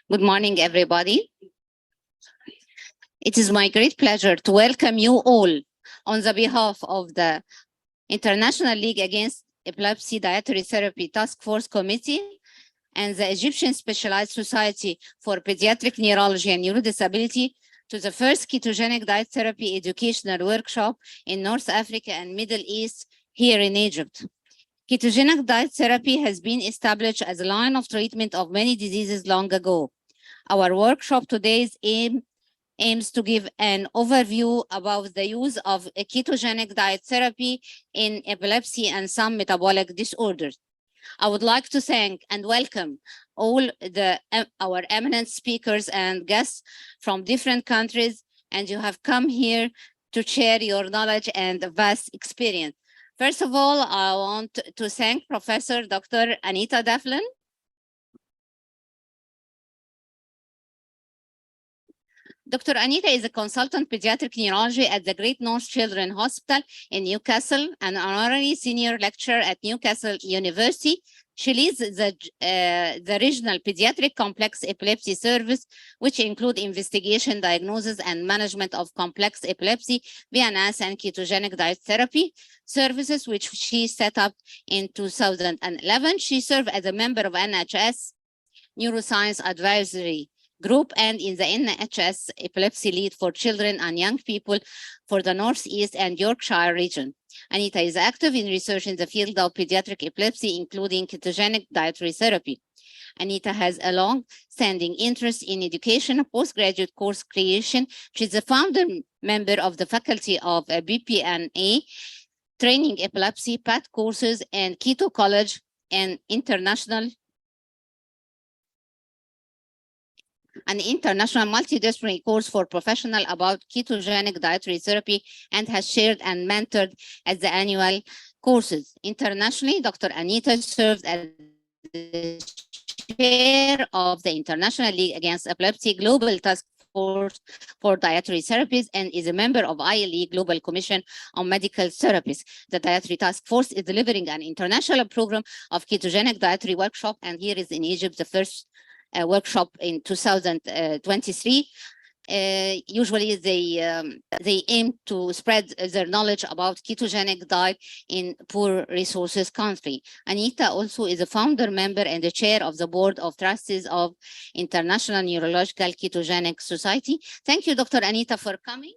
Good morning, everybody. It is my great pleasure to welcome you all on the behalf of the International League Against Epilepsy Dietary Therapy Task Force Committee and the Egyptian Specialized Society for Pediatric Neurology and Neurodisability to the first ketogenic diet therapy educational workshop in North Africa and Middle East here in Egypt. Ketogenic diet therapy has been established as a line of treatment of many diseases long ago. Our workshop today's aims to give an overview about the use of a ketogenic diet therapy in epilepsy and some metabolic disorders. I would like to thank and welcome all our eminent speakers and guests from different countries, and you have come here to share your knowledge and vast experience. First of all, I want to thank Professor Dr. Anita Devlin. Dr. Anita is a consultant pediatric neurology at the Great North Children's Hospital in Newcastle, an honorary senior lecturer at Newcastle University. She leads the regional pediatric complex epilepsy service, which include investigation, diagnosis, and management of complex epilepsy, VNS, and ketogenic diet therapy services, which she set up in 2011. She served as a member of NHS Neuroscience Advisory Group and in the NHS Epilepsy Lead for Children and Young People for the Northeast and Yorkshire region. Anita is active in research in the field of pediatric epilepsy, including ketogenic dietary therapy. Anita has a long-standing interest in education, postgraduate course creation. She's a founder member of the faculty of BPNA, training epilepsy, PAT courses, and Keto College, and international multidisciplinary course for professionals about ketogenic dietary therapy and has shared and mentored at the annual courses. Internationally, Dr. Anita served as the chair of the International League Against Epilepsy Global Task Force for Dietary Therapies and is a member of ILAE Global Commission on Medical Therapies. The Dietary Task Force is delivering an international program of ketogenic dietary workshop, and here is in Egypt the first workshop in 2023. Usually they aim to spread their knowledge about ketogenic diet in poor resources country. Anita also is a founder member and the chair of the board of trustees of International Neurological Ketogenic Society. Thank you, Dr. Anita, for coming.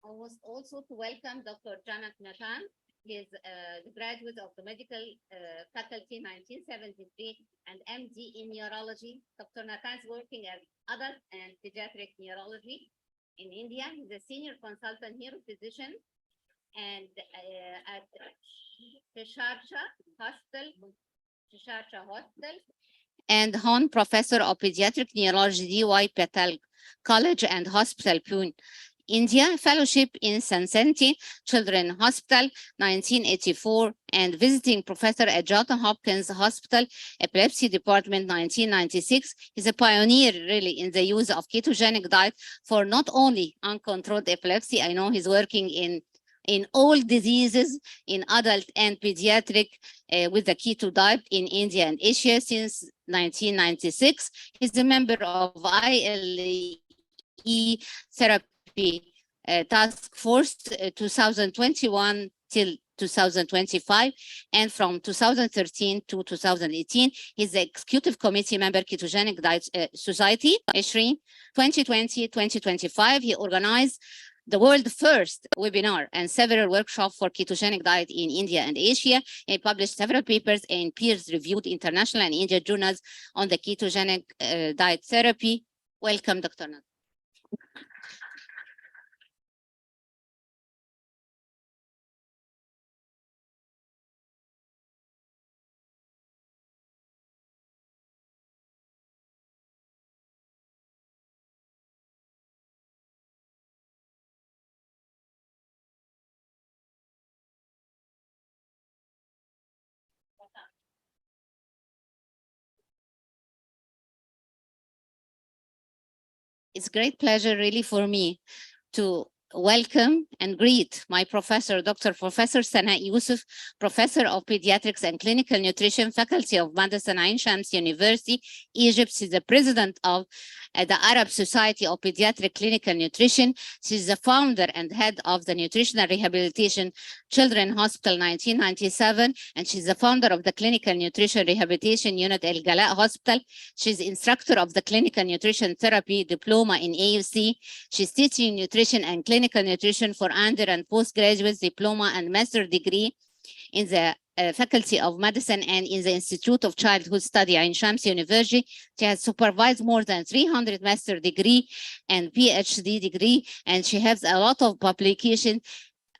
I was also to welcome Dr. Janak Nathan. He is the graduate of the medical faculty 1973 and MD in neurology. Dr. Nathan is working as adult and pediatric neurology in India. He's a senior consultant neurophysician and at Shisharsha Hospital, and Hon Professor of Pediatric Neurology, D.Y. Patel College and Hospital, Pune, India, fellowship in Cincinnati Children's Hospital, 1984, and visiting professor at Johns Hopkins Hospital, Epilepsy Department, 1996. He's a pioneer, really, in the use of ketogenic diet for not only uncontrolled epilepsy. I know he's working in all diseases, in adult and pediatric, with the keto diet in India and Asia since 1996. He's a member of ILAE Therapy Task Force 2021 till 2025, and from 2013 to 2018, he's the Executive Committee member, Ketogenic Diet Society, 2020-2025. He organized the world first webinar and several workshops for ketogenic diet in India and Asia. He published several papers in peer-reviewed international and Indian journals on the ketogenic diet therapy. Welcome, Dr. Nath. It's a great pleasure really for me to welcome and greet my professor, Professor Sana Yusuf, Professor of Pediatrics and Clinical Nutrition, Faculty of Medicine, Ain Shams University, Egypt. She's the president of the Arab Society of Pediatric Clinical Nutrition. She's the founder and head of the Nutritional Rehabilitation Children Hospital 1997, and she's the founder of the Clinical Nutrition Rehabilitation Unit at ILAE Hospital. She's instructor of the Clinical Nutrition Therapy Diploma in AUC. She's teaching nutrition and clinical nutrition for under and postgraduate diploma and master degree in the Faculty of Medicine and in the Institute of Childhood Study Ain Shams University. She has supervised more than 300 master degree and PhD degree, and she has a lot of publication,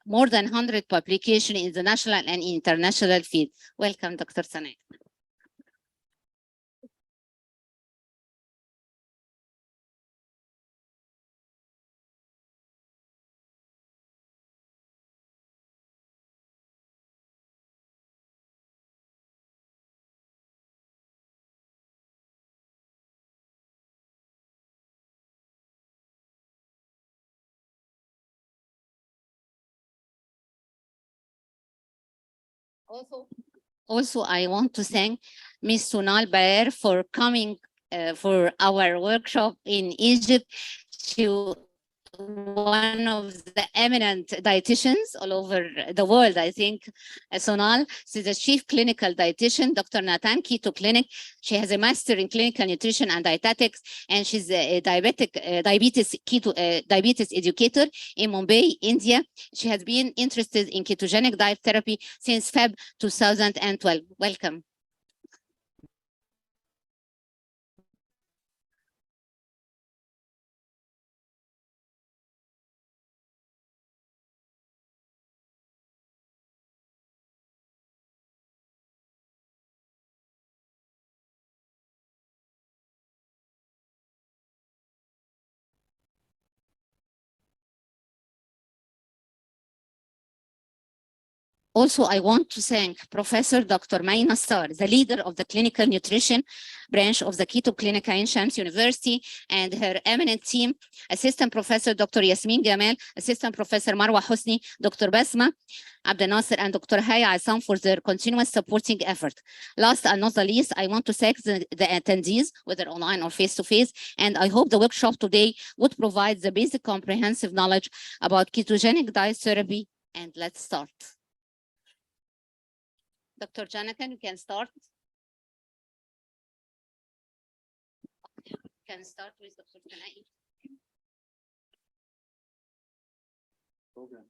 more than 100 publications in the national and international field. Welcome, Dr. Sana. Also, I want to thank Ms. Sonal Baer for coming for our workshop in Egypt. She one of the eminent dietitians all over the world, I think. Sonal, she's the chief clinical dietitian, Dr. Nathan Keto Clinic. She has a master in clinical nutrition and dietetics, and she's a diabetes educator in Mumbai, India. She has been interested in ketogenic diet therapy since Feb 2012. Welcome. Also, I want to thank Professor Dr. May Nassar, the leader of the clinical nutrition branch of the Keto Clinic Ain Shams University, and her eminent team, Assistant Professor Dr. Yasmin Gamal, Assistant Professor Marwa Hosni, Dr. Basma Abdel Nasser, and Dr. Haya Assam for their continuous supporting effort. Last and not the least, I want to thank the attendees, whether online or face-to-face, and I hope the workshop today would provide the basic comprehensive knowledge about ketogenic diet therapy. And let's start. Dr. Jonathan, you can start. You can start with Dr. Kanai. Program.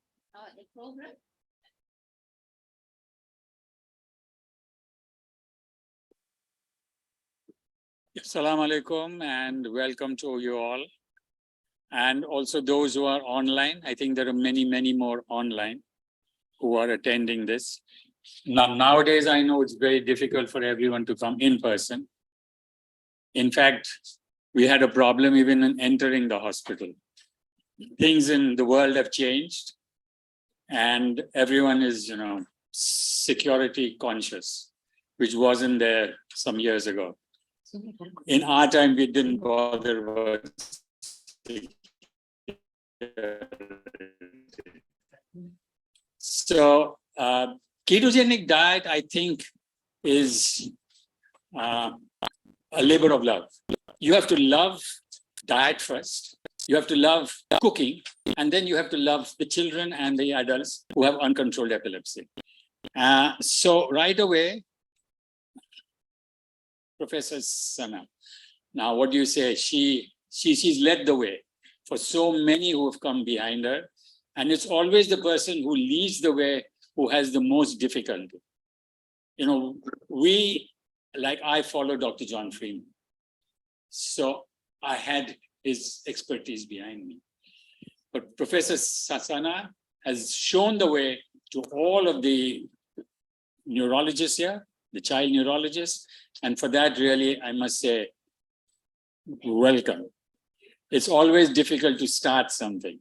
The program. Assalamu alaikum and welcome to you all. And also those who are online. I think there are many, many more online who are attending this. Now, nowadays, I know it's very difficult for everyone to come in person. In fact, we had a problem even in entering the hospital. Things in the world have changed and everyone is, security conscious, which wasn't there some years ago. In our time, we didn't bother about so, ketogenic diet, I think, is a labor of love. You have to love diet first. You have to love cooking, and then you have to love the children and the adults who have uncontrolled epilepsy. So right away, Professor Sana, now what do you say? She's led the way for so many who have come behind her, and it's always the person who leads the way who has the most difficulty. I follow Dr. John Freeman. So I had his expertise behind me. But Professor Sana has shown the way to all of the neurologists here, the child neurologists. And for that, really, I must say, welcome. It's always difficult to start something.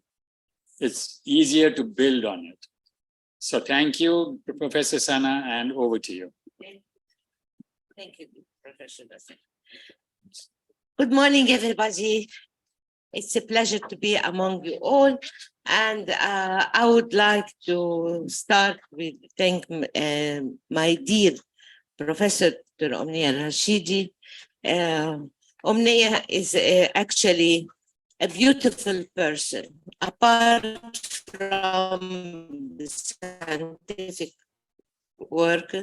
It's easier to build on it. So thank you, Professor Sana, and over to you. Thank you, Professor Basma. Good morning, everybody. It's a pleasure to be among you all. And I would like to start with thank my dear Professor Dr. Omnia Rashidi. Omnia is actually a beautiful person. Apart from the scientific work,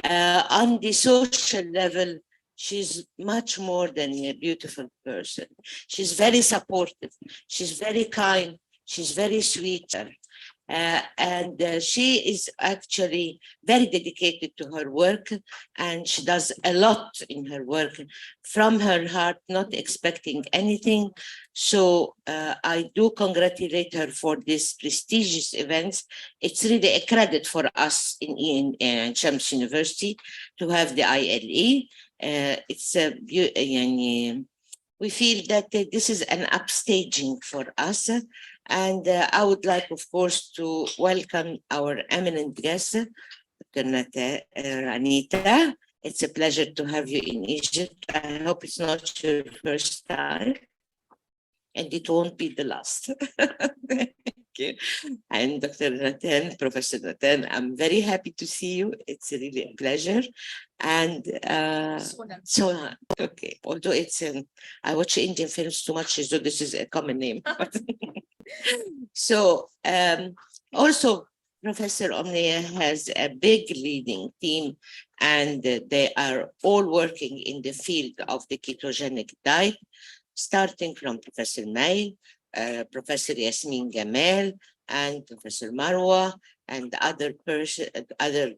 on the social level, she's much more than a beautiful person. She's very supportive. She's very kind. She's very sweet. And she is actually very dedicated to her work, and she does a lot in her work from her heart, not expecting anything. So I do congratulate her for this prestigious event. It's really a credit for us in Shams University to have the ILAE. It's a we feel that this is an upstaging for us. And I would like, of course, to welcome our eminent guest, Dr. Anita. It's a pleasure to have you in Egypt. I hope it's not your first time, and it won't be the last. Thank you. And Dr. Nathan, Professor Nathan, I'm very happy to see you. It's really a pleasure. And so, okay, although it's, I watch Indian films too much, so this is a common name. So also, Professor Omnia has a big leading team, and they are all working in the field of the ketogenic diet, starting from Professor May, Professor Yasmin Gamal, and Professor Marwa, and other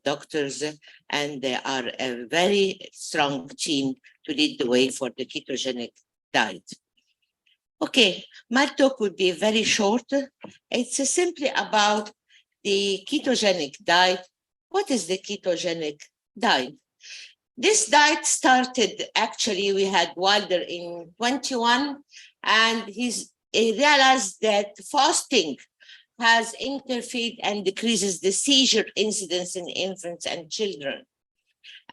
doctors, and they are a very strong team to lead the way for the ketogenic diet. Okay, my talk would be very short. It's simply about the ketogenic diet. What is the ketogenic diet? This diet started, actually, we had Wilder in 21, and he realized that fasting has interfered and decreases the seizure incidence in infants and children.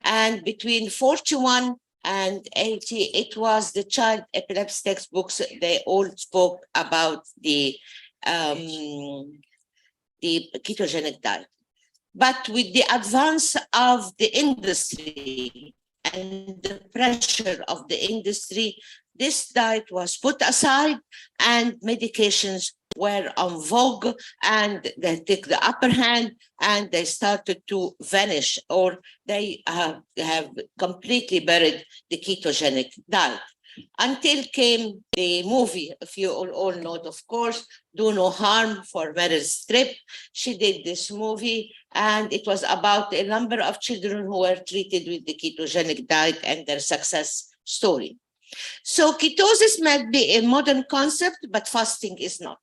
And between 41 and 80, it was the child epilepsy textbooks, they all spoke about the ketogenic diet. But with the advance of the industry and the pressure of the industry, this diet was put aside, and medications were on vogue, and they took the upper hand, and they started to vanish, or they have completely buried the ketogenic diet. Until came the movie, if you all know it, of course, Do No Harm, for Meryl Streep. She did this movie, and it was about a number of children who were treated with the ketogenic diet and their success story. So ketosis might be a modern concept, but fasting is not.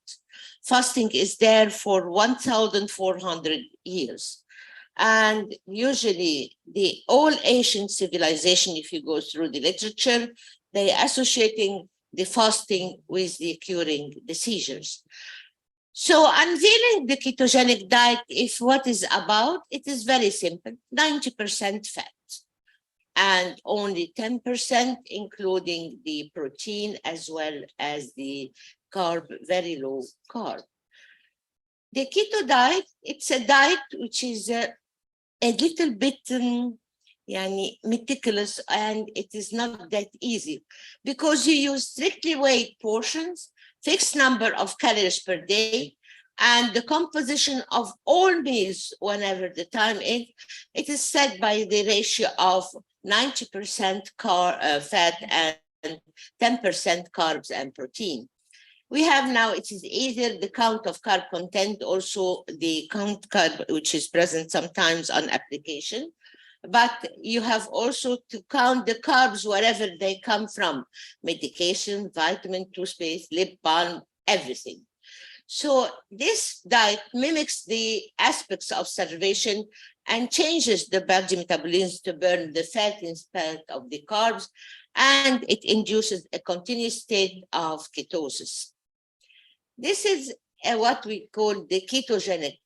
Fasting is there for 1,400 years. And usually all ancient civilization, if you go through the literature, they are associating the fasting with the curing the seizures. So unveiling the ketogenic diet, if what is about, it is very simple, 90% fat and only 10%, including the protein as well as the carb, very low carb. The keto diet, it's a diet which is a little bit meticulous, and it is not that easy because you use strictly weighed portions, fixed number of calories per day, and the composition of all meals whenever the time is, it is set by the ratio of 90% fat and 10% carbs and protein. We have now, it is either the count of carb content, also the count carb, which is present sometimes on application, but you have also to count the carbs wherever they come from, medication, vitamin, toothpaste, lip balm, everything. So this diet mimics the aspects of starvation and changes the body metabolism to burn the fat instead of the carbs, and it induces a continuous state of ketosis. This is what we call the ketogenic.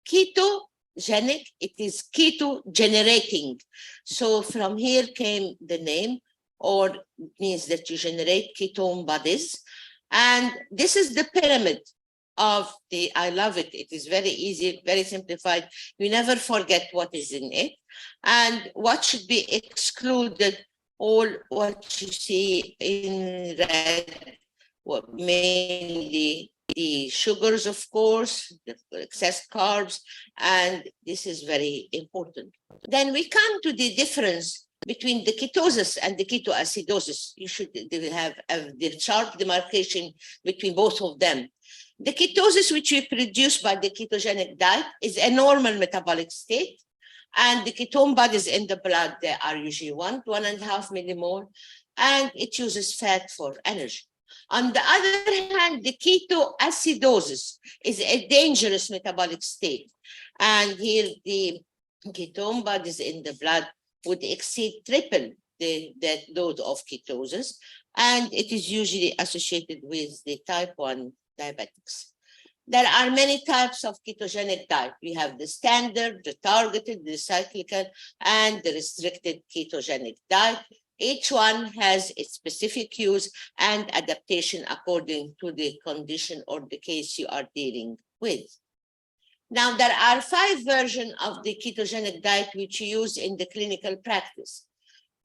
Ketogenic, it is keto generating. So from here came the name, or it means that you generate ketone bodies. And this is the pyramid of the, I love it. It is very easy, very simplified. You never forget what is in it. And what should be excluded, all what you see in red, what mainly the sugars, of course, the excess carbs, and this is very important. Then we come to the difference between the ketosis and the ketoacidosis. You should have the sharp demarcation between both of them. The ketosis which we produce by the ketogenic diet is a normal metabolic state, and the ketone bodies in the blood, they are usually 1 to 1.5 millimole, and it uses fat for energy. On the other hand, the ketoacidosis is a dangerous metabolic state, and here the ketone bodies in the blood would exceed triple that load of ketosis, and it is usually associated with the type 1 diabetics. There are many types of ketogenic diet. We have the standard, the targeted, the cyclical, and the restricted ketogenic diet. Each one has its specific use and adaptation according to the condition or the case you are dealing with. Now, there are 5 versions of the ketogenic diet which you use in the clinical practice.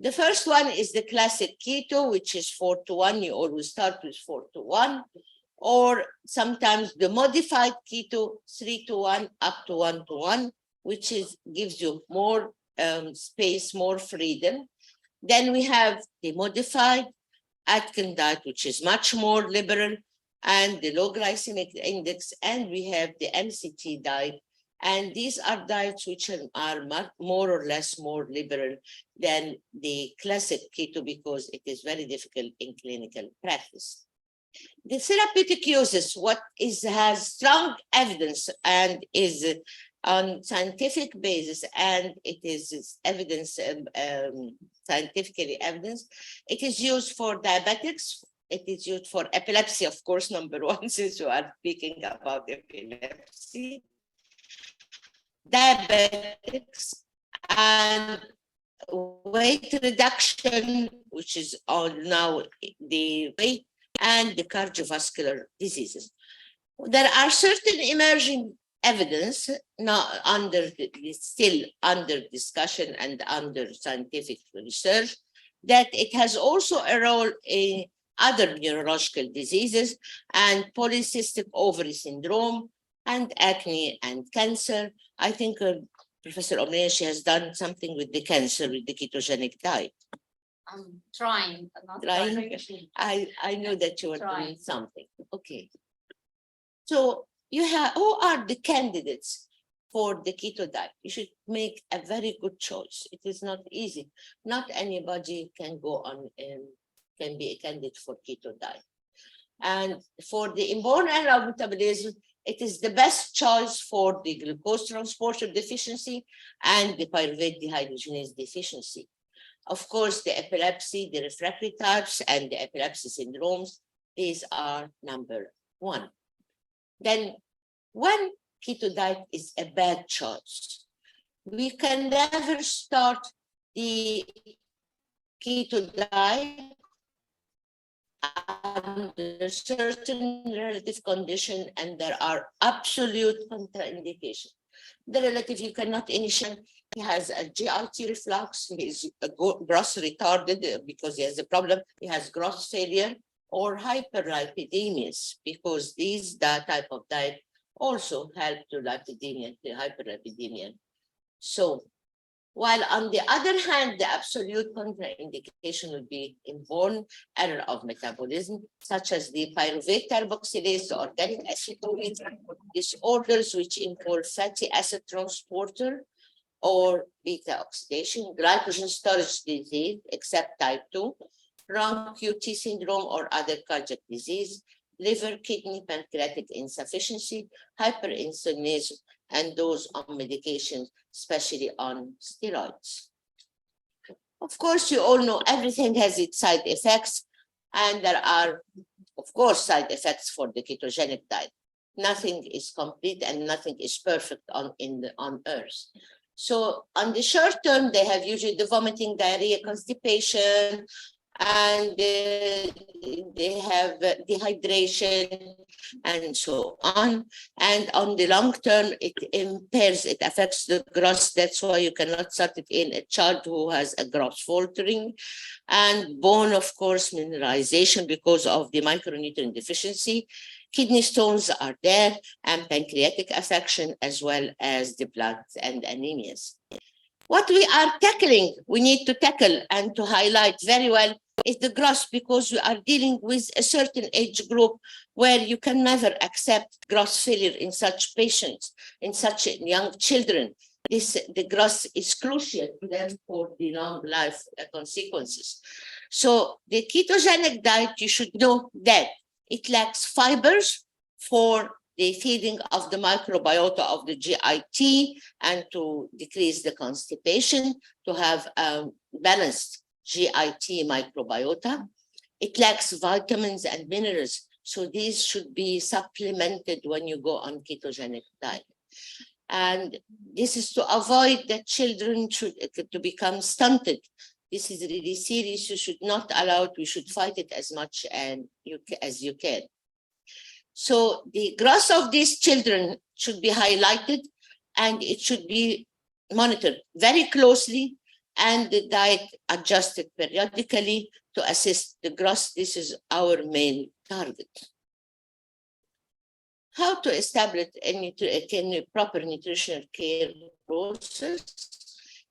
The first one is the classic keto, which is 4-to-1. You always start with 4-to-1. Or sometimes the modified keto, 3-to-1 up to 1-to-1, which gives you more space, more freedom. Then we have the modified Atkins diet, which is much more liberal, and the low glycemic index, and we have the MCT diet. And these are diets which are more or less more liberal than the classic keto because it is very difficult in clinical practice. The therapeutic uses, has strong evidence and is on scientific basis, and it is evidence, scientifically evidence. It is used for diabetics. It is used for epilepsy, of course, number 1, since you are speaking about epilepsy. Diabetics and weight reduction, which is on now the weight, and the cardiovascular diseases. There are certain emerging evidence not still under discussion and under scientific research that it has also a role in other neurological diseases and polycystic ovary syndrome and acne and cancer. I think Professor Omneshi has done something with the cancer with the ketogenic diet. I'm trying, but not Trying? I know that you are doing something. Okay. So you have, who are the candidates for the keto diet? You should make a very good choice. It is not easy. Not anybody can go on and can be a candidate for keto diet. And for the inborn error of metabolism, it is the best choice for the glucose transporter deficiency and the pyruvate dehydrogenase deficiency. Of course, the epilepsy, the refractory types, and the epilepsy syndromes, these are number 1. Then, when keto diet is a bad choice, we can never start the keto diet under certain relative condition, and there are absolute contraindications. The relative you cannot initiate. He has a GIT reflux, he is gross retarded because he has a problem, he has gross failure, or hyperlipidemias, because these type of diet also help to lipidemia, the hyperlipidemia. So, while on the other hand, the absolute contraindication would be inborn error of metabolism, such as the pyruvate carboxylase, the organic acidosis, disorders which involve fatty acid transporter, or beta oxidation, glycogen storage disease, except type 2, bronchitis syndrome or other cardiac disease, liver, kidney, pancreatic insufficiency, hyperinsulinism, and those on medication, especially on steroids. Of course, you all know everything has its side effects, and there are, of course, side effects for the ketogenic diet. Nothing is complete and nothing is perfect on earth. So on the short term, they have usually the vomiting, diarrhea, constipation, and they have dehydration and so on. And on the long term, it impairs, it affects the gross. That's why you cannot start it in a child who has a gross faltering. And bone, of course, mineralization because of the micronutrient deficiency. Kidney stones are there, and pancreatic affection, as well as the blood and anemias. What we are tackling, we need to tackle and to highlight very well is the gross, because we are dealing with a certain age group where you can never accept gross failure in such patients, in such young children. The gross is crucial to them for the long life consequences. So the ketogenic diet, you should know that it lacks fibers for the feeding of the microbiota of the GIT and to decrease the constipation, to have a balanced GIT microbiota. It lacks vitamins and minerals, so these should be supplemented when you go on ketogenic diet. And this is to avoid that children to become stunted. This is really serious. You should not allow it. We should fight it as much as you can. So the gross of these children should be highlighted, and it should be monitored very closely, and the diet adjusted periodically to assist the gross. This is our main target. How to establish a proper nutritional care process?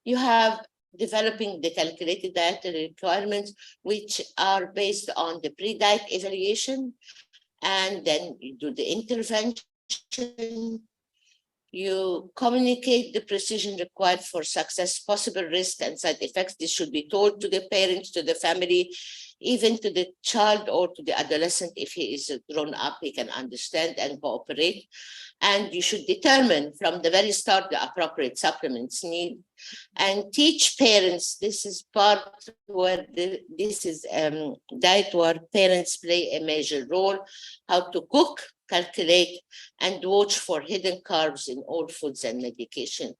You have developing the calculated dietary requirements, which are based on the pre-diet evaluation, and then you do the intervention. You communicate the precision required for success, possible risks and side effects. This should be told to the parents, to the family, even to the child or to the adolescent. If he is grown up, he can understand and cooperate. And you should determine from the very start the appropriate supplements needed, and teach parents. This is part where this is diet where parents play a major role, how to cook, calculate, and watch for hidden carbs in all foods and medication.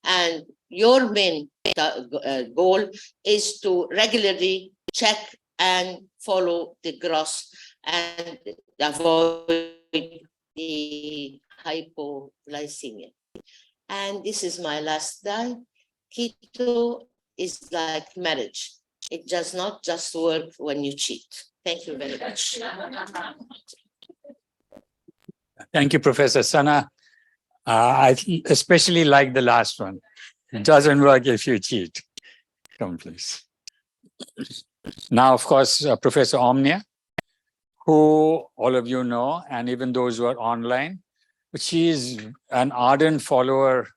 And your main goal is to regularly check and follow the gross and avoid the hypoglycemia. And this is my last slide. Keto is like marriage. It does not just work when you cheat. Thank you very much. Thank you, Professor Sana. I especially like the last one. It doesn't work if you cheat. Come, please. Now, of course, Professor Omnia, who all of you know, and even those who are online, but she is an ardent follower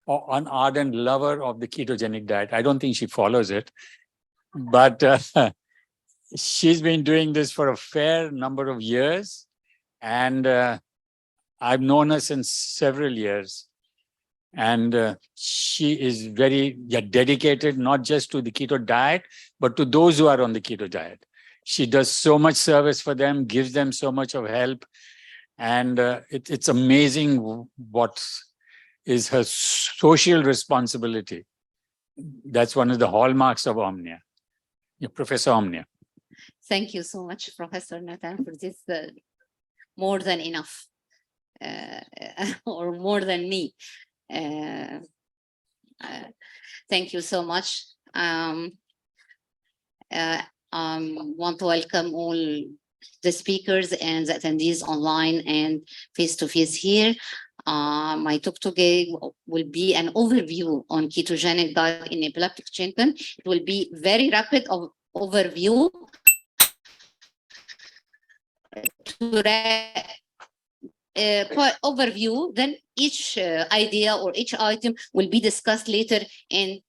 or an ardent lover of the ketogenic diet. I don't think she follows it, but she's been doing this for a fair number of years, and I've known her since several years, and she is very dedicated, not just to the keto diet, but to those who are on the keto diet. She does so much service for them, gives them so much of help, and it's amazing what is her social responsibility. That's one of the hallmarks of Omnia. Professor Omnia. Thank you so much, Professor Nathan, for this more than enough. Or more than me. Thank you so much. Want to welcome all the speakers and the attendees online and face-to-face here. My talk today will be an overview on ketogenic diet in epileptic children. It will be very rapid overview overview, then each idea or each item will be discussed later in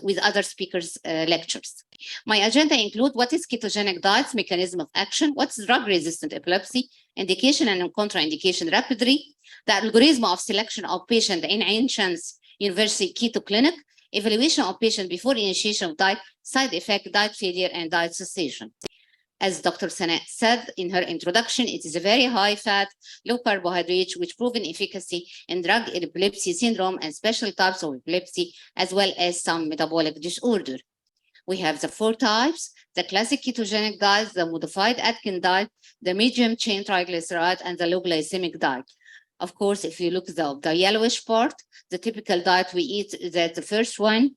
with other speakers' lectures. My agenda include what is ketogenic diet's mechanism of action, what's drug-resistant epilepsy, indication and contraindication rapidly, the algorithm of selection of patient in Ain Shams University Keto Clinic, evaluation of patient before initiation of diet, side effect, diet failure, and diet cessation. As Dr. Sana said in her introduction, it is a very high fat, low carbohydrate, which proven efficacy in drug epilepsy syndrome and special types of epilepsy, as well as some metabolic disorder. We have the 4 types: the classic ketogenic diet, the modified Atkins diet, the medium chain triglyceride, and the low glycemic diet. Of course, if you look at the yellowish part, the typical diet we eat is that the first one,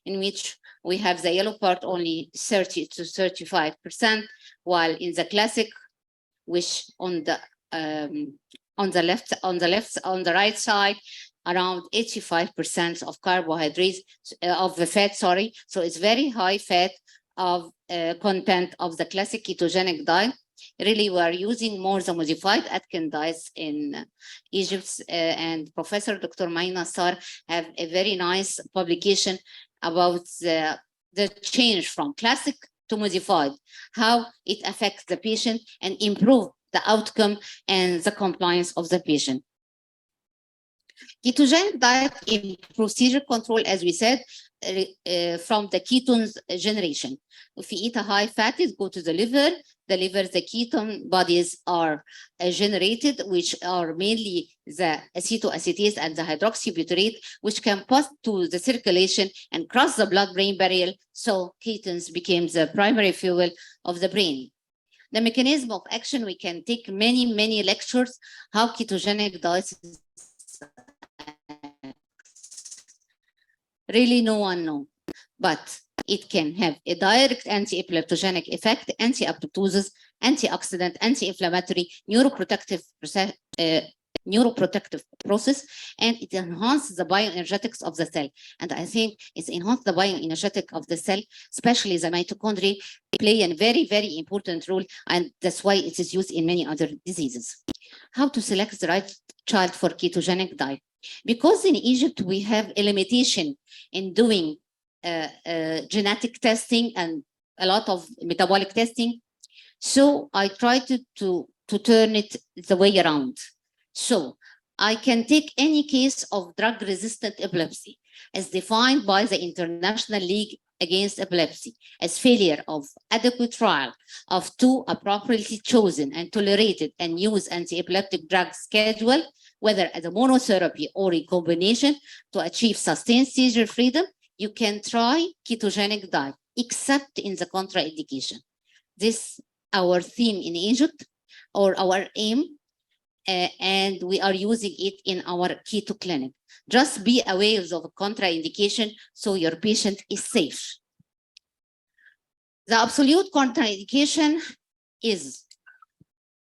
in which we have the yellow part only 30 to 35%, while in the classic, which on the right side, around 85% of carbohydrates, of the fat, sorry. So it's very high fat of content of the classic ketogenic diet. Really, we are using more the modified Atkins diets in Egypt, and Professor Dr. Maina Sar have a very nice publication about the change from classic to modified, how it affects the patient and improve the outcome and the compliance of the patient. Ketogenic diet improves seizure control, as we said, from the ketones generation. If we eat a high fat, it go to the liver, the ketone bodies are generated, which are mainly the acetoacetate and the hydroxybutyrate, which can pass to the circulation and cross the blood-brain barrier. So ketones became the primary fuel of the brain. The mechanism of action, we can take many lectures, how ketogenic diet is really no one knows, but it can have a direct anti-epileptogenic effect, anti-apoptosis, antioxidant, anti-inflammatory, neuroprotective process, and it enhances the bioenergetics of the cell. And I think it's enhanced the bioenergetic of the cell, especially the mitochondria play a very important role, and that's why it is used in many other diseases. How to select the right child for ketogenic diet? Because in Egypt we have a limitation in doing genetic testing and a lot of metabolic testing, so I try to turn it the way around. So I can take any case of drug-resistant epilepsy as defined by the International League Against Epilepsy as failure of adequate trial of 2 appropriately chosen and tolerated and used anti-epileptic drug schedule, whether as a monotherapy or in combination, to achieve sustained seizure freedom. You can try ketogenic diet, except in the contraindication. This our theme in Egypt, or our aim, and we are using it in our keto clinic. Just be aware of a contraindication so your patient is safe. The absolute contraindication is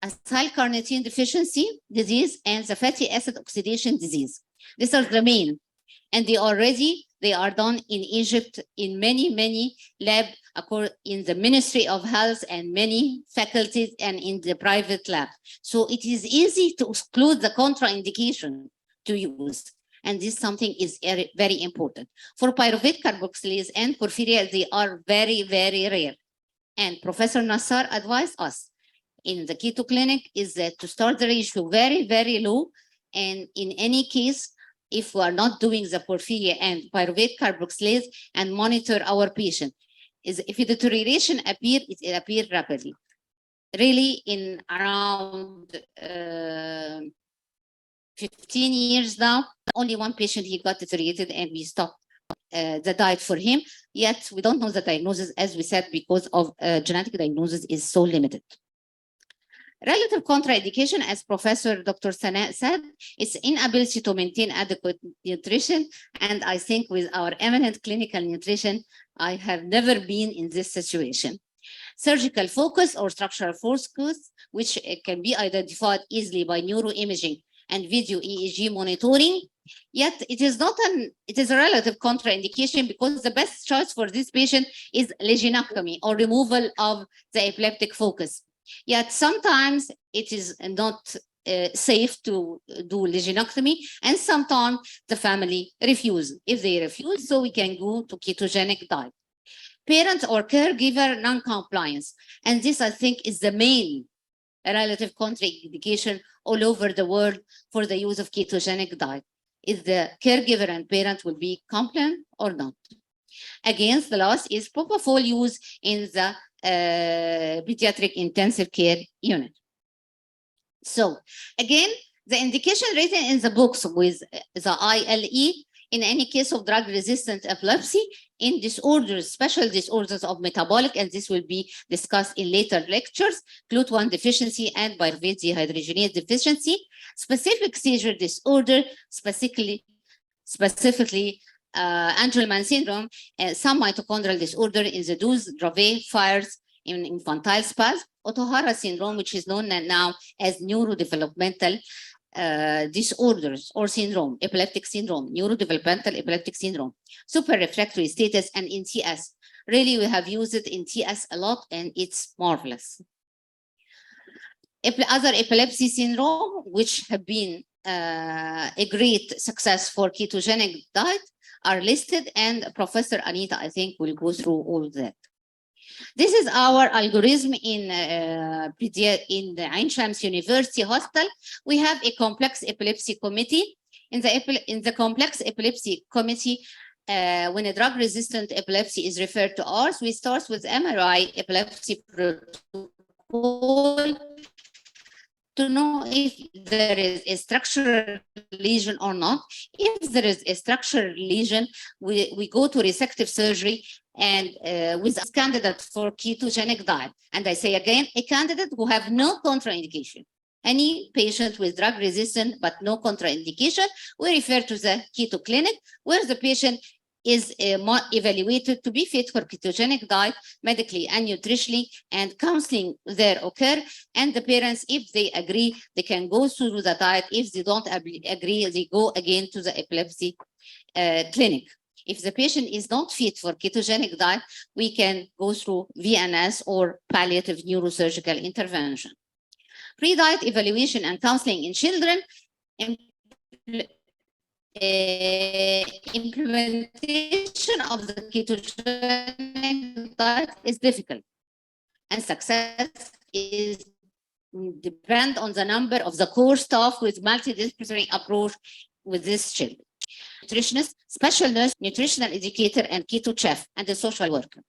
acetylcarnitine deficiency disease and the fatty acid oxidation disease. These are the main, and they are done in Egypt in many labs in the Ministry of Health and many faculties and in the private lab. So it is easy to exclude the contraindication to use. And this something is very important. For pyruvate carboxylase and porphyria, they are very rare. And Professor Nassar advised us in the keto clinic is that to start the ratio very low, and in any case, if we are not doing the porphyria and pyruvate carboxylase and monitor our patient, is if the deterioration appears, it appears rapidly. Really, in around 15 years now, only one patient he got deteriorated and we stopped the diet for him. Yet we don't know the diagnosis, as we said, because of genetic diagnosis is so limited. Relative contraindication, as Professor Dr. Sana said, is inability to maintain adequate nutrition. And I think with our eminent clinical nutrition, I have never been in this situation. Surgical focus or structural focus, which can be identified easily by neuroimaging and video EEG monitoring. Yet it is a relative contraindication because the best choice for this patient is lagenectomy or removal of the epileptic focus. Yet sometimes it is not safe to do lagenectomy, and sometimes the family refuses. If they refuse, so we can go to ketogenic diet. Parent or caregiver non-compliance, and this I think is the main relative contraindication all over the world for the use of ketogenic diet. If the caregiver and parent will be compliant or not. Against the last is propofol use in the pediatric intensive care unit. So again, the indication written in the books with the ILAE in any case of drug-resistant epilepsy in disorders, special disorders of metabolic, and this will be discussed in later lectures, GLUT1 deficiency and pyruvate dehydrogenase deficiency, specific seizure disorder, specifically Angelman syndrome, some mitochondrial disorder in the Douze-Dravet fires in infantile spasm, Otohara syndrome, which is known now as neurodevelopmental disorders or syndrome, epileptic syndrome, neurodevelopmental epileptic syndrome, super refractory status, and in TS. Really, we have used it in TS a lot, and it's marvelous. Other epilepsy syndrome, which have been a great success for ketogenic diet, are listed, and Professor Anita, I think, will go through all of that. This is our algorithm in the Ain Shams University Hospital. We have a complex epilepsy committee. In the complex epilepsy committee, when a drug-resistant epilepsy is referred to ours, we start with MRI epilepsy protocol to know if there is a structural lesion or not. If there is a structural lesion, we go to resective surgery and with a candidate for ketogenic diet. And I say again, a candidate who have no contraindication. Any patient with drug resistant but no contraindication, we refer to the keto clinic, where the patient is evaluated to be fit for ketogenic diet, medically and nutritionally, and counseling there occur. And the parents, if they agree, they can go through the diet. If they don't agree, they go again to the epilepsy clinic. If the patient is not fit for ketogenic diet, we can go through VNS or palliative neurosurgical intervention. Pre-diet evaluation and counseling in children. Implementation of the ketogenic diet is difficult, and success is depend on the number of the core staff with multidisciplinary approach with this children. Nutritionist, special nurse, nutritional educator, and keto chef, and a social worker.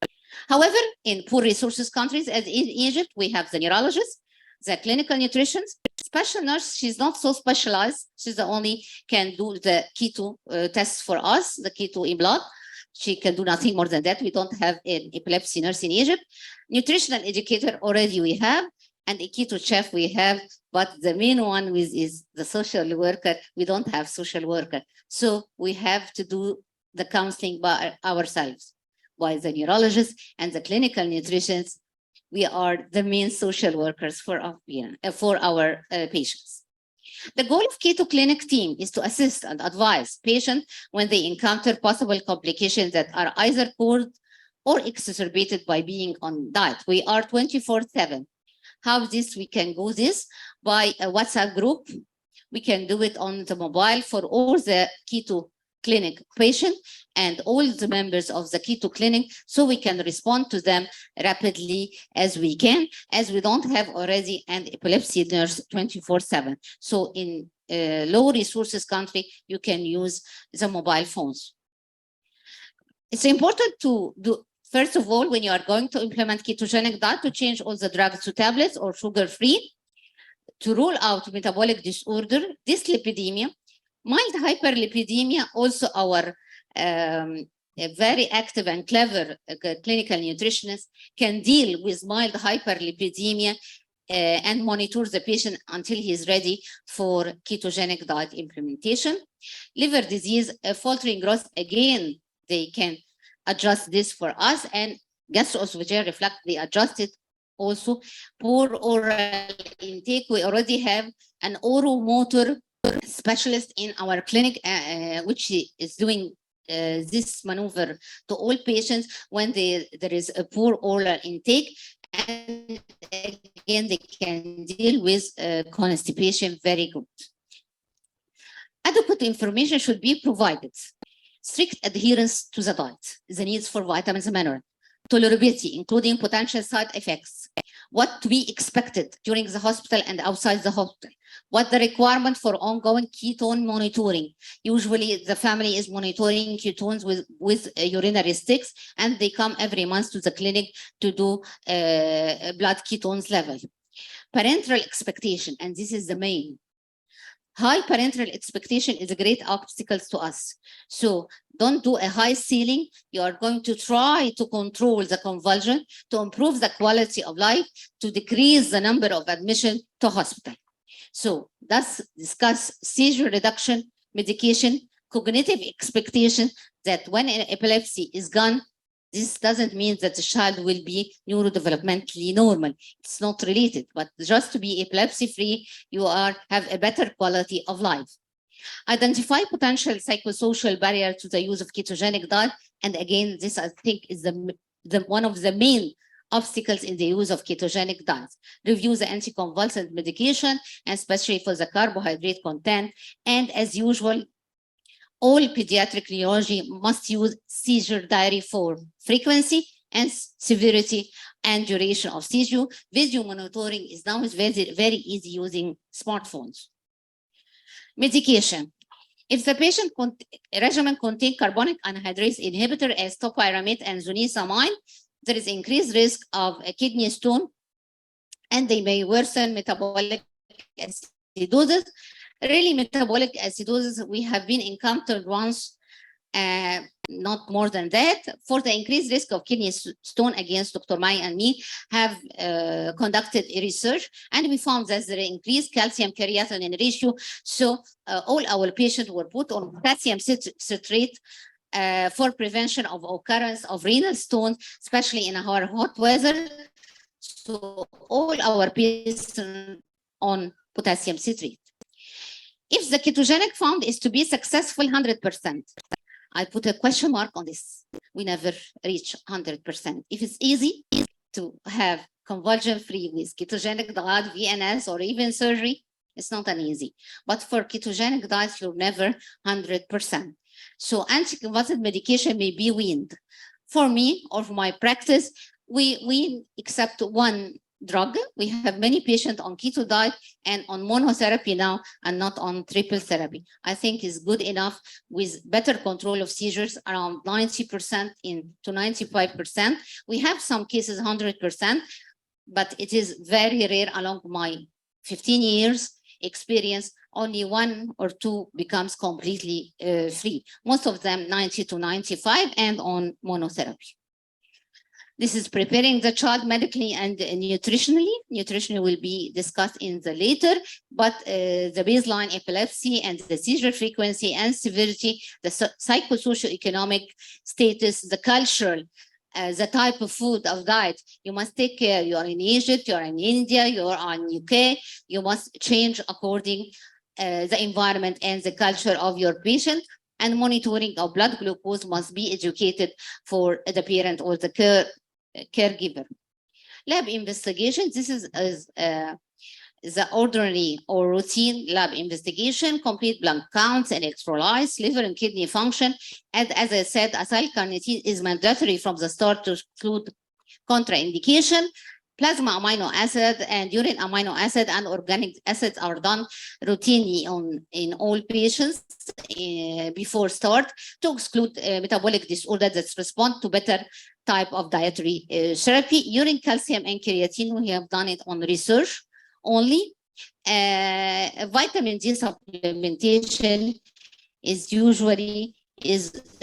However, in poor resources countries, as in Egypt, we have the neurologist, the clinical nutritionist, special nurse. She's not so specialized. She's the only can do the keto tests for us, the keto in blood. She can do nothing more than that. We don't have an epilepsy nurse in Egypt. Nutritional educator already we have, and a keto chef we have, but the main one is the social worker. We don't have social worker. So we have to do the counseling by ourselves, by the neurologist and the clinical nutritionists. We are the main social workers for our patients. The goal of Keto Clinic team is to assist and advise patients when they encounter possible complications that are either caused or exacerbated by being on diet. We are 24/7. How this we can go this by a WhatsApp group. We can do it on the mobile for all the Keto Clinic patient and all the members of the Keto Clinic, so we can respond to them rapidly as we can, as we don't have already an epilepsy nurse 24/7. So in low resources country, you can use the mobile phones. It's important to do, first of all, when you are going to implement ketogenic diet, to change all the drugs to tablets or sugar-free, to rule out metabolic disorder, dyslipidemia, mild hyperlipidemia. Also our very active and clever clinical nutritionist can deal with mild hyperlipidemia and monitor the patient until he is ready for ketogenic diet implementation. Liver disease, faltering growth, again, they can adjust this for us, and gastroesophageal reflux, they adjust it also. Poor oral intake, we already have an oromotor specialist in our clinic, which is doing this maneuver to all patients when there is a poor oral intake, and again they can deal with constipation very good. Adequate information should be provided. Strict adherence to the diet, the needs for vitamins and minerals, tolerability, including potential side effects, what to be expected during the hospital and outside the hospital, what the requirement for ongoing ketone monitoring. Usually the family is monitoring ketones with urinary sticks, and they come every month to the clinic to do blood ketones level. Parental expectation, and this is the main. High parental expectation is a great obstacle to us. So don't do a high ceiling. You are going to try to control the convulsion, to improve the quality of life, to decrease the number of admission to hospital. So let's discuss seizure reduction, medication, cognitive expectation that when epilepsy is gone, this doesn't mean that the child will be neurodevelopmentally normal. It's not related, but just to be epilepsy-free, you have a better quality of life. Identify potential psychosocial barrier to the use of ketogenic diet. And again, this I think is one of the main obstacles in the use of ketogenic diets. Review the anticonvulsant medication, and especially for the carbohydrate content. And as usual, all pediatric neurology must use seizure diary for frequency and severity and duration of seizure. Video monitoring is now very, very easy using smartphones. Medication. If the patient regimen contains carbonic anhydrase inhibitor as topiramate and zonisamide, there is increased risk of a kidney stone, and they may worsen metabolic acidosis. Really, metabolic acidosis, we have been encountered once, not more than that. For the increased risk of kidney stone, against Dr. Mai and me have conducted a research, and we found that there is increased calcium creatinine ratio. So all our patients were put on potassium citrate for prevention of occurrence of renal stones, especially in our hot weather. So all our patients on potassium citrate. If the ketogenic found is to be successful 100%, I put a question mark on this. We never reach 100%. If it's easy to have convulsion-free with ketogenic diet, VNS, or even surgery, it's not an easy. But for ketogenic diet, you're never 100%. So anticonvulsant medication may be weaned. For me, or for my practice, we accept one drug. We have many patients on keto diet and on monotherapy now, and not on triple therapy. I think is good enough with better control of seizures, around 90% to 95%. We have some cases 100%, but it is very rare. Along my 15 years experience, only 1 or 2 becomes completely free. Most of them 90 to 95 and on monotherapy. This is preparing the child medically and nutritionally. Nutrition will be discussed in the later, but the baseline epilepsy and the seizure frequency and severity, the psychosocioeconomic status, the cultural, the type of food of diet, you must take care. You are in Egypt, you are in India, you are in UK, you must change according the environment and the culture of your patient. And monitoring of blood glucose must be educated for the parent or the caregiver. Lab investigation, this is the ordinary or routine lab investigation, complete blood counts, electrolytes, liver and kidney function. And as I said, acyl carnitine is mandatory from the start to exclude contraindication. Plasma amino acid and urine amino acid and organic acids are done routinely in all patients before start to exclude metabolic disorder that respond to better type of dietary therapy. Urine calcium and creatine, we have done it on research only. Vitamin D supplementation is usually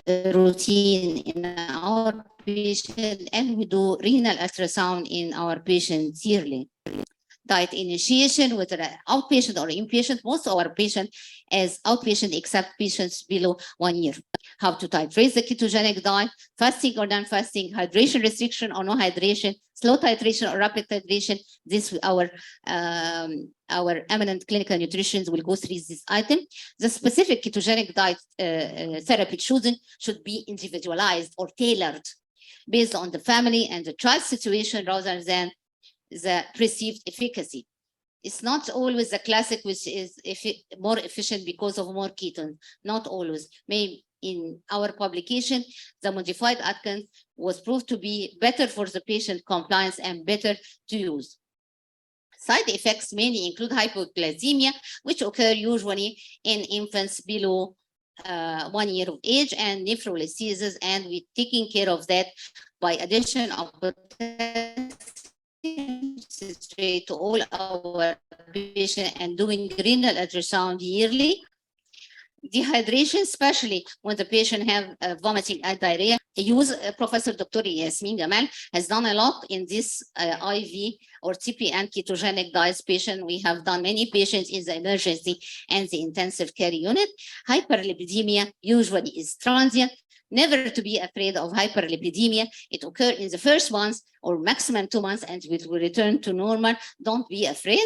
routine in our patient, and we do renal ultrasound in our patients yearly. Diet initiation, whether outpatient or inpatient, most of our patients as outpatient except patients below 1 year. How to titrate the ketogenic diet, fasting or non-fasting, hydration restriction or no hydration, slow titration or rapid titration. This our eminent clinical nutritionists will go through this item. The specific ketogenic diet therapy chosen should be individualized or tailored based on the family and the child situation rather than the perceived efficacy. It's not always the classic, which is more efficient because of more ketones. Not always. Maybe in our publication, the modified Atkins was proved to be better for the patient compliance and better to use. Side effects mainly include hypoglycemia, which occur usually in infants below 1 year of age, and nephrolysis, and we're taking care of that by addition of potassium citrate to all our patient and doing renal ultrasound yearly. Dehydration, especially when the patient have vomiting and diarrhea. Professor Dr. Yasmin Gamal has done a lot in this IV or TPN ketogenic diet patient. We have done many patients in the emergency and the intensive care unit. Hyperlipidemia usually is transient. Never to be afraid of hyperlipidemia. It occurs in the first months or maximum 2 months and it will return to normal. Don't be afraid.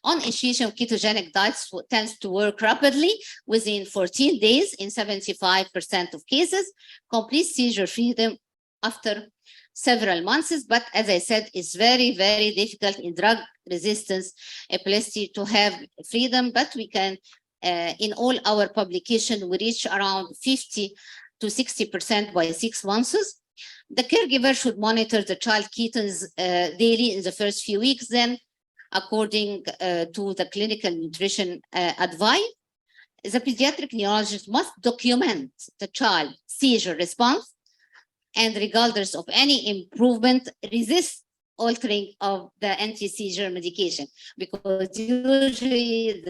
On initiation of ketogenic diets tends to work rapidly within 14 days in 75% of cases, complete seizure freedom after several months. But as I said, it's very, very difficult in drug resistance epilepsy to have freedom, but we can, in all our publication, we reach around 50 to 60% by 6 months. The caregiver should monitor the child ketones daily in the first few weeks, then according to the clinical nutrition advice. The pediatric neurologist must document the child seizure response and regardless of any improvement, resist altering of the anti-seizure medication, because usually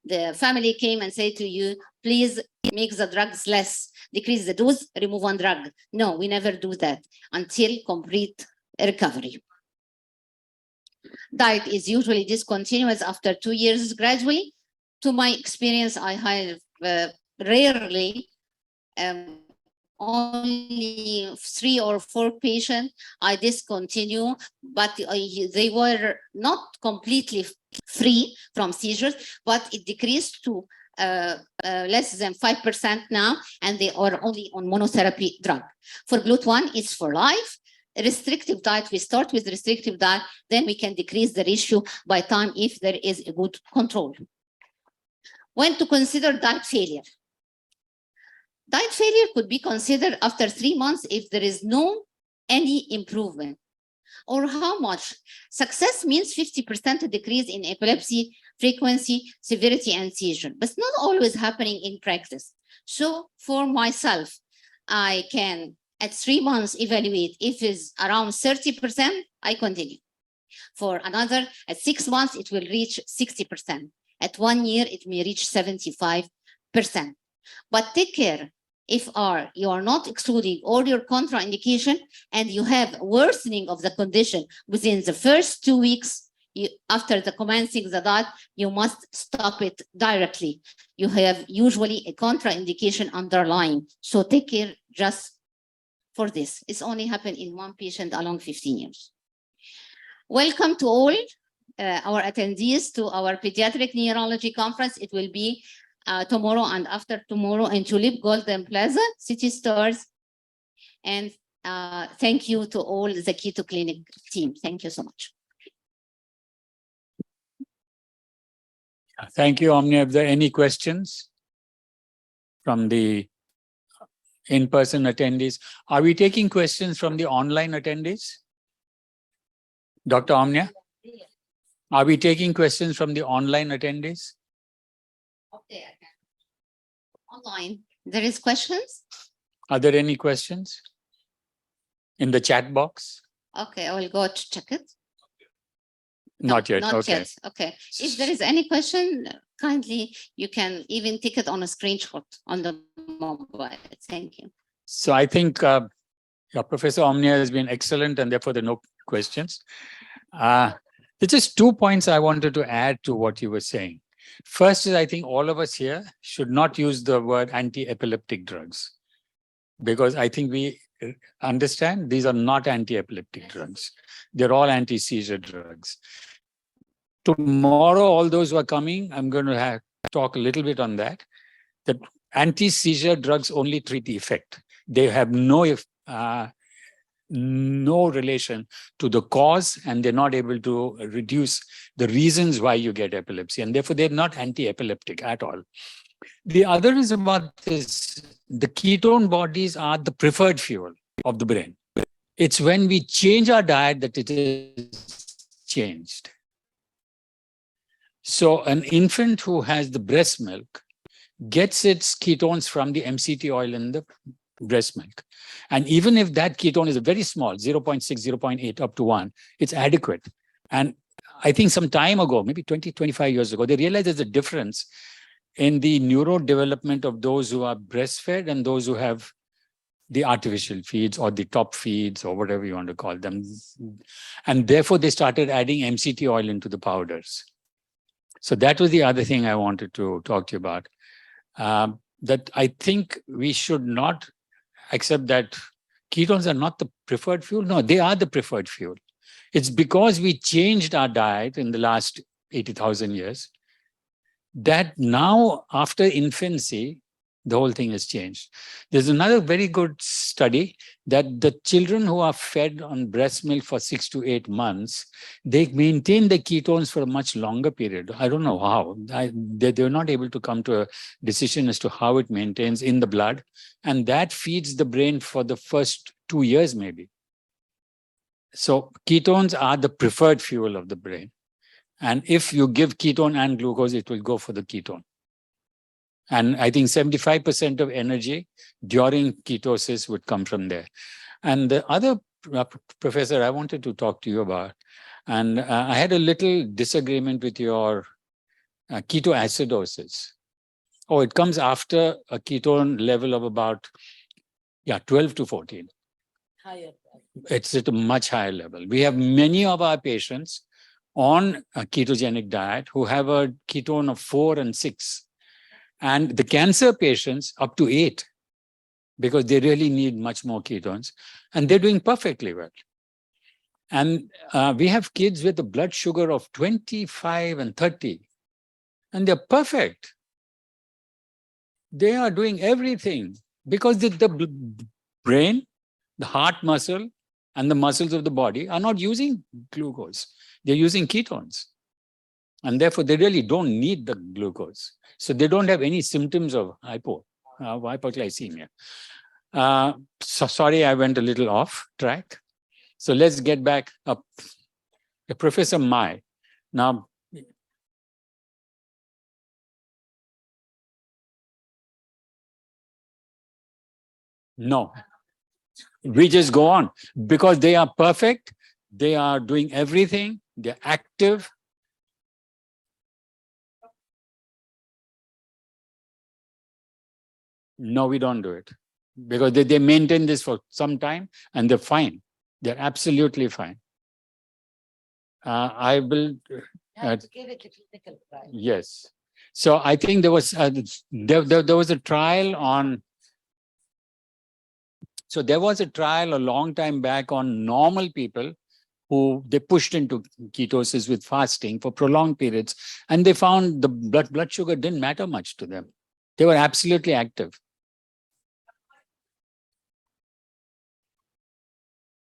the family came and say to you, please make the drugs less, decrease the dose, remove one drug. No, we never do that until complete recovery. Diet is usually discontinuous after 2 years gradually. To my experience, I have rarely, only 3 or 4 patients I discontinue, but they were not completely free from seizures, but it decreased to less than 5% now, and they are only on monotherapy drug. For GLUT1, it's for life. Restrictive diet, we start with restrictive diet, then we can decrease the ratio by time if there is a good control. When to consider diet failure? Diet failure could be considered after 3 months if there is no any improvement. Or how much? Success means 50% decrease in epilepsy frequency, severity, and seizure, but it's not always happening in practice. So for myself, I can at 3 months evaluate if it's around 30%, I continue. For another, at 6 months, it will reach 60%. At 1 year, it may reach 75%. But take care if you are not excluding all your contraindication and you have worsening of the condition within the first 2 weeks after the commencing the diet, you must stop it directly. You have usually a contraindication underlying. So take care just for this. It's only happened in 1 patient along 15 years. Welcome to all our attendees to our pediatric neurology conference. It will be tomorrow and after tomorrow in Tulip Golden Plaza, City Stores. And thank you to all the Keto Clinic team. Thank you so much. Thank you, Omnia. If there are any questions from the in-person attendees, are we taking questions from the online attendees? Dr. Omnia? Are we taking questions from the online attendees? Okay, online. There is questions? Are there any questions in the chat box? Okay, I will go to check it. Not yet. Not Okay. yet. Okay. If there is any question, kindly, you can even take it on a screenshot on the mobile. Thank you. So I think Professor Omnia has been excellent and therefore there are no questions. There's just 2 points I wanted to add to what you were saying. First is I think all of us here should not use the word anti-epileptic drugs, because I think we understand these are not anti-epileptic drugs. They're all anti-seizure drugs. Tomorrow, all those who are coming, I'm going to talk a little bit on that. That anti-seizure drugs only treat the effect. They have no relation to the cause, and they're not able to reduce the reasons why you get epilepsy, and therefore they're not anti-epileptic at all. The other is about this: the ketone bodies are the preferred fuel of the brain. It's when we change our diet that it is changed. So an infant who has the breast milk gets its ketones from the MCT oil in the breast milk. And even if that ketone is a very small, 0.6, 0.8 up to 1, it's adequate. And I think some time ago, maybe 20, 25 years ago, they realized there's a difference in the neurodevelopment of those who are breastfed and those who have the artificial feeds or the top feeds or whatever you want to call them. And therefore, they started adding MCT oil into the powders. So that was the other thing I wanted to talk to you about. That I think we should not accept that ketones are not the preferred fuel. No, they are the preferred fuel. It's because we changed our diet in the last 80,000 years that now, after infancy, the whole thing has changed. There's another very good study that the children who are fed on breast milk for 6 to 8 months, they maintain the ketones for a much longer period. I don't know how. They're not able to come to a decision as to how it maintains in the blood. And that feeds the brain for the first 2 years, maybe. So ketones are the preferred fuel of the brain. And if you give ketone and glucose, it will go for the ketone. And I think 75% of energy during ketosis would come from there. And the other professor I wanted to talk to you about, and I had a little disagreement with your ketoacidosis. Oh, it comes after a ketone level of about 12 to 14. Higher. It's at a much higher level. We have many of our patients on a ketogenic diet who have a ketone of 4 and 6. And the cancer patients up to 8, because they really need much more ketones. And they're doing perfectly well. And we have kids with a blood sugar of 25 and 30. And they're perfect. They are doing everything because the brain, the heart muscle, and the muscles of the body are not using glucose. They're using ketones. And therefore, they really don't need the glucose. So they don't have any symptoms of hypoglycemia. So sorry, I went a little off track. So let's get back up. Professor Mai. Now, no, we just go on because they are perfect. They are doing everything. They're active. No, we don't do it because they maintain this for some time and they're fine. They're absolutely fine. I will. Have to give it a clinical trial. Yes. So I think there was there was a trial on. So there was a trial a long time back on normal people who they pushed into ketosis with fasting for prolonged periods, and they found the blood sugar didn't matter much to them. They were absolutely active.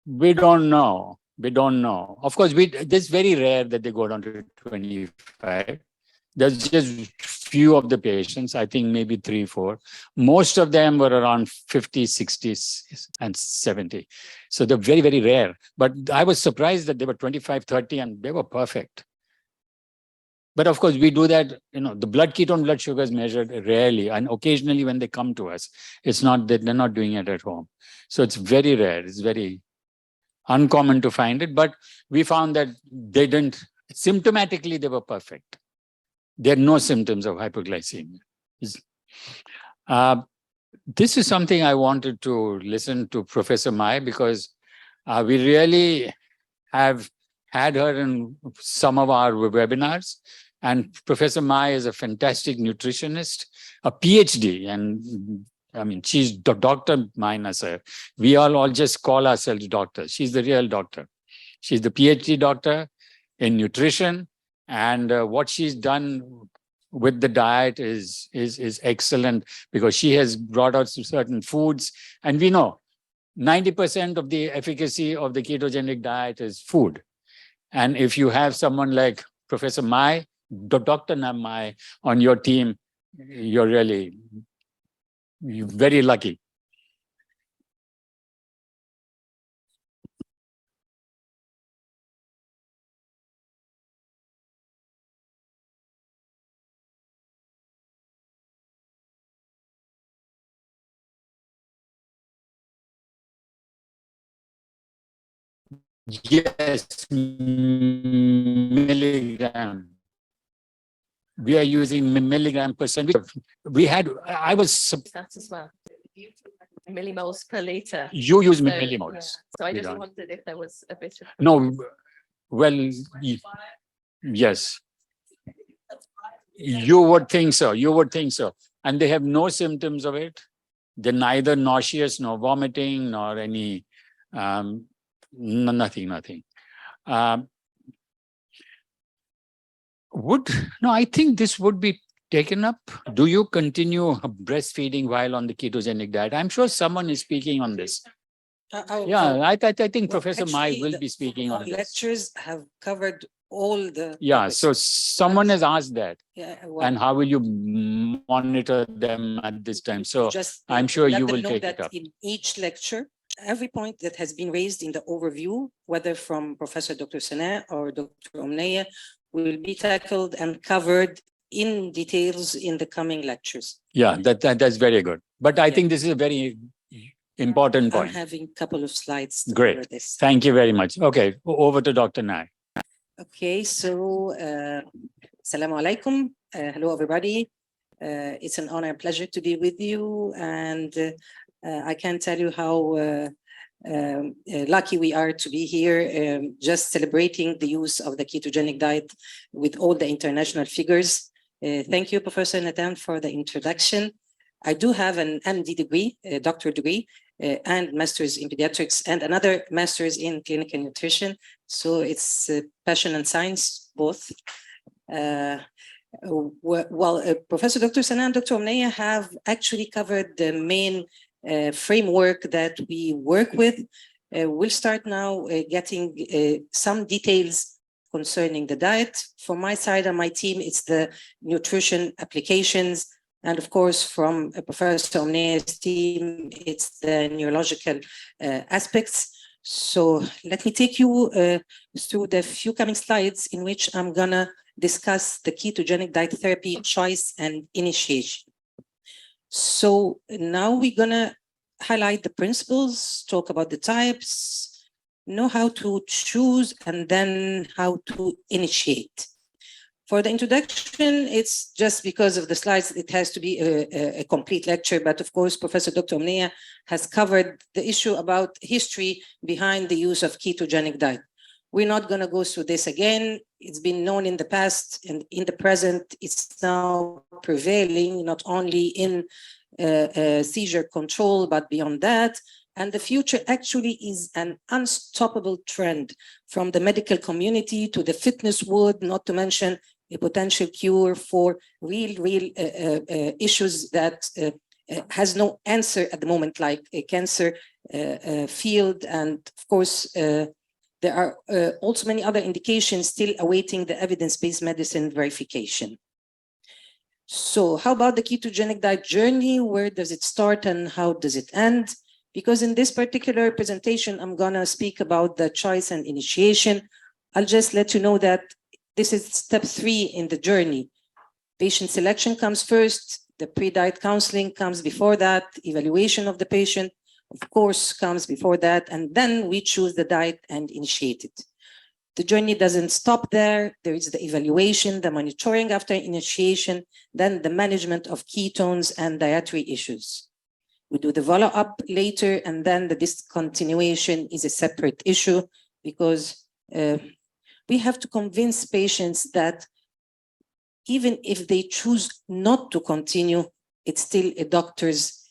We don't know. We don't know. Of course, it's very rare that they go down to 25. There's just few of the patients, I think maybe 3, 4. Most of them were around 50, 60, and 70. So they're very, very rare. But I was surprised that they were 25, 30, and they were perfect. But of course, we do that, the ketone blood sugar is measured rarely. And occasionally when they come to us, it's not that they're not doing it at home. So it's very rare. It's very uncommon to find it. But we found that they didn't, symptomatically, they were perfect. There are no symptoms of hypoglycemia. This is something I wanted to listen to Professor Mai because we really have had her in some of our webinars. And Professor Mai is a fantastic nutritionist, a PhD. And I mean, she's Dr. Mai Nasser. We all just call ourselves doctors. She's the real doctor. She's the PhD doctor in nutrition. And what she's done with the diet is excellent because she has brought out certain foods. And we know 90% of the efficacy of the ketogenic diet is food. And if you have someone like Professor Mai, Dr. Mai on your team, you're very lucky. Yes, milligram. We are using milligram percent. I was. That as well. Millimoles per liter. You use So, millimoles. yeah. So I We just don't. wondered if there was a bit of. No, well, yes. You would think so. You would think so. And they have no symptoms of it. They're neither nauseous, nor vomiting, nor any, nothing. I think this would be taken up. Do you continue breastfeeding while on the ketogenic diet? I'm sure someone is speaking on this. I think Professor Mai actually, will be speaking on this. lectures have covered all the Yeah, topics. so someone has asked that. Yeah, well, And how will you monitor them at this time? So just I'm sure let you them will know take that it up. in each lecture, every point that has been raised in the overview, whether from Professor Dr. Sana or Dr. Omneya, will be tackled and covered in details in the coming lectures. Yeah, that's very good. But I Yeah. think this is a very important I'm point. having a couple of slides to Great. cover this. Thank you very much. Okay, over to Dr. Nai. Okay, so Assalamu alaikum. Hello, everybody. It's an honor and pleasure to be with you. And I can't tell you how lucky we are to be here, just celebrating the use of the ketogenic diet with all the international figures. Thank you, Professor Nathan, for the introduction. I do have an MD degree, a doctorate degree, and master's in pediatrics and another master's in clinical nutrition. So it's passion and science, both. Professor Dr. Sana and Dr. Omneya have actually covered the main framework that we work with. We'll start now getting some details concerning the diet. From my side and my team, it's the nutrition applications. And of course, from Professor Omneya's team, it's the neurological aspects. So let me take you through the few coming slides in which I'm gonna discuss the ketogenic diet therapy choice and initiation. So now we're gonna highlight the principles, talk about the types, know how to choose, and then how to initiate. For the introduction, it's just because of the slides, it has to be a complete lecture, but of course, Professor Dr. Omneya has covered the issue about history behind the use of ketogenic diet. We're not gonna go through this again. It's been known in the past and in the present, it's now prevailing, not only in seizure control, but beyond that. And the future actually is an unstoppable trend from the medical community to the fitness world, not to mention a potential cure for real issues that has no answer at the moment, like a cancer field. And of course, there are also many other indications still awaiting the evidence-based medicine verification. So how about the ketogenic diet journey? Where does it start and how does it end? Because in this particular presentation, I'm gonna speak about the choice and initiation. I'll just let you know that this is step 3 in the journey. Patient selection comes first, the pre-diet counseling comes before that, evaluation of the patient, of course, comes before that, and then we choose the diet and initiate it. The journey doesn't stop there. There is the evaluation, the monitoring after initiation, then the management of ketones and dietary issues. We do the follow-up later, and then the discontinuation is a separate issue because we have to convince patients that even if they choose not to continue, it's still a doctor's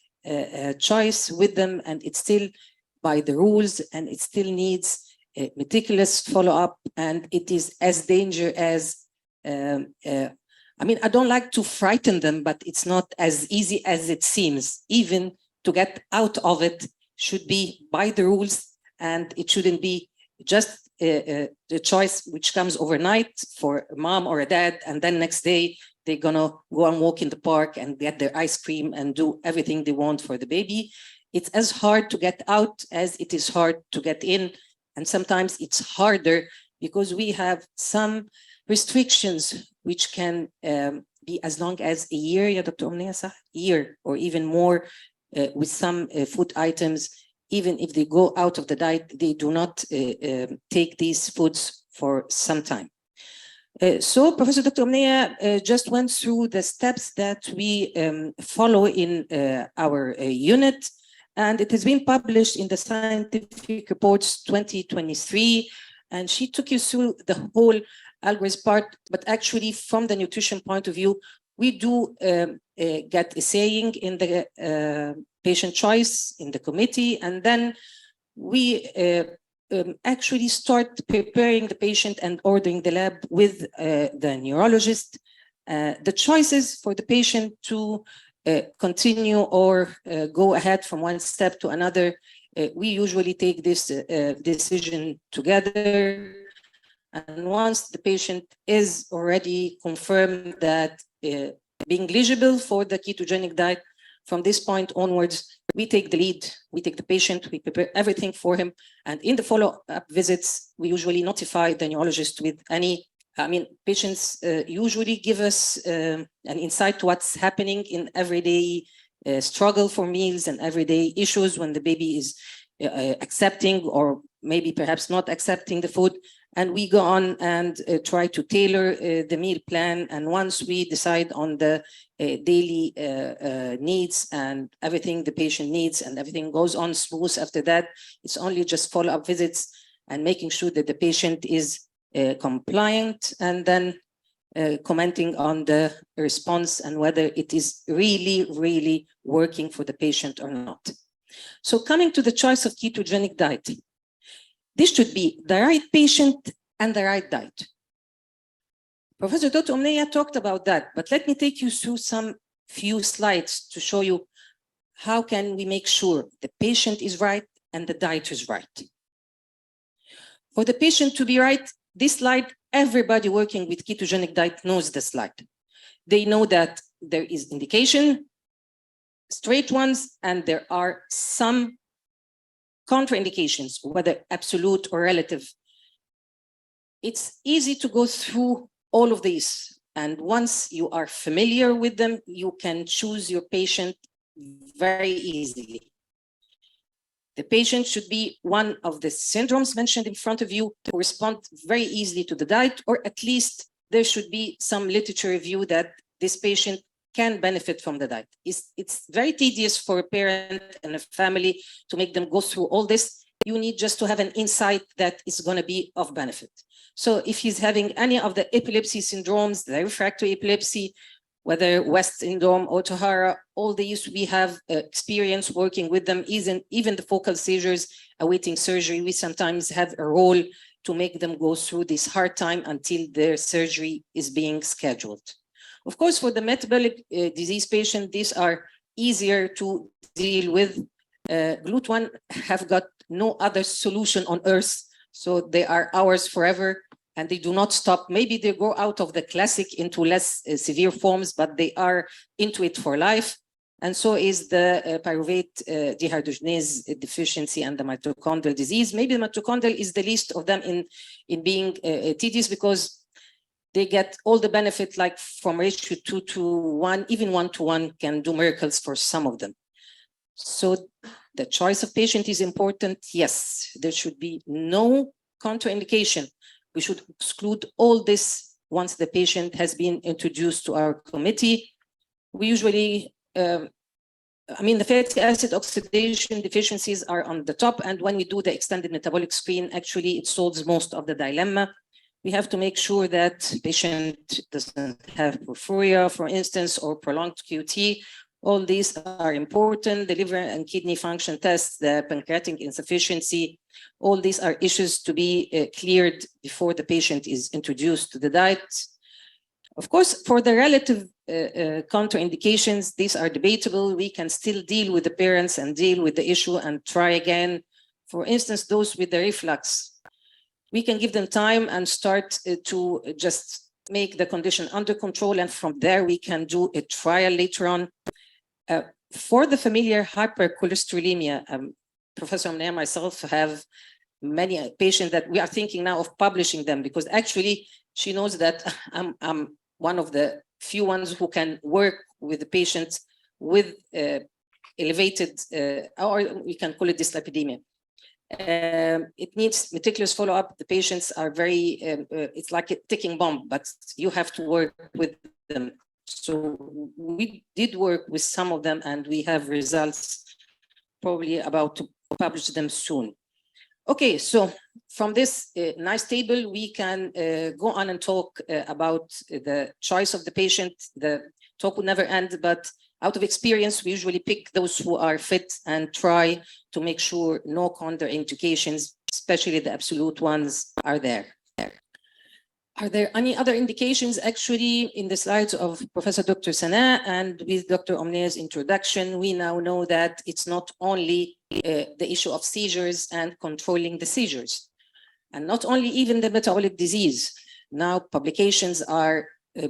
choice with them, and it's still by the rules, and it still needs a meticulous follow-up, and it is as dangerous as, I mean, I don't like to frighten them, but it's not as easy as it seems. Even to get out of it should be by the rules, and it shouldn't be just the choice which comes overnight for a mom or a dad, and then next day they're gonna go and walk in the park and get their ice cream and do everything they want for the baby. It's as hard to get out as it is hard to get in, and sometimes it's harder because we have some restrictions which can be as long as a year, ya Dr. Omneya, year or even more with some food items. Even if they go out of the diet, they do not take these foods for some time. So Professor Dr. Omneya just went through the steps that we follow in our unit, and it has been published in the Scientific Reports 2023, and she took you through the whole algorithm part, but actually from the nutrition point of view, we do get a saying in the patient choice in the committee, and then we actually start preparing the patient and ordering the lab with the neurologist. The choices for the patient to continue or go ahead from one step to another, we usually take this decision together. And once the patient is already confirmed that being eligible for the ketogenic diet, from this point onwards, we take the lead, we take the patient, we prepare everything for him. And in the follow-up visits, we usually notify the neurologist with any, patients usually give us an insight to what's happening in everyday struggle for meals and everyday issues when the baby is accepting or maybe perhaps not accepting the food. And we go on and try to tailor the meal plan. And once we decide on the daily needs and everything the patient needs and everything goes on smooth after that, it's only just follow-up visits and making sure that the patient is compliant, and then commenting on the response and whether it is really working for the patient or not. So coming to the choice of ketogenic diet, this should be the right patient and the right diet. Professor Dr. Omneya talked about that, but let me take you through some few slides to show you how can we make sure the patient is right and the diet is right. For the patient to be right, this slide, everybody working with ketogenic diet knows the slide. They know that there is indication, straight ones, and there are some contraindications, whether absolute or relative. It's easy to go through all of these. And once you are familiar with them, you can choose your patient very easily. The patient should be one of the syndromes mentioned in front of you to respond very easily to the diet, or at least there should be some literature review that this patient can benefit from the diet. It's very tedious for a parent and a family to make them go through all this. You need just to have an insight that is going to be of benefit. So if he's having any of the epilepsy syndromes, the refractory epilepsy, whether West syndrome or Tohara, all these we have experience working with them, even the focal seizures awaiting surgery, we sometimes have a role to make them go through this hard time until their surgery is being scheduled. Of course, for the metabolic disease patient, these are easier to deal with. GLUT1 have got no other solution on earth, so they are ours forever, and they do not stop. Maybe they go out of the classic into less severe forms, but they are into it for life. And so is the pyruvate dehydrogenase deficiency and the mitochondrial disease. Maybe the mitochondrial is the least of them in being tedious, because they get all the benefit, like from ratio 2 to 1, even 1 to 1 can do miracles for some of them. So the choice of patient is important. Yes, there should be no contraindication. We should exclude all this once the patient has been introduced to our committee. We usually, the fatty acid oxidation deficiencies are on the top. And when we do the extended metabolic screen, actually it solves most of the dilemma. We have to make sure that patient doesn't have porphyria, for instance, or prolonged QT. All these are important. The liver and kidney function tests, the pancreatic insufficiency, all these are issues to be cleared before the patient is introduced to the diet. Of course, for the relative contraindications, these are debatable. We can still deal with the parents and deal with the issue and try again. For instance, those with the reflux, we can give them time and start to just make the condition under control. And from there, we can do a trial later on. For the familiar hypercholesterolemia, Professor Omneya and myself have many patients that we are thinking now of publishing them, because actually she knows that I'm one of the few ones who can work with the patients with elevated, or we can call it dyslipidemia. It needs meticulous follow-up. The patients are very, it's like a ticking bomb, but you have to work with them. So we did work with some of them, and we have results probably about to publish them soon. Okay, so from this nice table, we can go on and talk about the choice of the patient. The talk would never end, but out of experience, we usually pick those who are fit and try to make sure no contraindications, especially the absolute ones, are there. Are there any other indications? Actually, in the slides of Professor Dr. Sana and with Dr. Omnea's introduction, we now know that it's not only the issue of seizures and controlling the seizures, and not only even the metabolic disease. Now publications are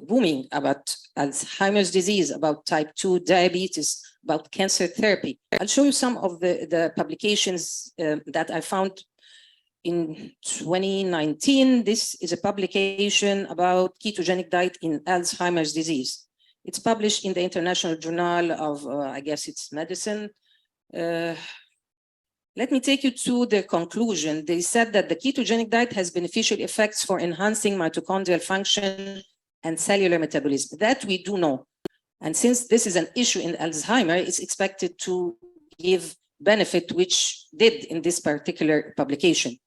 booming about Alzheimer's disease, about type 2 diabetes, about cancer therapy. I'll show you some of the publications that I found in 2019. This is a publication about ketogenic diet in Alzheimer's disease. It's published in the International Journal of, I guess it's medicine. Let me take you to the conclusion. They said that the ketogenic diet has beneficial effects for enhancing mitochondrial function and cellular metabolism. That we do know. And since this is an issue in Alzheimer's, it's expected to give benefit, which did in this particular publication.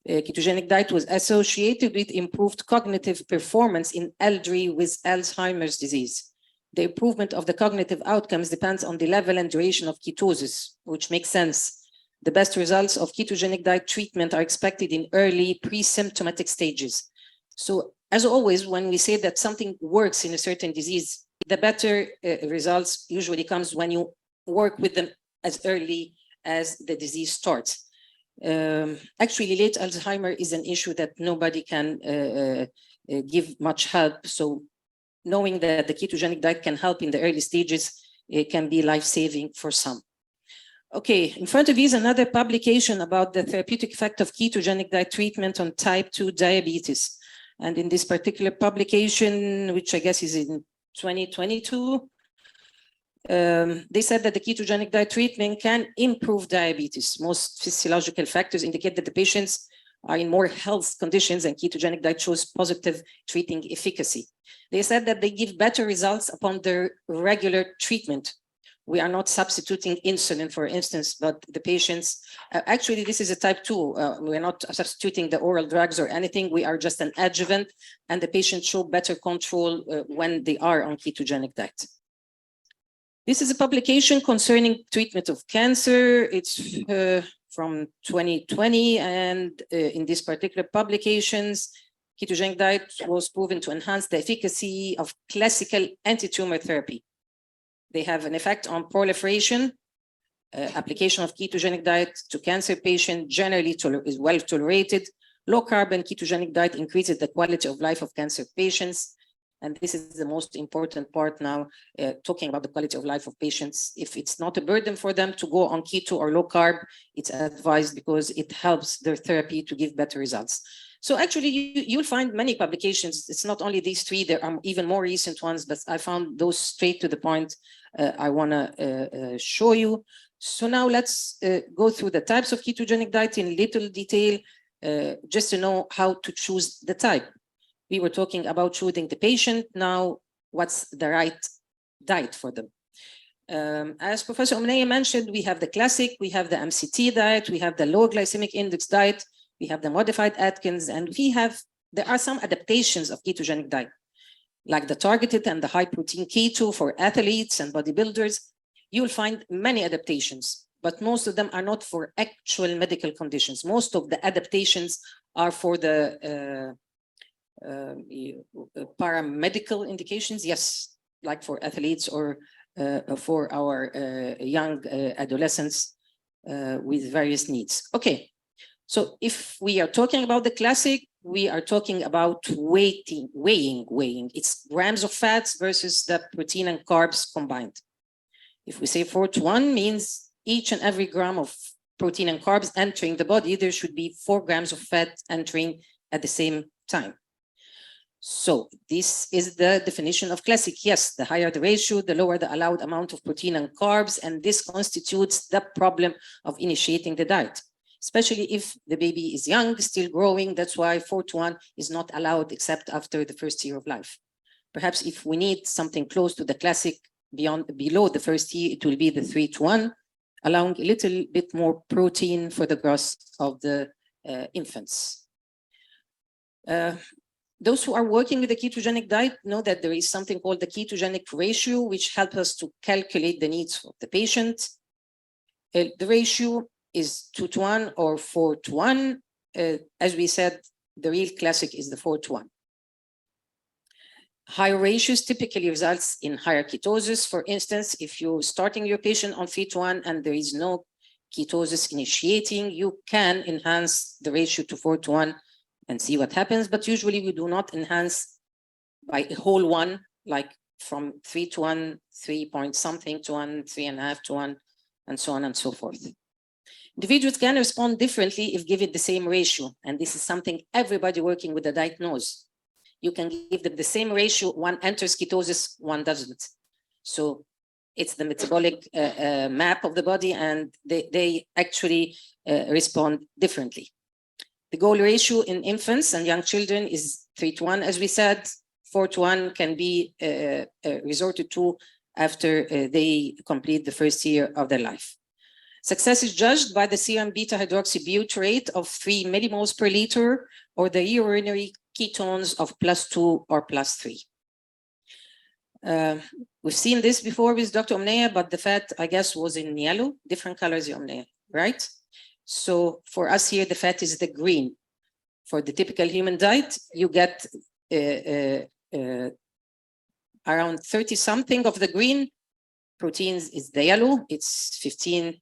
Ketogenic diet was associated with improved cognitive performance in elderly with Alzheimer's disease. The improvement of the cognitive outcomes depends on the level and duration of ketosis, which makes sense. The best results of ketogenic diet treatment are expected in early pre-symptomatic stages. So as always, when we say that something works in a certain disease, the better results usually comes when you work with them as early as the disease starts. Actually, late Alzheimer is an issue that nobody can give much help. So knowing that the ketogenic diet can help in the early stages, it can be life-saving for some. Okay, in front of you is another publication about the therapeutic effect of ketogenic diet treatment on type 2 diabetes. And in this particular publication, which I guess is in 2022, they said that the ketogenic diet treatment can improve diabetes. Most physiological factors indicate that the patients are in more health conditions, and ketogenic diet shows positive treating efficacy. They said that they give better results upon their regular treatment. We are not substituting insulin, for instance, but the patients, actually, this is a type 2. We're not substituting the oral drugs or anything. We are just an adjuvant, and the patients show better control when they are on ketogenic diet. This is a publication concerning treatment of cancer. It's from 2020, and in these particular publications, ketogenic diet was proven to enhance the efficacy of classical anti-tumor therapy. They have an effect on proliferation. Application of ketogenic diet to cancer patients generally is well tolerated. Low carbon ketogenic diet increases the quality of life of cancer patients. And this is the most important part now, talking about the quality of life of patients. If it's not a burden for them to go on keto or low carb, it's advised because it helps their therapy to give better results. So actually, you'll find many publications. It's not only these three, there are even more recent ones, but I found those straight to the point I want to show you. So now let's go through the types of ketogenic diet in little detail, just to know how to choose the type. We were talking about choosing the patient. Now, what's the right diet for them? As Professor Omnea mentioned, we have the classic, we have the MCT diet, we have the low glycemic index diet, we have the modified Atkins, and there are some adaptations of ketogenic diet, like the targeted and the high protein keto for athletes and bodybuilders. You'll find many adaptations, but most of them are not for actual medical conditions. Most of the adaptations are for the paramedical indications, yes, like for athletes or for our young adolescents with various needs. Okay. So if we are talking about the classic, we are talking about weighing. It's grams of fats versus the protein and carbs combined. If we say 4:1 means each and every gram of protein and carbs entering the body, there should be 4 grams of fat entering at the same time. So this is the definition of classic. Yes, the higher the ratio, the lower the allowed amount of protein and carbs, and this constitutes the problem of initiating the diet. especially if the baby is young, still growing. That's why 4:1 is not allowed except after the first year of life. Perhaps if we need something close to the classic below the first year, it will be the 3:1, allowing a little bit more protein for the growth of the infants. Those who are working with the ketogenic diet know that there is something called the ketogenic ratio, which helps us to calculate the needs of the patient. The ratio is 2:1 or 4:1. As we said, the real classic is the 4:1. Higher ratios typically results in higher ketosis. For instance, if you're starting your patient on 3:1 and there is no ketosis initiating, you can enhance the ratio to 4:1 and see what happens. But usually we do not enhance by a whole one, like from 3:1, 3 point something to 1, 3.5 to 1, and so on and so forth. Individuals can respond differently if given the same ratio. And this is something everybody working with the diet knows. You can give them the same ratio, one enters ketosis, one doesn't. So it's the metabolic map of the body, and they actually respond differently. The goal ratio in infants and young children is 3:1, as we said. 4:1 can be resorted to after they complete the first year of their life. Success is judged by the serum beta-hydroxybutyrate of 3 millimoles per liter, or the urinary ketones of +2 or +3. We've seen this before with Dr. Omneya, but the fat, I guess, was in yellow, different colors, Omneya, right? So for us here, the fat is the green. For the typical human diet, you get around 30 something of the green. Proteins is the yellow, it's 15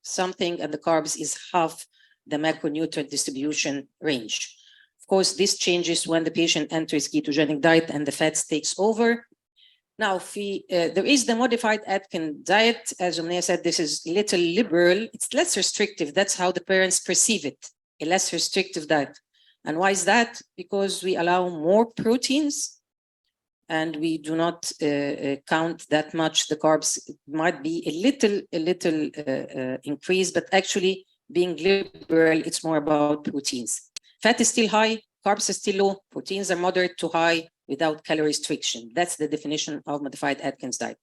something, and the carbs is half the macronutrient distribution range. Of course, this changes when the patient enters ketogenic diet and the fats takes over. Now, there is the modified Atkins diet. As Omneya said, this is little liberal. It's less restrictive. That's how the parents perceive it, a less restrictive diet. And why is that? Because we allow more proteins and we do not count that much the carbs. It might be a little increase, but actually being liberal, it's more about proteins. Fat is still high, carbs are still low, proteins are moderate to high without calorie restriction. That's the definition of modified Atkins diet.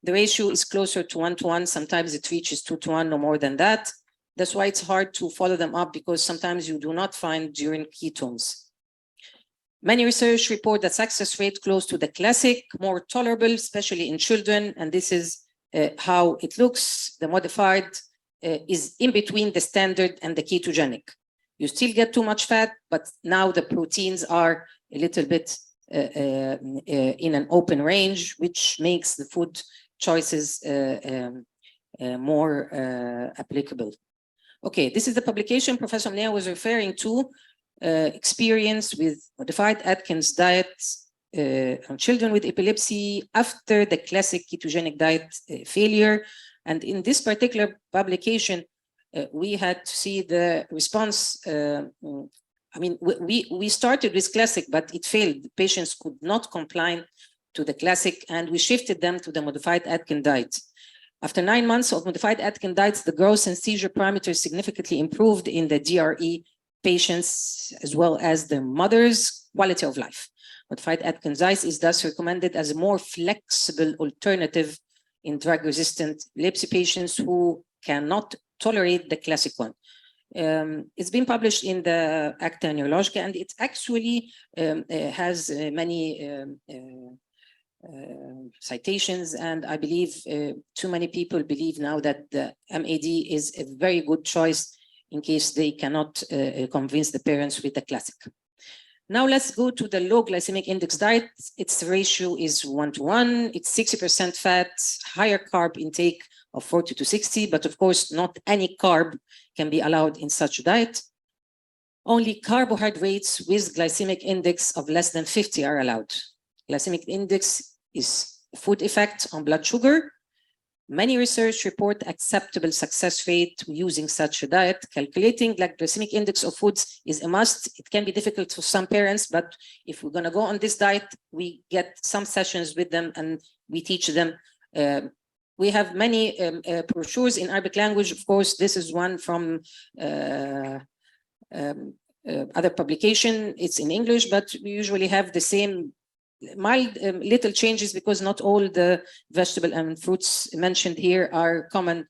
The ratio is closer to 1:1. Sometimes it reaches 2:1, no more than that. That's why it's hard to follow them up, because sometimes you do not find during ketones. Many research report that success rate close to the classic, more tolerable, especially in children. And this is how it looks. The modified is in between the standard and the ketogenic. You still get too much fat, but now the proteins are a little bit in an open range, which makes the food choices more applicable. Okay, this is the publication Professor Omneya was referring to, experience with modified Atkins diet on children with epilepsy after the classic ketogenic diet failure. And in this particular publication, we had to see the response. I mean, we started with classic, but it failed. The patients could not comply to the classic, and we shifted them to the modified Atkins diet. After 9 months of modified Atkins diets, the growth and seizure parameters significantly improved in the DRE patients, as well as their mothers' quality of life. Modified Atkins diet is thus recommended as a more flexible alternative in drug-resistant epilepsy patients who cannot tolerate the classic one. It's been published in the Acta Neurologica, and it actually has many citations, and I believe too many people believe now that the MAD is a very good choice in case they cannot convince the parents with the classic. Now let's go to the low glycemic index diet. Its ratio is 1:1. It's 60% fat, higher carb intake of 40 to 60, but of course not any carb can be allowed in such a diet. Only carbohydrates with glycemic index of less than 50 are allowed. Glycemic index is food effect on blood sugar. Many research report acceptable success rate using such a diet. Calculating glycemic index of foods is a must. It can be difficult for some parents, but if we're going to go on this diet, we get some sessions with them and we teach them We have many brochures in Arabic language. Of course, this is one from other publication. It's in English, but we usually have the same mild little changes because not all the vegetable and fruits mentioned here are common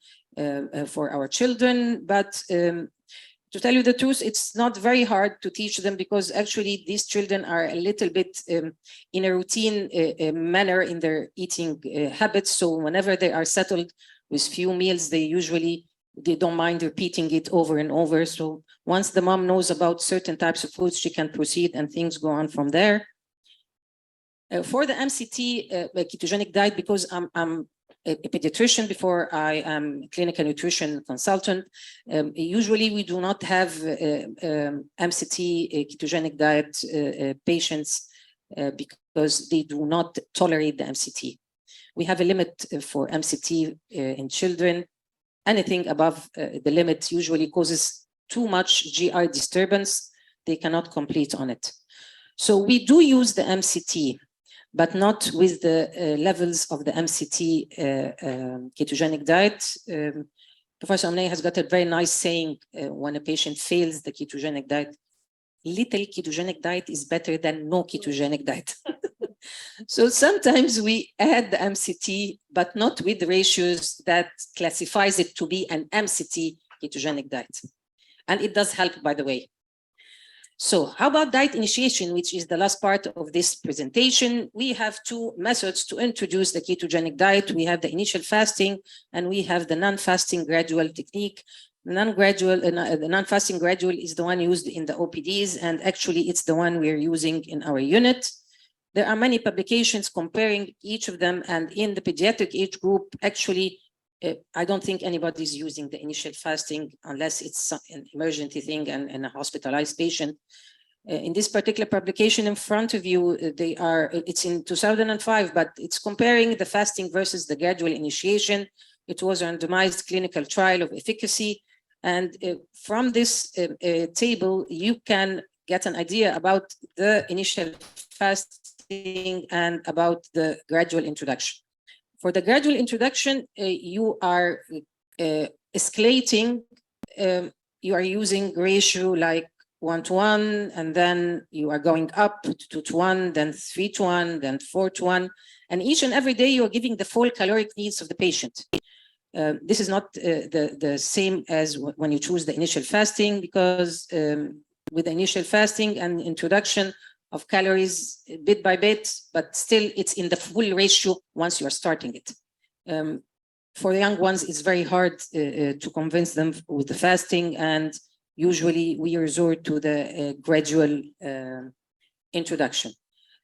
for our children. But to tell you the truth, it's not very hard to teach them because actually these children are a little bit in a routine manner in their eating habits. So whenever they are settled with few meals, they don't mind repeating it over and over. So once the mom knows about certain types of foods, she can proceed and things go on from there. For the MCT ketogenic diet, because I'm a pediatrician before I am a clinical nutrition consultant, usually we do not have MCT ketogenic diet patients because they do not tolerate the MCT. We have a limit for MCT in children. Anything above the limit usually causes too much GI disturbance. They cannot complete on it. So we do use the MCT, but not with the levels of the MCT ketogenic diet. Professor Amnei has got a very nice saying when a patient fails the ketogenic diet: little ketogenic diet is better than no ketogenic diet. So sometimes we add the MCT, but not with the ratios that classifies it to be an MCT ketogenic diet. And it does help, by the way. So how about diet initiation, which is the last part of this presentation? We have two methods to introduce the ketogenic diet. We have the initial fasting and we have the non-fasting gradual technique. The non-fasting gradual is the one used in the OPDs, and actually it's the one we're using in our unit. There are many publications comparing each of them, and in the pediatric age group, actually, I don't think anybody's using the initial fasting unless it's an emergency thing and a hospitalized patient. In this particular publication in front of you, it's in 2005, but it's comparing the fasting versus the gradual initiation. It was a randomized clinical trial of efficacy. And from this table, you can get an idea about the initial fasting and about the gradual introduction. For the gradual introduction, you are escalating, you are using ratio like 1:1, and then you are going up to 2:1, then 3:1, then 4:1. And each and every day you are giving the full caloric needs of the patient. This is not the same as when you choose the initial fasting, because with the initial fasting and introduction of calories bit by bit, but still it's in the full ratio once you are starting it. For the young ones, it's very hard to convince them with the fasting, and usually we resort to the gradual introduction.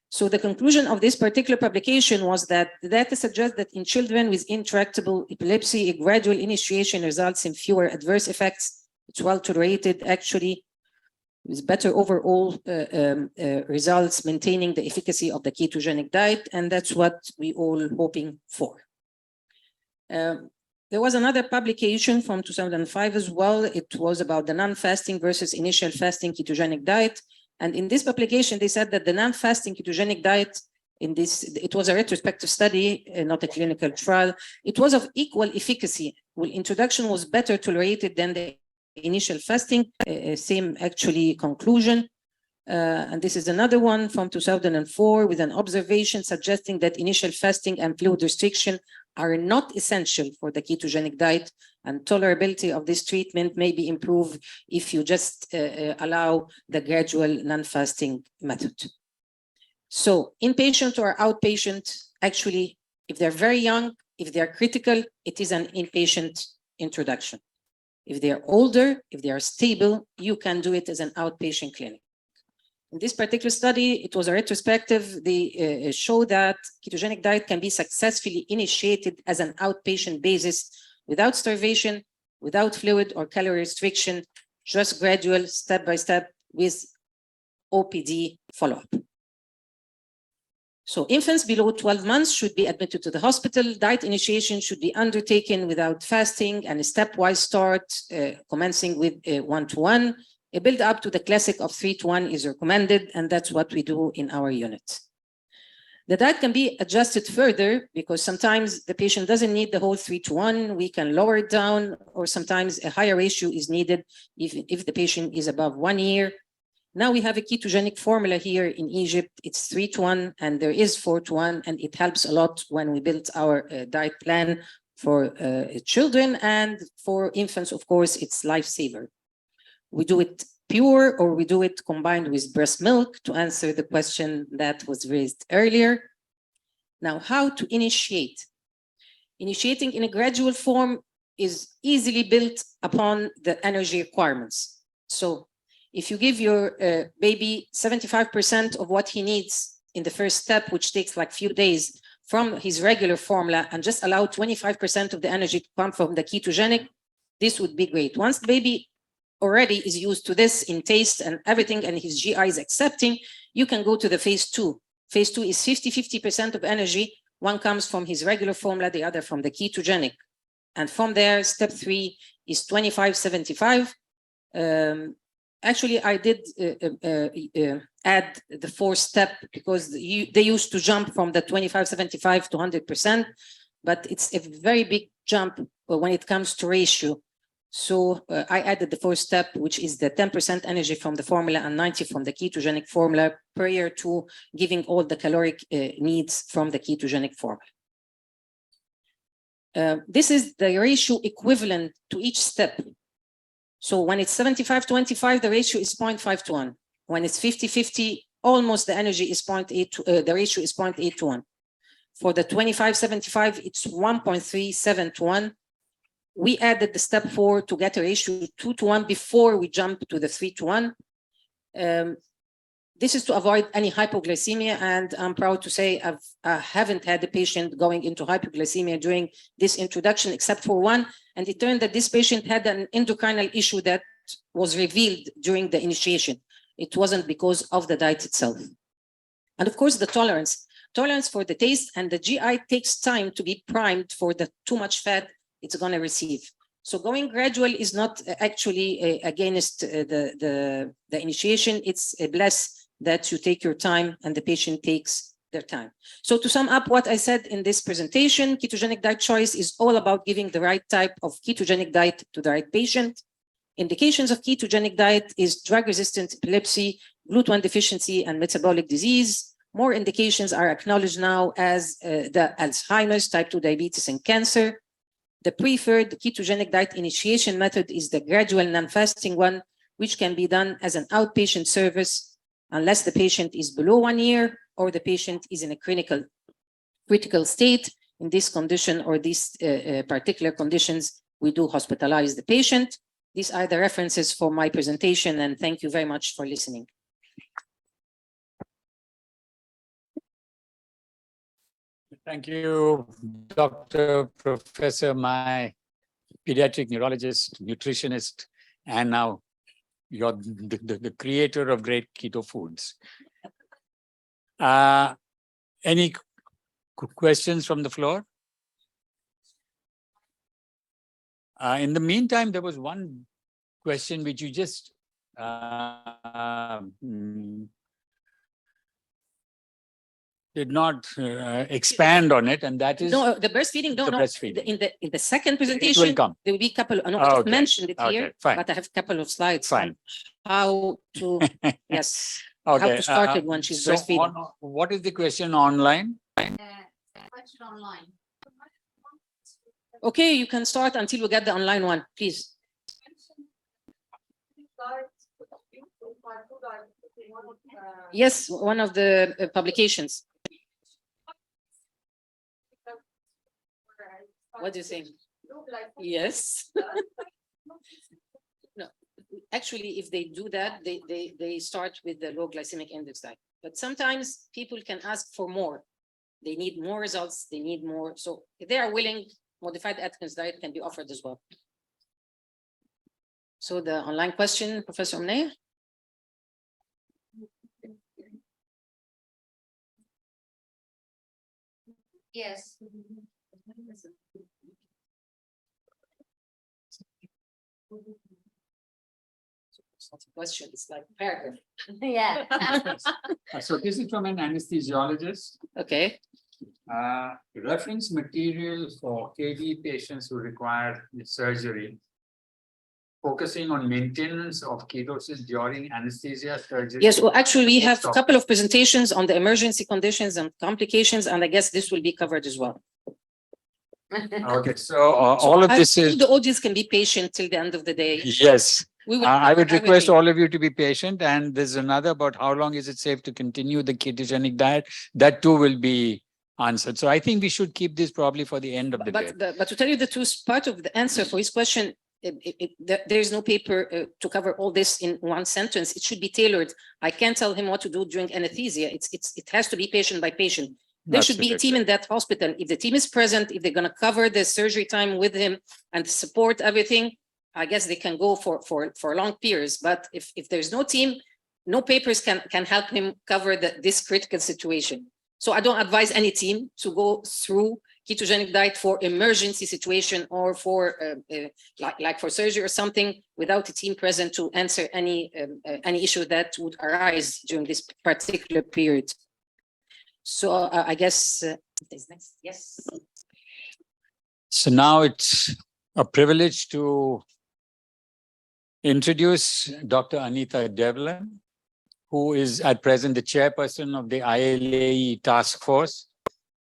So the conclusion of this particular publication was that the data suggests that in children with intractable epilepsy, a gradual initiation results in fewer adverse effects. It's well tolerated, actually, with better overall results, maintaining the efficacy of the ketogenic diet, and that's what we all hoping for. There was another publication from 2005 as well. It was about the non-fasting versus initial fasting ketogenic diet. And in this publication, they said that the non-fasting ketogenic diet, it was a retrospective study, not a clinical trial. It was of equal efficacy. Well, introduction was better tolerated than the initial fasting, same actually conclusion. And this is another one from 2004 with an observation suggesting that initial fasting and fluid restriction are not essential for the ketogenic diet, and tolerability of this treatment may be improved if you just allow the gradual non-fasting method. So inpatient or outpatient, actually, if they're very young, if they're critical, it is an inpatient introduction. If they're older, if they are stable, you can do it as an outpatient clinic. In this particular study, it was a retrospective. They show that ketogenic diet can be successfully initiated as an outpatient basis without starvation, without fluid or calorie restriction, just gradual, step by step with OPD follow-up. So infants below 12 months should be admitted to the hospital. Diet initiation should be undertaken without fasting, and a stepwise start, commencing with 1:1. A build up to the classic of 3:1 is recommended, and that's what we do in our unit. The diet can be adjusted further because sometimes the patient doesn't need the whole 3-to-1. We can lower it down, or sometimes a higher ratio is needed if the patient is above 1 year. Now we have a ketogenic formula here in Egypt. It's 3-to-1 and there is 4-to-1, and it helps a lot when we built our diet plan for children, and for infants, of course, it's lifesaver. We do it pure or we do it combined with breast milk, to answer the question that was raised earlier. Now, how to initiate? Initiating in a gradual form is easily built upon the energy requirements. So if you give your baby 75% of what he needs in the first step, which takes like few days, from his regular formula, and just allow 25% of the energy to come from the ketogenic, this would be great. Once the baby already is used to this in taste and everything, and his GI is accepting, you can go to the phase 2. Phase 2 is 50% of energy. One comes from his regular formula, the other from the ketogenic. And from there, step 3 is 25-75. Actually, I did add the 4th step because they used to jump from the 25-75 to 100%, but it's a very big jump when it comes to ratio. So I added the 4th step, which is the 10% energy from the formula and 90 from the ketogenic formula, prior to giving all the caloric needs from the ketogenic formula. This is the ratio equivalent to each step. So when it's 75-25, the ratio is 0.5-1. When it's 50-50, almost the energy is 0.8, the ratio is 0.8-1. For the 25-75, it's 1.37-1. We added the step 4 to get a ratio 2-1 before we jump to the 3-1. This is to avoid any hypoglycemia, and I'm proud to say I haven't had a patient going into hypoglycemia during this introduction, except for one, and it turned that this patient had an endocrinal issue that was revealed during the initiation. It wasn't because of the diet itself. And of course, the tolerance for the taste, and the GI takes time to be primed for the too much fat it's going to receive. So going gradual is not actually against the initiation. It's a bless that you take your time and the patient takes their time. So to sum up what I said in this presentation, ketogenic diet choice is all about giving the right type of ketogenic diet to the right patient. Indications of ketogenic diet is drug-resistant epilepsy, GLUT1 deficiency, and metabolic disease. More indications are acknowledged now as the Alzheimer's, type 2 diabetes, and cancer. The preferred ketogenic diet initiation method is the gradual non-fasting one, which can be done as an outpatient service unless the patient is below 1 year or the patient is in a critical state. In this condition or these particular conditions, we do hospitalize the patient. These are the references for my presentation, and thank you very much for listening. Thank you, Dr. Professor, my pediatric neurologist, nutritionist, and now you're the creator of great keto foods. Any questions from the floor? In the meantime, there was one question which you just did not expand on it, and that is the breastfeeding. Breastfeeding. In the second presentation, it will come. there will be a couple. No, Oh, I've mentioned it here, fine. but I have a couple of slides. Fine. On how to yes, Okay. how to start it when she's breastfeeding. What is the question online? Question online. Okay, you can start until we get the online one, please. Yes, one of the publications. What do you think? Yes. No, actually, if they do that, they start with the low glycemic index diet. But sometimes people can ask for more. They need more results. They need more. So if they are willing, modified Atkins diet can be offered as well. So the online question, Professor Omneh? Yes. not a question, it's like a paragraph. Yeah. So this is from an anesthesiologist. Okay. Reference material for KD patients who require surgery, focusing on maintenance of ketosis during anesthesia surgery. Yes, well, actually, we have a Stop. couple of presentations on the emergency conditions and complications, and I guess this will be covered as well. Okay, so So all of I this think is, the audience can be patient till the end of the day. yes. We will. I would request be. all of you to be patient, and there's another about how long is it safe to continue the ketogenic diet. That too will be answered. So I think we should keep this probably for the end of the day. But to tell you the truth, part of the answer for his question, there is no paper to cover all this in one sentence. It should be tailored. I can't tell him what to do during anesthesia. It has to be patient by patient. There should be a team in that hospital. If the team is present, if they're going to cover the surgery time with him and support everything, I guess they can go for long periods. But if there's no team, no papers can help him cover this critical situation. So I don't advise any team to go through ketogenic diet for emergency situation or for like for surgery or something without a team present to answer any issue that would arise during this particular period. So I guess next. Yes. So now it's a privilege to introduce Dr. Anita Devlin, who is at present the chairperson of the ILAE task force.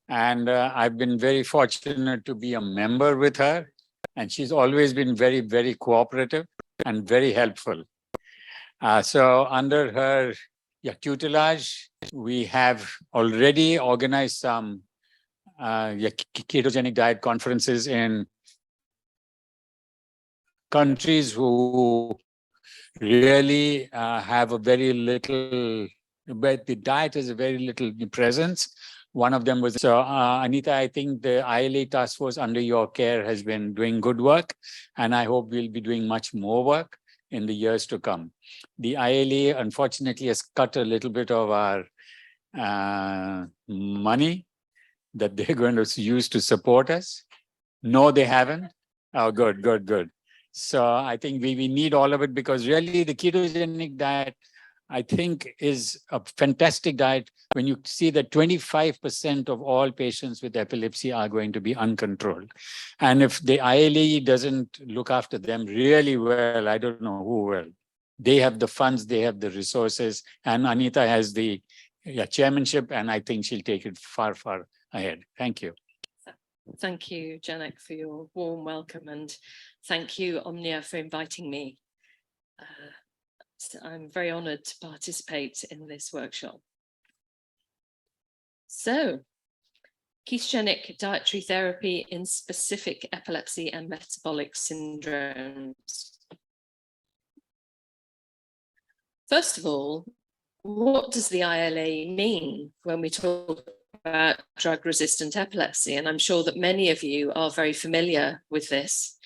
And I've been very fortunate to be a member with her. And she's always been very, very cooperative and very helpful. So under her tutelage, we have already organized some ketogenic diet conferences in countries who really have a very little, but the diet has a very little presence. One of them was, so Anita, I think the ILAE task force under your care has been doing good work, and I hope we'll be doing much more work in the years to come. The ILAE, unfortunately, has cut a little bit of our money that they're going to use to support us. No, they haven't. Oh, good, good, good. So I think we need all of it, because really the ketogenic diet, I think, is a fantastic diet when you see that 25% of all patients with epilepsy are going to be uncontrolled. And if the ILAE doesn't look after them really well, I don't know who will. They have the funds, they have the resources, and Anita has the chairmanship, and I think she'll take it far, far ahead. Thank you. Thank you, Janek, for your warm welcome, and thank you, Omnia, for inviting me. I'm very honoured to participate in this workshop. So, ketogenic dietary therapy in specific epilepsy and metabolic syndromes. First of all, what does the ILAE mean when we talk about drug-resistant epilepsy? And I'm sure that many of you are very familiar with this,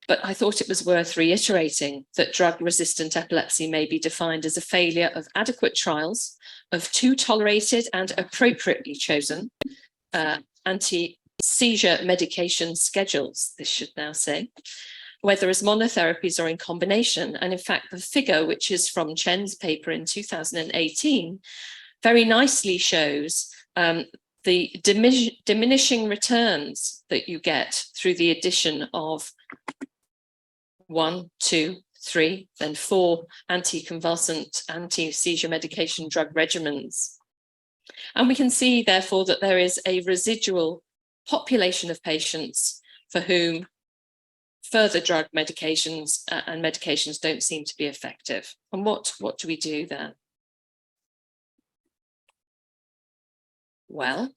but I thought it was worth reiterating that drug-resistant epilepsy may be defined as a failure of adequate trials of two tolerated and appropriately chosen anti-seizure medication schedules, this should now say, whether as monotherapies or in combination. And in fact, the figure, which is from Chen's paper in 2018, very nicely shows the diminishing returns that you get through the addition of 1, 2, 3, then 4 anticonvulsant, anti-seizure medication drug regimens. And we can see, therefore, that there is a residual population of patients for whom further drug medications and medications don't seem to be effective. And what do we do then? Well,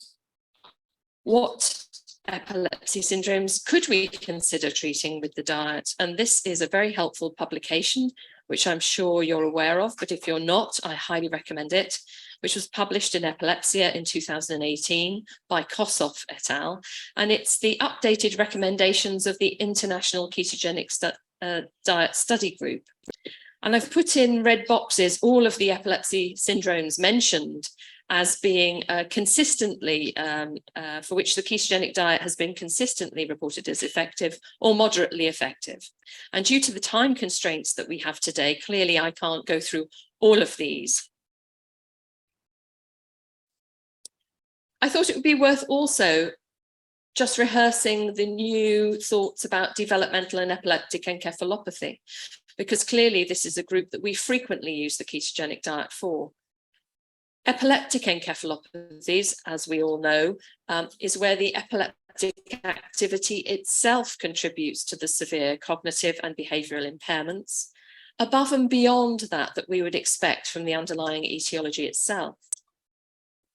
what epilepsy syndromes could we consider treating with the diet? And this is a very helpful publication, which I'm sure you're aware of, but if you're not, I highly recommend it, which was published in Epilepsia in 2018 by Kossoff et al. And it's the updated recommendations of the International Ketogenic Diet Study Group. And I've put in red boxes all of the epilepsy syndromes mentioned as being consistently, for which the ketogenic diet has been consistently reported as effective or moderately effective. And due to the time constraints that we have today, clearly I can't go through all of these. I thought it would be worth also just rehearsing the new thoughts about developmental and epileptic encephalopathy, because clearly this is a group that we frequently use the ketogenic diet for. Epileptic encephalopathies, as we all know, is where the epileptic activity itself contributes to the severe cognitive and behavioural impairments, above and beyond that we would expect from the underlying etiology itself.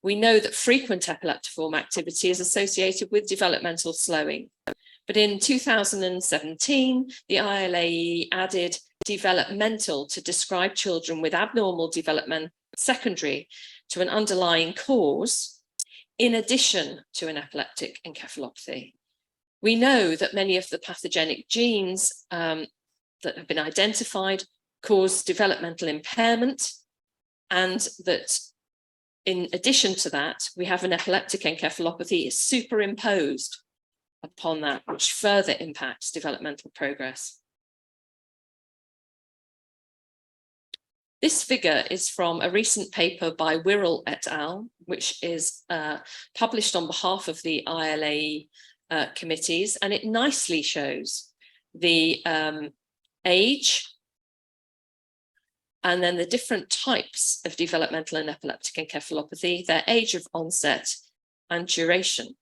We know that frequent epileptiform activity is associated with developmental slowing, but in 2017, the ILAE added developmental to describe children with abnormal development secondary to an underlying cause, in addition to an epileptic encephalopathy. We know that many of the pathogenic genes that have been identified cause developmental impairment, and that in addition to that, we have an epileptic encephalopathy superimposed upon that, which further impacts developmental progress. This figure is from a recent paper by Wirral et al., which is published on behalf of the ILAE committees, and it nicely shows the age and then the different types of developmental and epileptic encephalopathy, their age of onset and duration.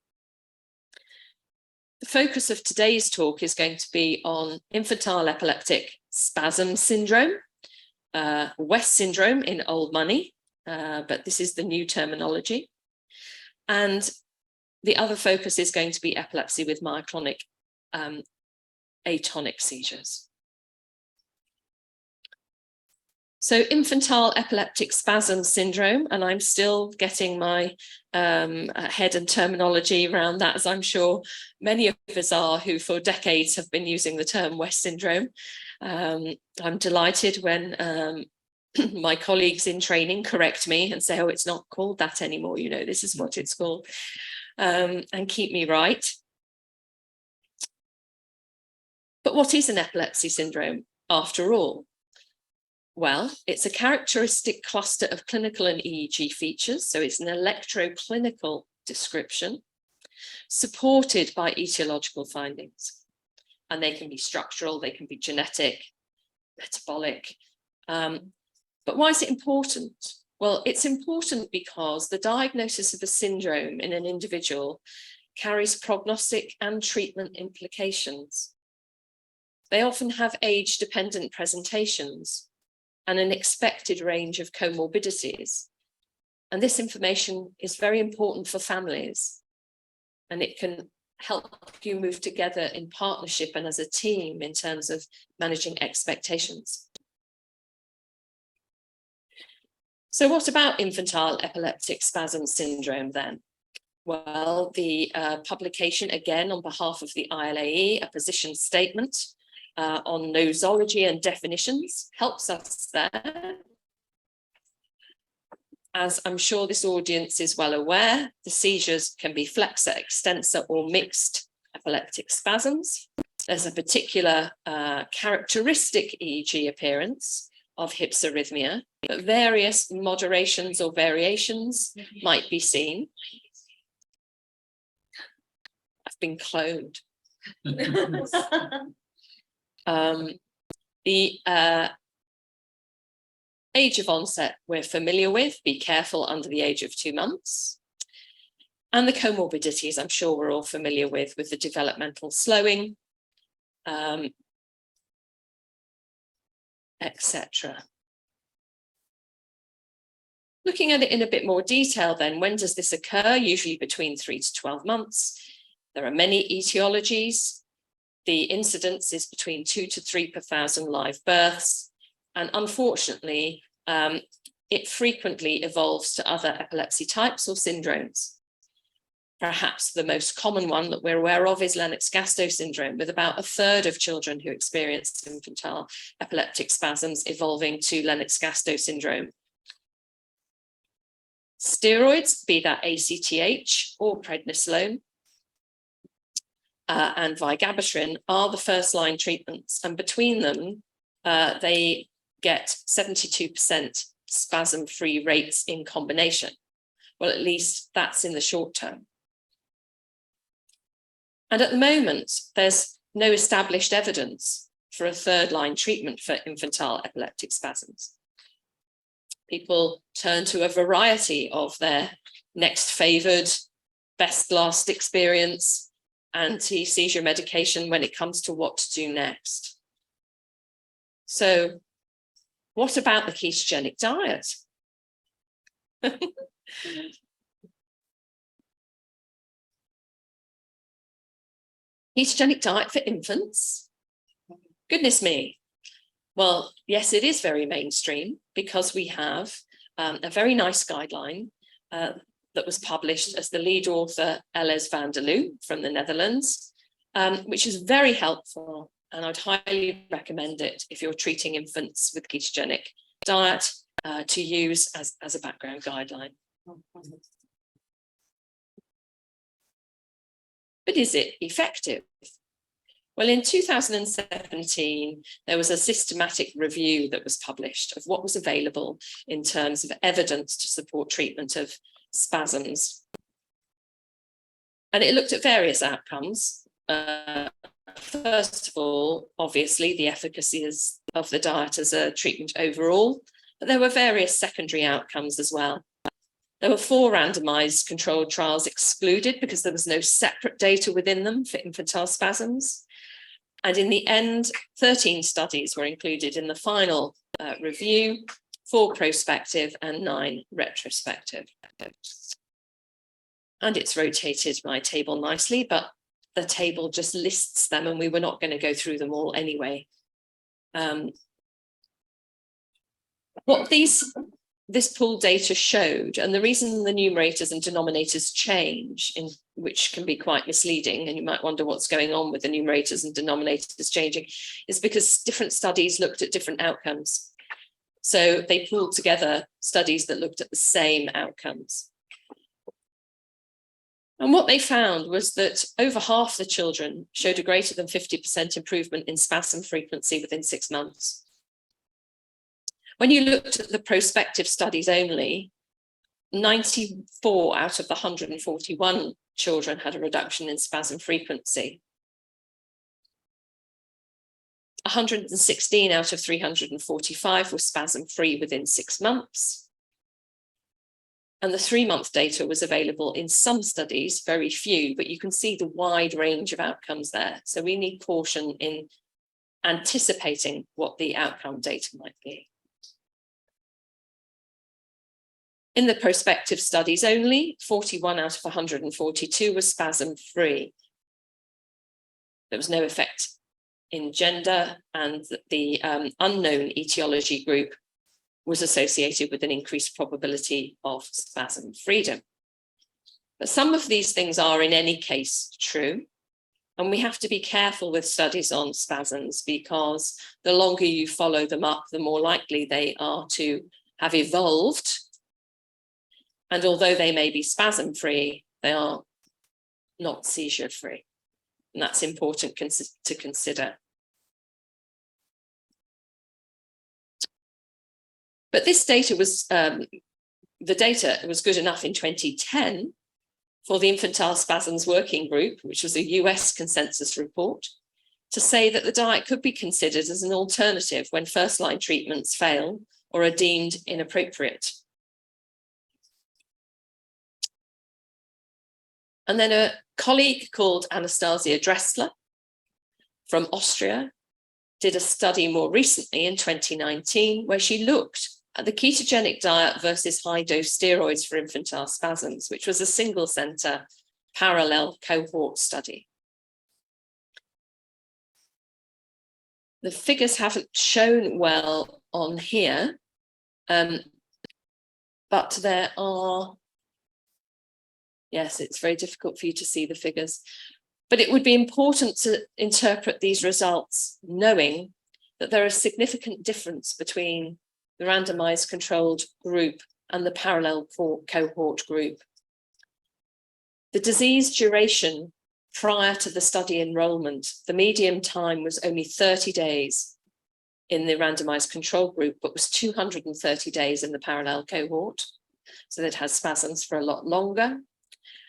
The focus of today's talk is going to be on infantile epileptic spasm syndrome, West syndrome in old money, but this is the new terminology. And the other focus is going to be epilepsy with myoclonic atonic seizures. So infantile epileptic spasm syndrome, and I'm still getting my head and terminology around that, as I'm sure many of us are who for decades have been using the term West syndrome. I'm delighted when my colleagues in training correct me and say, oh, it's not called that anymore, you know, this is what it's called, and keep me right. But what is an epilepsy syndrome after all? Well, it's a characteristic cluster of clinical and EEG features, so it's an electroclinical description supported by etiological findings. And they can be structural, they can be genetic, metabolic. But why is it important? Well, it's important because the diagnosis of a syndrome in an individual carries prognostic and treatment implications. They often have age-dependent presentations and an expected range of comorbidities. And this information is very important for families, and it can help you move together in partnership and as a team in terms of managing expectations. So what about infantile epileptic spasm syndrome then? Well, the publication, again, on behalf of the ILAE, a position statement on nosology and definitions helps us there. As I'm sure this audience is well aware, the seizures can be flexor, extensor, or mixed epileptic spasms. There's a particular characteristic EEG appearance of hypsarrhythmia, but various moderations or variations might be seen. I've been cloned. The age of onset we're familiar with, be careful under the age of 2 months. And the comorbidities I'm sure we're all familiar with the developmental slowing, etc. Looking at it in a bit more detail then, when does this occur? Usually between 3 to 12 months. There are many etiologies. The incidence is between 2 to 3 per 1,000 live births. And unfortunately, it frequently evolves to other epilepsy types or syndromes. Perhaps the most common one that we're aware of is Lennox-Gastaut syndrome, with about a third of children who experience infantile epileptic spasms evolving to Lennox-Gastaut syndrome. Steroids, be that ACTH or prednisolone, and vigabatrin are the first-line treatments, and between them, they get 72% spasm-free rates in combination. Well, at least that's in the short term. And at the moment, there's no established evidence for a third-line treatment for infantile epileptic spasms. People turn to a variety of their next favoured, best last experience anti-seizure medication when it comes to what to do next. So what about the ketogenic diet? Ketogenic diet for infants? Goodness me. Well, yes, it is very mainstream because we have a very nice guideline that was published as the lead author Ellis van der Loo from the Netherlands, which is very helpful. And I'd highly recommend it if you're treating infants with ketogenic diet to use as a background guideline. But is it effective? Well, in 2017, there was a systematic review that was published of what was available in terms of evidence to support treatment of spasms. And it looked at various outcomes. First of all, obviously, the efficacy of the diet as a treatment overall, but there were various secondary outcomes as well. There were 4 randomized controlled trials excluded because there was no separate data within them for infantile spasms. And in the end, 13 studies were included in the final review, 4 prospective and 9 retrospective. And it's rotated my table nicely, but the table just lists them and we were not going to go through them all anyway. What this pooled data showed, and the reason the numerators and denominators change, which can be quite misleading, and you might wonder what's going on with the numerators and denominators changing, is because different studies looked at different outcomes. So they pooled together studies that looked at the same outcomes. And what they found was that over half the children showed a greater than 50% improvement in spasm frequency within 6 months. When you looked at the prospective studies only, 94 out of the 141 children had a reduction in spasm frequency. 116 out of 345 were spasm-free within 6 months. And the 3-month data was available in some studies, very few, but you can see the wide range of outcomes there. So we need caution in anticipating what the outcome data might be. In the prospective studies only, 41 out of 142 were spasm-free. There was no effect in gender, and the unknown etiology group was associated with an increased probability of spasm freedom. But some of these things are in any case true, and we have to be careful with studies on spasms because the longer you follow them up, the more likely they are to have evolved. And although they may be spasm-free, they are not seizure-free. And that's important to consider. But this data was, the data was good enough in 2010 for the Infantile Spasms Working Group, which was a US consensus report, to say that the diet could be considered as an alternative when first-line treatments fail or are deemed inappropriate. And then a colleague called Anastasia Dressler from Austria did a study more recently in 2019 where she looked at the ketogenic diet versus high-dose steroids for infantile spasms, which was a single-center parallel cohort study. The figures haven't shown well on here, but there are Yes, it's very difficult for you to see the figures, but it would be important to interpret these results knowing that there is significant difference between the randomized controlled group and the parallel cohort group. The disease duration prior to the study enrollment, the median time was only 30 days in the randomized control group, but was 230 days in the parallel cohort. So that has spasms for a lot longer.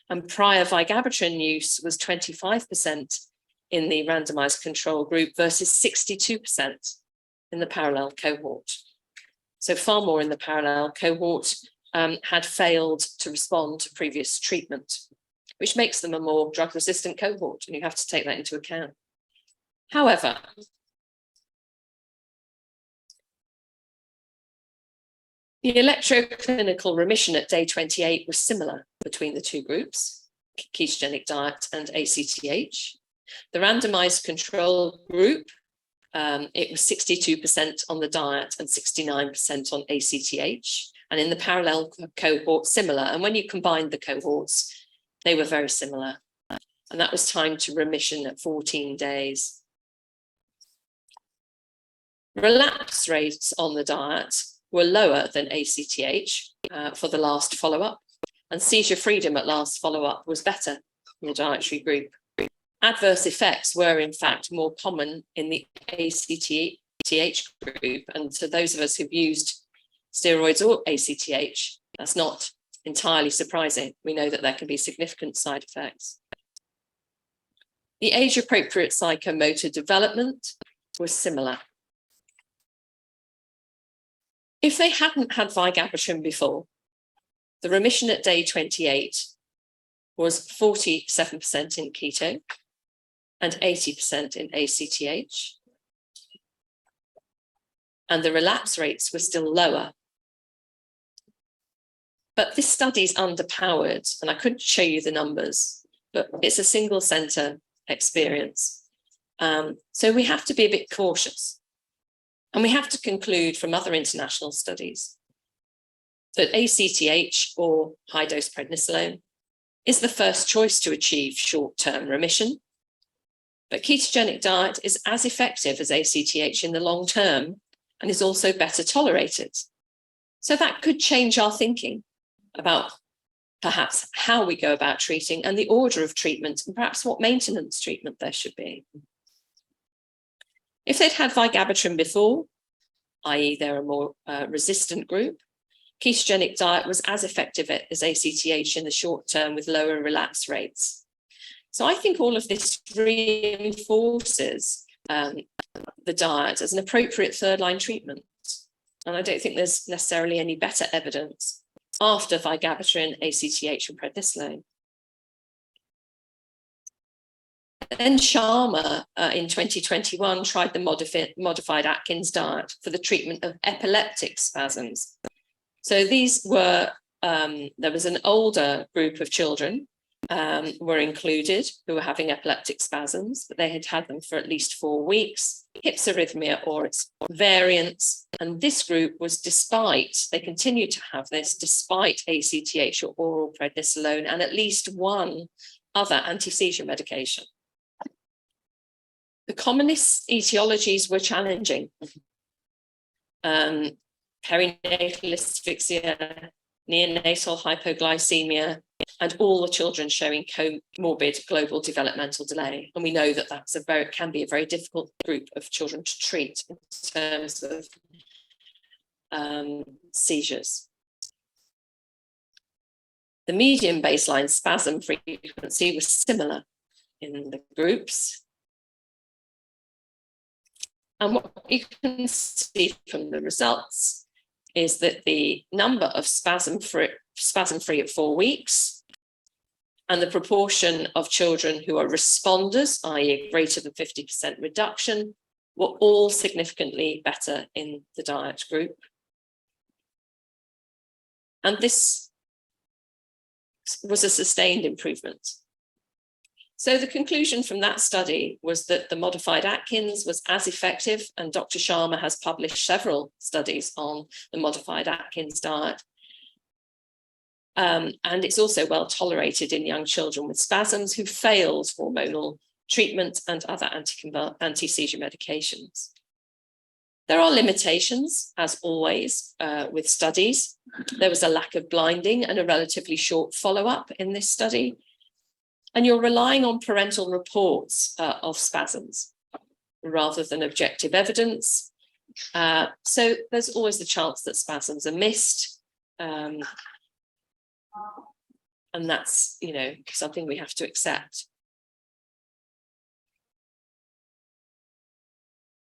And prior vigabatrin use was 25% in the randomized control group versus 62% in the parallel cohort. So far more in the parallel cohort had failed to respond to previous treatment, which makes them a more drug-resistant cohort, and you have to take that into account. However, the electroclinical remission at day 28 was similar between the two groups, ketogenic diet and ACTH. The randomized control group, it was 62% on the diet and 69% on ACTH. And in the parallel cohort, similar. And when you combined the cohorts, they were very similar. And that was time to remission at 14 days. Relapse rates on the diet were lower than ACTH for the last follow-up, and seizure freedom at last follow-up was better in the dietary group. Adverse effects were in fact more common in the ACTH group, and to those of us who've used steroids or ACTH, that's not entirely surprising. We know that there can be significant side effects. The age-appropriate psychomotor development was similar. If they hadn't had vigabatrin before, the remission at day 28 was 47% in keto and 80% in ACTH. And the relapse rates were still lower. But this study is underpowered, and I couldn't show you the numbers, but it's a single center experience. So we have to be a bit cautious. And we have to conclude from other international studies that ACTH, or high-dose prednisolone, is the first choice to achieve short-term remission. But ketogenic diet is as effective as ACTH in the long term and is also better tolerated. So that could change our thinking about perhaps how we go about treating and the order of treatment, and perhaps what maintenance treatment there should be. If they'd had vigabatrin before, i.e. they're a more resistant group, ketogenic diet was as effective as ACTH in the short term with lower relapse rates. So I think all of this reinforces the diet as an appropriate third-line treatment. And I don't think there's necessarily any better evidence after vigabatrin, ACTH, and prednisolone. Then Sharma in 2021 tried the modified Atkins diet for the treatment of epileptic spasms. So these were, there was an older group of children were included who were having epileptic spasms, but they had had them for at least 4 weeks, hypsarrhythmia or its variants. And this group was they continued to have this despite ACTH or oral prednisolone and at least one other anti-seizure medication. The commonest etiologies were challenging. Perinatal asphyxia, neonatal hypoglycemia, and all the children showing comorbid global developmental delay. And we know that that's can be a very difficult group of children to treat in terms of seizures. The median baseline spasm frequency was similar in the groups. And what you can see from the results is that the number of spasm-free at 4 weeks and the proportion of children who are responders, i.e. greater than 50% reduction, were all significantly better in the diet group. And this was a sustained improvement. So the conclusion from that study was that the modified Atkins was as effective, and Dr. Sharma has published several studies on the modified Atkins diet, And it's also well tolerated in young children with spasms who failed hormonal treatment and other anti-seizure medications. There are limitations, as always, with studies. There was a lack of blinding and a relatively short follow-up in this study. And you're relying on parental reports of spasms rather than objective evidence. So there's always the chance that spasms are missed. And that's, you know, something we have to accept.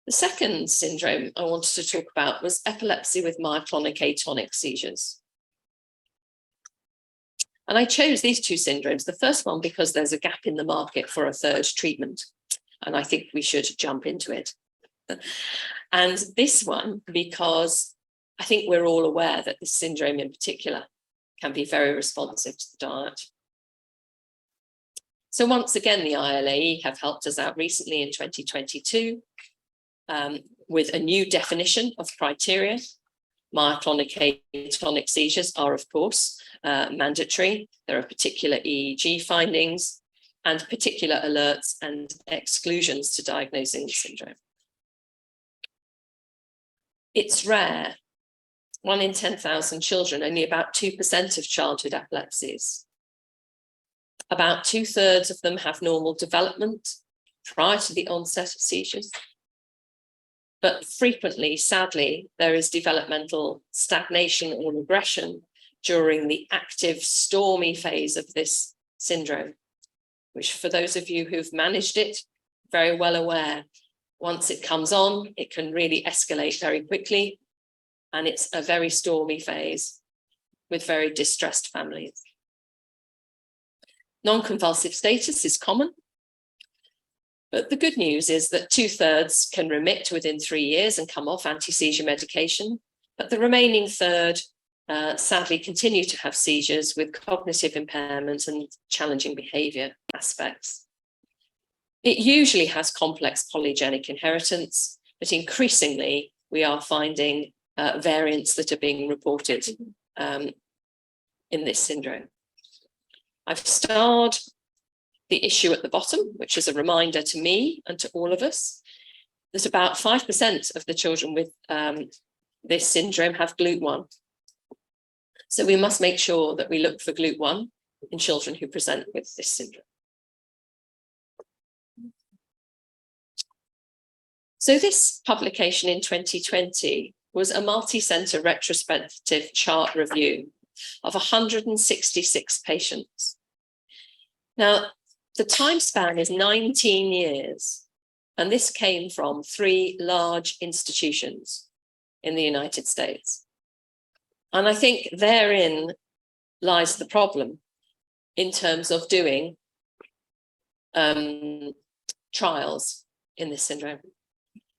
The second syndrome I wanted to talk about was epilepsy with myoclonic-atonic seizures. And I chose these two syndromes, the first one because there's a gap in the market for a third treatment, and I think we should jump into it. And this one because I think we're all aware that this syndrome in particular can be very responsive to the diet. So once again, the ILAE have helped us out recently in 2022 with a new definition of criteria. Myoclonic-atonic seizures are, of course, mandatory. There are particular EEG findings and particular alerts and exclusions to diagnosing the syndrome. It's rare. 1 in 10,000 children, only about 2% of childhood epilepsies. About 2/3 of them have normal development prior to the onset of seizures. But frequently, sadly, there is developmental stagnation or regression during the active, stormy phase of this syndrome, which for those of you who've managed it, very well aware, once it comes on, it can really escalate very quickly. And it's a very stormy phase with very distressed families. Non-convulsive status is common. But the good news is that 2/3 can remit within 3 years and come off anti-seizure medication. But the remaining third sadly continue to have seizures with cognitive impairment and challenging behavior aspects. It usually has complex polygenic inheritance, but increasingly we are finding variants that are being reported in this syndrome. I've starred the issue at the bottom, which is a reminder to me and to all of us that about 5% of the children with this syndrome have GLUT1. So we must make sure that we look for GLUT1 in children who present with this syndrome. So this publication in 2020 was a multi-center retrospective chart review of 166 patients. Now, the time span is 19 years, and this came from 3 large institutions in the United States. And I think therein lies the problem in terms of doing trials in this syndrome.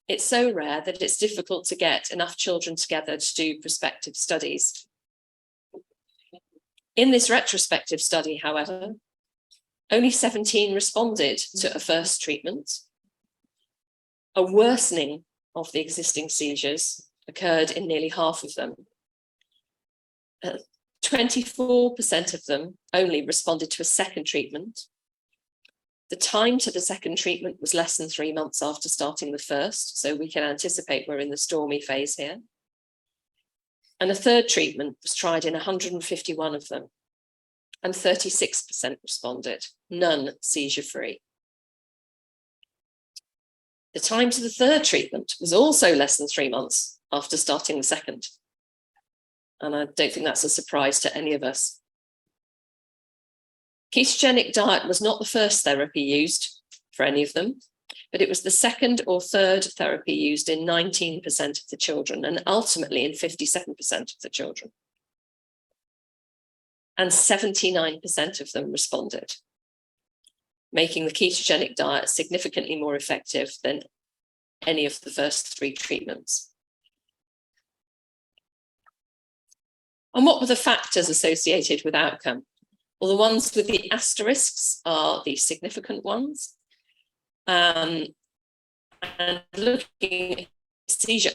It's so rare that it's difficult to get enough children together to do prospective studies. In this retrospective study, however, only 17 responded to a first treatment. A worsening of the existing seizures occurred in nearly half of them. 24% of them only responded to a second treatment. The time to the second treatment was less than 3 months after starting the first, so we can anticipate we're in the stormy phase here. And a third treatment was tried in 151 of them, and 36% responded, none seizure-free. The time to the third treatment was also less than 3 months after starting the second. And I don't think that's a surprise to any of us. Ketogenic diet was not the first therapy used for any of them, but it was the second or third therapy used in 19% of the children and ultimately in 57% of the children. And 79% of them responded, making the ketogenic diet significantly more effective than any of the first 3 treatments. And what were the factors associated with outcome? Well, the ones with the asterisks are the significant ones. And looking at seizure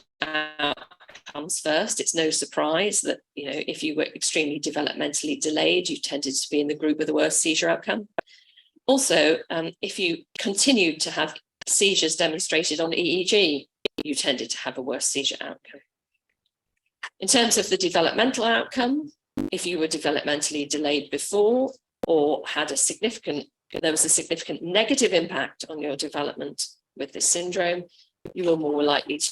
comes first. It's no surprise that, if you were extremely developmentally delayed, you tended to be in the group with the worst seizure outcome. Also, if you continued to have seizures demonstrated on EEG, you tended to have a worse seizure outcome. In terms of the developmental outcome, if you were developmentally delayed before or had there was a significant negative impact on your development with this syndrome, you were more likely to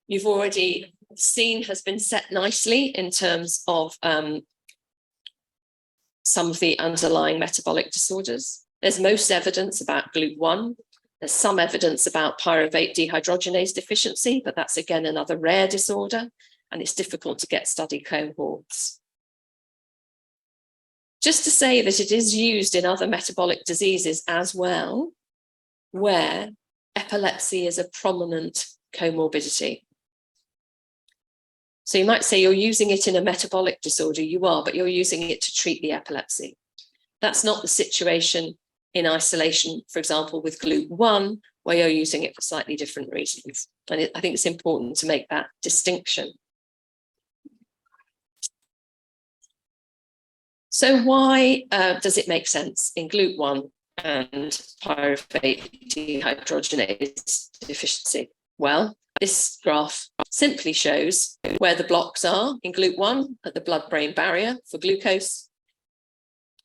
You've already seen has been set nicely in terms of some of the underlying metabolic disorders. There's most evidence about GLUT1. There's some evidence about pyruvate dehydrogenase deficiency, but that's again another rare disorder, and it's difficult to get study cohorts. Just to say that it is used in other metabolic diseases as well, where epilepsy is a prominent comorbidity. So you might say you're using it in a metabolic disorder, you are, but you're using it to treat the epilepsy. That's not the situation in isolation, for example, with GLUT1, where you're using it for slightly different reasons. And I think it's important to make that distinction. So why does it make sense in GLUT1 and pyruvate dehydrogenase deficiency? Well, this graph simply shows where the blocks are in GLUT1 at the blood-brain barrier for glucose,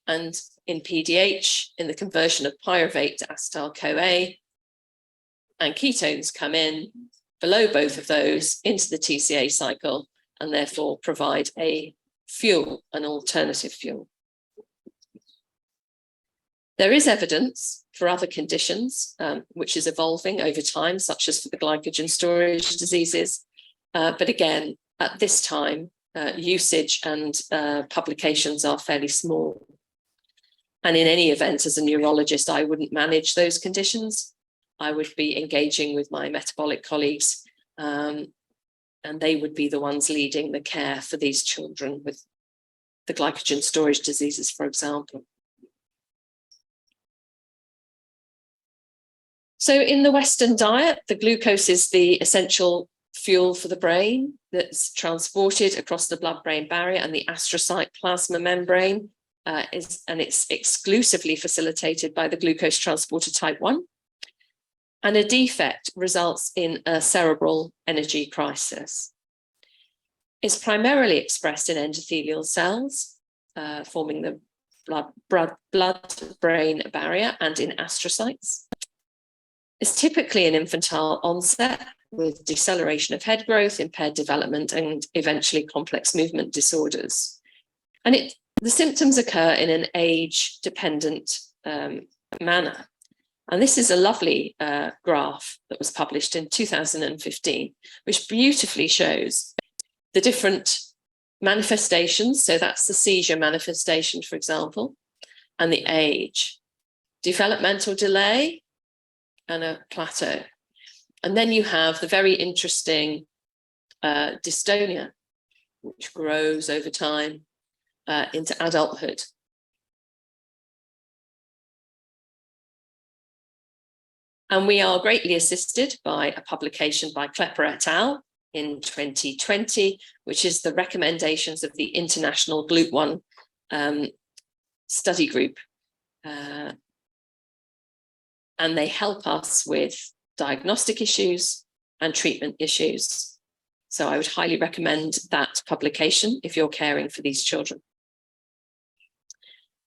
and in PDH in the conversion of pyruvate to acetyl-CoA, and ketones come in below both of those into the TCA cycle and therefore provide a fuel, an alternative fuel. There is evidence for other conditions, which is evolving over time, such as for the glycogen storage diseases. But again, at this time, usage and publications are fairly small. And in any event, as a neurologist, I wouldn't manage those conditions. I would be engaging with my metabolic colleagues, and they would be the ones leading the care for these children with the glycogen storage diseases, for example. So in the Western diet, the glucose is the essential fuel for the brain that's transported across the blood-brain barrier, and the astrocyte plasma membrane it's exclusively facilitated by the glucose transporter type 1. And a defect results in a cerebral energy crisis. It's primarily expressed in endothelial cells, forming the blood-brain barrier, and in astrocytes. It's typically an infantile onset with deceleration of head growth, impaired development, and eventually complex movement disorders. And the symptoms occur in an age-dependent manner. And this is a lovely graph that was published in 2015, which beautifully shows the different manifestations. So that's the seizure manifestation, for example, and the age, developmental delay, and a plateau. And then you have the very interesting dystonia, which grows over time into adulthood. And we are greatly assisted by a publication by Klepper et al. In 2020, which is the recommendations of the International GLUT1 study group. And they help us with diagnostic issues and treatment issues. So I would highly recommend that publication if you're caring for these children.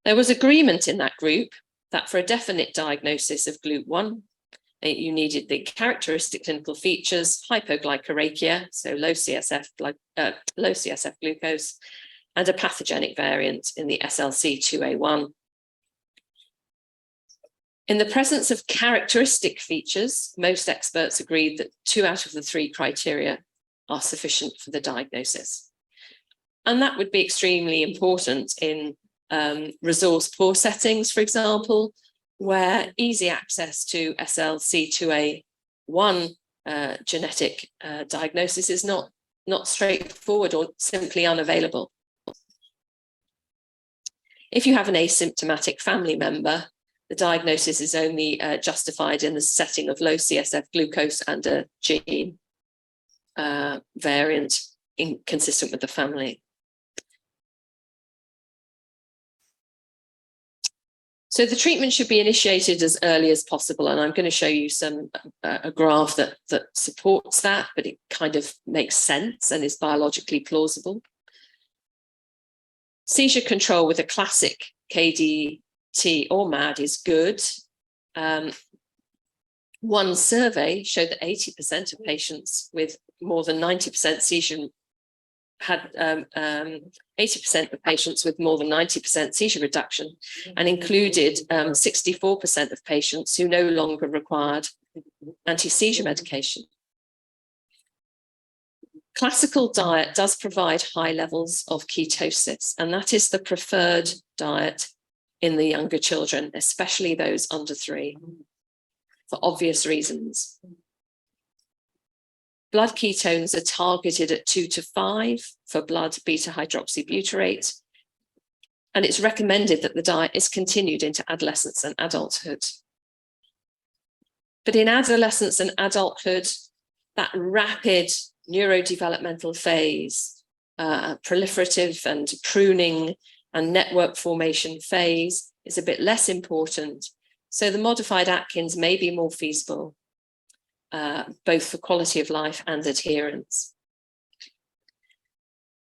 There was agreement in that group that for a definite diagnosis of GLUT1, You needed the characteristic clinical features, hypoglycemia, so low CSF glucose, and a pathogenic variant in the SLC2A1. In the presence of characteristic features, most experts agreed that 2 out of the 3 criteria are sufficient for the diagnosis. And that would be extremely important in resource-poor settings, for example, where easy access to SLC2A1 genetic diagnosis is not straightforward or simply unavailable. If you have an asymptomatic family member, the diagnosis is only justified in the setting of low CSF glucose and a gene variant inconsistent with the family. So the treatment should be initiated as early as possible, and I'm going to show you a graph that supports that, but it kind of makes sense and is biologically plausible. Seizure control with a classic KDT or MAD is good. One survey showed that 80% of patients with more than 90% seizure had 80% of patients with more than 90% seizure reduction, and included 64% of patients who no longer required anti-seizure medication. Classical diet does provide high levels of ketosis, and that is the preferred diet in the younger children, especially those under 3, for obvious reasons. Blood ketones are targeted at 2 to 5 for blood beta-hydroxybutyrate, and it's recommended that the diet is continued into adolescence and adulthood. But in adolescence and adulthood, that rapid neurodevelopmental phase, proliferative and pruning and network formation phase is a bit less important. So the modified Atkins may be more feasible, both for quality of life and adherence.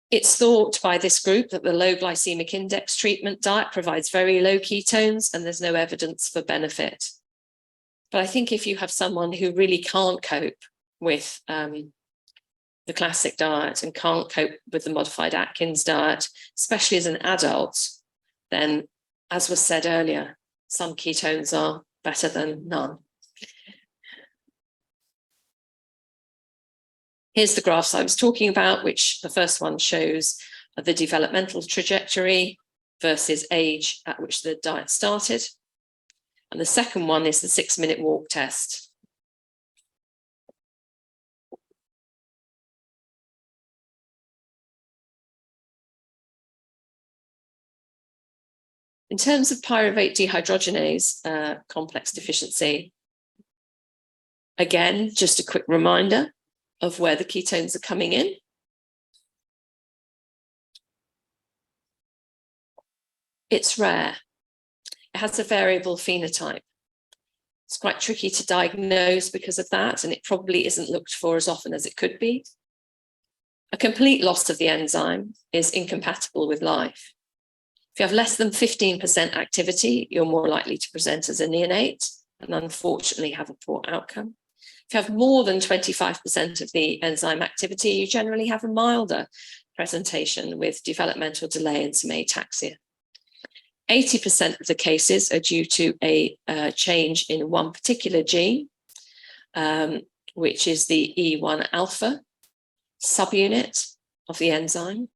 It's thought by this group that the low glycemic index treatment diet provides very low ketones and there's no evidence for benefit. But I think if you have someone who really can't cope with the classic diet and can't cope with the modified Atkins diet, especially as an adult, then, as was said earlier, some ketones are better than none. Here's the graphs I was talking about, which the first one shows the developmental trajectory versus age at which the diet started. And the second one is the 6-minute walk test. In terms of pyruvate dehydrogenase complex deficiency, again, just a quick reminder of where the ketones are coming in. It's rare. It has a variable phenotype. It's quite tricky to diagnose because of that, and it probably isn't looked for as often as it could be. A complete loss of the enzyme is incompatible with life. If you have less than 15% activity, you're more likely to present as a neonate and unfortunately have a poor outcome. If you have more than 25% of the enzyme activity, you generally have a milder presentation with developmental delay and some ataxia. 80% of the cases are due to a change in one particular gene, which is the E1 alpha subunit of the enzyme.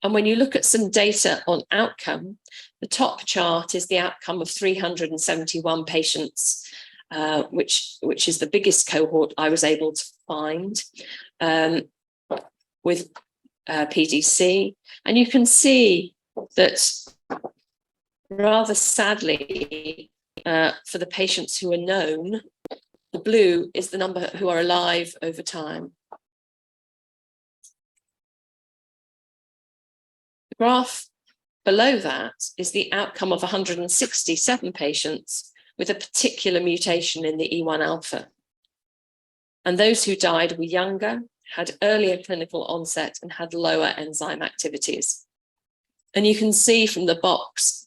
And when you look at some data on outcome, the top chart is the outcome of 371 patients, which is the biggest cohort I was able to find with PDC. And you can see that rather sadly, for the patients who are known, the blue is the number who are alive over time. The graph below that is the outcome of 167 patients with a particular mutation in the E1 alpha. And those who died were younger, had earlier clinical onset, and had lower enzyme activities. And you can see from the box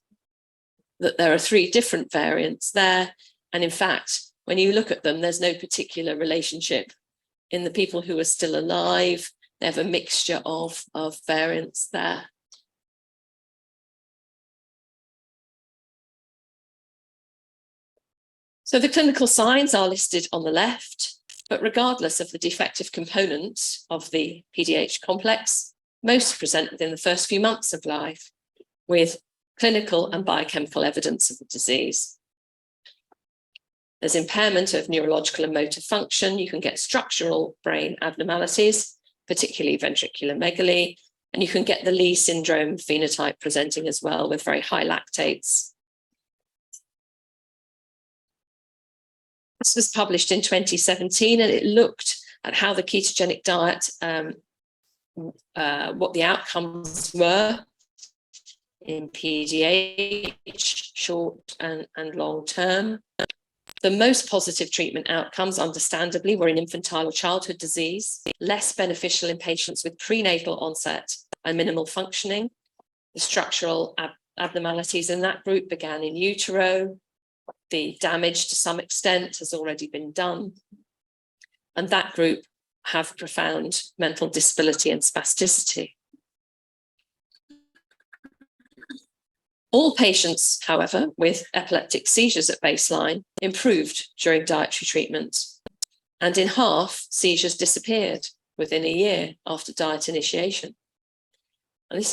that there are 3 different variants there. And in fact, when you look at them, there's no particular relationship. In the people who are still alive, they have a mixture of variants there. So the clinical signs are listed on the left, but regardless of the defective component of the PDH complex, most present within the first few months of life with clinical and biochemical evidence of the disease. There's impairment of neurological and motor function. You can get structural brain abnormalities, particularly ventricular megaly, and you can get the Lee syndrome phenotype presenting as well with very high lactates. This was published in 2017, and it looked at how the ketogenic diet, what the outcomes were in PDH, short and long term. The most positive treatment outcomes, understandably, were in infantile or childhood disease, less beneficial in patients with prenatal onset and minimal functioning. The structural abnormalities in that group began in utero. The damage to some extent has already been done. And that group have profound mental disability and spasticity. All patients, however, with epileptic seizures at baseline improved during dietary treatment. And in half, seizures disappeared within a year after diet initiation. And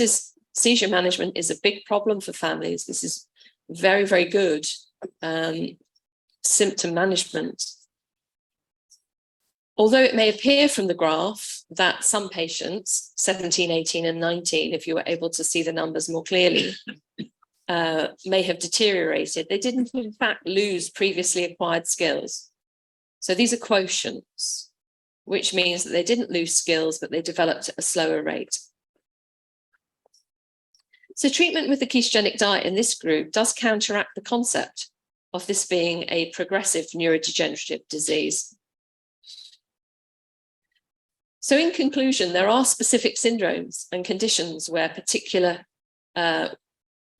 seizure management is a big problem for families. This is very, very good symptom management. Although it may appear from the graph that some patients, 17, 18, and 19, if you were able to see the numbers more clearly, may have deteriorated, they didn't in fact lose previously acquired skills. So these are quotients, which means that they didn't lose skills, but they developed at a slower rate. So treatment with the ketogenic diet in this group does counteract the concept of this being a progressive neurodegenerative disease. So in conclusion, there are specific syndromes and conditions where particular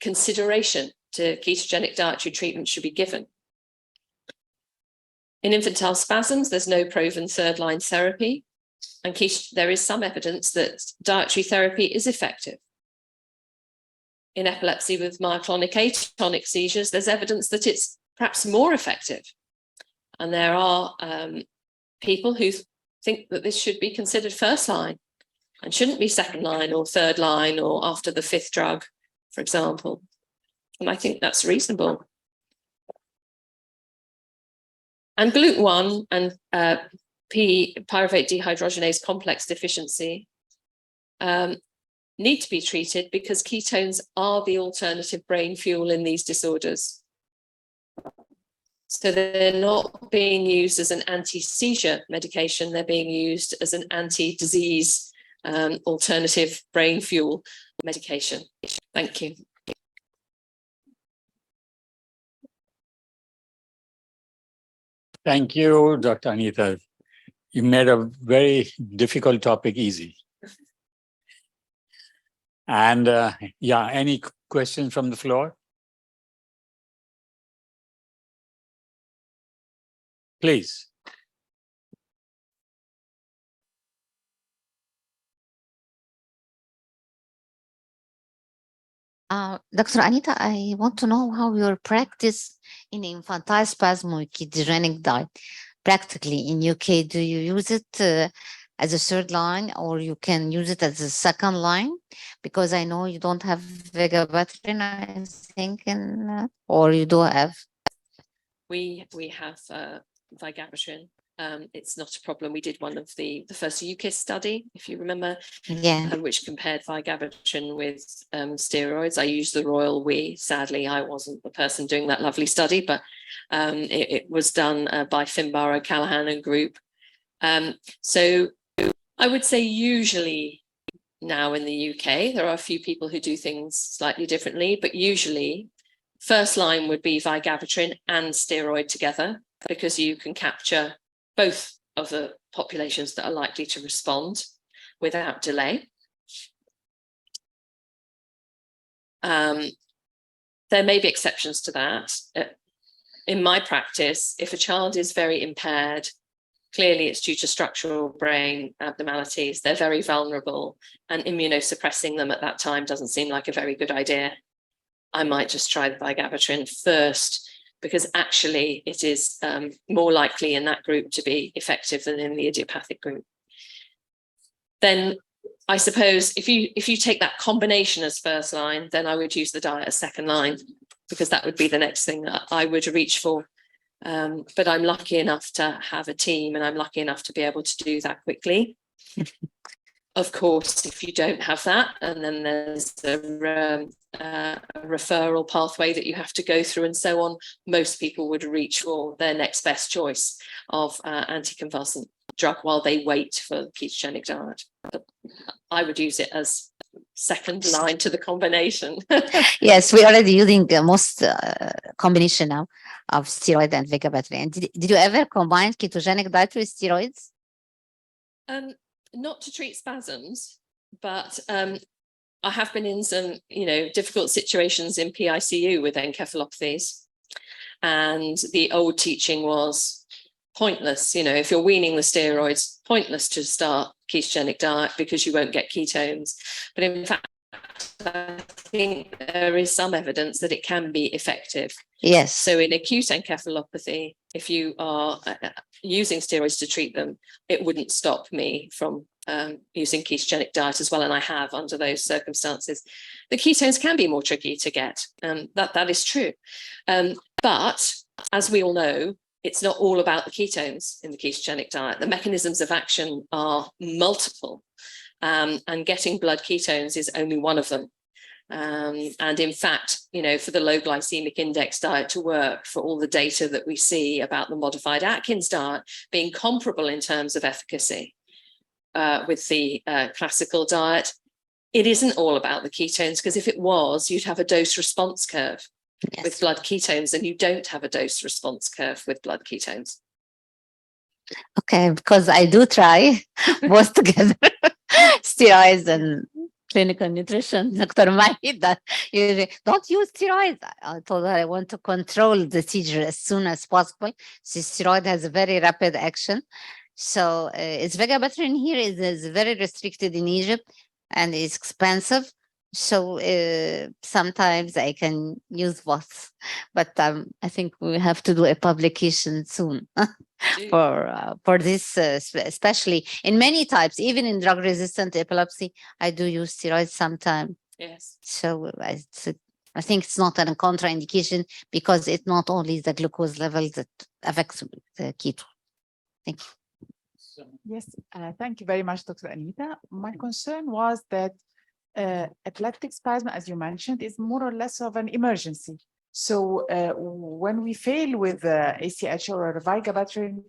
consideration to ketogenic dietary treatment should be given. In infantile spasms, there's no proven third-line therapy, and there is some evidence that dietary therapy is effective. In epilepsy with myoclonic atonic seizures, there's evidence that it's perhaps more effective. And there are people who think that this should be considered first line and shouldn't be second line or third line or after the 5th drug, for example. And I think that's reasonable. And GLUT1 and pyruvate dehydrogenase complex deficiency need to be treated because ketones are the alternative brain fuel in these disorders. So they're not being used as an anti-seizure medication, they're being used as an anti-disease alternative brain fuel medication. Thank you. Thank you, Dr. Anita. You made a very difficult topic easy. And yeah, any questions from the floor? Please. Dr. Anita, I want to know how your practice in infantile spasm ketogenic diet practically in UK. Do you use it as a third line, or you can use it as a second line? Because I know you don't have vigabatrin, I think, or you do have. We have vigabatrin. It's not a problem. We did one of the first UKISS study, if you remember, which compared vigabatrin with steroids. I used the royal we. Sadly, I wasn't the person doing that lovely study, but it was done by Finbarrow, Callahan and group. So I would say usually now in the UK, there are a few people who do things slightly differently, but usually first line would be vigabatrin and steroid together, because you can capture both of the populations that are likely to respond without delay. There may be exceptions to that. In my practice, if a child is very impaired, clearly it's due to structural brain abnormalities, they're very vulnerable, and immunosuppressing them at that time doesn't seem like a very good idea. I might just try the vigabatrin first, because actually it is more likely in that group to be effective than in the idiopathic group. Then I suppose if you take that combination as first line, then I would use the diet as second line, because that would be the next thing that I would reach for. But I'm lucky enough to have a team, and I'm lucky enough to be able to do that quickly. Of course, if you don't have that, and then there's a referral pathway that you have to go through and so on, most people would reach for their next best choice of anticonvulsant drug while they wait for the ketogenic diet. But I would use it as second line to the combination. Yes, we're already using the most combination now of steroid and vigabatrin. And did you ever combine ketogenic diet with steroids? Not to treat spasms, but I have been in some, difficult situations in PICU with encephalopathies, and the old teaching was pointless. If you're weaning the steroids, pointless to start ketogenic diet because you won't get ketones. But in fact, I think there is some evidence that it can be effective. Yes. So in acute encephalopathy, if you are using steroids to treat them, it wouldn't stop me from using ketogenic diet as well, and I have under those circumstances. The ketones can be more tricky to get, that is true. But as we all know, it's not all about the ketones in the ketogenic diet. The mechanisms of action are multiple, and getting blood ketones is only one of them. And in fact, for the low glycemic index diet to work, for all the data that we see about the modified Atkins diet being comparable in terms of efficacy with the classical diet, it isn't all about the ketones, because if it was, you'd have a dose response curve. Yes. With blood ketones, and you don't have a dose response curve with blood ketones. Okay, because I do try both together, steroids and clinical nutrition. Dr. Mahid, that usually don't use steroids. I told her I want to control the seizure as soon as possible. So steroid has a very rapid action. So it's vigabatrin here is very restricted in Egypt, and it's expensive. So sometimes I can use both, but I think we have to do a publication soon for this, especially in many types, even in drug-resistant epilepsy. I do use steroids sometimes. Yes. So I think it's not a contraindication, because it's not only the glucose level that affects the keto. Thank you. Yes, thank you very much, Dr. Anita. My concern was that epileptic spasm, as you mentioned, is more or less of an emergency. So when we fail with ACH or vigabatrin,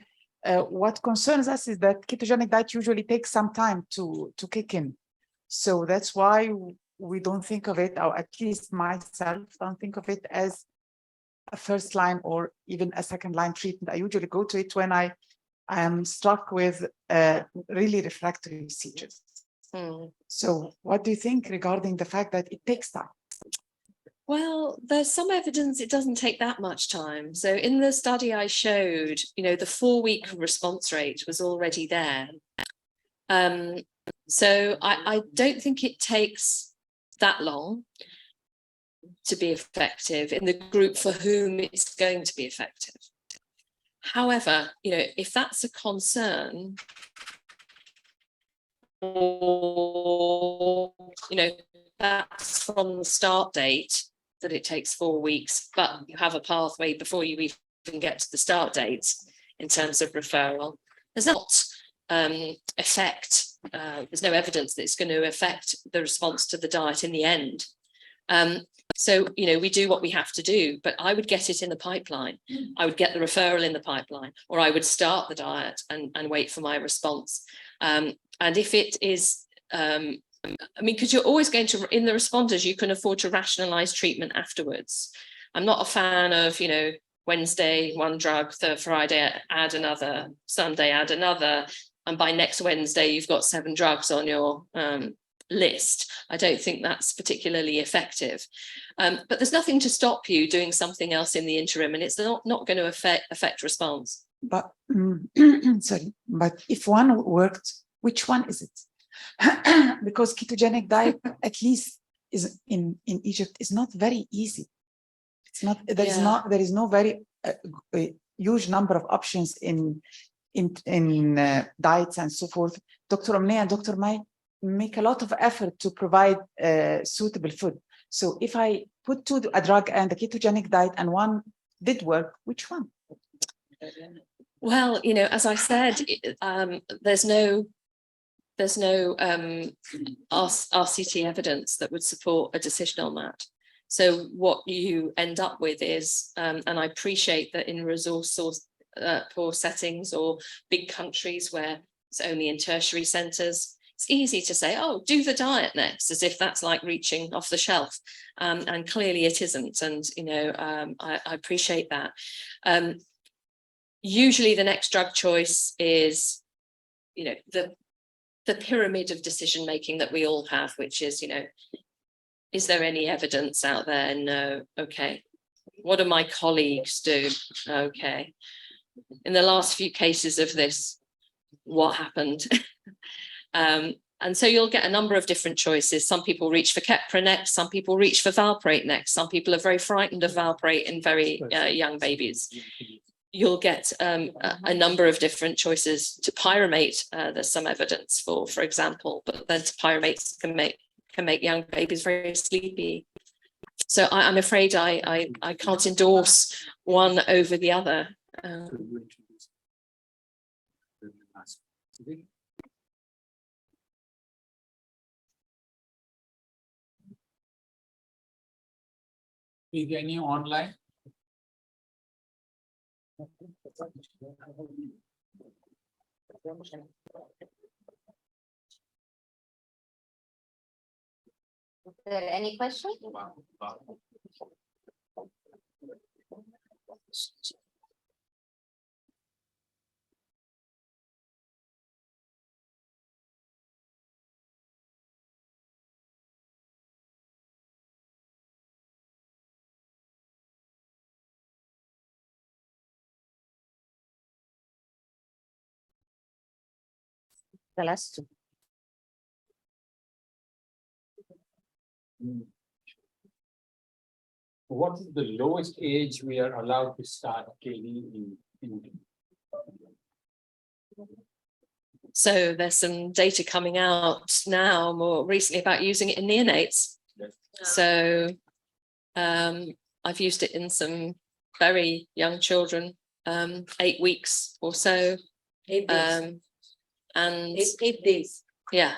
what concerns us is that ketogenic diet usually takes some time to kick in. So that's why we don't think of it, or at least myself don't think of it as a first line or even a second line treatment. I usually go to it when I am struck with really refractory seizures. So what do you think regarding the fact that it takes time? Well, there's some evidence it doesn't take that much time. So in the study I showed, the 4-week response rate was already there. So I don't think it takes that long to be effective in the group for whom it's going to be effective. However, if that's a concern, or that's from the start date that it takes 4 weeks, but you have a pathway before you even get to the start dates in terms of referral. There's not there's no evidence that it's going to affect the response to the diet in the end. So, we do what we have to do, but I would get it in the pipeline. I would get the referral in the pipeline, or I would start the diet and wait for my response. And if it is, because you're always going to, in the responders, you can afford to rationalize treatment afterwards. I'm not a fan of, Wednesday, one drug, Friday, add another, Sunday, add another. And by next Wednesday, you've got 7 drugs on your list. I don't think that's particularly effective. But there's nothing to stop you doing something else in the interim, and it's not going to affect response. But sorry, but if one worked, which one is it? Because ketogenic diet, at least is in Egypt, is not very easy. It's not, there is no very a huge number of options in diets and so forth. Dr. Omneh and Dr. Mai make a lot of effort to provide suitable food. So if I put a drug and a ketogenic diet and one did work, which one? Well, as I said, there's no RCT evidence that would support a decision on that. So what you end up with is, and I appreciate that in resource poor settings or big countries where it's only in tertiary centres, it's easy to say, oh, do the diet next, as if that's like reaching off the shelf. And clearly it isn't. And, I appreciate that. Usually the next drug choice is, the pyramid of decision making that we all have, which is, is there any evidence out there? No. Okay. What do my colleagues do? Okay. In the last few cases of this, what happened? And so you'll get a number of different choices. Some people reach for Keppra next, some people reach for valproate next, some people are very frightened of valproate in very young babies. You'll get a number of different choices. To pyromate, there's some evidence for example, but then pyromates can make young babies very sleepy. So I'm afraid I can't endorse one over the other. Is there any online? Is there any question? The last two. What is the lowest age we are allowed to start KD in? So there's some data coming out now more recently about using it in neonates. Yes. So I've used it in some very young children, 8 weeks or so. 8 days. And 8 days. yeah.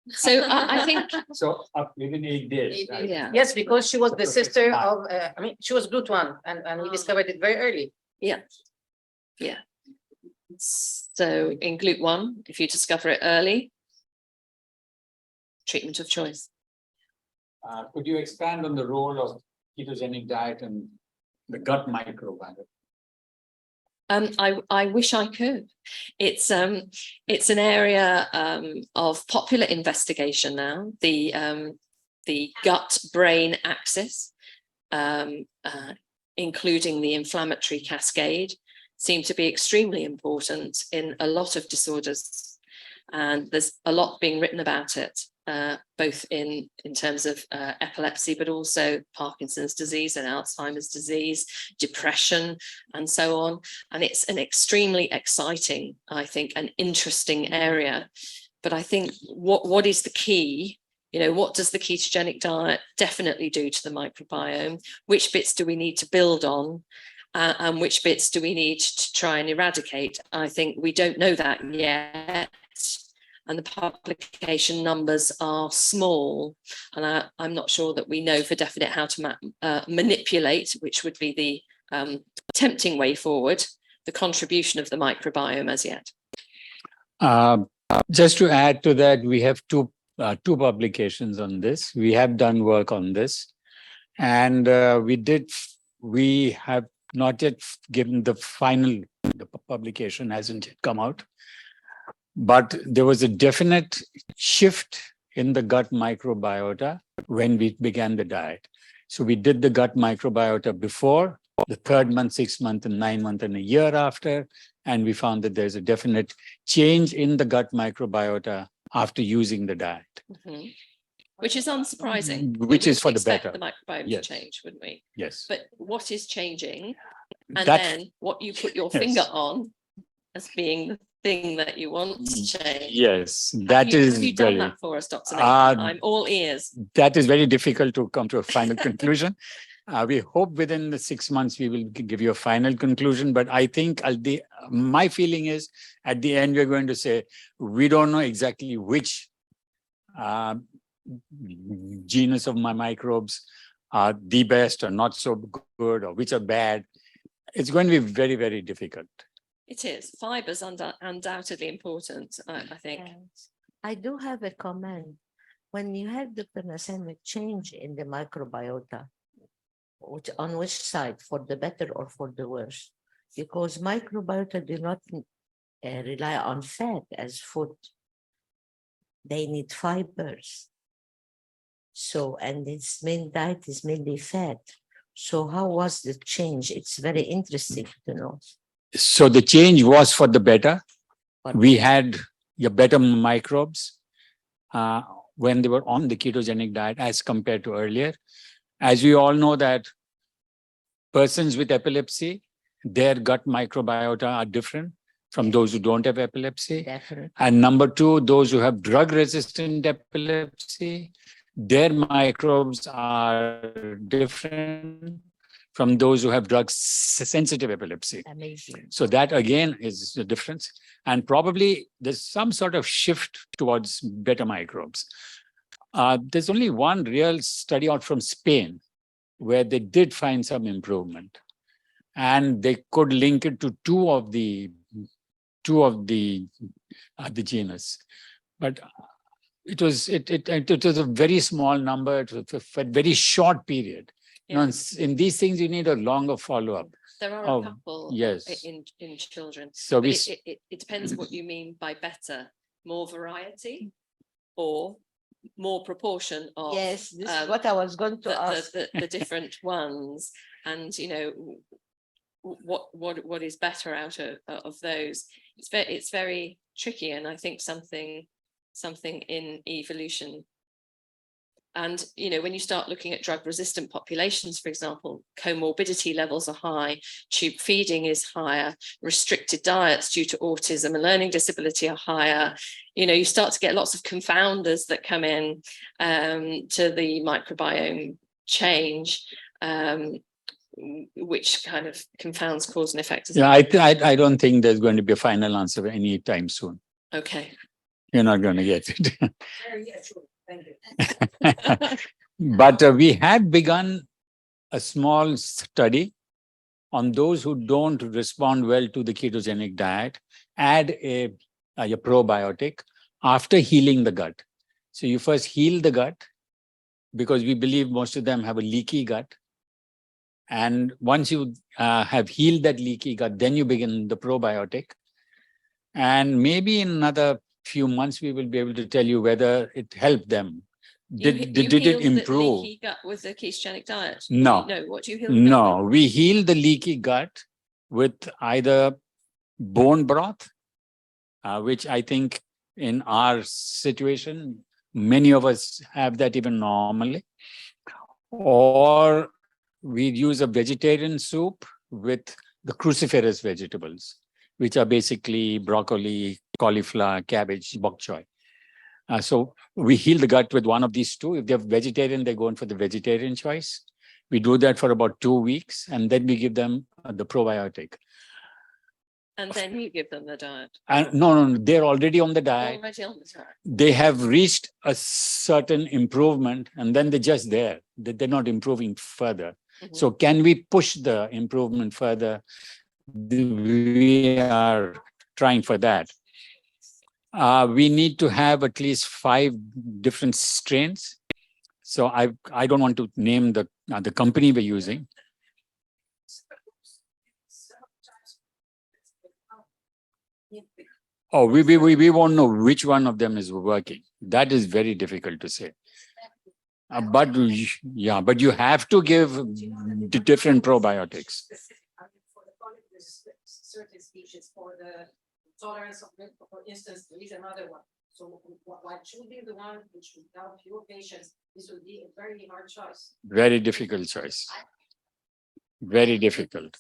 So I think, So up within 8 days. Right? yeah. Yes, because she was the sister of, she was Group 1 and we discovered it very early. Yeah. Yeah. So in GLUT1, if you discover it early, treatment of choice. Could you expand on the role of ketogenic diet and the gut microbiome? I wish I could. It's an area of popular investigation now. The gut-brain axis, including the inflammatory cascade, seem to be extremely important in a lot of disorders, and there's a lot being written about it. Both in terms of epilepsy, but also Parkinson's disease and Alzheimer's disease, depression, and so on. And it's an extremely exciting, I think, an interesting area. But I think what is the key? What does the ketogenic diet definitely do to the microbiome? Which bits do we need to build on? And which bits do we need to try and eradicate? I think we don't know that yet. And the publication numbers are small, and I'm not sure that we know for definite how to manipulate, which would be the tempting way forward, the contribution of the microbiome as yet. Just to add to that, we have two publications on this. We have done work on this, and we have not yet given the final. The publication hasn't yet come out. But there was a definite shift in the gut microbiota when we began the diet. So we did the gut microbiota before, the 3rd month, 6th month, and 9th month, and a year after. And we found that there's a definite change in the gut microbiota after using the diet. Mhm. Which is unsurprising. Which We is for would the expect better. The microbiome Yes. to change, wouldn't we? Yes. But what is changing? And That- then what you put your Yes. finger on as being the thing that you want to change. Yes, Have that you, is have you done very, that for us, Dr. Uh, Nathan? I'm all ears. that is very difficult to come to a final conclusion. We hope within the 6 months we will give you a final conclusion. But I think my feeling is at the end we're going to say we don't know exactly which genus of my microbes are the best or not so good, or which are bad. It's going to be very, very difficult. It is. Fibers undoubtedly important, I think. I do have a comment. When you had Dr. Nassim a change in the microbiota, on which side, for the better or for the worse? Because microbiota do not rely on fat as food. They need fibers. So, and its main diet is mainly fat. So how was the change? It's very interesting to know. So the change was for the better. But We had better microbes when they were on the ketogenic diet as compared to earlier. As we all know that persons with epilepsy, their gut microbiota are different from those who don't have epilepsy. definitely. And number 2, those who have drug-resistant epilepsy, their microbes are different from those who have drug-sensitive epilepsy. Amazing. So that again is the difference. And probably there's some sort of shift towards better microbes. There's only one real study out from Spain where they did find some improvement. And they could link it to two of the genus. But it was a very small number. It was for a very short period. You know, in these things, you need a longer follow-up. There are Oh, a couple yes. in children. So But we, it depends what you mean by better. More variety or more proportion of Yes, this is what I was going to ask. the different ones, and you know what is better out of those. It's very tricky, and I think something in evolution. And you know, when you start looking at drug resistant populations, for example, comorbidity levels are high, tube feeding is higher, restricted diets due to autism and learning disability are higher. You know, you start to get lots of confounders that come in to the microbiome change, which kind of confounds cause and effect. yeah, I don't think there's going to be a final answer anytime soon. Okay. You're not going to get it. Yeah, sure. Thank you. But we had begun a small study on those who don't respond well to the ketogenic diet, add a probiotic after healing the gut. So you first heal the gut because we believe most of them have a leaky gut. And once you have healed that leaky gut, then you begin the probiotic. And maybe in another few months, we will be able to tell you whether it helped them. Did it healed improve? the leaky gut with the ketogenic diet? No. No. What do you heal? No, we heal the leaky gut with either bone broth, which I think in our situation, many of us have that even normally, or we use a vegetarian soup with the cruciferous vegetables, which are basically broccoli, cauliflower, cabbage, bok choy. So we heal the gut with one of these two. If they're vegetarian, they go in for the vegetarian choice. We do that for about 2 weeks, and then we give them the probiotic. And then you give them the diet. And no, they're already on the diet. Already on the diet. They have reached a certain improvement, and then they're just there. They're not improving further. Mhm. So can we push the improvement further? We are trying for that. We need to have at least 5 different strains. So I don't want to name the company we're using. Oh, we won't know which one of them is working. That is very difficult to say. But you have to give the different probiotics. For the chronic certain species, for the tolerance of milk, for instance, there is another one. So what should be the one which would help your patients? This would be a very hard choice. Very difficult choice. Very difficult.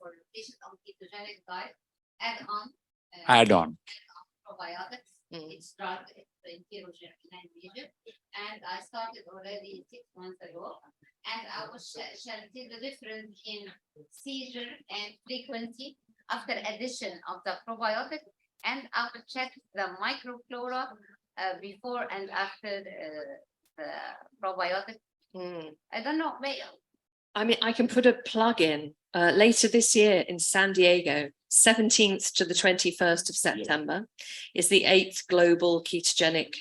For patients on ketogenic diet, Add on. probiotics. It's drugged in ketogenic region, and I started already 6 months ago. And I was sharing the difference in seizure and frequency after addition of the probiotic, and I will check the microflora before and after the probiotic. I don't know. I mean, I can put a plug in later this year in San Diego, 17th to the 21st of September, is the 8th Global Ketogenic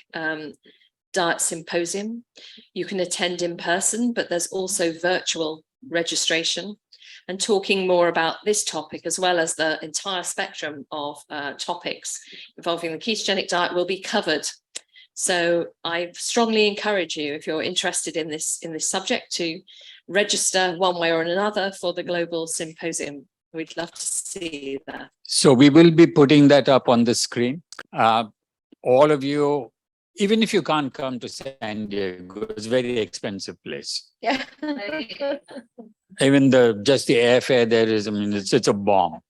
Diet Symposium. You can attend in person, but there's also virtual registration, and talking more about this topic as well as the entire spectrum of topics involving the ketogenic diet will be covered. So I strongly encourage you, if you're interested in this subject, to register one way or another for the Global Symposium. We'd love to see that. So we will be putting that up on the screen. All of you, even if you can't come to San Diego, it's a very expensive place. Yeah. Even just the airfare there is, I mean, it's a bomb.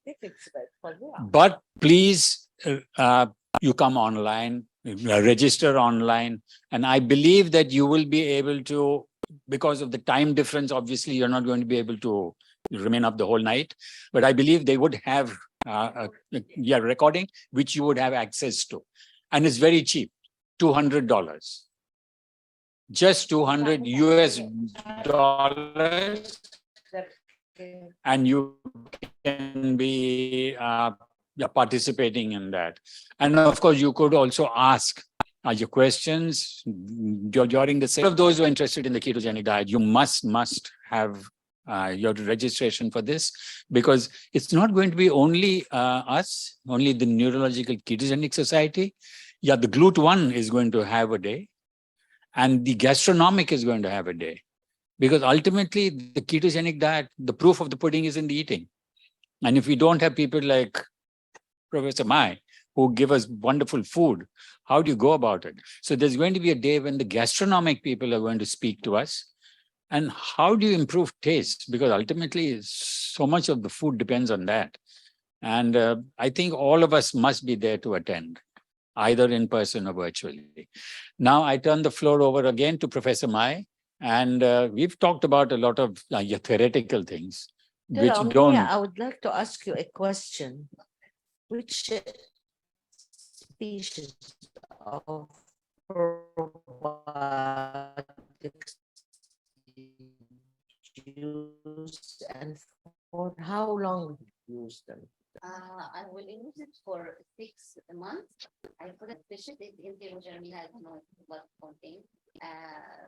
But please, you come online, register online, and I believe that you will be able to, because of the time difference, obviously you're not going to be able to remain up the whole night, but I believe they would have a recording which you would have access to, and it's very cheap, $200, just $200 US, and you can be participating in that. And of course, you could also ask your questions during the session. Of those who are interested in the ketogenic diet, you must have your registration for this, because it's not going to be only us, only the Neurological Ketogenic Society. Yeah, the GLUT1 is going to have a day, and the gastronomic is going to have a day, because ultimately the ketogenic diet, the proof of the pudding is in the eating. And if we don't have people like Professor Mai, who give us wonderful food, how do you go about it? So there's going to be a day when the gastronomic people are going to speak to us. And how do you improve taste? Because ultimately, so much of the food depends on that. And I think all of us must be there to attend, either in person or virtually. Now, I turn the floor over again to Professor Mai. And we've talked about a lot of theoretical things, which don't... I would like to ask you a question. Which species of probiotics use, and for how long you use them? I will use it for 6 months. I put it in the Germany has no blood contain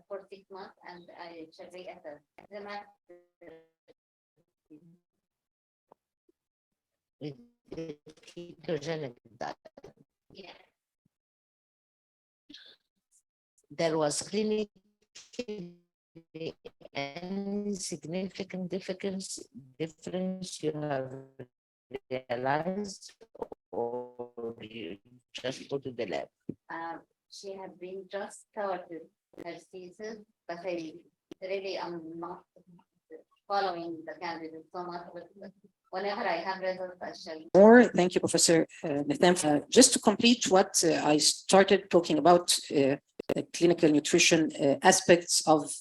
for 6 months, and I check it at the With the ketogenic diet. Yeah. There was clinically any significant difference you have realized, or you just go to the lab? She had been just started her season, but I really am not following the candidate so much. Whenever I have results, I shall. More. Thank you, Professor Nethem. Just to complete what I started talking about, clinical nutrition aspects of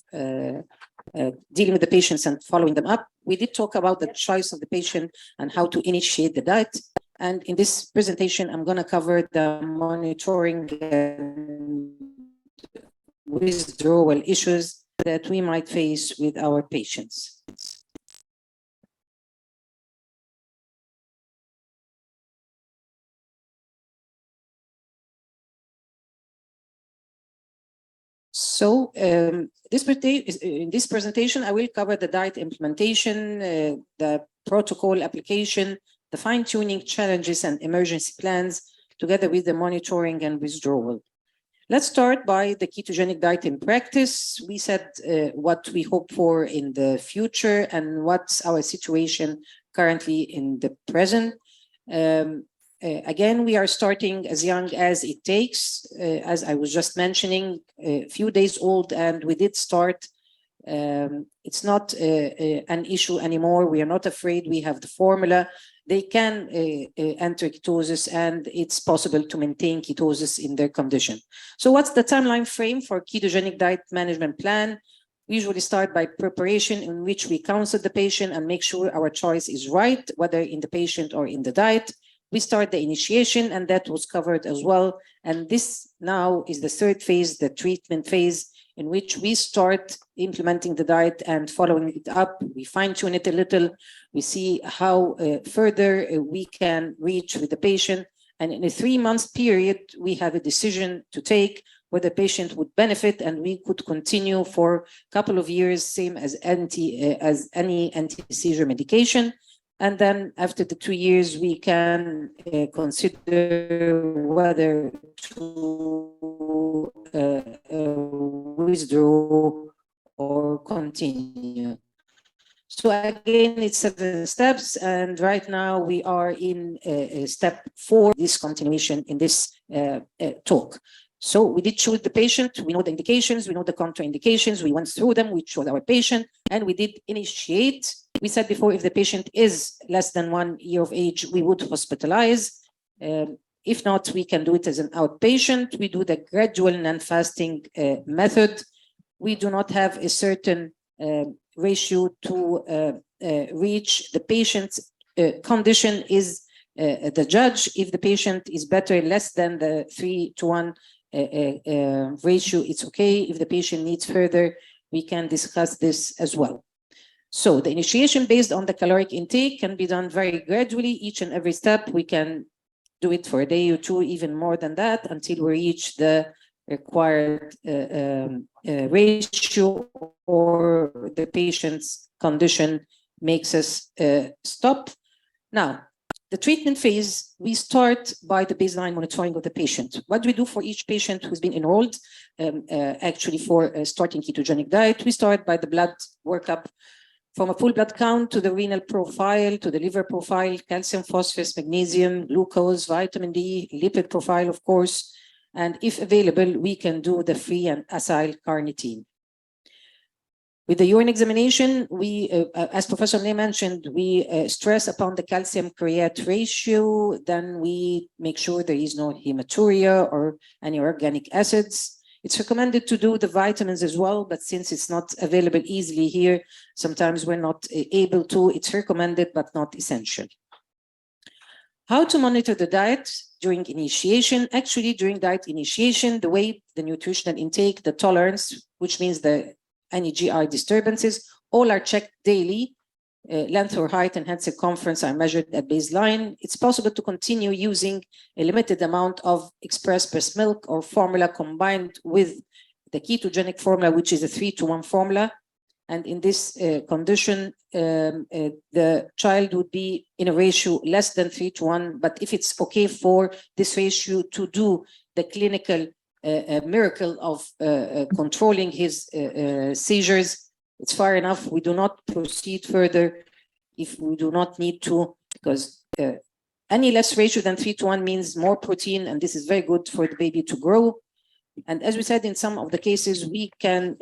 dealing with the patients and following them up. We did talk about the choice of the patient and how to initiate the diet. And in this presentation, I'm going to cover the monitoring and withdrawal issues that we might face with our patients. So in this presentation, I will cover the diet implementation, the protocol application, the fine-tuning challenges and emergency plans, together with the monitoring and withdrawal. Let's start by the ketogenic diet in practice. We said what we hope for in the future and what's our situation currently in the present. Again, we are starting as young as it takes, as I was just mentioning, a few days old, and we did start. It's not an issue anymore. We are not afraid. We have the formula. They can enter ketosis, and it's possible to maintain ketosis in their condition. So what's the timeline frame for ketogenic diet management plan? We usually start by preparation, in which we counsel the patient and make sure our choice is right, whether in the patient or in the diet. We start the initiation, and that was covered as well. And this now is the third phase, the treatment phase, in which we start implementing the diet and following it up. We fine-tune it a little. We see how further we can reach with the patient. And in a 3-month period, we have a decision to take where the patient would benefit, and we could continue for a couple of years, same as any anti-seizure medication. And then after the 2 years, we can consider whether to withdraw or continue. So again, it's 7 steps, and right now we are in step 4, discontinuation in this talk. So we did choose the patient, we know the indications, we know the contraindications, we went through them, we chose our patient, and we did initiate. We said before, if the patient is less than 1 year of age, we would hospitalize. If not, we can do it as an outpatient. We do the gradual non-fasting method. We do not have a certain ratio to reach. The patient's condition is the judge. If the patient is better, less than the 3-to-1 ratio, it's okay. If the patient needs further, we can discuss this as well. So the initiation based on the caloric intake can be done very gradually. Each and every step, we can do it for a day or 2, even more than that, until we reach the required ratio, or the patient's condition makes us stop. Now, the treatment phase, we start by the baseline monitoring of the patient. What do we do for each patient who's been enrolled actually for starting ketogenic diet? We start by the blood workup, from a full blood count to the renal profile, to the liver profile, calcium, phosphorus, magnesium, glucose, vitamin D, lipid profile, of course. And if available, we can do the free and acyl carnitine. With the urine examination, we, as Professor Ney mentioned, we stress upon the calcium create ratio. Then we make sure there is no hematuria or any organic acids. It's recommended to do the vitamins as well, but since it's not available easily here, sometimes we're not able to. It's recommended, but not essential. How to monitor the diet during initiation? Actually, during diet initiation, the weight, the nutritional intake, the tolerance, which means any GI disturbances, all are checked daily. Length or height and head circumference are measured at baseline. It's possible to continue using a limited amount of express breast milk or formula combined with the ketogenic formula, which is a 3-to-1 formula. And in this condition, the child would be in a ratio less than 3-to-1. But if it's okay for this ratio to do the clinical miracle of controlling his seizures, it's far enough. We do not proceed further if we do not need to, because any less ratio than 3-to-1 means more protein, and this is very good for the baby to grow. And as we said, in some of the cases, we can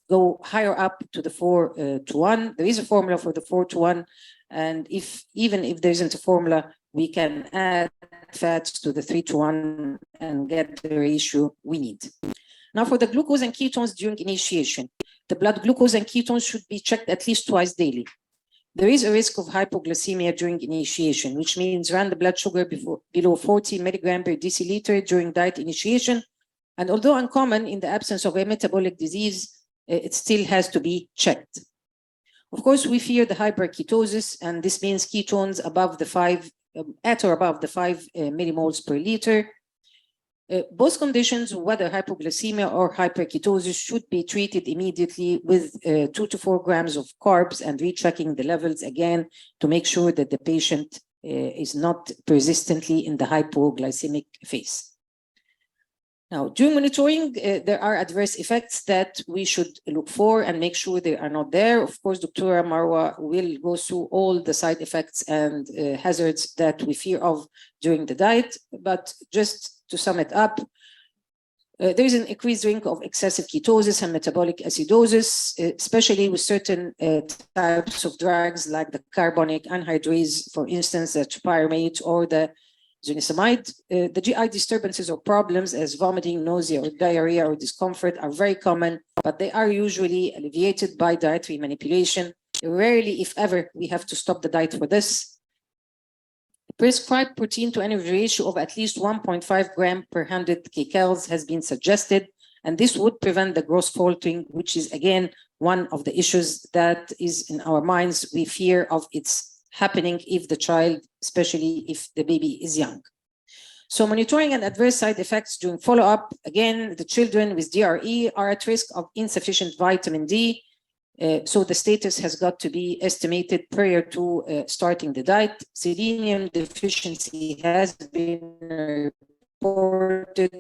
go higher up to the 4-to-1. There is a formula for the 4-to-1, and even if there isn't a formula, we can add fats to the 3-to-1 and get the ratio we need. Now, for the glucose and ketones during initiation, the blood glucose and ketones should be checked at least twice daily. There is a risk of hypoglycemia during initiation, which means run the blood sugar below 40 milligram per deciliter during diet initiation. And although uncommon in the absence of a metabolic disease, it still has to be checked. Of course, we fear the hyperketosis, and this means ketones above the 5 millimoles per liter. Both conditions, whether hypoglycemia or hyperketosis, should be treated immediately with 2 to 4 grams of carbs and rechecking the levels again to make sure that the patient is not persistently in the hypoglycemic phase. Now, during monitoring, there are adverse effects that we should look for and make sure they are not there. Of course, Dr. Marwa will go through all the side effects and hazards that we fear of during the diet, but just to sum it up, there is an increased risk of excessive ketosis and metabolic acidosis, especially with certain types of drugs like the carbonic anhydrase, for instance, the topiramate or the zonisamide. The GI disturbances or problems as vomiting, nausea, or diarrhea or discomfort are very common, but they are usually alleviated by dietary manipulation. Rarely, if ever, we have to stop the diet for this. Prescribed protein to energy ratio of at least 1.5 gram per 100 kcals has been suggested, and this would prevent the growth faulting, which is again one of the issues that is in our minds. We fear of its happening if the child, especially if the baby is young. So monitoring and adverse side effects during follow-up, again, the children with DRE are at risk of insufficient vitamin D. So the status has got to be estimated prior to starting the diet. Selenium deficiency has been reported.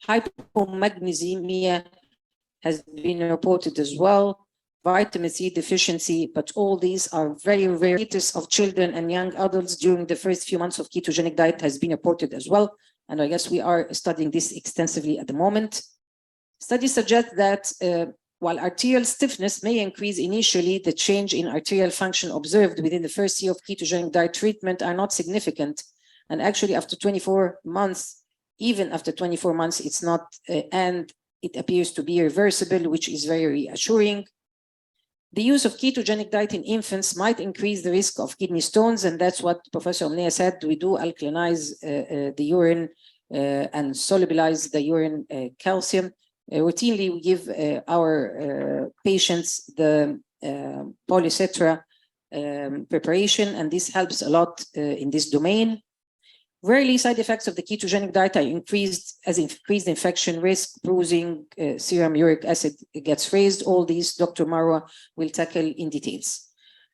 Hypomagnesemia has been reported as well. Vitamin C deficiency, but all these are very rare. Status of children and young adults during the first few months of ketogenic diet has been reported as well. And I guess we are studying this extensively at the moment. Studies suggest that while arterial stiffness may increase initially, the change in arterial function observed within the first year of ketogenic diet treatment are not significant. And actually after 24 months, even after 24 months, it's not, and it appears to be reversible, which is very reassuring. The use of ketogenic diet in infants might increase the risk of kidney stones, and that's what Professor Omnia said. We do alkalinize the urine and solubilize the urine calcium. Routinely, we give our patients the polycetra preparation, and this helps a lot in this domain. Rarely, side effects of the ketogenic diet are increased infection risk, bruising, serum uric acid gets raised. All these Dr. Marwa will tackle in details.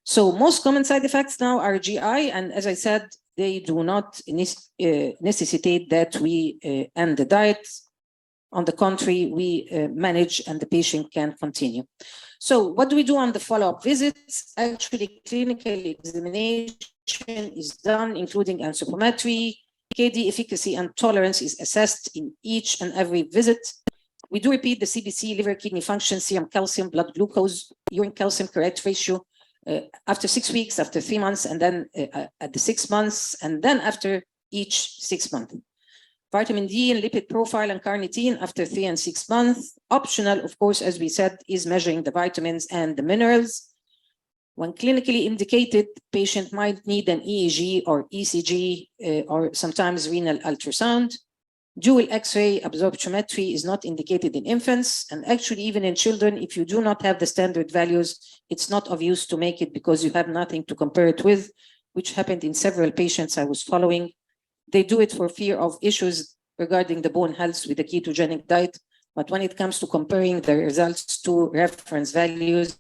So most common side effects now are GI, and as I said, they do not necessitate that we end the diet. On the contrary, we manage and the patient can continue. So what do we do on the follow-up visits? Actually, clinical examination is done, including anthropometry. KD efficacy and tolerance is assessed in each and every visit. We do repeat the CBC, liver, kidney function, serum calcium, blood glucose, urine calcium correct ratio after 6 weeks, after 3 months, and then at the 6 months, and then after each 6 months. Vitamin D and lipid profile and carnitine after 3 and 6 months. Optional, of course, as we said, is measuring the vitamins and the minerals. When clinically indicated, patient might need an EEG or ECG or sometimes renal ultrasound. Dual X-ray absorptiometry is not indicated in infants, and actually even in children, if you do not have the standard values, it's not of use to make it because you have nothing to compare it with, which happened in several patients I was following. They do it for fear of issues regarding the bone health with the ketogenic diet. But when it comes to comparing the results to reference values,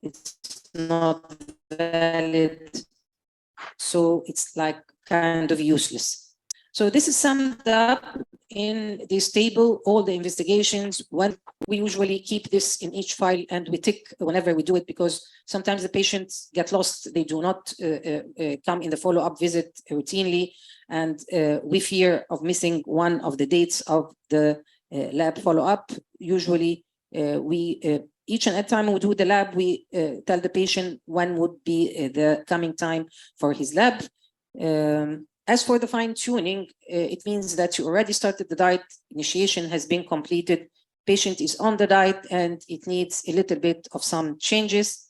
it's not valid. So it's like kind of useless. So this is summed up in this table, all the investigations. When we usually keep this in each file and we tick whenever we do it, because sometimes the patients get lost. They do not come in the follow-up visit routinely. And we fear of missing one of the dates of the lab follow-up. Usually each and every time we do the lab, we tell the patient when would be the coming time for his lab. As for the fine-tuning, it means that you already started the diet, initiation has been completed, patient is on the diet, and it needs a little bit of some changes.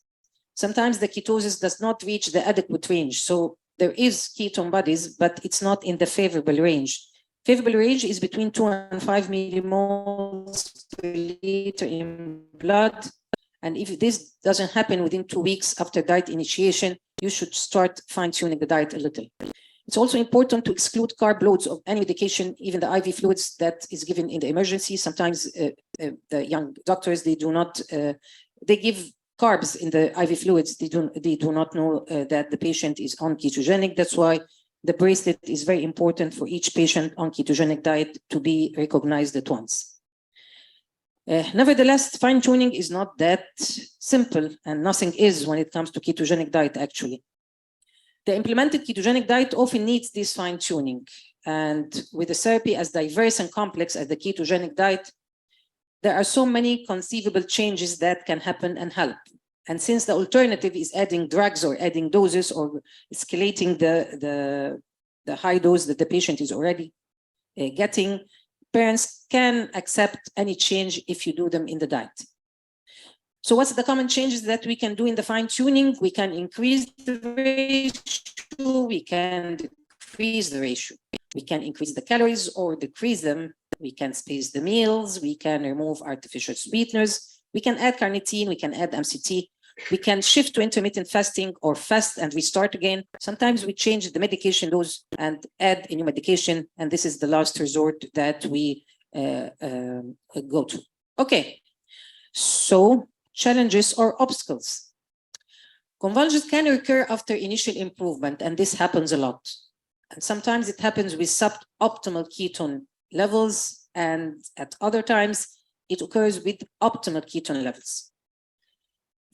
Sometimes the ketosis does not reach the adequate range. So there is ketone bodies, but it's not in the favorable range. Favorable range is between 2 and 5 millimoles per liter in blood. And if this doesn't happen within 2 weeks after diet initiation, you should start fine-tuning the diet a little. It's also important to exclude carb loads of any medication, even the IV fluids that is given in the emergency. Sometimes the young doctors, they do not, they give carbs in the IV fluids. They do not know that the patient is on ketogenic. That's why the bracelet is very important for each patient on ketogenic diet to be recognized at once. Nevertheless, fine-tuning is not that simple, and nothing is when it comes to ketogenic diet, actually. The implemented ketogenic diet often needs this fine-tuning, and with a therapy as diverse and complex as the ketogenic diet, there are so many conceivable changes that can happen and help. And since the alternative is adding drugs or adding doses or escalating the high dose that the patient is already getting, parents can accept any change if you do them in the diet. So what's the common changes that we can do in the fine-tuning? We can increase the ratio, we can decrease the ratio. We can increase the calories or decrease them. We can space the meals, we can remove artificial sweeteners, we can add carnitine, we can add MCT, we can shift to intermittent fasting or fast and restart again. Sometimes we change the medication dose and add a new medication, and this is the last resort that we go to. Okay, so challenges or obstacles. Convulsions can occur after initial improvement, and this happens a lot. And sometimes it happens with suboptimal ketone levels, and at other times it occurs with optimal ketone levels.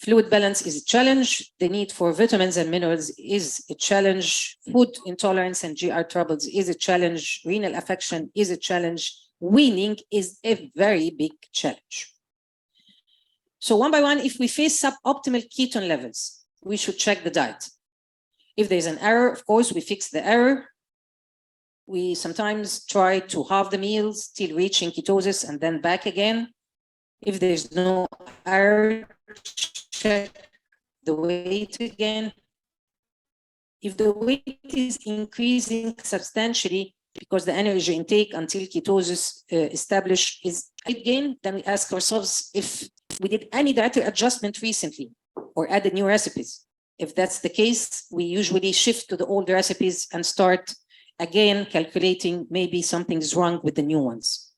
Fluid balance is a challenge. The need for vitamins and minerals is a challenge. Food intolerance and GI troubles is a challenge. Renal affection is a challenge. Weaning is a very big challenge. So one by one, if we face suboptimal ketone levels, we should check the diet. If there's an error, of course, we fix the error. We sometimes try to halve the meals till reaching ketosis and then back again. If there's no error, check the weight again. If the weight is increasing substantially because the energy intake until ketosis established is weight gain, then we ask ourselves if we did any dietary adjustment recently or added new recipes. If that's the case, we usually shift to the old recipes and start again calculating maybe something's wrong with the new ones.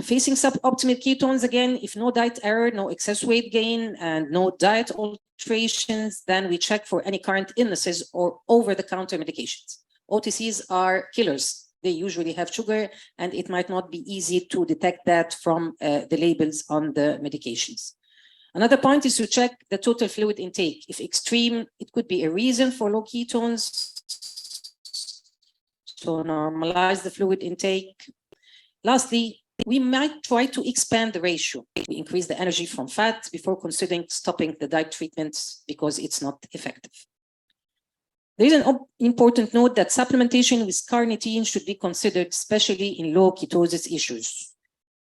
Facing suboptimal ketones, again, if no diet error, no excess weight gain, and no diet alterations, then we check for any current illnesses or over-the-counter medications. OTCs are killers. They usually have sugar, and it might not be easy to detect that from the labels on the medications. Another point is to check the total fluid intake. If extreme, it could be a reason for low ketones. So normalize the fluid intake. Lastly, we might try to expand the ratio. We increase the energy from fat before considering stopping the diet treatments because it's not effective. There is an important note that supplementation with carnitine should be considered, especially in low ketosis issues.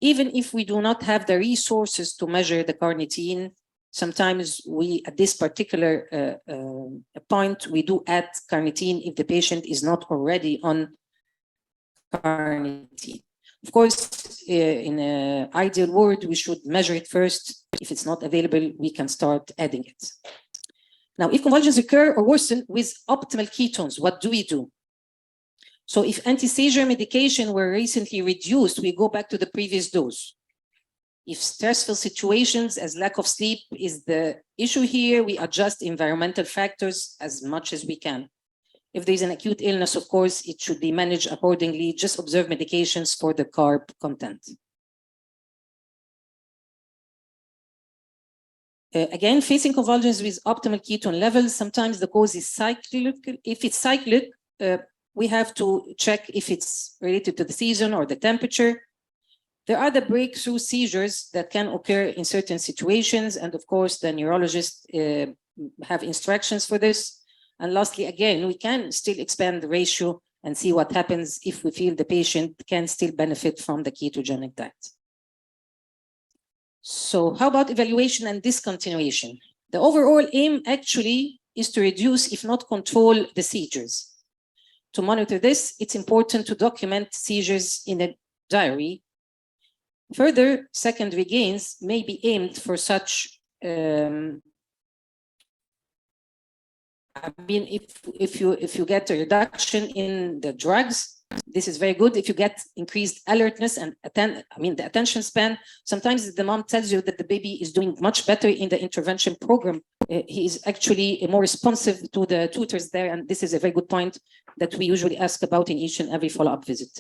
Even if we do not have the resources to measure the carnitine, sometimes we, at this particular point, we do add carnitine if the patient is not already on carnitine. Of course, in an ideal world, we should measure it first. If it's not available, we can start adding it. Now, if convulsions occur or worsen with optimal ketones, what do we do? So if anti-seizure medication were recently reduced, we go back to the previous dose. If stressful situations as lack of sleep is the issue here, we adjust environmental factors as much as we can. If there's an acute illness, of course, it should be managed accordingly. Just observe medications for the carb content. Again, facing convulsions with optimal ketone levels, sometimes the cause is cyclic. If it's cyclic, we have to check if it's related to the season or the temperature. There are the breakthrough seizures that can occur in certain situations, and of course, the neurologists have instructions for this. And lastly, again, we can still expand the ratio and see what happens if we feel the patient can still benefit from the ketogenic diet. So how about evaluation and discontinuation? The overall aim actually is to reduce, if not control, the seizures. To monitor this, it's important to document seizures in a diary. Further, secondary gains may be aimed for such I mean, if you get a reduction in the drugs, this is very good. If you get increased alertness and the attention span, sometimes the mom tells you that the baby is doing much better in the intervention program. He is actually more responsive to the tutors there, and this is a very good point that we usually ask about in each and every follow-up visit.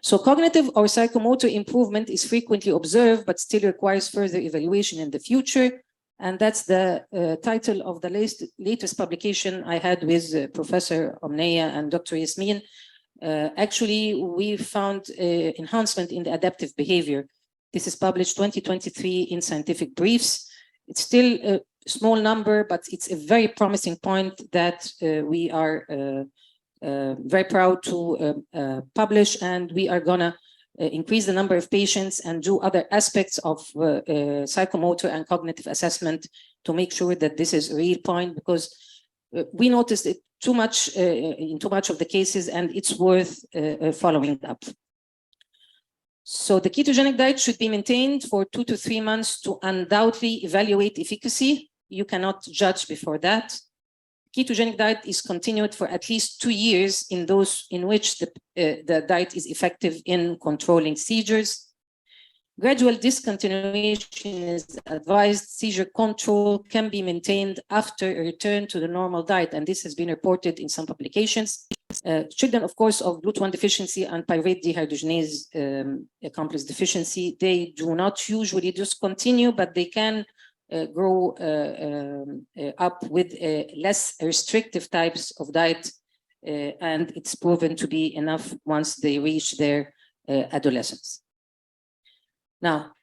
So cognitive or psychomotor improvement is frequently observed, but still requires further evaluation in the future. And that's the title of the latest publication I had with Professor Omneya and Dr. Yasmin. Actually, we found enhancement in the adaptive behavior. This is published 2023 in Scientific Briefs. It's still a small number, but it's a very promising point that we are very proud to publish, and we are gonna increase the number of patients and do other aspects of psychomotor and cognitive assessment to make sure that this is a real point, because we noticed it too much in too much of the cases, and it's worth following up. So the ketogenic diet should be maintained for 2 to 3 months to undoubtedly evaluate efficacy. You cannot judge before that. Ketogenic diet is continued for at least 2 years in those in which the diet is effective in controlling seizures. Gradual discontinuation is advised. Seizure control can be maintained after a return to the normal diet, and this has been reported in some publications. Children, of course, of GLUT1 deficiency and pyruvate dehydrogenase complex deficiency, they do not usually discontinue, but they can grow up with less restrictive types of diet, and it's proven to be enough once they reach their adolescence. Now,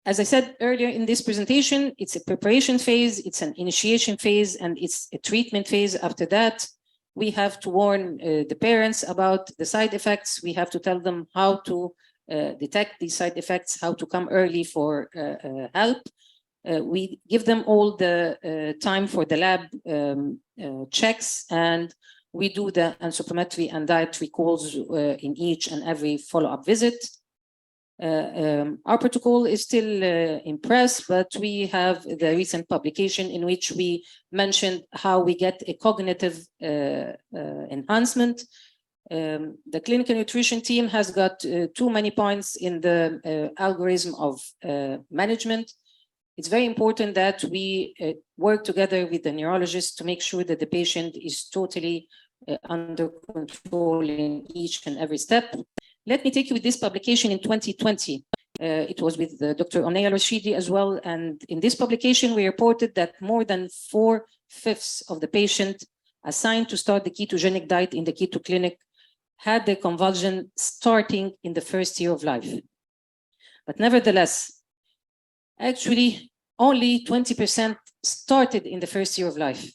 as I said earlier in this presentation, it's a preparation phase, it's an initiation phase, and it's a treatment phase. After that, we have to warn the parents about the side effects. We have to tell them how to detect these side effects, how to come early for help. We give them all the time for the lab checks, and we do the anthropometry and dietary calls in each and every follow-up visit. Our protocol is still in press, but we have the recent publication in which we mentioned how we get a cognitive enhancement. The clinical nutrition team has got too many points in the algorithm of management. It's very important that we work together with the neurologist to make sure that the patient is totally under control in each and every step. Let me take you with this publication in 2020. It was with Dr. Omneya Al-Rashidi as well. And in this publication, we reported that more than 4/5 of the patient assigned to start the ketogenic diet in the keto clinic had their convulsion starting in the first year of life. But nevertheless, actually, only 20% started in the first year of life,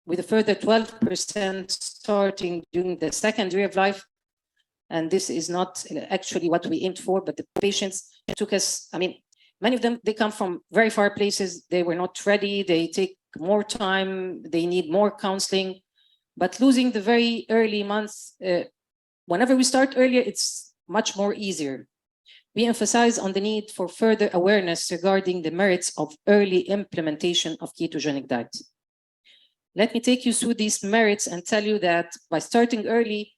with a further 12% starting during the second year of life. And this is not actually what we aimed for, but the patients took us, I mean, many of them, they come from very far places. They were not ready. They take more time. They need more counseling. But losing the very early months, whenever we start earlier, it's much more easier. We emphasize on the need for further awareness regarding the merits of early implementation of ketogenic diet. Let me take you through these merits and tell you that by starting early,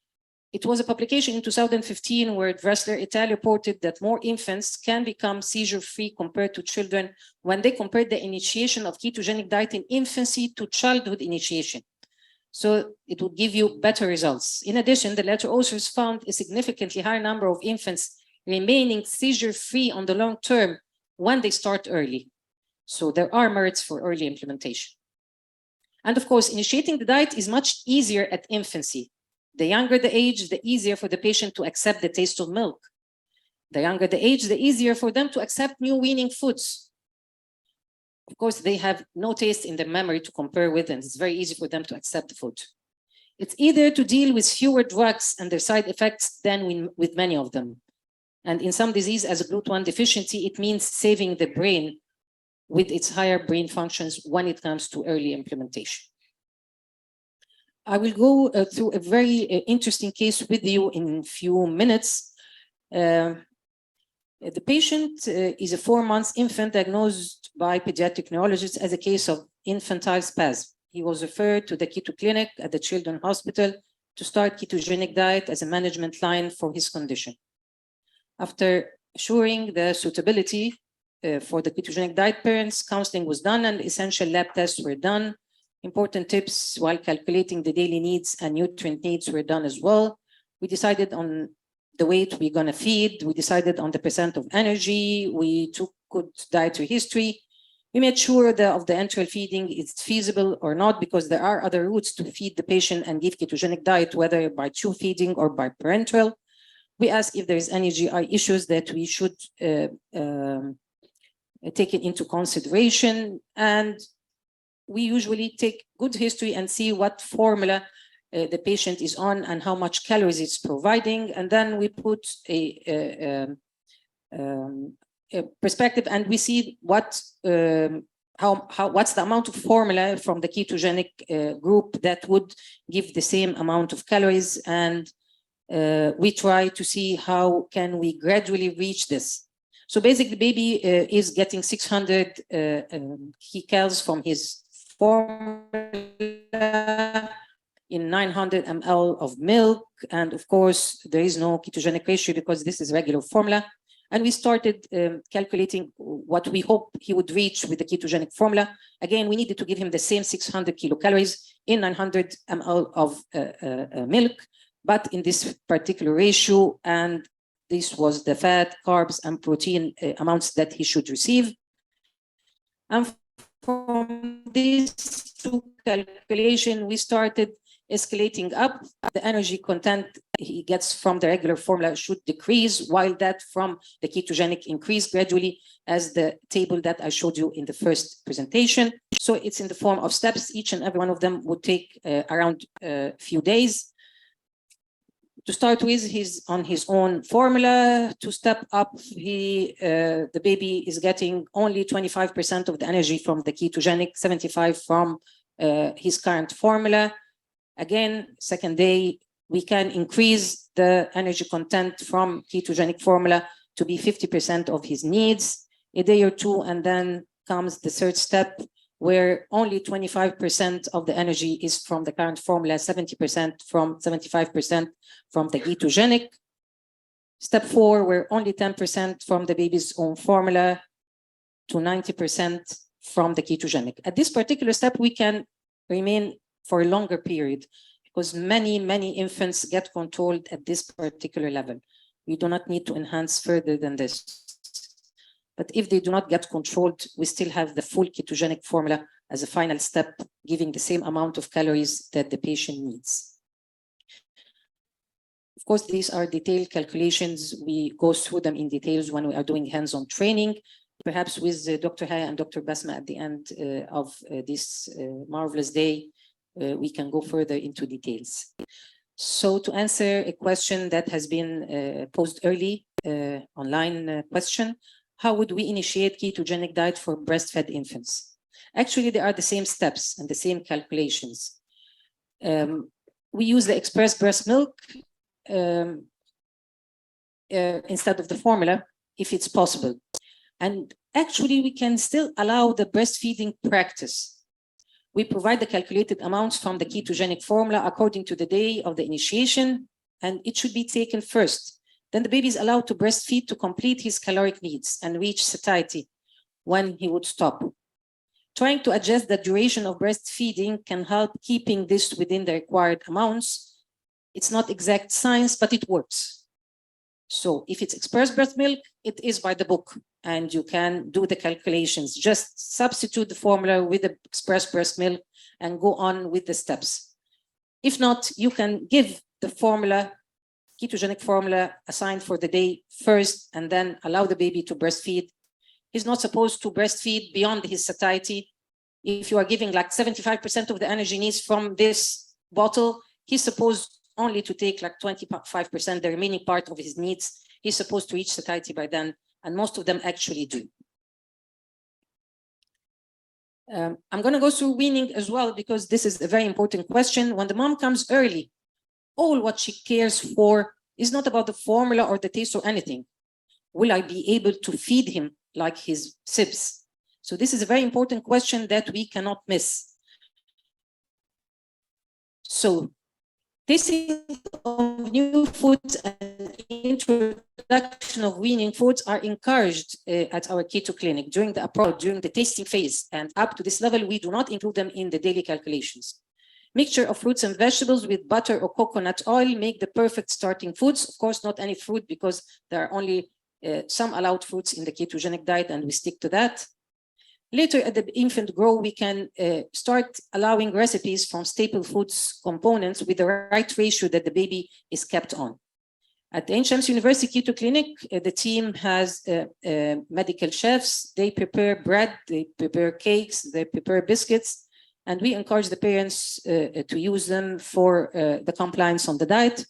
it was a publication in 2015 where Dressler et al. Reported that more infants can become seizure-free compared to children when they compared the initiation of ketogenic diet in infancy to childhood initiation. So it would give you better results. In addition, the latter authors found a significantly higher number of infants remaining seizure-free on the long term when they start early. So there are merits for early implementation. And of course, initiating the diet is much easier at infancy. The younger the age, the easier for the patient to accept the taste of milk. The younger the age, the easier for them to accept new weaning foods. Of course, they have no taste in their memory to compare with, and it's very easy for them to accept the food. It's easier to deal with fewer drugs and their side effects than with many of them. And in some disease, as a GLUT1 deficiency, it means saving the brain with its higher brain functions when it comes to early implementation. I will go through a very interesting case with you in a few minutes. The patient is a 4-month infant diagnosed by pediatric neurologists as a case of infantile spasm. he was referred to the keto clinic at the Children's Hospital to start ketogenic diet as a management line for his condition. After assuring the suitability for the ketogenic diet, parents counseling was done and essential lab tests were done. Important tips while calculating the daily needs and nutrient needs were done as well. We decided on the weight we're going to feed. We decided on the percent of energy. We took good dietary history. We made sure that of the enteral feeding is feasible or not, because there are other routes to feed the patient and give ketogenic diet, whether by tube feeding or by parenteral. We asked if there is any GI issues that we should take it into consideration. And we usually take good history and see what formula the patient is on and how much calories it's providing. And then we put a perspective and we see what what's the amount of formula from the ketogenic group that would give the same amount of calories. And we try to see how can we gradually reach this. So basically, baby is getting 600 kcals from his formula in 900 ml of milk. And of course, there is no ketogenic ratio because this is regular formula. And we started calculating what we hope he would reach with the ketogenic formula. Again, we needed to give him the same 600 kilocalories in 900 ml of milk, but in this particular ratio. And this was the fat, carbs, and protein amounts that he should receive. And from these two calculations, we started escalating up. The energy content he gets from the regular formula should decrease, while that from the ketogenic increase gradually, as the table that I showed you in the first presentation. So it's in the form of steps. Each and every one of them would take around a few days. To start with, he's on his own formula. To step up, the baby is getting only 25% of the energy from the ketogenic, 75% from his current formula. Again, second day, we can increase the energy content from ketogenic formula to be 50% of his needs. A day or two, and then comes the third step, where only 25% of the energy is from the current formula, 75% from the ketogenic. Step 4, where only 10% from the baby's own formula to 90% from the ketogenic. At this particular step, we can remain for a longer period because many infants get controlled at this particular level. We do not need to enhance further than this. But if they do not get controlled, we still have the full ketogenic formula as a final step, giving the same amount of calories that the patient needs. Of course, these are detailed calculations. We go through them in details when we are doing hands-on training, perhaps with Dr. Haya and Dr. Basma at the end of this marvelous day. We can go further into details. So to answer a question that has been posed early, online question, how would we initiate ketogenic diet for breastfed infants? Actually, they are the same steps and the same calculations. We use the express breast milk instead of the formula, if it's possible. And actually, we can still allow the breastfeeding practice. We provide the calculated amounts from the ketogenic formula according to the day of the initiation, and it should be taken first. Then the baby is allowed to breastfeed to complete his caloric needs and reach satiety when he would stop. Trying to adjust the duration of breastfeeding can help keeping this within the required amounts. It's not exact science, but it works. So if it's express breast milk, it is by the book and you can do the calculations. Just substitute the formula with the express breast milk and go on with the steps. If not, you can give the formula, ketogenic formula assigned for the day first and then allow the baby to breastfeed. He's not supposed to breastfeed beyond his satiety. If you are giving like 75% of the energy needs from this bottle, he's supposed only to take like 25%, the remaining part of his needs. He's supposed to reach satiety by then, and most of them actually do. I'm going to go through weaning as well, because this is a very important question. When the mom comes early, all what she cares for is not about the formula or the taste or anything. Will I be able to feed him like his sibs? So this is a very important question that we cannot miss. So tasting of new foods and introduction of weaning foods are encouraged at our keto clinic during the tasting phase, and up to this level, we do not include them in the daily calculations. Mixture of fruits and vegetables with butter or coconut oil make the perfect starting foods. Of course, not any fruit, because there are only some allowed fruits in the ketogenic diet, and we stick to that. Later at the infant grow, we can start allowing recipes from staple foods components with the right ratio that the baby is kept on. At the Ain Shams University Keto Clinic, the team has medical chefs. They prepare bread, they prepare cakes, they prepare biscuits, and we encourage the parents to use them for the compliance on the diet.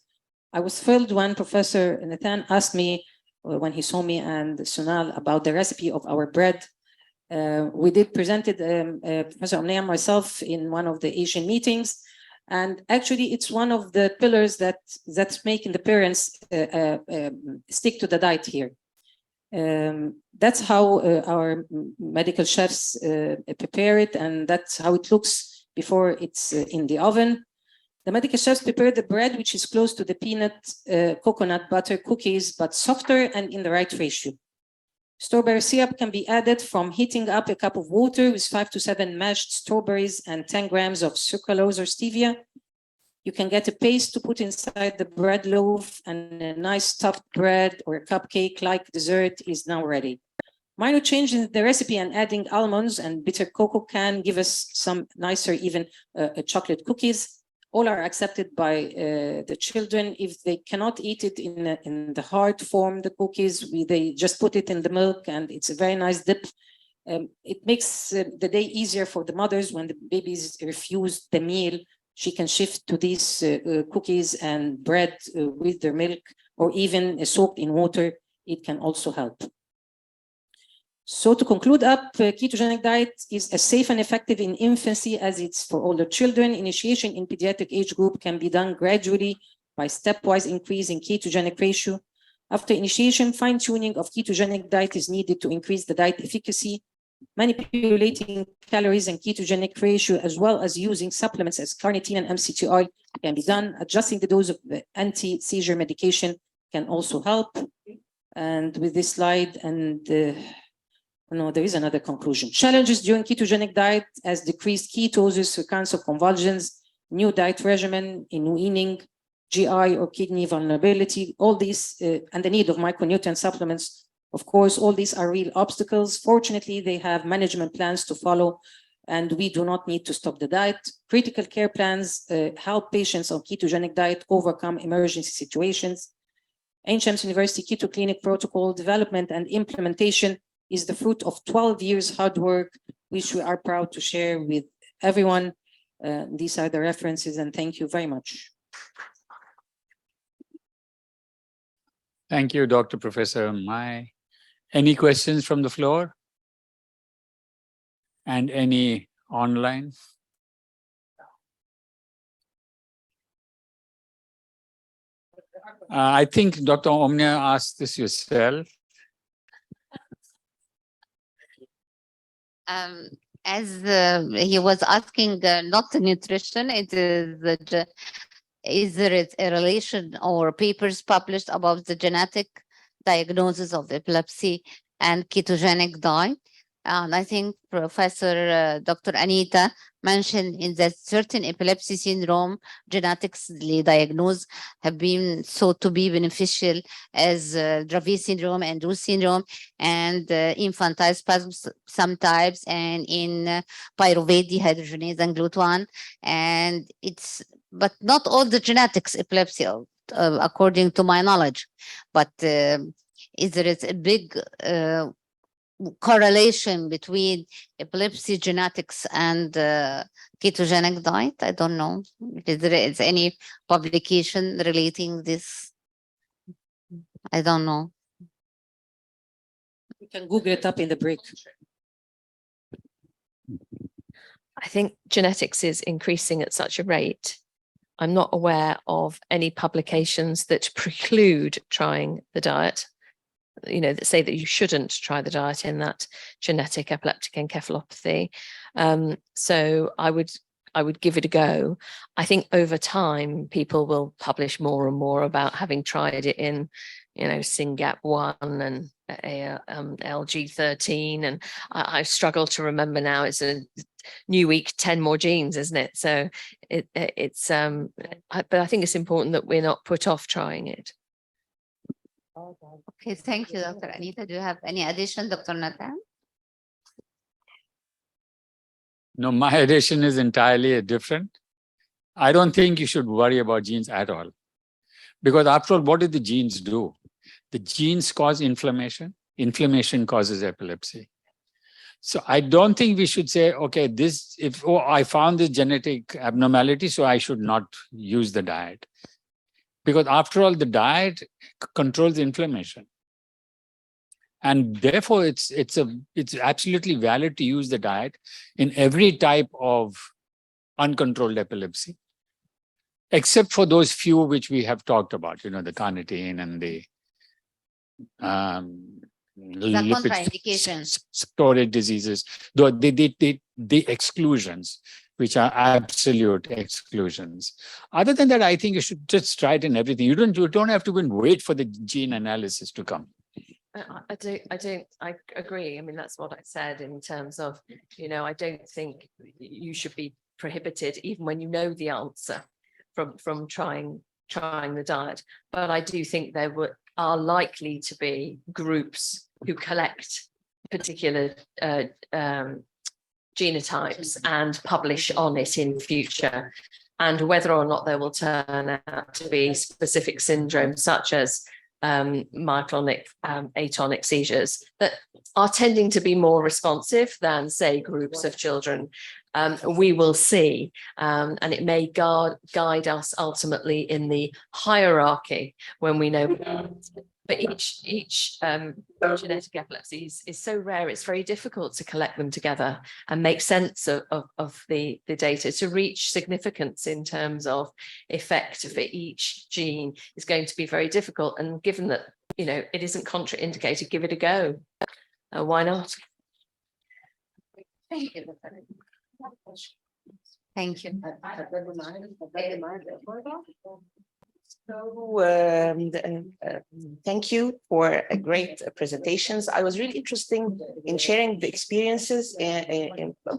I was thrilled when Professor Nathan asked me, when he saw me and Sunal, about the recipe of our bread. We did presented Professor Omnia and myself in one of the Asian meetings, and actually it's one of the pillars that's making the parents stick to the diet here. That's how our medical chefs prepare it, and that's how it looks before it's in the oven. The medical chefs prepare the bread, which is close to the peanut coconut butter cookies, but softer and in the right ratio. Strawberry syrup can be added from heating up a cup of water with 5 to 7 mashed strawberries and 10 grams of sucralose or stevia. You can get a paste to put inside the bread loaf, and a nice stuffed bread or a cupcake like dessert is now ready. Minor change in the recipe and adding almonds and bitter cocoa can give us some nicer, even chocolate cookies. All are accepted by the children. If they cannot eat it in the hard form, the cookies, they just put it in the milk, and it's a very nice dip. It makes the day easier for the mothers when the babies refuse the meal. She can shift to these cookies and bread with their milk, or even soaked in water. It can also help. So to conclude up, ketogenic diet is as safe and effective in infancy as it's for older children. Initiation in pediatric age group can be done gradually by stepwise increase in ketogenic ratio. After initiation, fine-tuning of ketogenic diet is needed to increase the diet efficacy. Manipulating calories and ketogenic ratio, as well as using supplements as carnitine and MCT oil, can be done. Adjusting the dose of the anti-seizure medication can also help. And with this slide, and no, there is another conclusion. Challenges during ketogenic diet as decreased ketosis, recurrence of convulsions, new diet regimen in weaning, GI or kidney vulnerability, all these, and the need of micronutrient supplements. Of course, all these are real obstacles. Fortunately, they have management plans to follow, and we do not need to stop the diet. Critical care plans help patients on ketogenic diet overcome emergency situations. Ain Shams University Keto Clinic protocol development and implementation is the fruit of 12 years hard work, which we are proud to share with everyone. These are the references, and thank you very much. Thank you, Dr. Professor Mai. Any questions from the floor? And any online? I think Dr. Omnia asked this yourself. As he was asking, not nutrition, is there a relation or papers published about the genetic diagnosis of epilepsy and ketogenic diet? And I think Professor Dr. Anita mentioned in that certain epilepsy syndrome, genetically diagnosed, have been thought to be beneficial as Dravet syndrome and Drew syndrome, and infantile spasms sometimes, and in pyruvate dehydrogenase and GLUT1. And but not all the genetics epilepsy, according to my knowledge. But is there a big correlation between epilepsy genetics and ketogenic diet? I don't know. Is there any publication relating this? I don't know. You can Google it up in the break. I think genetics is increasing at such a rate. I'm not aware of any publications that preclude trying the diet, that say that you shouldn't try the diet in that genetic epileptic encephalopathy. So I would I would give it a go. I think over time, people will publish more and more about having tried it in, SYNGAP1 and LG13. And I struggle to remember now, it's a new week, 10 more genes, isn't it? So but I think it's important that we're not put off trying it. Okay, thank you, Dr. Anita. Do you have any addition, Dr. Nathan? No, my addition is entirely different. I don't think you should worry about genes at all. Because after all, what do the genes do? The genes cause inflammation. Inflammation causes epilepsy. So I don't think we should say, okay, I found this genetic abnormality, so I should not use the diet. Because after all, the diet controls inflammation. And therefore, it's absolutely valid to use the diet in every type of uncontrolled epilepsy, except for those few which we have talked about, the carnitine and the contraindications. Storage diseases, the exclusions, which are absolute exclusions. Other than that, I think you should just try it in everything. You don't have to go and wait for the gene analysis to come. I agree. I mean, that's what I said in terms of, I don't think you should be prohibited, even when you know the answer, from trying the diet. But I do think there are likely to be groups who collect particular genotypes and publish on it in future. And whether or not there will turn out to be specific syndromes such as myoclonic atonic seizures that are tending to be more responsive than, say, groups of children, we will see, and it may guide us ultimately in the hierarchy when we know. But each genetic epilepsy is so rare, it's very difficult to collect them together and make sense of the data to reach significance in terms of effect for each gene is going to be very difficult. And given that, it isn't contraindicated, give it a go. Why not? Thank you. Thank you. So, thank you for great presentations. I was really interested in sharing the experiences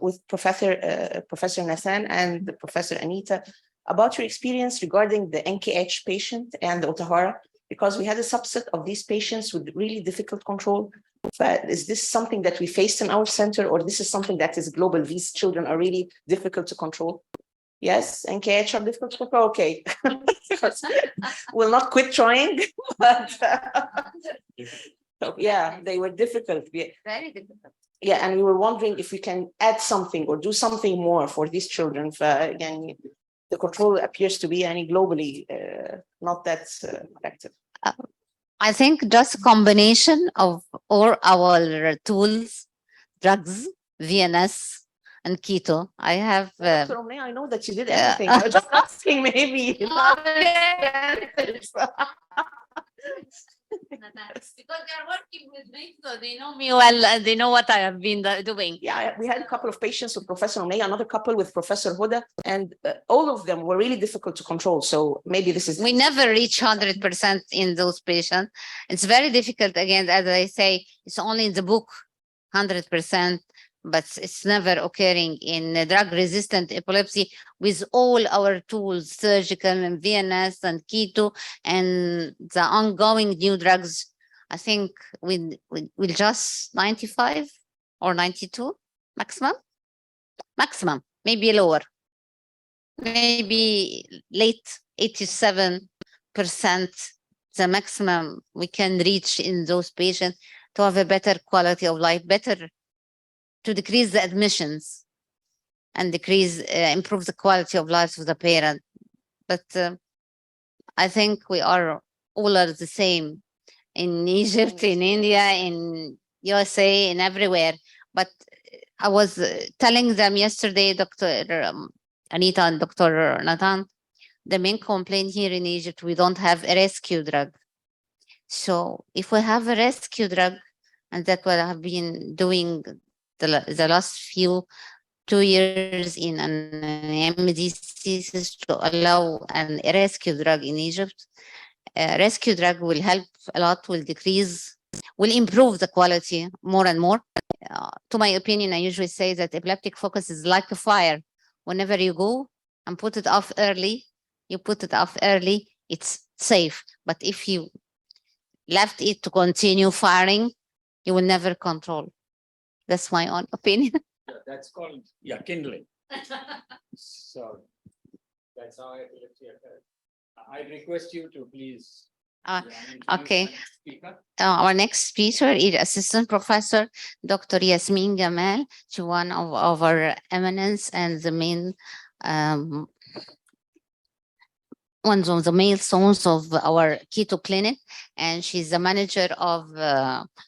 with Professor Nathan and Professor Anita about your experience regarding the NKH patient and the Ohtahara, because we had a subset of these patients with really difficult control. But is this something that we faced in our center, or this is something that is global? These children are really difficult to control. Yes, NKH are difficult to control. Okay. We'll not quit trying, but yeah, they were difficult. Very difficult. Yeah, and we were wondering if we can add something or do something more for these children. Again, the control appears to be globally not that effective. I think just a combination of all our tools, drugs, VNS, and keto. I have. Dr. Omneh, I know that you did everything. I was just asking, maybe. Because they're working with me, so they know me well, and they know what I have been doing. Yeah, we had a couple of patients with Professor Omneh, another couple with Professor Huda, and all of them were really difficult to control. So maybe this is. We never reach 100% in those patients. It's very difficult. Again, as I say, it's only in the book, 100%. But it's never occurring in drug-resistant epilepsy with all our tools, surgical and VNS and keto and the ongoing new drugs. I think we'll just 95 or 92 maximum, maybe lower, maybe late 87%, the maximum we can reach in those patients to have a better quality of life, to decrease the admissions and improve the quality of life of the parent. But I think we all are the same in Egypt, in India, in USA, in everywhere. But I was telling them yesterday, Dr. Anita and Dr. Nathan, the main complaint here in Egypt, we don't have a rescue drug. So if we have a rescue drug, and that's what I have been doing the last few 2 years in an MD thesis to allow a rescue drug in Egypt. Rescue drug will help a lot, will decrease, will improve the quality more and more. To my opinion, I usually say that epileptic focus is like a fire. Whenever you go and put it off early, it's safe. But if you left it to continue firing, you will never control. That's my own opinion. Yeah, that's called, kindling. So that's how epilepsy occurs. I request you to please. Okay. Our next speaker is Assistant Professor Dr. Yasmin Gamal. She's one of our eminence and the main one of the milestones of our keto clinic, and she's the manager of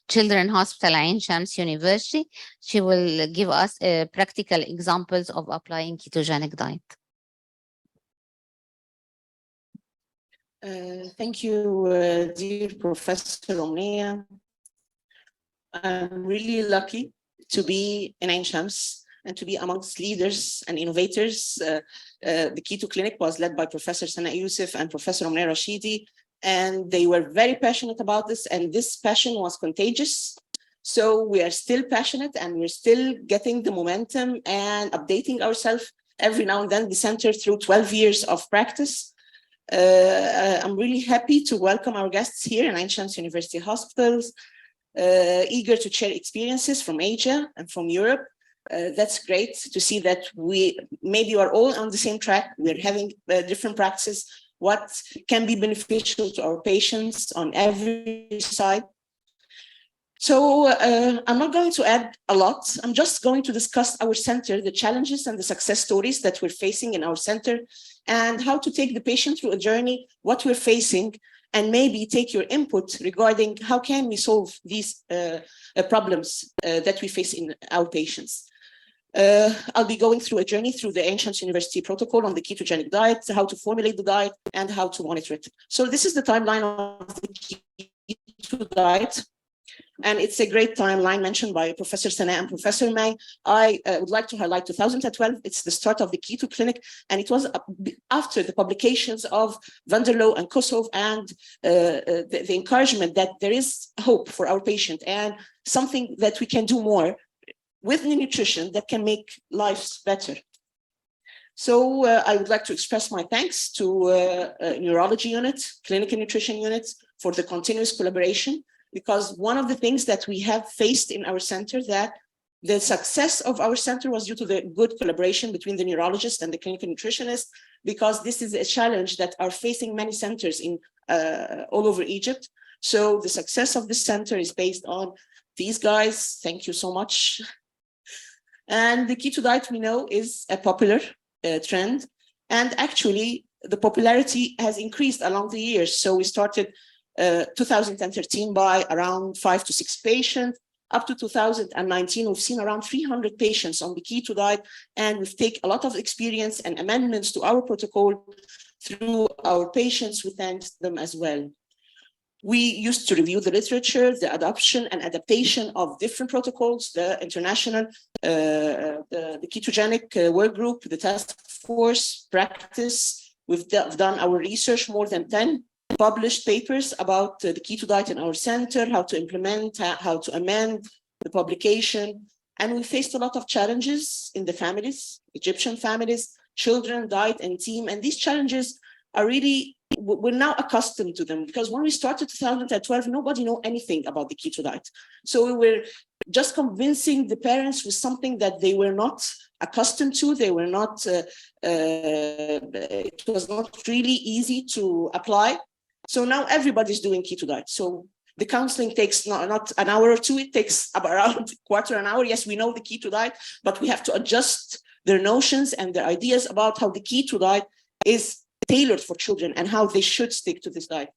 Children's Hospital Ain Shams University. She will give us practical examples of applying ketogenic diet. Thank you, dear Professor Omnia. I'm really lucky to be in Ain Shams and to be amongst leaders and innovators. The Keto Clinic was led by Professor Sana Youssef and Professor Omnia Rashidi, and they were very passionate about this, and this passion was contagious. So we are still passionate, and we're still getting the momentum and updating ourselves every now and then, the center through 12 years of practice. I'm really happy to welcome our guests here in Ain Shams University Hospitals, eager to share experiences from Asia and from Europe. That's great to see that we maybe are all on the same track. We're having different practices, what can be beneficial to our patients on every side. So I'm not going to add a lot. I'm just going to discuss our center, the challenges and the success stories that we're facing in our center, and how to take the patient through a journey, what we're facing, and maybe take your input regarding how can we solve these problems that we face in our patients. I'll be going through a journey through the Ain Shams University protocol on the ketogenic diet, how to formulate the diet, and how to monitor it. So this is the timeline of the keto diet. And it's a great timeline mentioned by Professor Sana and Professor May. I would like to highlight 2012. It's the start of the Keto Clinic, and it was after the publications of Van der Loo and Kosov and the encouragement that there is hope for our patient and something that we can do more with the nutrition that can make lives better. So I would like to express my thanks to neurology unit, clinical nutrition units for the continuous collaboration, because one of the things that we have faced in our center, that the success of our center was due to the good collaboration between the neurologist and the clinical nutritionist, because this is a challenge that are facing many centers in all over Egypt. So the success of this center is based on these guys. Thank you so much. And the keto diet, we know, is a popular trend. And actually, the popularity has increased along the years. So we started 2013 by around 5 to 6 patients. Up to 2019, we've seen around 300 patients on the keto diet, and we've taken a lot of experience and amendments to our protocol through our patients. We thank them as well. We used to review the literature, the adoption and adaptation of different protocols, the international, the ketogenic work group, the task force practice. We've done our research, more than 10 published papers about the keto diet in our center, how to implement, how to amend the publication. And we faced a lot of challenges in the families, Egyptian families, children, diet and team. And these challenges are really, we're now accustomed to them, because when we started 2012, nobody knew anything about the keto diet. So we were just convincing the parents with something that they were not accustomed to. They were not, it was not really easy to apply. So now everybody's doing keto diet. So the counseling takes not an hour or two, it takes around quarter an hour. Yes, we know the keto diet, but we have to adjust their notions and their ideas about how the keto diet is tailored for children and how they should stick to this diet.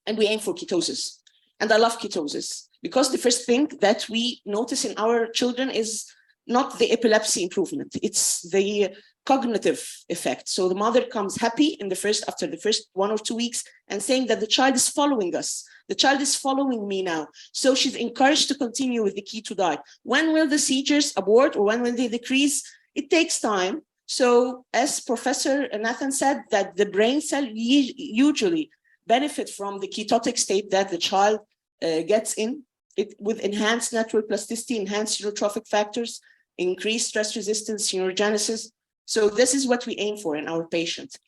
And we aim for ketosis. And I love ketosis because the first thing that we notice in our children is not the epilepsy improvement, it's the cognitive effect. So the mother comes happy after the first 1 or 2 weeks and saying that the child is following us. The child is following me now. So she's encouraged to continue with the keto diet. When will the seizures abort or when will they decrease? it takes time. So as Professor Nathan said, that the brain cell usually benefit from the ketotic state that the child gets in, it with enhanced natural plasticity, enhanced neurotrophic factors, increased stress resistance, neurogenesis. So this is what we aim for in our patients.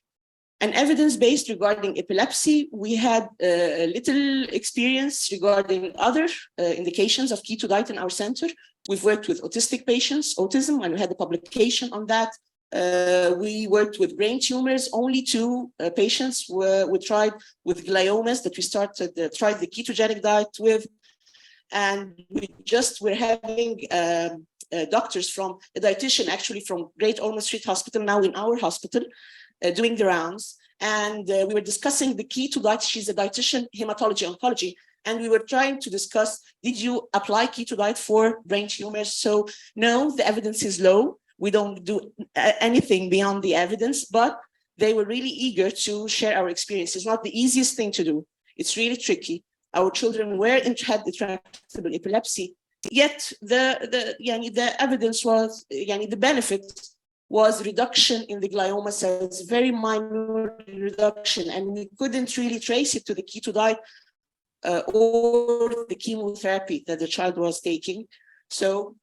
And evidence-based regarding epilepsy, we had little experience regarding other indications of keto diet in our center. We've worked with autistic patients, autism, and we had a publication on that. We worked with brain tumors. Only 2 patients we tried with gliomas that we tried the ketogenic diet with. And we're having doctors from a dietitian, actually from Great Ormond Street Hospital, now in our hospital, doing the rounds. And we were discussing the keto diet. She's a dietitian, hematology, oncology. And we were trying to discuss, did you apply keto diet for brain tumors? So no, the evidence is low. We don't do anything beyond the evidence, but they were really eager to share our experience. It's not the easiest thing to do. It's really tricky. Our children had intractable epilepsy, yet the evidence was, the benefit was reduction in the glioma cells, very minor reduction, and we couldn't really trace it to the keto diet or the chemotherapy that the child was taking. So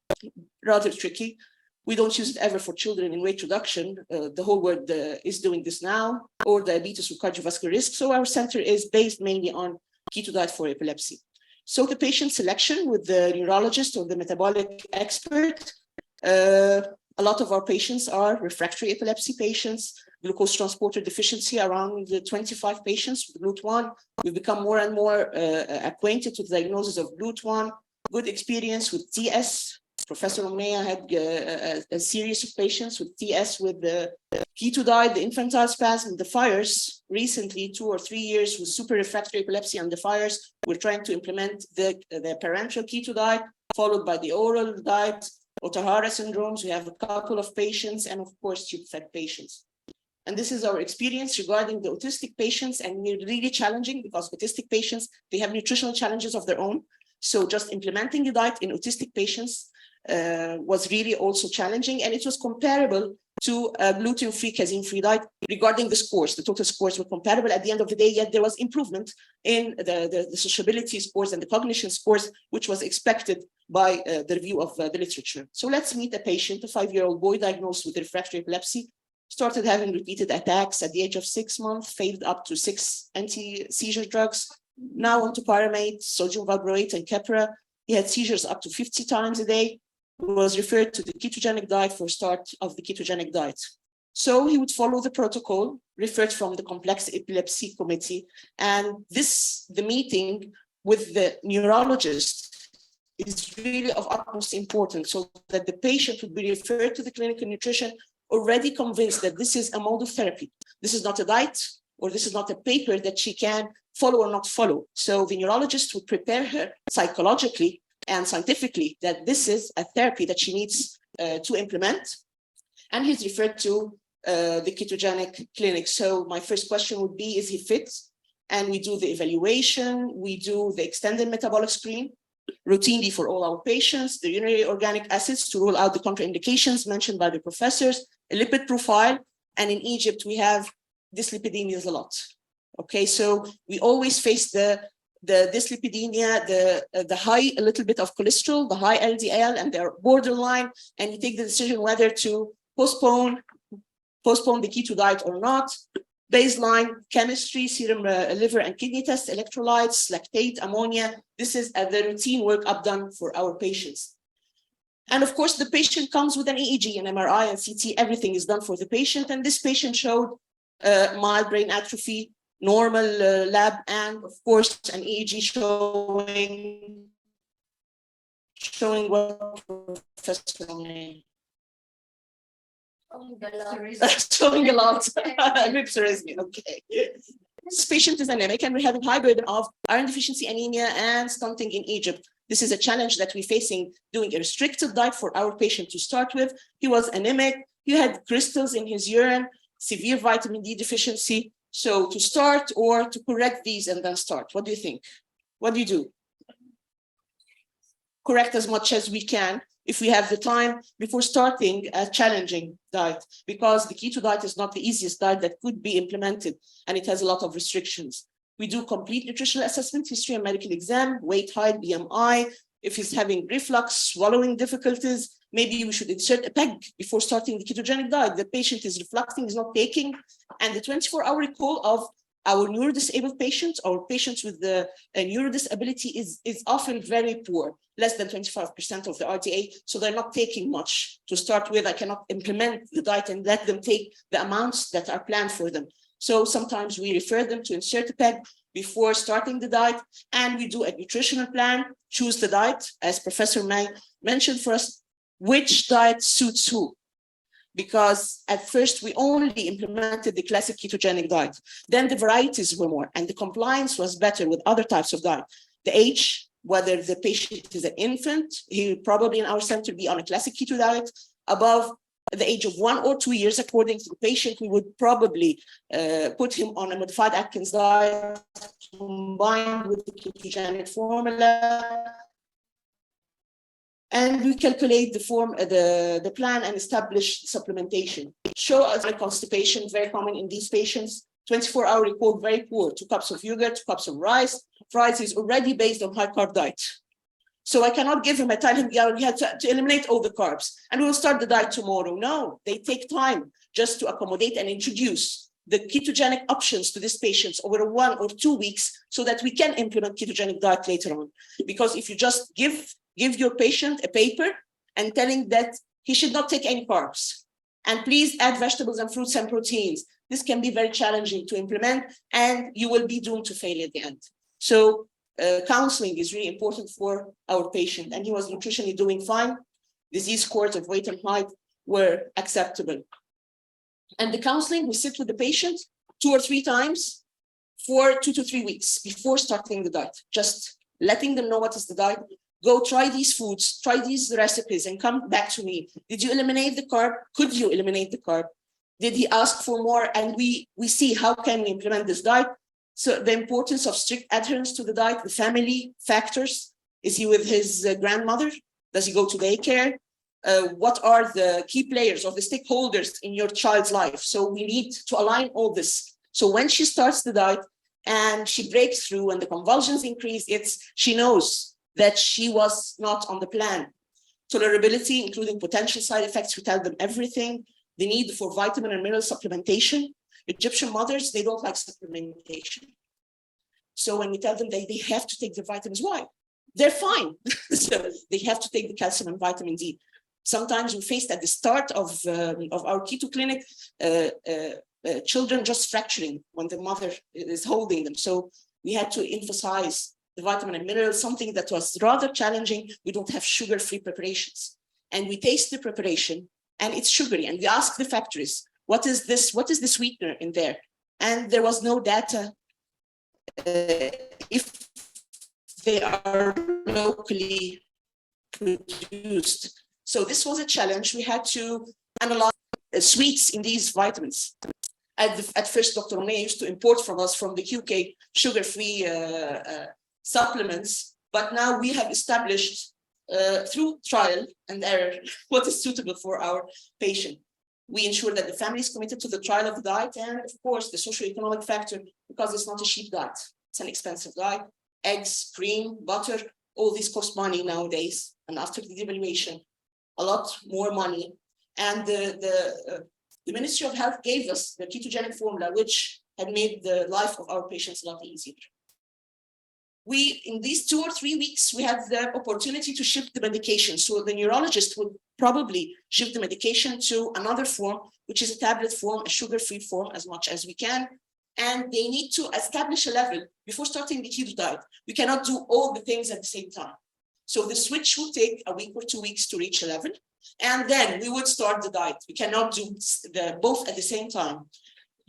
rather tricky. We don't use it ever for children in weight reduction. The whole world is doing this now, or diabetes or cardiovascular risk. So our center is based mainly on keto diet for epilepsy. So the patient selection with the neurologist or the metabolic expert, a lot of our patients are refractory epilepsy patients, glucose transporter deficiency, around 25 patients with GLUT1. We've become more and more acquainted with the diagnosis of GLUT1, good experience with TS. Professor Omneya had a series of patients with TS with the keto diet, the infantile spasm, the fires. Recently, 2 or 3 years with super refractory epilepsy and the fires. We're trying to implement the parenteral keto diet, followed by the oral diet. Ohtahara syndromes, we have a couple of patients, and of course, tube-fed patients. And this is our experience regarding the autistic patients, and we're really challenging because autistic patients, they have nutritional challenges of their own. So just implementing the diet in autistic patients was really also challenging, and it was comparable to a gluten-free, casein-free diet regarding the scores. The total scores were comparable at the end of the day, yet there was improvement in the sociability scores and the cognition scores, which was expected by the review of the literature. So let's meet a patient, a 5-year-old boy diagnosed with refractory epilepsy, started having repeated attacks at the age of 6 months, failed up to 6 anti-seizure drugs, now on to Paramate, sodium valproate, and Keppra. He had seizures up to 50 times a day. He was referred to the ketogenic diet for start of the ketogenic diet. So he would follow the protocol referred from the complex epilepsy committee. And the meeting with the neurologist is really of utmost importance, so that the patient would be referred to the clinical nutrition already convinced that this is a mode of therapy. This is not a diet, or this is not a paper that she can follow or not follow. So the neurologist would prepare her psychologically and scientifically that this is a therapy that she needs to implement. And he's referred to the ketogenic clinic. So my first question would be, is he fit? And we do the evaluation, we do the extended metabolic screen routinely for all our patients, the urinary organic acids to rule out the contraindications mentioned by the professors, a lipid profile, and in Egypt we have dyslipidemias a lot. Okay, so we always face the dyslipidemia, the high, a little bit of cholesterol, the high LDL, and they're borderline, and you take the decision whether to postpone the keto diet or not. Baseline chemistry, serum liver and kidney tests, electrolytes, lactate, ammonia. This is the routine workup done for our patients. And of course, the patient comes with an EEG, an MRI, and CT. Everything is done for the patient. And this patient showed mild brain atrophy, normal lab, and of course, an EEG showing what Professor showing a lot. Okay. This patient is anemic, and we're having high burden of iron deficiency anemia and stunting in Egypt. This is a challenge that we're facing doing a restricted diet for our patient to start with. He was anemic, he had crystals in his urine, severe vitamin D deficiency. So to start or to correct these and then start, what do you think? What do you do? Correct as much as we can. if we have the time before starting a challenging diet, because the keto diet is not the easiest diet that could be implemented, and it has a lot of restrictions. We do complete nutritional assessment, history and medical exam, weight, height, BMI. If he's having reflux, swallowing difficulties, maybe we should insert a peg before starting the ketogenic diet. The patient is refluxing, is not taking, and the 24-hour recall of our neurodisabled patients or patients with the neurodisability is often very poor, less than 25% of the RDA. So they're not taking much to start with. I cannot implement the diet and let them take the amounts that are planned for them. So sometimes we refer them to insert a peg before starting the diet, and we do a nutritional plan, choose the diet, as Professor May mentioned for us, which diet suits who. Because at first we only implemented the classic ketogenic diet. Then the varieties were more, and the compliance was better with other types of diet. The age, whether the patient is an infant, he will probably in our center be on a classic keto diet. Above the age of 1 or 2 years, according to the patient, we would probably put him on a modified Atkins diet combined with the ketogenic formula. And we calculate the plan and establish supplementation. Show us like constipation, very common in these patients. 24-hour report, very poor. 2 cups of yogurt, 2 cups of rice. Rice is already based on high carb diet. So I cannot give him, I tell him, yeah, we have to eliminate all the carbs and we'll start the diet tomorrow. No, they take time just to accommodate and introduce the ketogenic options to these patients over 1 or 2 weeks so that we can implement ketogenic diet later on. Because if you just give your patient a paper and telling that he should not take any carbs and please add vegetables and fruits and proteins, this can be very challenging to implement and you will be doomed to fail at the end. So counseling is really important for our patient, and he was nutritionally doing fine. Disease scores of weight and height were acceptable. And the counseling, we sit with the patient 2 or 3 times for 2 to 3 weeks before starting the diet, just letting them know what is the diet. Go try these foods, try these recipes, and come back to me. Did you eliminate the carb? Could you eliminate the carb? Did he ask for more? And we see how can we implement this diet. So the importance of strict adherence to the diet, the family factors. Is he with his grandmother? Does he go to daycare? What are the key players or the stakeholders in your child's life? So we need to align all this. So when she starts the diet and she breaks through and the convulsions increase, she knows that she was not on the plan. Tolerability, including potential side effects, we tell them everything. The need for vitamin and mineral supplementation. Egyptian mothers, they don't like supplementation. So when we tell them they have to take the vitamins, why? They're fine. So they have to take the calcium and vitamin D. Sometimes we faced at the start of our keto clinic, children just fracturing when the mother is holding them. So we had to emphasize the vitamin and minerals, something that was rather challenging. We don't have sugar-free preparations. And we taste the preparation and it's sugary. And we ask the factories, what is this? What is the sweetener in there? And there was no data if they are locally produced. So this was a challenge. We had to analyze sweets in these vitamins. At first, Dr. Omnea used to import from us from the UK sugar-free supplements, but now we have established through trial and error what is suitable for our patient. We ensure that the family is committed to the trial of the diet, and of course the socioeconomic factor, because it's not a cheap diet. It's an expensive diet. Eggs, cream, butter, all these cost money nowadays. And after the devaluation, a lot more money. And the Ministry of Health gave us the ketogenic formula, which had made the life of our patients a lot easier. In these 2 or 3 weeks, we had the opportunity to shift the medication. So the neurologist would probably shift the medication to another form, which is a tablet form, a sugar-free form, as much as we can. And they need to establish a level before starting the keto diet. We cannot do all the things at the same time. So the switch will take a week or 2 weeks to reach a level. And then we would start the diet. We cannot do both at the same time.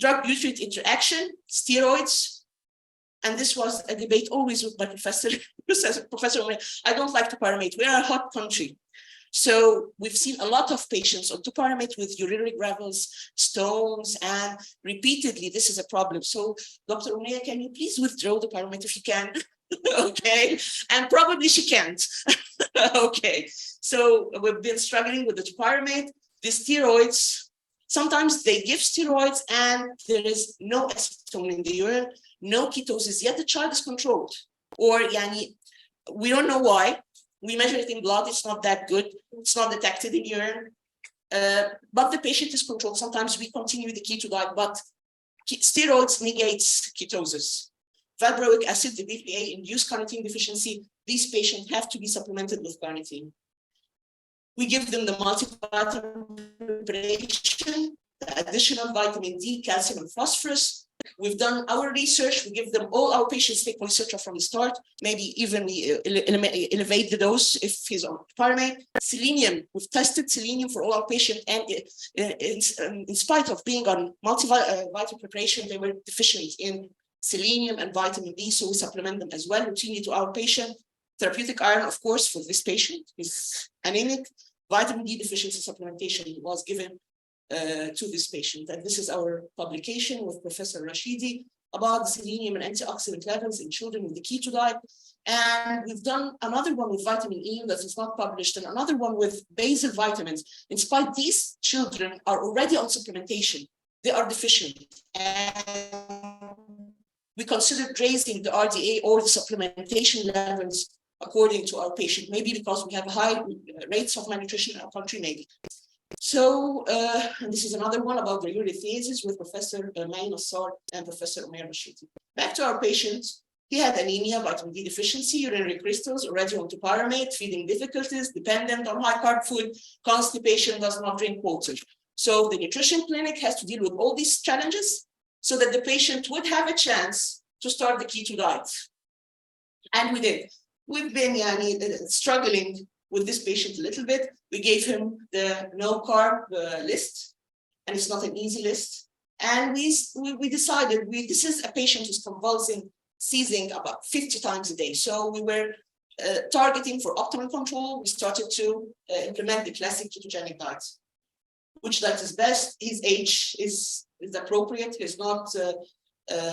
Drug-nutrient interaction, steroids. And this was a debate always with my professor. Professor, I don't like topiramate. We are a hot country. So we've seen a lot of patients on topiramate with urinary gravels, stones, and repeatedly this is a problem. So Dr. Omnea, can you please withdraw the topiramate if you can? Okay, and probably she can't. Okay, so we've been struggling with the topiramate, the steroids. Sometimes they give steroids and there is no acetone in the urine, no ketosis, yet the child is controlled. Or we don't know why. We measure it in blood, it's not that good. It's not detected in urine, but the patient is controlled. Sometimes we continue the keto diet, but steroids negates ketosis. Valproic acid, the BPA-induced carnitine deficiency, these patients have to be supplemented with carnitine. We give them the multivitamin preparation, the additional vitamin D, calcium, and phosphorus. We've done our research. We give them, all our patients take polycitrate from the start, maybe even elevate the dose if he's on topiramate. Selenium, we've tested selenium for all our patients, and in spite of being on multivitamin preparation, they were deficient in selenium and vitamin D, so we supplement them as well routinely to our patient. Therapeutic iron, of course, for this patient is anemic. Vitamin D deficiency supplementation was given to this patient. And this is our publication with Professor Rashidi about the selenium and antioxidant levels in children with the keto diet. And we've done another one with vitamin E that is not published, and another one with basal vitamins. In spite these children are already on supplementation, they are deficient. And we considered raising the RDA or the supplementation levels according to our patient, maybe because we have high rates of malnutrition in our country, maybe. So and this is another one about the urethases with Professor May Nassar and Professor Omer Rashidi. Back to our patient, he had anemia, vitamin D deficiency, urinary crystals, already on topiramate, feeding difficulties, dependent on high carb food, constipation, does not drink water. So the nutrition clinic has to deal with all these challenges so that the patient would have a chance to start the keto diet. And we did. We've been struggling with this patient a little bit. We gave him the no carb list, and it's not an easy list. And we decided this is a patient who's convulsing, seizing about 50 times a day. So we were targeting for optimal control. We started to implement the classic ketogenic diet. Which diet is best? His age is appropriate. He's not.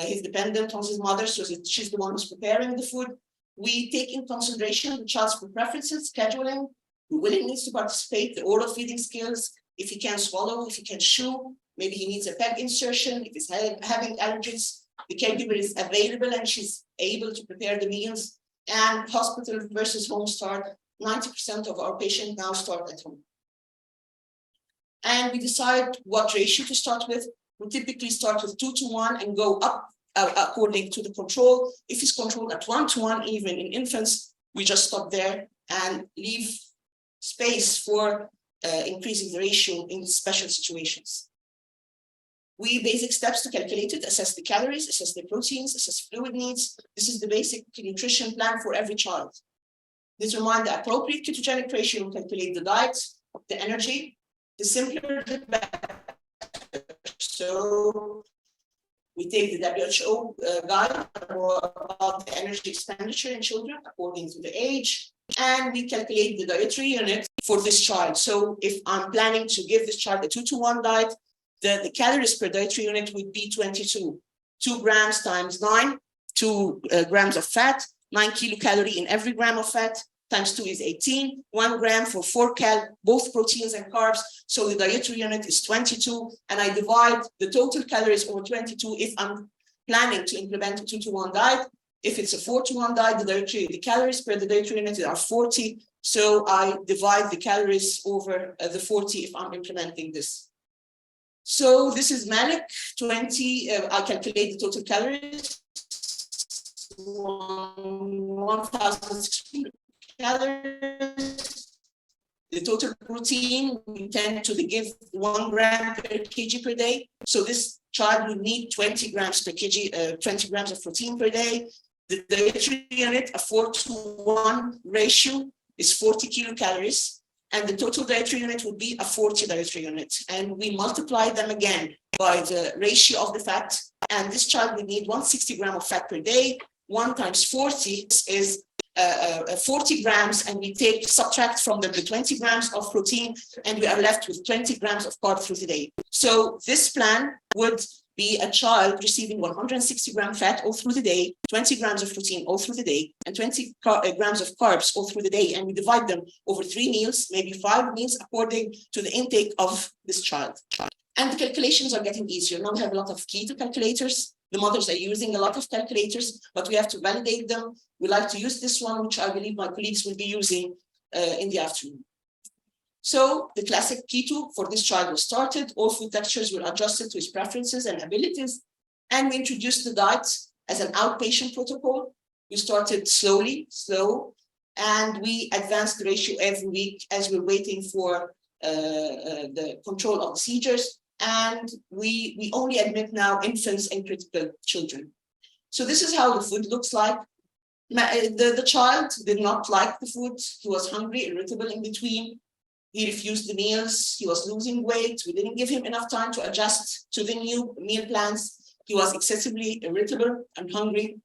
He's dependent on his mother, so she's the one who's preparing the food. We take in consideration the child's food preferences, scheduling, the willingness to participate, the oral feeding skills, if he can swallow, if he can chew, maybe he needs a PEG insertion, if he's having allergies, the caregiver is available and she's able to prepare the meals. And hospital versus home start, 90% of our patients now start at home. And we decide what ratio to start with. We typically start with 2:1 and go up according to the control. If it's controlled at 1:1, even in infants, we just stop there and leave space for increasing the ratio in special situations. We basic steps to calculate it: assess the calories, assess the proteins, assess fluid needs. This is the basic nutrition plan for every child. Determine the appropriate ketogenic ratio and calculate the diet, the energy. The simpler, the better. So we take the WHO guide about the energy expenditure in children according to the age, and we calculate the dietary unit for this child. So if I'm planning to give this child a 2:1 diet, the calories per dietary unit would be 22. 2 grams times 9, 2 grams of fat, 9 kilocalories in every gram of fat, times 2 is 18, 1 gram for 4 both proteins and carbs. So the dietary unit is 22, and I divide the total calories over 22 if I'm planning to implement a 2:1 diet. If it's a 4:1 diet, the calories per the dietary unit are 40. So I divide the calories over the 40 if I'm implementing this. So this is Malik, 20, I calculate the total calories, 1,600 calories. The total protein, we tend to give 1 gram per kg per day. So this child would need 20 grams per kg, 20 grams of protein per day. The dietary unit, a 4:1 ratio, is 40 kilocalories. And the total dietary unit would be a 40 dietary unit. And we multiply them again by the ratio of the fat. And this child would need 160 grams of fat per day. 1 times 40 is 40 grams, and we subtract from them the 20 grams of protein, and we are left with 20 grams of carbs through the day. So this plan would be a child receiving 160 gram fat all through the day, 20 grams of protein all through the day, and 20 grams of carbs all through the day. And we divide them over 3 meals, maybe 5 meals, according to the intake of this child. And the calculations are getting easier. Now we have a lot of keto calculators. The mothers are using a lot of calculators, but we have to validate them. We like to use this one, which I believe my colleagues will be using in the afternoon. So the classic keto for this child was started. All food textures were adjusted to his preferences and abilities. And we introduced the diet as an outpatient protocol. We started slow, and we advanced the ratio every week as we're waiting for the control of the seizures. And we only admit now infants and critical children. So this is how the food looks like. The child did not like the food. He was hungry, irritable in between. He refused the meals. He was losing weight. We didn't give him enough time to adjust to the new meal plans. He was excessively irritable and hungry.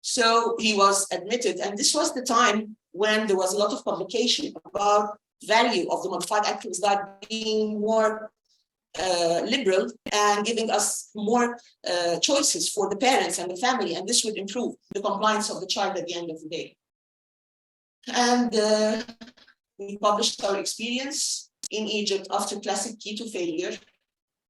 So he was admitted. And this was the time when there was a lot of publication about value of the modified Atkins diet being more liberal and giving us more choices for the parents and the family, and this would improve the compliance of the child at the end of the day. And we published our experience in Egypt after classic keto failure,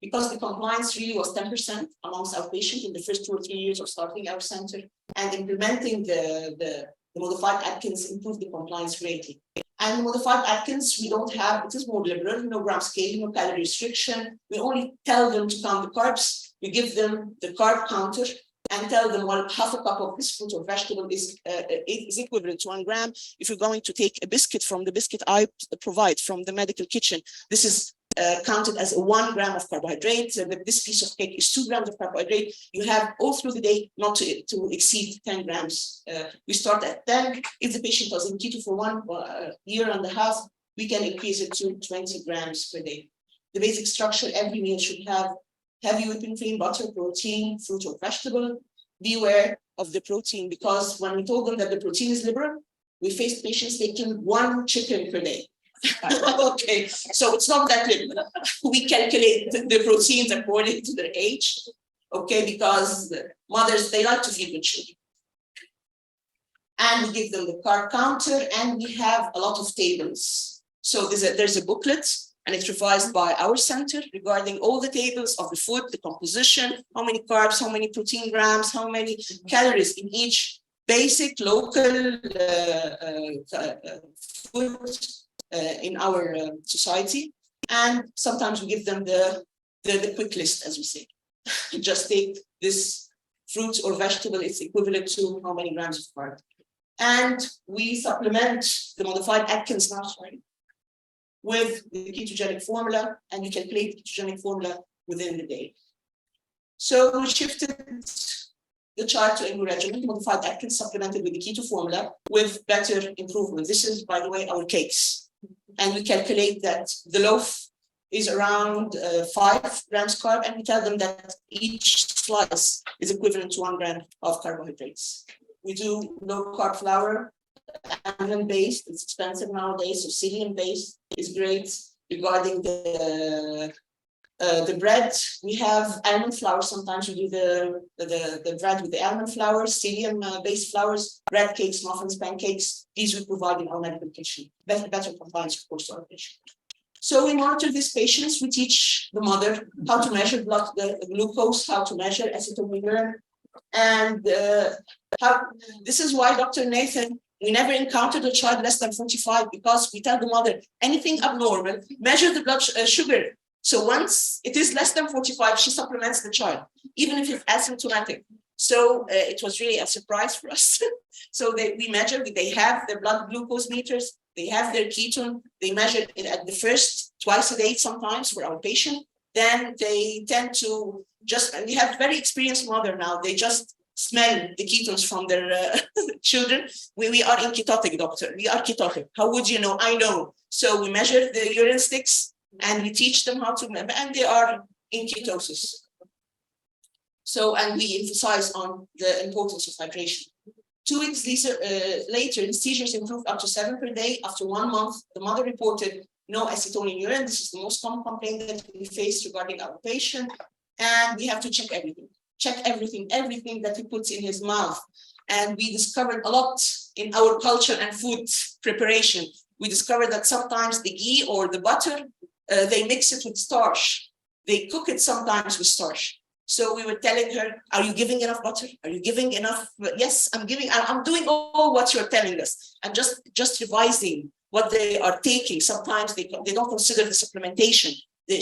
because the compliance really was 10% amongst our patients in the first 2 or 3 years of starting our center, and implementing the modified Atkins improved the compliance greatly. And the modified Atkins, we don't have, it is more liberal, no gram scaling, no calorie restriction. We only tell them to count the carbs. We give them the carb counter and tell them, well, half a cup of this fruit or vegetable is equivalent to 1 gram. If you're going to take a biscuit from the biscuit I provide from the medical kitchen, this is counted as 1 gram of carbohydrate. This piece of cake is 2 grams of carbohydrate. You have all through the day not to exceed 10 grams. We start at 10. If the patient was in keto for 1 year and a half, we can increase it to 20 grams per day. The basic structure, every meal should have heavy whipping cream, butter, protein, fruit or vegetable. Beware of the protein, because when we told them that the protein is liberal, we faced patients taking 1 chicken per day. Okay, so it's not that liberal. We calculate the proteins according to their age, okay, because mothers, they like to feed their children. And we give them the carb counter, and we have a lot of tables. So there's a booklet, and it's revised by our center regarding all the tables of the food, the composition, how many carbs, how many protein grams, how many calories in each basic local food in our society. And sometimes we give them the quick list, as we say. Just take this fruit or vegetable, it's equivalent to how many grams of carb. And we supplement the modified Atkins now, with the ketogenic formula, and we calculate the ketogenic formula within the day. So we shifted the chart to a new regimen, modified Atkins supplemented with the keto formula with better improvement. This is, by the way, our cakes. And we calculate that the loaf is around 5 grams carb, and we tell them that each slice is equivalent to 1 gram of carbohydrates. We do low carb flour, almond based, it's expensive nowadays, so psyllium based is great. Regarding the bread, we have almond flour. Sometimes we do the bread with the almond flour, psyllium based flours, bread cakes, muffins, pancakes. These we provide in our medical kitchen. Better compliance, of course, to our patient. So we monitor these patients. We teach the mother how to measure blood glucose, how to measure acetylcholine, and this is why, Dr. Nathan, we never encountered a child less than 45, because we tell the mother anything abnormal, measure the blood sugar. So once it is less than 45, she supplements the child, even if it's asymptomatic. So it was really a surprise for us. So we measure, they have their blood glucose meters, they have their ketone, they measure it at the first twice a day sometimes for our patient. Then they tend to and we have very experienced mother now, they just smell the ketones from their children. We are in ketotic, doctor. We are ketotic. How would you know? I know. So we measure the urine sticks and we teach them how to remember, and they are in ketosis. So, and we emphasize on the importance of hydration. 2 weeks later, the seizures improved up to 7 per day. After 1 month, the mother reported no acetone in urine. This is the most common complaint that we face regarding our patient. And we have to check everything that he puts in his mouth. And we discovered a lot in our culture and food preparation. We discovered that sometimes the ghee or the butter, they mix it with starch. They cook it sometimes with starch. So we were telling her, are you giving enough butter? Are you giving enough? Yes, I'm doing all what you're telling us. I'm just revising what they are taking. Sometimes they don't consider the supplementation.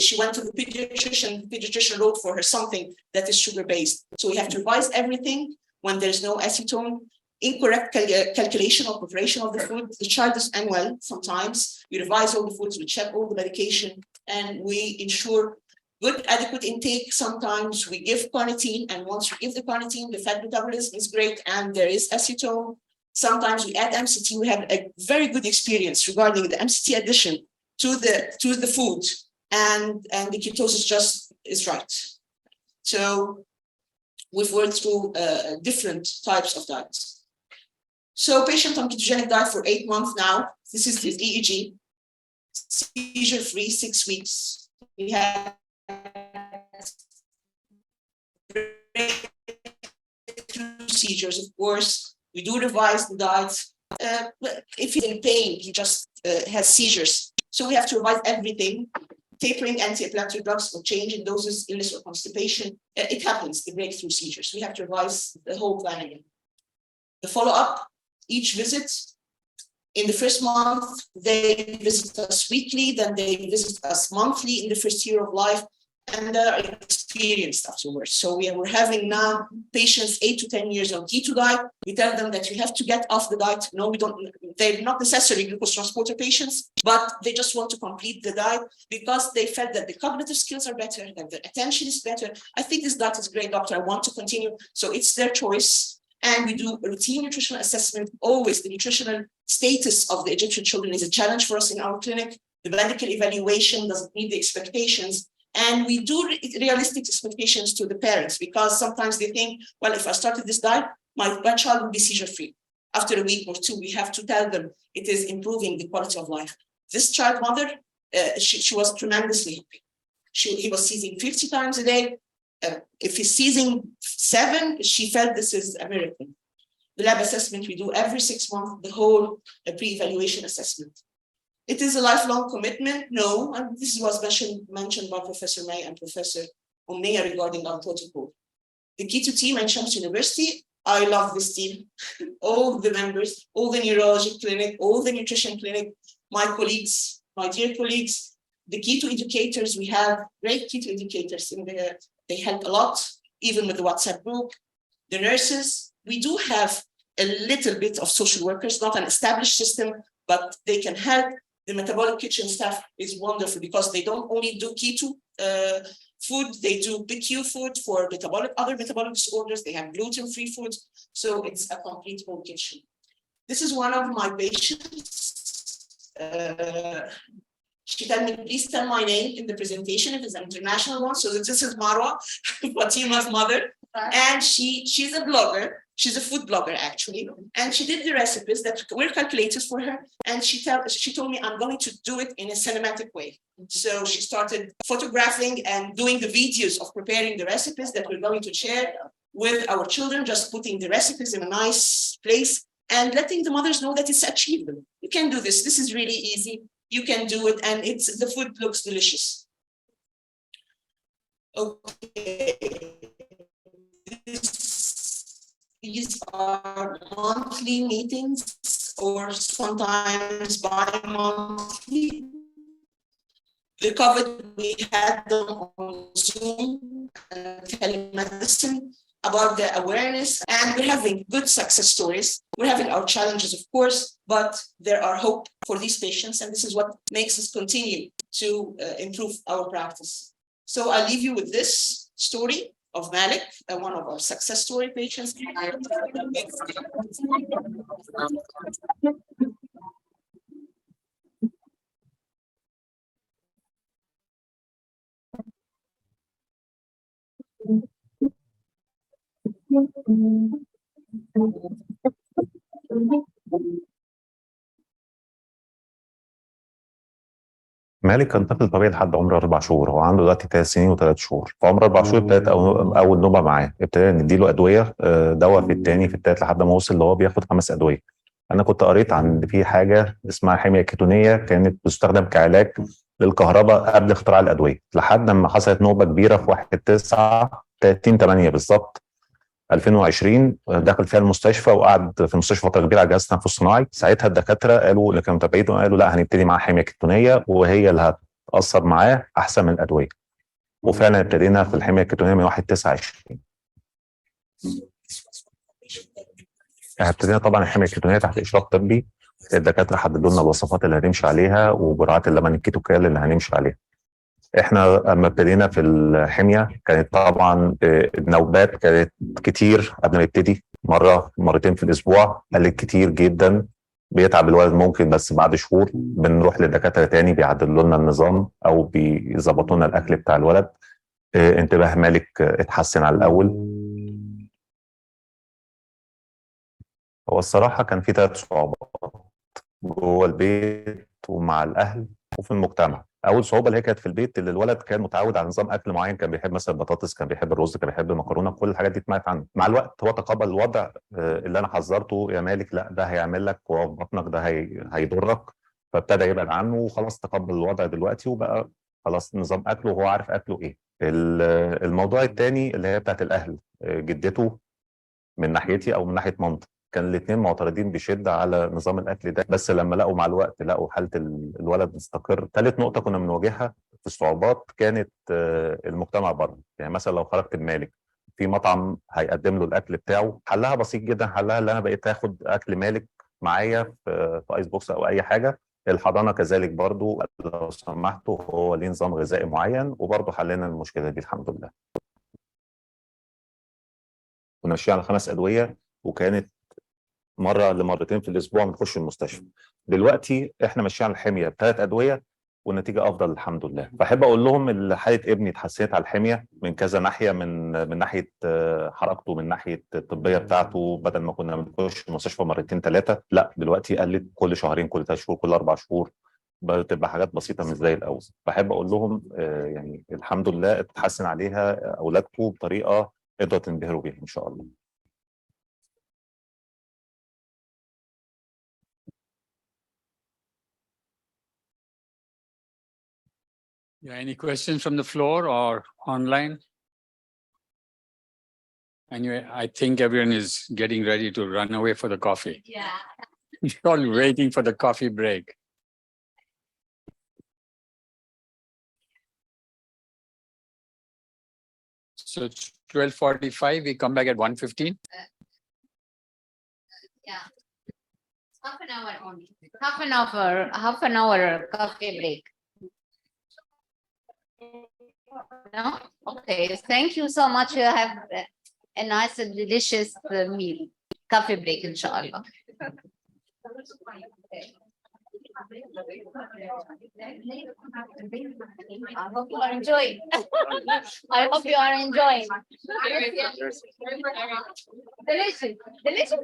She went to the pediatrician wrote for her something that is sugar-based. So we have to revise everything when there's no acetone, incorrect calculation or preparation of the food. The child is unwell sometimes. We revise all the foods, we check all the medication, and we ensure good, adequate intake. Sometimes we give carnitine, and once we give the carnitine, the fat metabolism is great, and there is acetone. Sometimes we add MCT. We have a very good experience regarding the MCT addition to the food, and the ketosis just is right. So we've worked through different types of diets. So patient on ketogenic diet for 8 months now. This is his EEG, seizure-free, 6 weeks. We have seizures, of course. We do revise the diet. If he's in pain, he just has seizures. So we have to revise everything. Tapering anti-epileptic drugs or change in doses, illness or constipation. It happens, the breakthrough seizures. We have to revise the whole plan again. The follow-up, each visit. In the first month, they visit us weekly, then they visit us monthly in the first year of life, and they're experienced afterwards. So we're having now patients 8 to 10 years on keto diet. We tell them that you have to get off the diet. No, we don't. They're not necessarily glucose transporter patients, but they just want to complete the diet because they felt that the cognitive skills are better, that the attention is better. I think this diet is great, doctor. I want to continue. So it's their choice. And we do a routine nutritional assessment. Always the nutritional status of the Egyptian children is a challenge for us in our clinic. The medical evaluation doesn't meet the expectations. And we do realistic expectations to the parents because sometimes they think, well, if I started this diet, my child will be seizure-free. After a week or two, we have to tell them it is improving the quality of life. This child mother, she was tremendously happy. He was seizing 50 times a day. If he's seizing 7, she felt this is a miracle. The lab assessment we do every 6 months, the whole pre-evaluation assessment. It is a lifelong commitment. No, and this was mentioned by Professor May and Professor Omneya regarding our protocol. The keto team at Shams University, I love this team. All the members, all the neurology clinic, all the nutrition clinic, my colleagues, my dear colleagues, the keto educators, we have great keto educators in there. They help a lot, even with the WhatsApp group. The nurses, we do have a little bit of social workers, not an established system, but they can help. The metabolic kitchen staff is wonderful because they don't only do keto food, they do PQ food for other metabolic disorders. They have gluten-free foods. So it's a complete whole kitchen. This is one of my patients. She told me, please tell my name in the presentation if it's an international one. So this is Marwa, Fatima's mother. And she's a blogger. She's a food blogger, actually. And she did the recipes that were calculated for her. And she told me, I'm going to do it in a cinematic way. So she started photographing and doing the videos of preparing the recipes that we're going to share with our children, just putting the recipes in a nice place and letting the mothers know that it's achievable. You can do this. This is really easy. You can do it, and the food looks delicious. Okay. These are monthly meetings or sometimes bi-monthly. The COVID, we had them on Zoom and telemedicine about the awareness, and we're having good success stories. We're having our challenges, of course, but there are hope for these patients, and this is what makes us continue to improve our practice. So I'll leave you with this story of Malik, one of our success story patients. مالك كان طفل طبيعي لحد عمر 4 شهور، هو عنده دلوقتي 3 سنين و3 شهور. في عمر 4 شهور ابتدت اول نوبه معاه، ابتدينا نديله ادويه، دواء في الثاني في الثالث لحد ما وصل اللي هو بياخد 5 ادويه. انا كنت قريت عن في حاجه اسمها حميه كيتونيه كانت بتستخدم كعلاج للكهرباء قبل اختراع الادويه، لحد ما حصلت نوبه كبيره في 1/9 30/8 بالظبط 2020، دخل فيها المستشفى وقعد في المستشفى فتره كبيره على جهاز تنفس صناعي. ساعتها الدكاتره قالوا اللي كانوا متابعينه قالوا لا، هنبتدي معاه حميه كيتونيه وهي اللي هتاثر معاه احسن من الادويه. وفعلا ابتدينا في الحميه الكيتونيه من 1/9/20. ابتدينا طبعا الحميه الكيتونيه تحت اشراف طبي، الدكاتره حددوا لنا الوصفات اللي هنمشي عليها وجرعات اللبن الكيتوكال اللي هنمشي عليها. احنا لما ابتدينا في الحميه كانت طبعا النوبات كانت كتير قبل ما نبتدي، مره مرتين في الاسبوع، قلت كتير جدا، بيتعب الولد ممكن. بس بعد شهور بنروح لدكاتره تاني بيعدلوا لنا النظام او بيظبطوا لنا الاكل بتاع الولد. انتباه مالك اتحسن على الاول. هو الصراحه كان في 3 صعوبات جوه البيت ومع الاهل وفي المجتمع. اول صعوبه اللي هي كانت في البيت، اللي الولد كان متعود على نظام اكل معين، كان بيحب مثلا البطاطس، كان بيحب الرز، كان بيحب المكرونه، كل الحاجات دي اتمنعت عنه. مع الوقت هو تقبل الوضع اللي انا حذرته يا مالك لا ده هيعمل لك وهو في بطنك، ده هيضرك، فابتدى يبعد عنه وخلاص تقبل الوضع دلوقتي وبقى خلاص نظام اكله وهو عارف اكله ايه. الموضوع الثاني اللي هي بتاعت الاهل، جدته من ناحيتي او من ناحيه مامتي، كان الاثنين معترضين بشده على نظام الاكل ده، بس لما لقوا مع الوقت لقوا حاله الولد مستقر. ثالث نقطه كنا بنواجهها في الصعوبات كانت المجتمع بره. يعني مثلا لو خرجت بمالك في مطعم هيقدم له الاكل بتاعه، حلها بسيط جدا. حلها اللي انا بقيت اخد اكل مالك معايا في ايس بوكس او اي حاجه. الحضانه كذلك برضو لو سمحتوا هو ليه نظام غذائي معين، وبرضو حلينا المشكله دي الحمد لله. كنا ماشيين على 5 ادويه، وكانت مره لمرتين في الاسبوع بنخش المستشفى. دلوقتي احنا ماشيين على الحميه ب3 ادويه والنتيجه افضل الحمد لله. فاحب اقول لهم ان حاله ابني اتحسنت على الحميه من كذا ناحيه، من ناحيه حركته، من ناحيه الطبيه بتاعته. بدل ما كنا بنخش المستشفى مرتين 3، لا دلوقتي قلت كل شهرين، كل 3 شهور، كل 4 شهور، بتبقى حاجات بسيطه مش زي الاول. بحب اقول لهم يعني الحمد لله اتحسن عليها اولادكم بطريقه تقدروا تنبهروا بيها ان شاء الله. Yeah, any questions from the floor or online? Anyway, I think everyone is getting ready to run away for the coffee. Yeah. You're all waiting for the coffee break. So it's 12:45, we come back at 1:15. Yeah. Half an hour only. Half an hour coffee break. No? Okay, thank you so much. You have a nice and delicious meal. Coffee break, inshallah. I hope you are enjoying. I hope you are enjoying. Delicious. Delicious.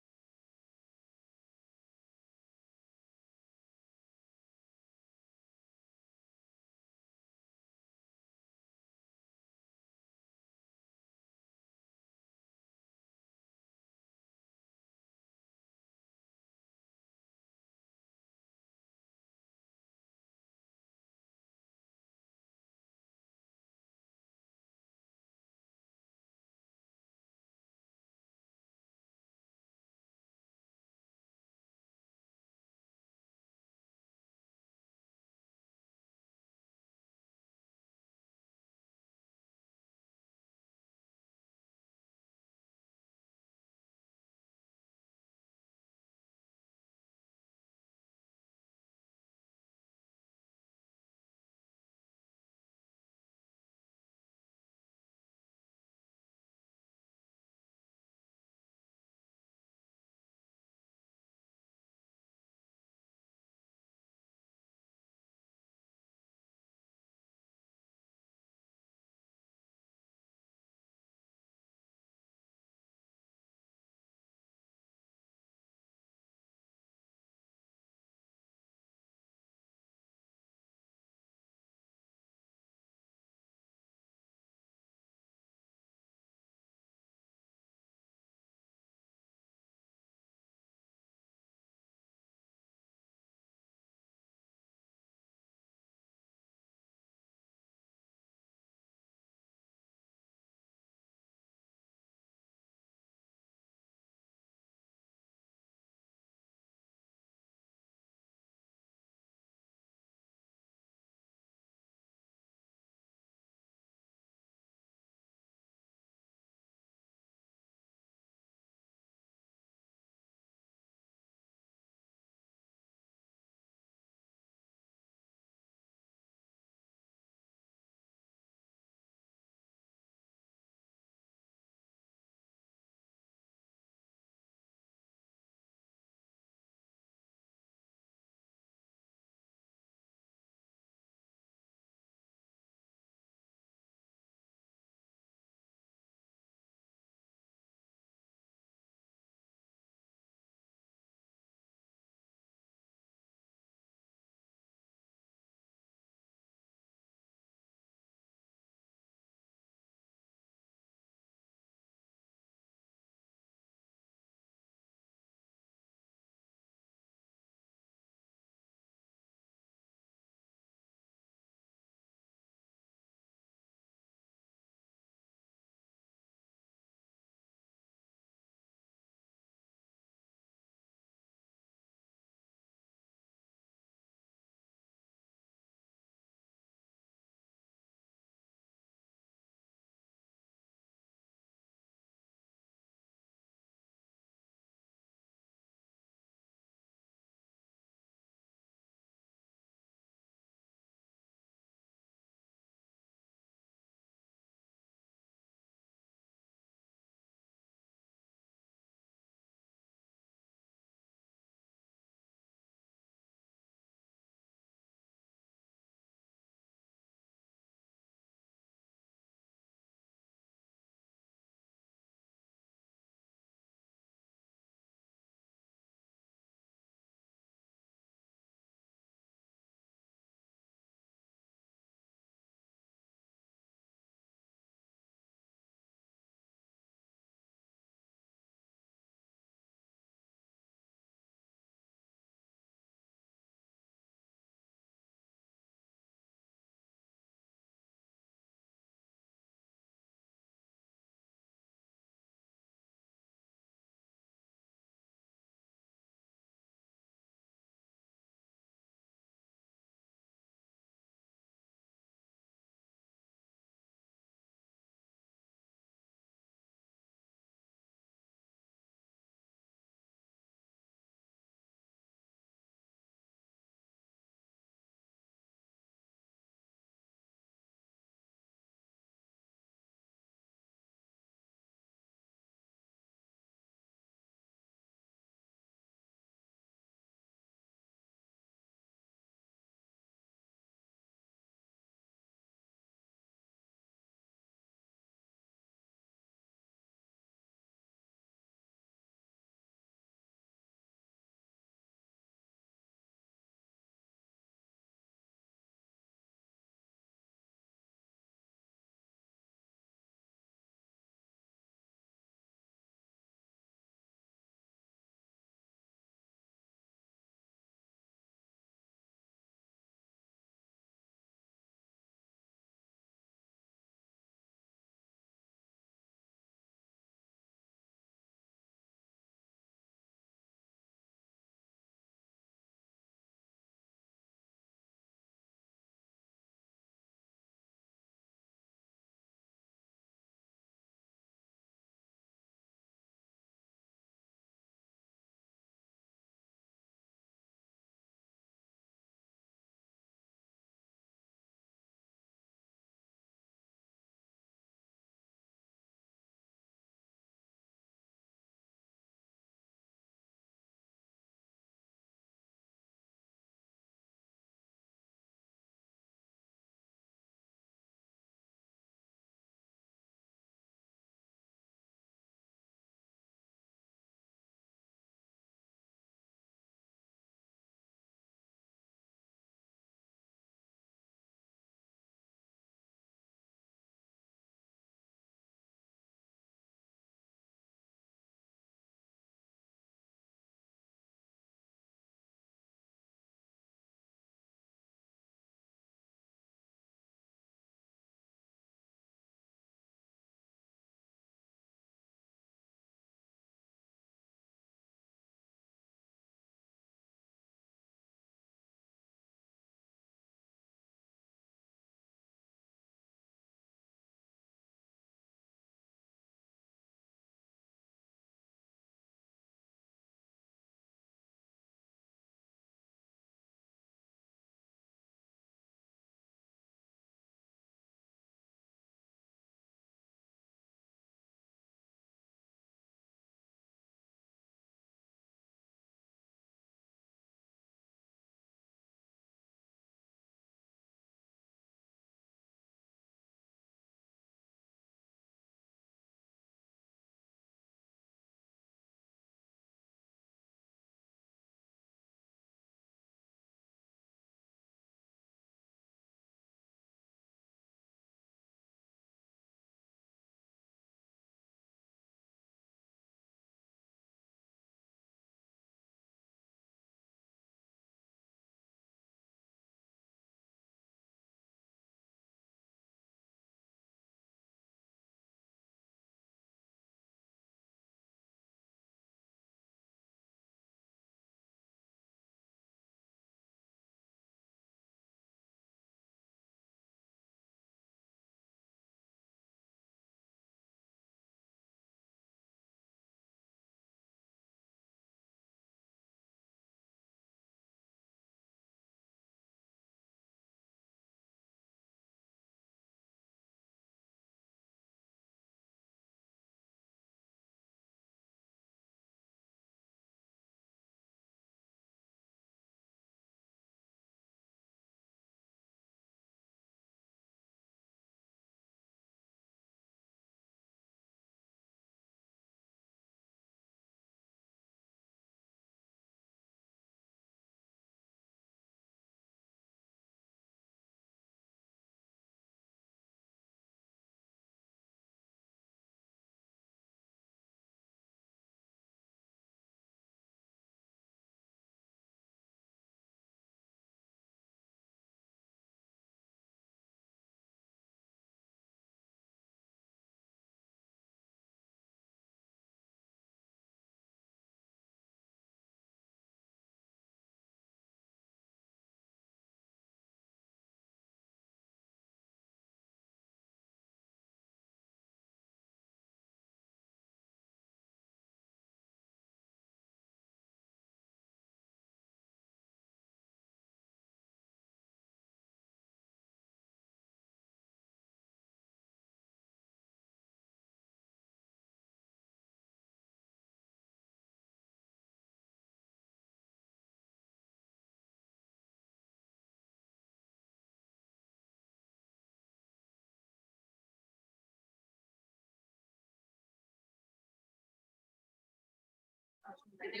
Okay,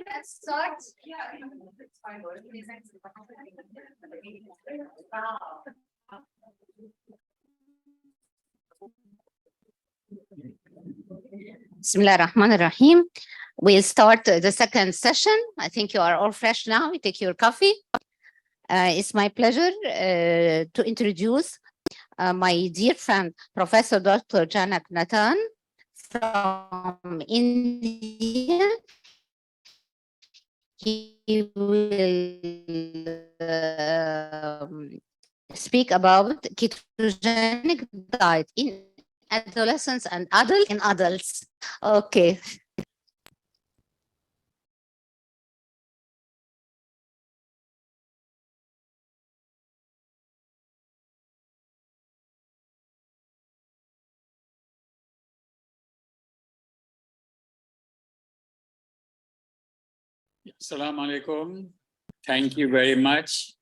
let's start. Bismillah ar-Rahman ar-Rahim. We'll start the second session. I think you are all fresh now. You take your coffee. It's my pleasure to introduce my dear friend, Professor Dr. Janak Nathan from India. He will speak about ketogenic diet in adolescents and adults. Okay. Assalamu alaikum. Thank you very much.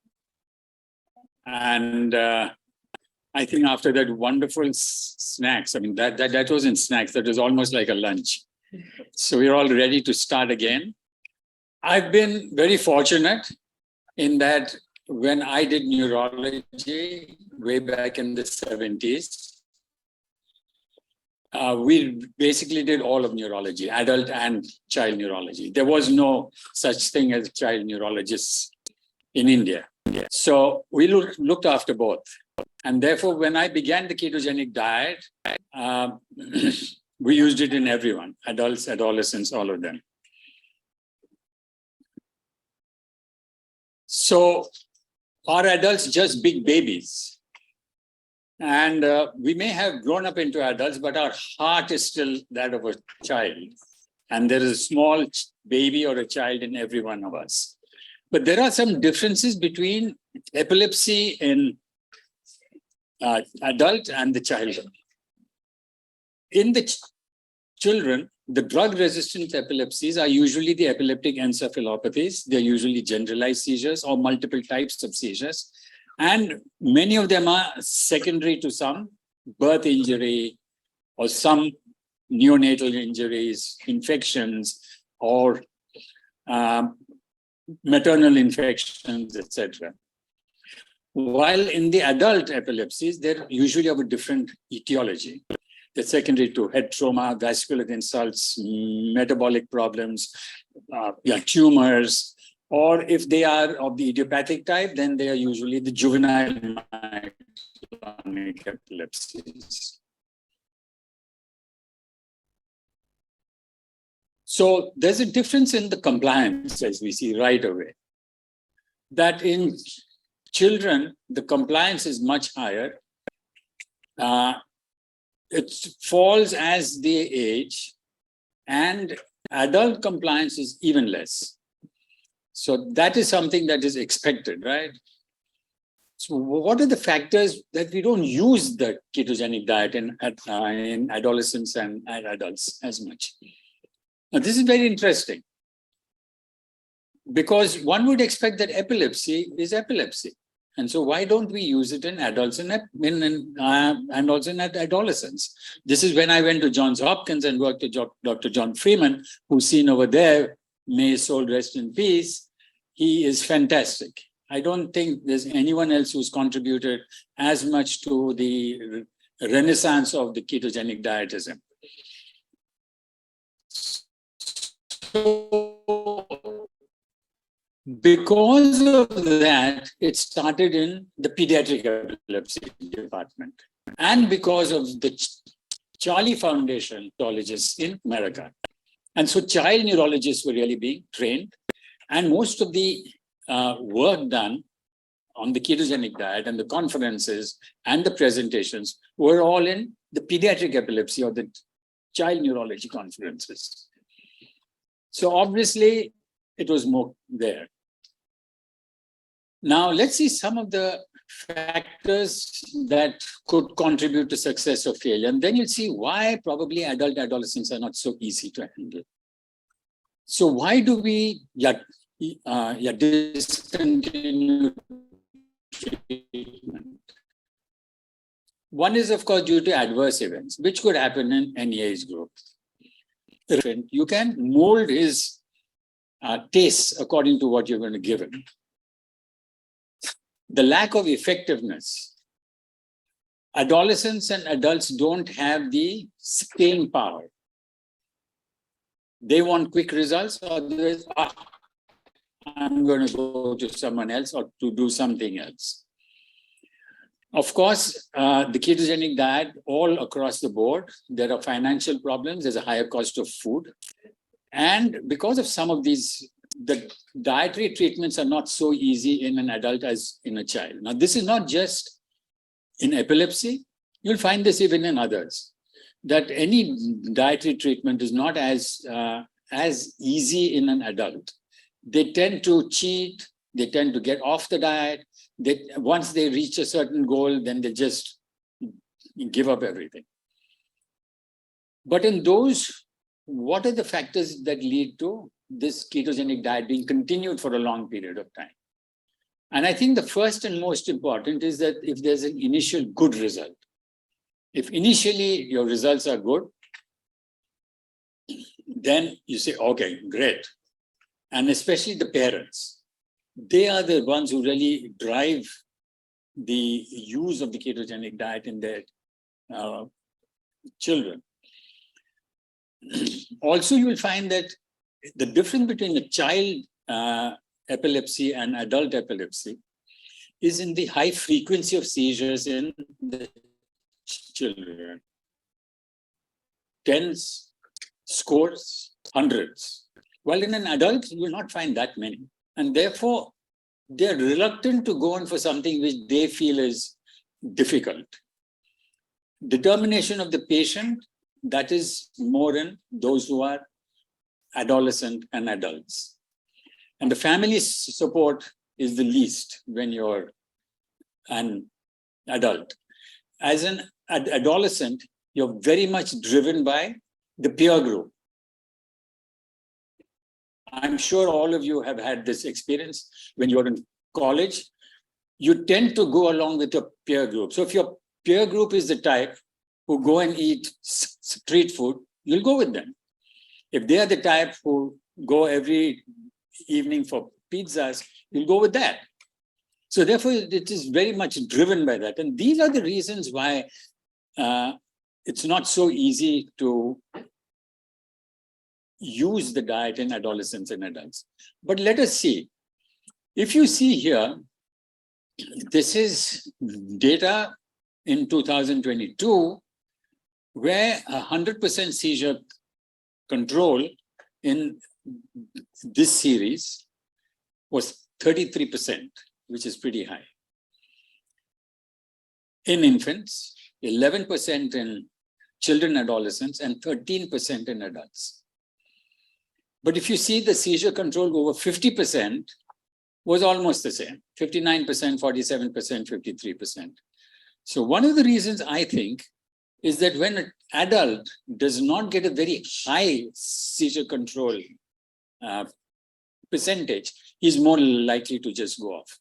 And I think after that wonderful snacks, I mean, that wasn't snacks, that was almost like a lunch. So we're all ready to start again. I've been very fortunate in that when I did neurology way back in the 70s, we basically did all of neurology, adult and child neurology. There was no such thing as child neurologists in India. So we looked after both. And therefore, when I began the ketogenic diet, we used it in everyone, adults, adolescents, all of them. So are adults just big babies? And we may have grown up into adults, but our heart is still that of a child. And there is a small baby or a child in every one of us. But there are some differences between epilepsy in adult and the child. In the children, the drug-resistant epilepsies are usually the epileptic encephalopathies. They're usually generalized seizures or multiple types of seizures. And many of them are secondary to some birth injury or some neonatal injuries, infections, or maternal infections, etc. While in the adult epilepsies, they're usually of a different etiology. They're secondary to head trauma, vascular insults, metabolic problems, tumors, or if they are of the idiopathic type, then they are usually the juvenile myoclonic epilepsies. So there's a difference in the compliance, as we see right away. That in children, the compliance is much higher. It falls as they age, and adult compliance is even less. So that is something that is expected, right? So what are the factors that we don't use the ketogenic diet in adolescents and adults as much? Now, this is very interesting, because one would expect that epilepsy is epilepsy. And so why don't we use it in adults and also in adolescents? This is when I went to Johns Hopkins and worked with Dr. John Freeman, who's seen over there. May his soul rest in peace. He is fantastic. I don't think there's anyone else who's contributed as much to the renaissance of the ketogenic dietism. So, because of that, it started in the pediatric epilepsy department. And because of the Charlie Foundation neurologists in America. And so child neurologists were really being trained. And most of the work done on the ketogenic diet and the conferences and the presentations were all in the pediatric epilepsy or the child neurology conferences. So obviously, it was more there. Now, let's see some of the factors that could contribute to success or failure. And then you'll see why probably adult adolescents are not so easy to handle. So why do we discontinue treatment? One is, of course, due to adverse events, which could happen in any age group. You can mold his tastes according to what you're going to give him. The lack of effectiveness. Adolescents and adults don't have the staying power. They want quick results, or I'm going to go to someone else or to do something else. Of course, the ketogenic diet, all across the board, there are financial problems. There's a higher cost of food. And because of some of these, the dietary treatments are not so easy in an adult as in a child. Now, this is not just in epilepsy. You'll find this even in others, that any dietary treatment is not as easy in an adult. They tend to cheat. They tend to get off the diet. Once they reach a certain goal, then they just give up everything. But in those, what are the factors that lead to this ketogenic diet being continued for a long period of time? And I think the first and most important is that if there's an initial good result, if initially your results are good, then you say, okay, great. And especially the parents, they are the ones who really drive the use of the ketogenic diet in their children. Also, you will find that the difference between a child epilepsy and adult epilepsy is in the high frequency of seizures in the children. Tens, scores, hundreds. While in an adult, you will not find that many. And therefore, they're reluctant to go on for something which they feel is difficult. Determination of the patient, that is more in those who are adolescent and adults. And the family support is the least when you're an adult. As an adolescent, you're very much driven by the peer group. I'm sure all of you have had this experience when you're in college. You tend to go along with your peer group. So if your peer group is the type who go and eat street food, you'll go with them. If they are the type who go every evening for pizzas, you'll go with that. So therefore, it is very much driven by that. And these are the reasons why it's not so easy to use the diet in adolescents and adults. But let us see. If you see here, this is data in 2022, where 100% seizure control in this series was 33%, which is pretty high. In infants, 11% in children, adolescents, and 13% in adults. But if you see the seizure control over 50% was almost the same, 59%, 47%, 53%. So one of the reasons I think is that when an adult does not get a very high seizure control percentage, he's more likely to just go off.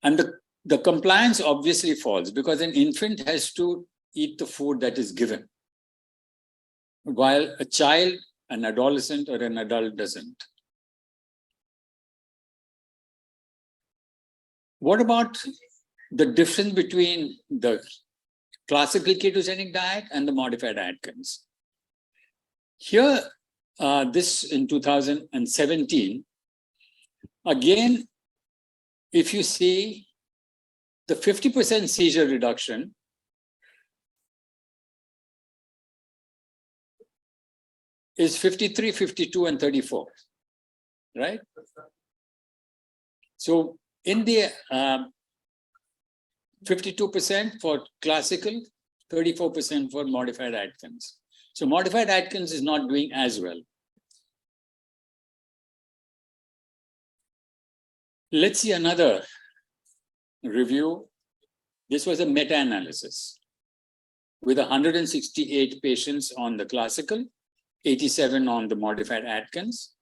And the compliance obviously falls because an infant has to eat the food that is given, while a child, an adolescent, or an adult doesn't. What about the difference between the classical ketogenic diet and the modified Atkins? Here, this in 2017, again, if you see the 50% seizure reduction is 53, 52, and 34, right? So in the 52% for classical, 34% for modified Atkins. So modified Atkins is not doing as well. Let's see another review. This was a meta-analysis with 168 patients on the classical, 87 on the modified Atkins.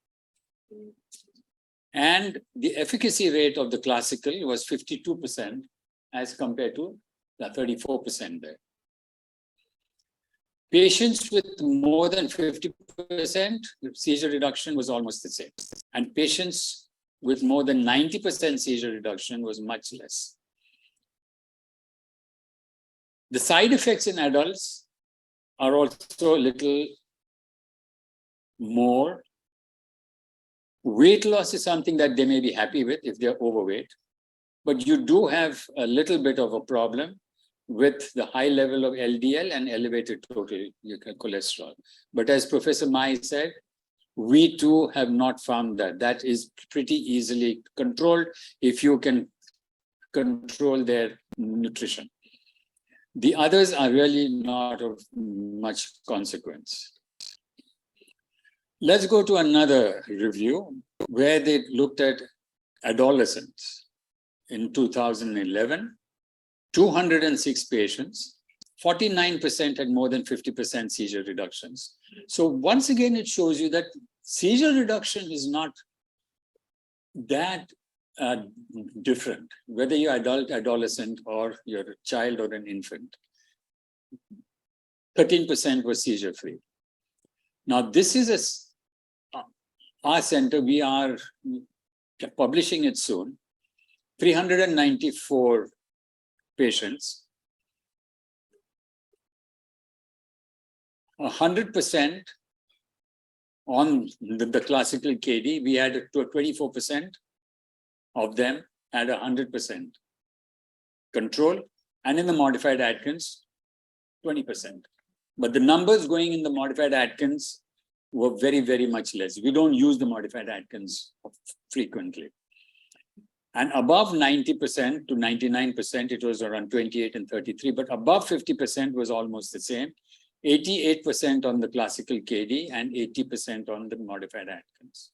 And the efficacy rate of the classical was 52% as compared to the 34% there. Patients with more than 50% seizure reduction was almost the same. And patients with more than 90% seizure reduction was much less. The side effects in adults are also a little more. Weight loss is something that they may be happy with if they're overweight, but you do have a little bit of a problem with the high level of LDL and elevated total cholesterol. But as Professor Mai said, we too have not found that. That is pretty easily controlled if you can control their nutrition. The others are really not of much consequence. Let's go to another review where they looked at adolescents in 2011. 206 patients, 49% had more than 50% seizure reductions. So once again, it shows you that seizure reduction is not that different, whether you're adult, adolescent, or you're a child or an infant. 13% was seizure-free. Now, this is our center, we are publishing it soon. 394 patients, 100% on the classical KD. We had 24% of them had 100% control, and in the modified Atkins, 20%. But the numbers going in the modified Atkins were very, very much less. We don't use the modified Atkins frequently. And above 90% to 99%, it was around 28 and 33, but above 50% was almost the same. 88% on the classical KD and 80% on the modified Atkins.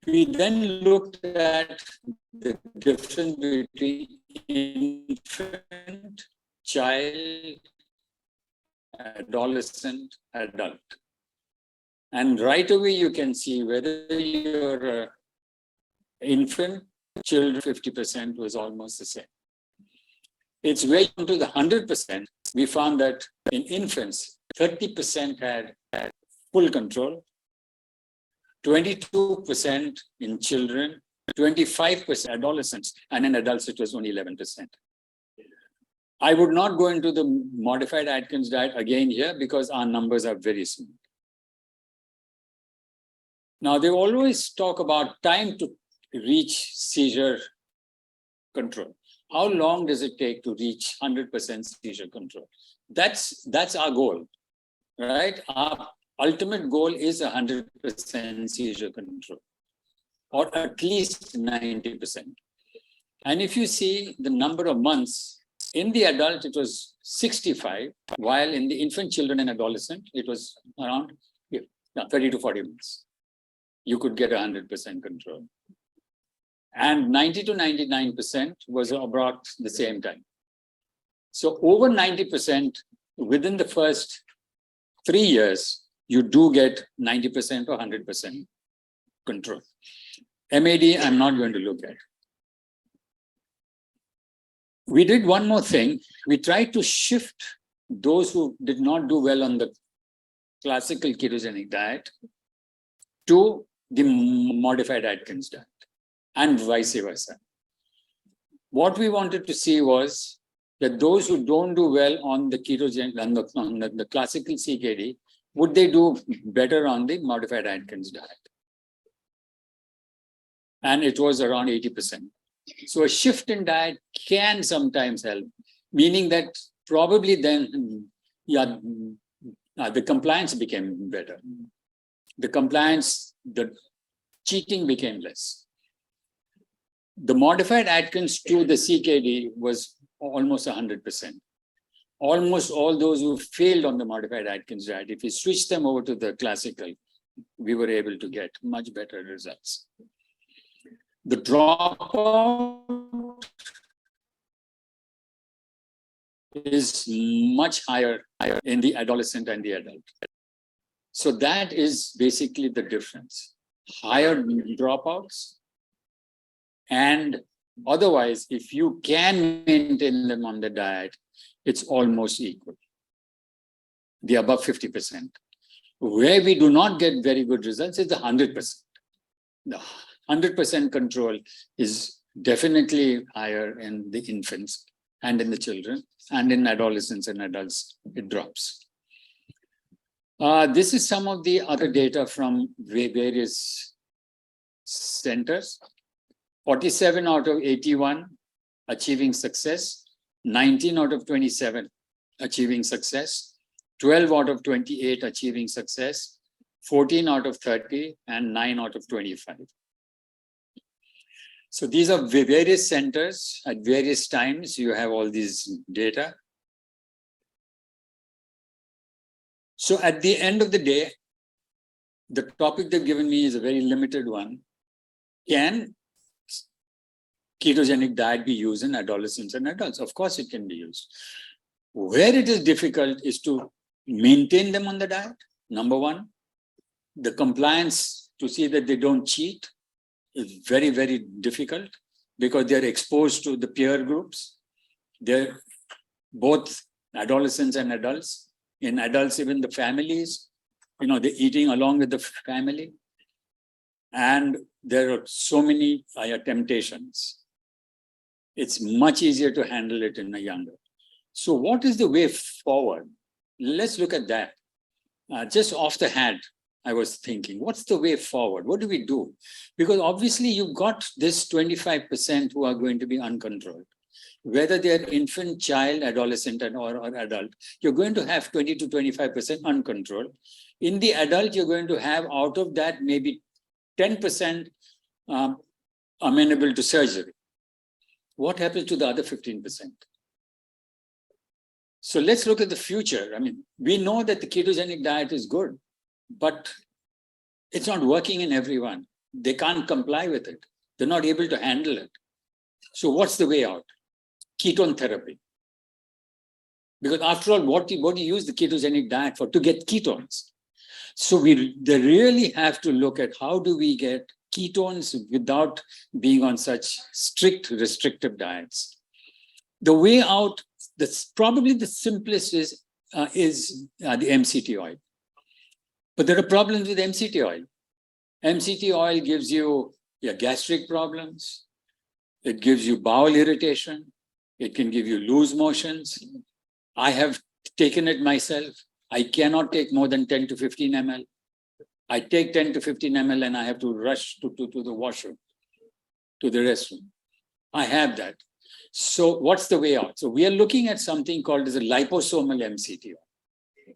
We then looked at the difference between infant, child, adolescent, adult. And right away, you can see whether you're an infant, children, 50% was almost the same. It's way into the 100%. We found that in infants, 30% had full control, 22% in children, 25% adolescents, and in adults, it was only 11%. I would not go into the modified Atkins diet again here because our numbers are very small. Now, they always talk about time to reach seizure control. How long does it take to reach 100% seizure control? That's our goal, right? Our ultimate goal is 100% seizure control, or at least 90%. And if you see the number of months, in the adult, it was 65, while in the infant, children, and adolescent, it was around 30 to 40 months. You could get 100% control. And 90 to 99% was about the same time. So over 90% within the first 3 years, you do get 90% or 100% control. MAD, I'm not going to look at. We did one more thing. We tried to shift those who did not do well on the classical ketogenic diet to the modified Atkins diet, and vice versa. What we wanted to see was that those who don't do well on the ketogenic, on the classical CKD, would they do better on the modified Atkins diet? And it was around 80%. So a shift in diet can sometimes help, meaning that probably then, the compliance became better. The compliance, the cheating became less. The modified Atkins to the CKD was almost 100%. Almost all those who failed on the modified Atkins diet, if we switched them over to the classical, we were able to get much better results. The dropout is much higher in the adolescent and the adult. So that is basically the difference. Higher dropouts and Otherwise, if you can maintain them on the diet, it's almost equal. The above 50%. Where we do not get very good results is the 100%. The 100% control is definitely higher in the infants and in the children, and in adolescents and adults, it drops. This is some of the other data from various centers. 47 out of 81 achieving success, 19 out of 27 achieving success, 12 out of 28 achieving success, 14 out of 30, and 9 out of 25. So these are various centers at various times. You have all these data. So at the end of the day, the topic they've given me is a very limited one. Can ketogenic diet be used in adolescents and adults? Of course it can be used. Where it is difficult is to maintain them on the diet. Number one, the compliance to see that they don't cheat is very, very difficult because they're exposed to the peer groups. They're both adolescents and adults. In adults, even the families, they're eating along with the family. And there are so many temptations. It's much easier to handle it in a younger. So what is the way forward? Let's look at that. Just off the hat, I was thinking, what's the way forward? What do we do? Because obviously you've got this 25% who are going to be uncontrolled. Whether they're infant, child, adolescent, or adult, you're going to have 20 to 25% uncontrolled. In the adult, you're going to have out of that maybe 10% amenable to surgery. What happens to the other 15%? So let's look at the future. I mean, we know that the ketogenic diet is good, but it's not working in everyone. They can't comply with it. They're not able to handle it. So what's the way out? Ketone therapy. Because after all, what do you use the ketogenic diet for? To get ketones. So they really have to look at how do we get ketones without being on such strict restrictive diets. The way out, probably the simplest is the MCT oil. But there are problems with MCT oil. MCT oil gives you gastric problems. It gives you bowel irritation. It can give you loose motions. I have taken it myself. I cannot take more than 10 to 15 ml. I take 10 to 15 ml and I have to rush to the washroom, to the restroom. I have that. So what's the way out? So we are looking at something called as a liposomal MCT oil.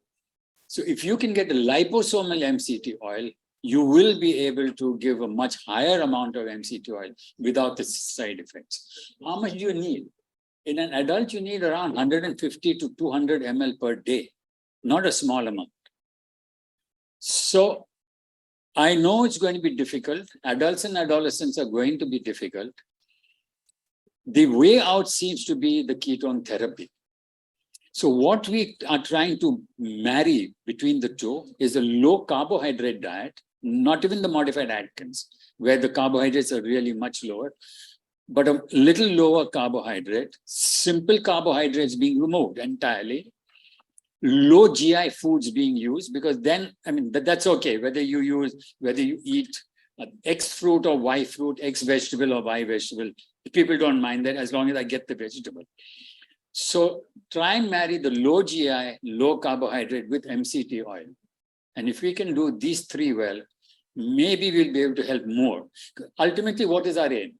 So if you can get a liposomal MCT oil, you will be able to give a much higher amount of MCT oil without the side effects. How much do you need? In an adult, you need around 150 to 200 ml per day, not a small amount. So I know it's going to be difficult. Adults and adolescents are going to be difficult. The way out seems to be the ketone therapy. So what we are trying to marry between the two is a low carbohydrate diet, not even the modified Atkins, where the carbohydrates are really much lower, but a little lower carbohydrate, simple carbohydrates being removed entirely, low GI foods being used, because then, I mean, that's okay, whether you eat X fruit or Y fruit, X vegetable or Y vegetable, people don't mind that as long as I get the vegetable. So try and marry the low GI, low carbohydrate with MCT oil. And if we can do these three well, maybe we'll be able to help more. Ultimately, what is our aim?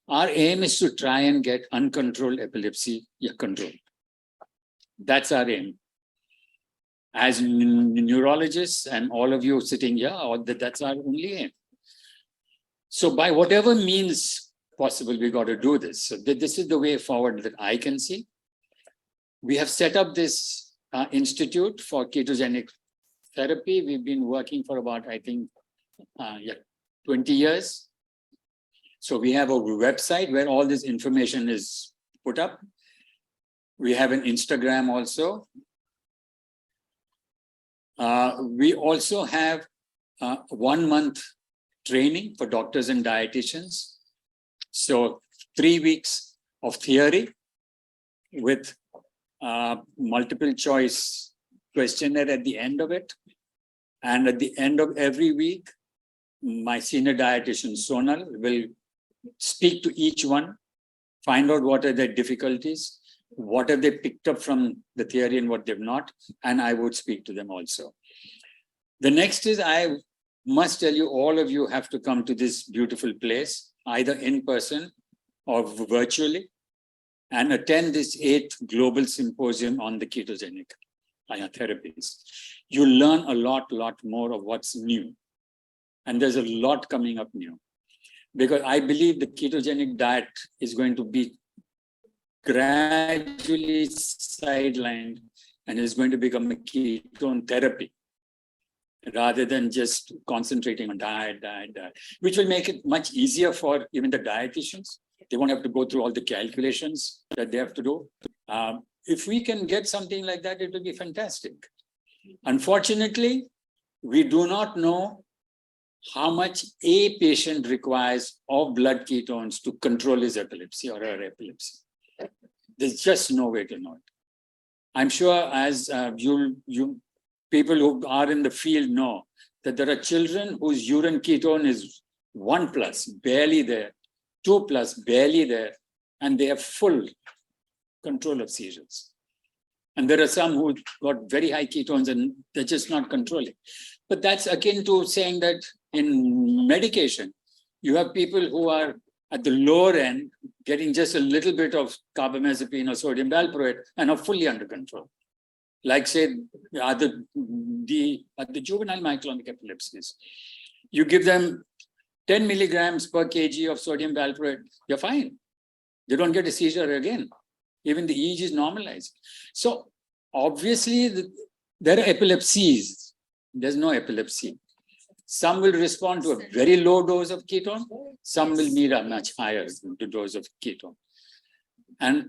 Our aim is to try and get uncontrolled epilepsy controlled. That's our aim. As neurologists and all of you sitting here, that's our only aim. So by whatever means possible, we got to do this. So this is the way forward that I can see. We have set up this institute for ketogenic therapy. We've been working for about, I think, 20 years. So we have a website where all this information is put up. We have an Instagram also. We also have 1 month training for doctors and dietitians. So 3 weeks of theory with multiple choice questionnaire at the end of it. And at the end of every week, my senior dietitian, Sonal, will speak to each one, find out what are their difficulties, what have they picked up from the theory and what they've not, and I would speak to them also. The next is, I must tell you, all of you have to come to this beautiful place, either in person or virtually, and attend this 8th Global Symposium on the Ketogenic Therapies. You'll learn a lot more of what's new. And there's a lot coming up new. Because I believe the ketogenic diet is going to be gradually sidelined and is going to become a ketone therapy rather than just concentrating on diet, which will make it much easier for even the dietitians. They won't have to go through all the calculations that they have to do. If we can get something like that, it will be fantastic. Unfortunately, we do not know how much a patient requires of blood ketones to control his epilepsy or her epilepsy. There's just no way to know it. I'm sure as you people who are in the field know that there are children whose urine ketone is 1+, barely there, 2+, barely there, and they have full control of seizures. And there are some who got very high ketones and they're just not controlling. But that's akin to saying that in medication, you have people who are at the lower end getting just a little bit of carbamazepine or sodium valproate and are fully under control. Like say, the juvenile myoclonic epilepsies. You give them 10 milligrams per kg of sodium valproate, you're fine. They don't get a seizure again. Even the EEG is normalized. So obviously there are epilepsies. There's no epilepsy. Some will respond to a very low dose of ketone. Some will need a much higher dose of ketone. And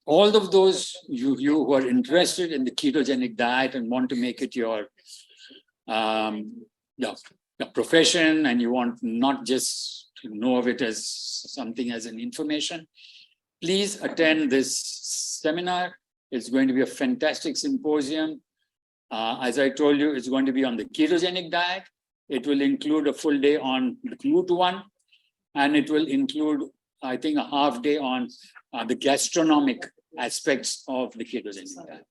all of those, you who are interested in the ketogenic diet and want to make it your profession, and you want not just to know of it as something as an information, please attend this seminar. It's going to be a fantastic symposium. As I told you, it's going to be on the ketogenic diet. It will include a full day on the GLUT1, and it will include, I think, a half day on the gastronomic aspects of the ketogenic diet.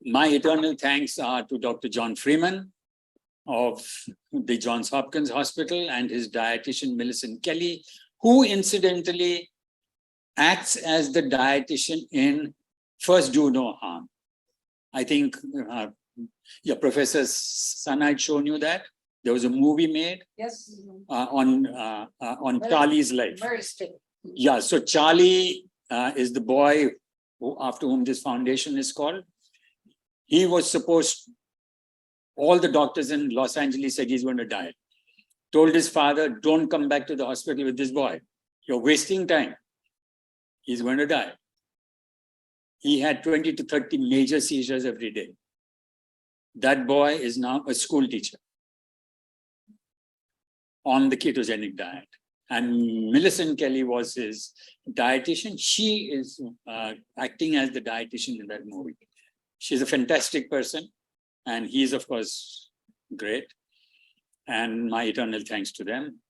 My eternal thanks are to Dr. John Freeman of the Johns Hopkins Hospital and his dietitian, Millicent Kelly, who incidentally acts as the dietitian in First Do No Harm. I think Professor Sana had shown you that. There was a movie made on Charlie's life. Yeah, so Charlie is the boy after whom this foundation is called. He was supposed, all the doctors in Los Angeles said he's going to die. Told his father, don't come back to the hospital with this boy. You're wasting time. He's going to die. He had 20 to 30 major seizures every day. That boy is now a school teacher on the ketogenic diet. And Millicent Kelly was his dietitian. She is acting as the dietitian in that movie. She's a fantastic person. And he's, of course, great. And my eternal thanks to them.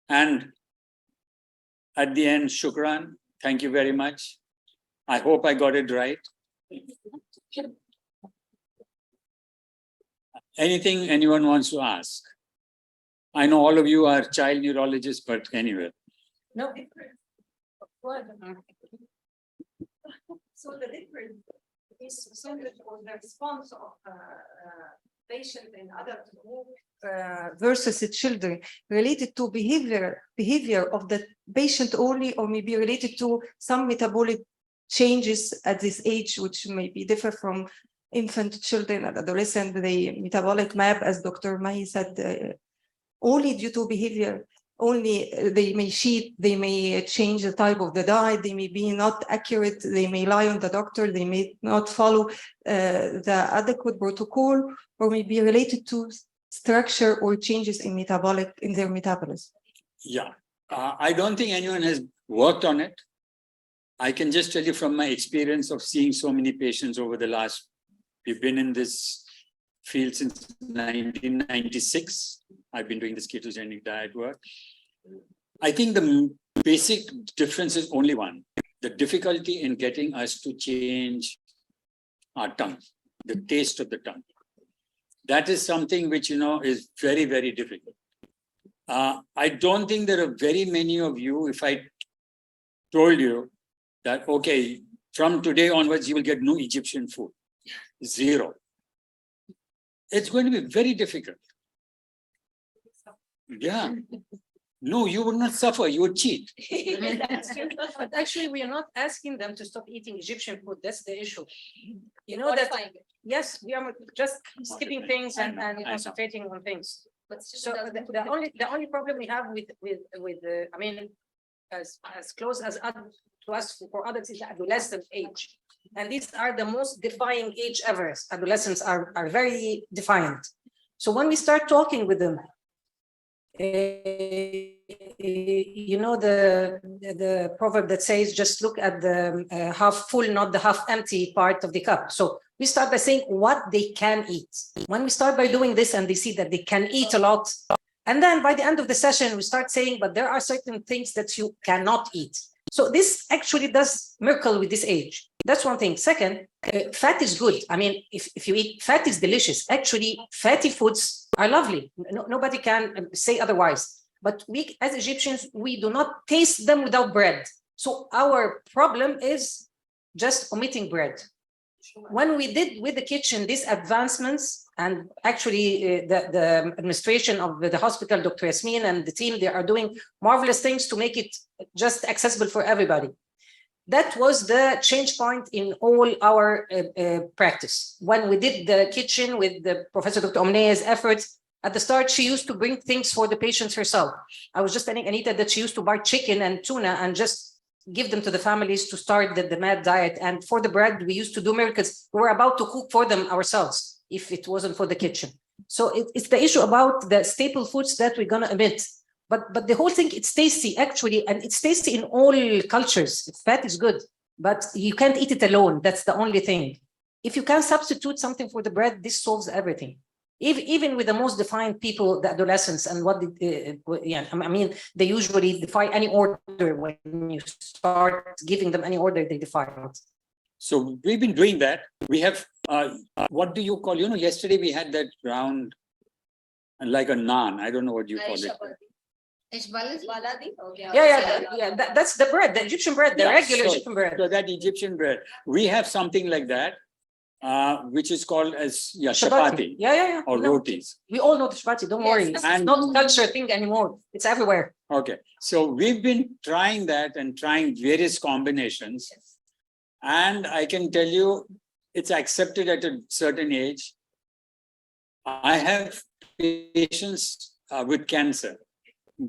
And at the end, shukran. Thank you very much. I hope I got it right. Anything anyone wants to ask? I know all of you are child neurologists, but anyway. No. So the difference is so that for the response of patient and other group versus the children related to behavior of the patient only, or maybe related to some metabolic changes at this age, which may be different from infant, children, and adolescent. The metabolic map, as Dr. Mahi said, only due to behavior. Only they may cheat, they may change the type of the diet, they may be not accurate, they may lie on the doctor, they may not follow the adequate protocol, or may be related to structure or changes in their metabolism. Yeah, I don't think anyone has worked on it. I can just tell you from my experience of seeing so many patients over the last, we've been in this field since 1996. I've been doing this ketogenic diet work. I think the basic difference is only one, the difficulty in getting us to change our tongue, the taste of the tongue. That is something which, is very, very difficult. I don't think there are very many of you, if I told you that, okay, from today onwards, you will get no Egyptian food, zero. It's going to be very difficult. Yeah. No, you would not suffer, you would cheat. But actually, we are not asking them to stop eating Egyptian food. That's the issue. You know that, yes, we are just skipping things and concentrating on things. But so the only problem we have with I mean, as close as to us for others is the adolescent age. And these are the most defying age ever. Adolescents are very defiant. So when we start talking with them, you know the proverb that says, just look at the half full, not the half empty part of the cup. So we start by saying what they can eat. When we start by doing this and they see that they can eat a lot, and then by the end of the session, we start saying, but there are certain things that you cannot eat. So this actually does miracle with this age. That's one thing. Second, fat is good. I mean, if you eat, fat is delicious. Actually, fatty foods are lovely. Nobody can say otherwise. But we, as Egyptians, we do not taste them without bread. So our problem is just omitting bread. When we did with the kitchen these advancements, and actually the administration of the hospital, Dr. Yasmin and the team, they are doing marvelous things to make it just accessible for everybody. That was the change point in all our practice. When we did the kitchen with the Professor Dr. Omneya's efforts, at the start, she used to bring things for the patients herself. I was just telling Anita that she used to buy chicken and tuna and just give them to the families to start the MAD diet. And for the bread, we used to do miracles. We were about to cook for them ourselves if it wasn't for the kitchen. So it's the issue about the staple foods that we're going to omit. But the whole thing, it's tasty actually, and it's tasty in all cultures. Fat is good, but you can't eat it alone. That's the only thing. If you can substitute something for the bread, this solves everything. Even with the most defiant people, the adolescents, and I mean, they usually defy any order. When you start giving them any order, they defy it. So we've been doing that. We have, what do you call, yesterday we had that round, like a naan. I don't know what you call it. Yeah. That's the bread, the Egyptian bread, the regular Egyptian bread. So that Egyptian bread. We have something like that, which is called as chapati. Yeah. Or rotis. We all know the chapati, don't worry. It's not a culture thing anymore. It's everywhere. Okay. So we've been trying that and trying various combinations. And I can tell you, it's accepted at a certain age. I have patients with cancer, a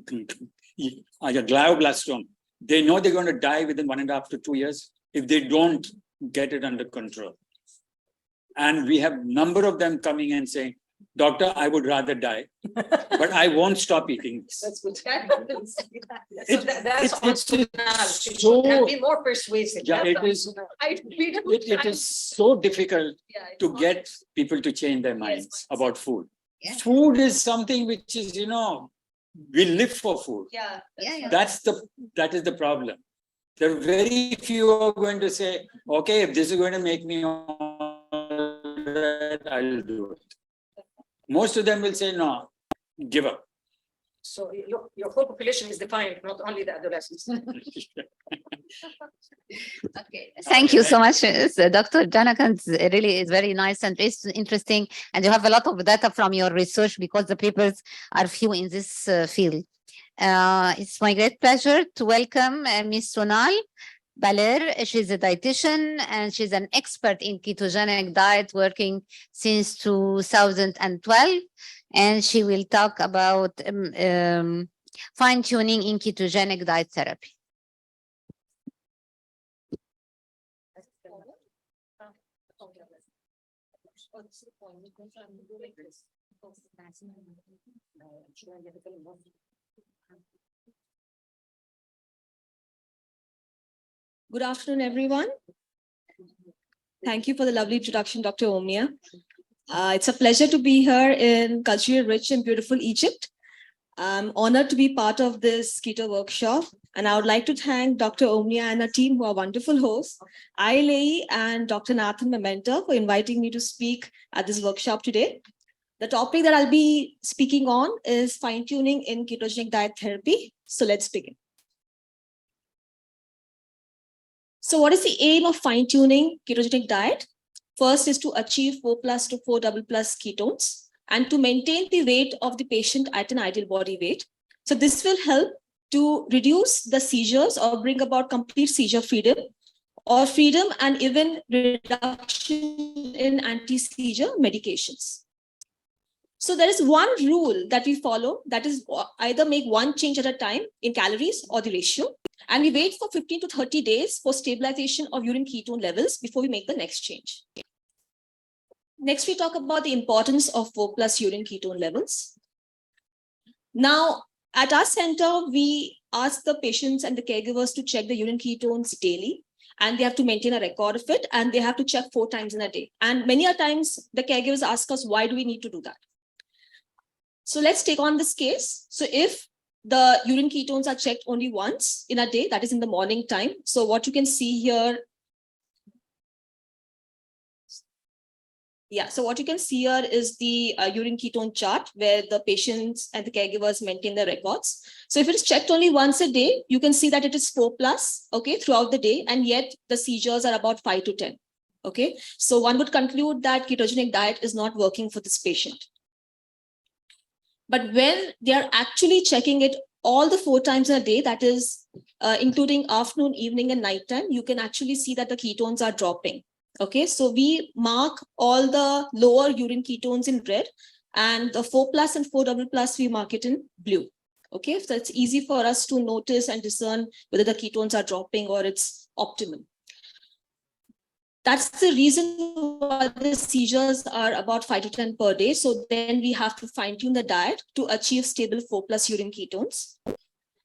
glioblastoma. They know they're going to die within 1.5 to 2 years if they don't get it under control. And we have a number of them coming and saying, Doctor, I would rather die, but I won't stop eating this. That's good. That's so be more persuasive. Yeah, it is so difficult to get people to change their minds about food. Yeah. Food is something which is, we live for food. Yeah. That is the problem. There are very few who are going to say, okay, if this is going to make me all right, I'll do it. Most of them will say, no, give up. So your whole population is defined, not only the adolescents. Okay. Thank you so much, Dr. Janakan. Really is very nice and interesting. And you have a lot of data from your research because the papers are few in this field. It's my great pleasure to welcome Ms. Sonal Baler. She's a dietitian and she's an expert in ketogenic diet working since 2012. And she will talk about fine-tuning in ketogenic diet therapy. Good afternoon, everyone. Thank you for the lovely introduction, Dr. Omnia. It's a pleasure to be here in culturally rich and beautiful Egypt. I'm honored to be part of this keto workshop, and I would like to thank Dr. Omnia and her team, who are wonderful hosts, ILAE and Dr. Nathan, my mentor, for inviting me to speak at this workshop today. The topic that I'll be speaking on is fine-tuning in ketogenic diet therapy. So let's begin. So what is the aim of fine-tuning ketogenic diet? First is to achieve 4+ to 4+ ketones and to maintain the weight of the patient at an ideal body weight. So this will help to reduce the seizures or bring about complete seizure freedom and even reduction in anti-seizure medications. So there is one rule that we follow, that is either make one change at a time in calories or the ratio. And we wait for 15 to 30 days for stabilization of urine ketone levels before we make the next change. Next, we talk about the importance of 4+ urine ketone levels. Now, at our center, we ask the patients and the caregivers to check the urine ketones daily, and they have to maintain a record of it, and they have to check 4 times in a day. And many a times, the caregivers ask us, why do we need to do that? So let's take on this case. So if the urine ketones are checked only once in a day, that is in the morning time. So what you can see here, so what you can see here is the urine ketone chart where the patients and the caregivers maintain their records. So if it is checked only once a day, you can see that it is 4+, okay, throughout the day, and yet the seizures are about 5 to 10, okay? So one would conclude that ketogenic diet is not working for this patient. But when they are actually checking it all the 4 times a day, that is including afternoon, evening, and nighttime, you can actually see that the ketones are dropping. Okay, so we mark all the lower urine ketones in red, and the 4+ and 4++ we mark it in blue. Okay, so it's easy for us to notice and discern whether the ketones are dropping or it's optimal. That's the reason why the seizures are about 5 to 10 per day. So then we have to fine-tune the diet to achieve stable 4+ urine ketones.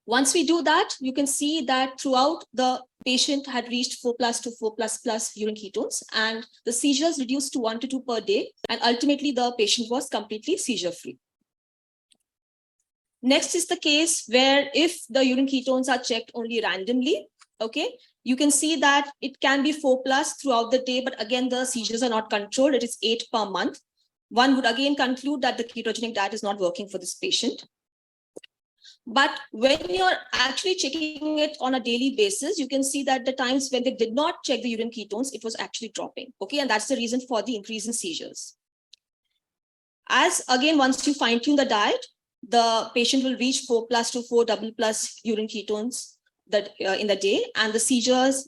Once we do that, you can see that throughout the patient had reached 4+ to 4++ urine ketones, and the seizures reduced to 1 to 2 per day. And ultimately, the patient was completely seizure-free. Next is the case where if the urine ketones are checked only randomly, okay, you can see that it can be 4+ throughout the day, but again, the seizures are not controlled. It is 8 per month. One would again conclude that the ketogenic diet is not working for this patient. But when you're actually checking it on a daily basis, you can see that the times when they did not check the urine ketones, it was actually dropping. Okay, and that's the reason for the increase in seizures. As again, once you fine-tune the diet, the patient will reach 4+ to 4++ urine ketones in the day, and the seizures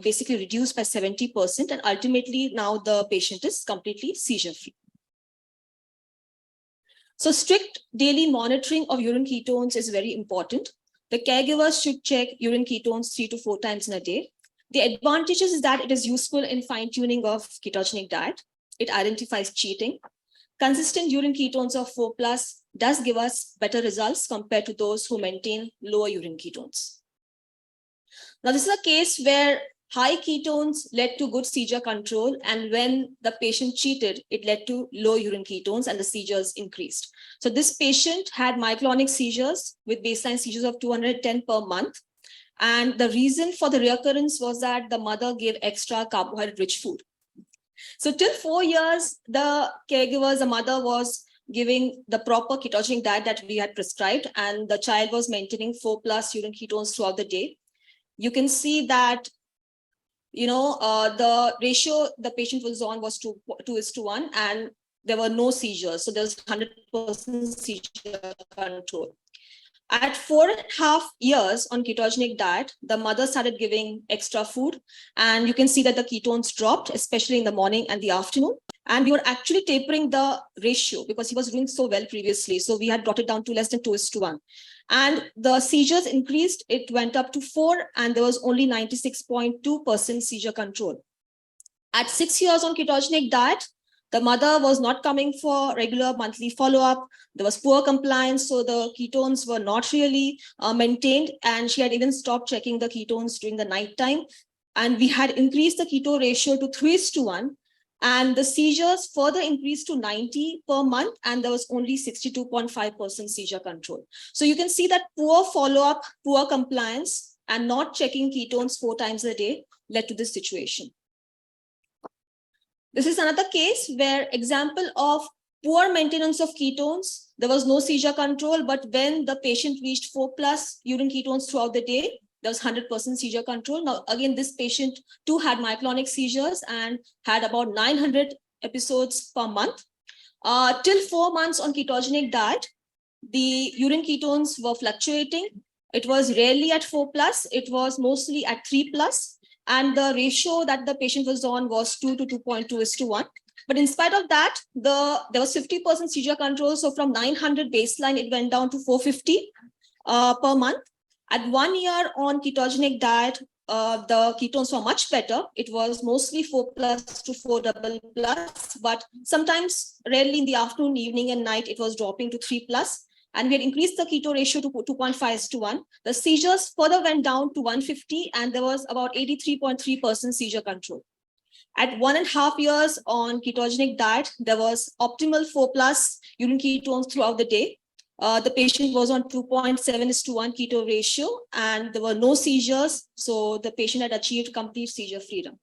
basically reduced by 70%, and ultimately now the patient is completely seizure-free. So strict daily monitoring of urine ketones is very important. The caregivers should check urine ketones 3 to 4 times in a day. The advantages is that it is useful in fine-tuning of ketogenic diet. It identifies cheating. Consistent urine ketones of 4+ does give us better results compared to those who maintain lower urine ketones. Now, this is a case where high ketones led to good seizure control, and when the patient cheated, it led to low urine ketones and the seizures increased. So this patient had myoclonic seizures with baseline seizures of 210 per month. And the reason for the reoccurrence was that the mother gave extra carbohydrate-rich food. So till 4 years, the caregivers, the mother was giving the proper ketogenic diet that we had prescribed, and the child was maintaining 4+ urine ketones throughout the day. You can see that the ratio the patient was on was 2:1, and there were no seizures. So there was 100% seizure control. At 4.5 years on ketogenic diet, the mother started giving extra food, and you can see that the ketones dropped, especially in the morning and the afternoon. And we were actually tapering the ratio because he was doing so well previously. So we had brought it down to less than 2:1. And the seizures increased, it went up to 4, and there was only 96.2% seizure control. At 6 years on ketogenic diet, The mother was not coming for regular monthly follow-up. There was poor compliance, so the ketones were not really maintained, and she had even stopped checking the ketones during the night time. And we had increased the keto ratio to 3:1, and the seizures further increased to 90 per month, and there was only 62.5% seizure control. So you can see that poor follow-up, poor compliance, and not checking ketones 4 times a day led to this situation. This is another case where example of poor maintenance of ketones. There was no seizure control, but when the patient reached 4+ urine ketones throughout the day, there was 100% seizure control. Now, again, this patient too had myoclonic seizures and had about 900 episodes per month. Till 4 months on ketogenic diet, the urine ketones were fluctuating. It was rarely at 4+, it was mostly at 3+. And the ratio that the patient was on was 2 to 2.2:1. But in spite of that, there was 50% seizure control. So from 900 baseline, it went down to 450 per month. At 1 year on ketogenic diet, the ketones were much better. It was mostly 4+ to 4+, but sometimes, rarely in the afternoon, evening, and night, it was dropping to 3+. And we had increased the keto ratio to 2.5:1. The seizures further went down to 150, and there was about 83.3% seizure control. At 1.5 years on ketogenic diet, there was optimal 4+ urine ketones throughout the day. The patient was on 2.7:1 keto ratio, and there were no seizures. So the patient had achieved complete seizure freedom.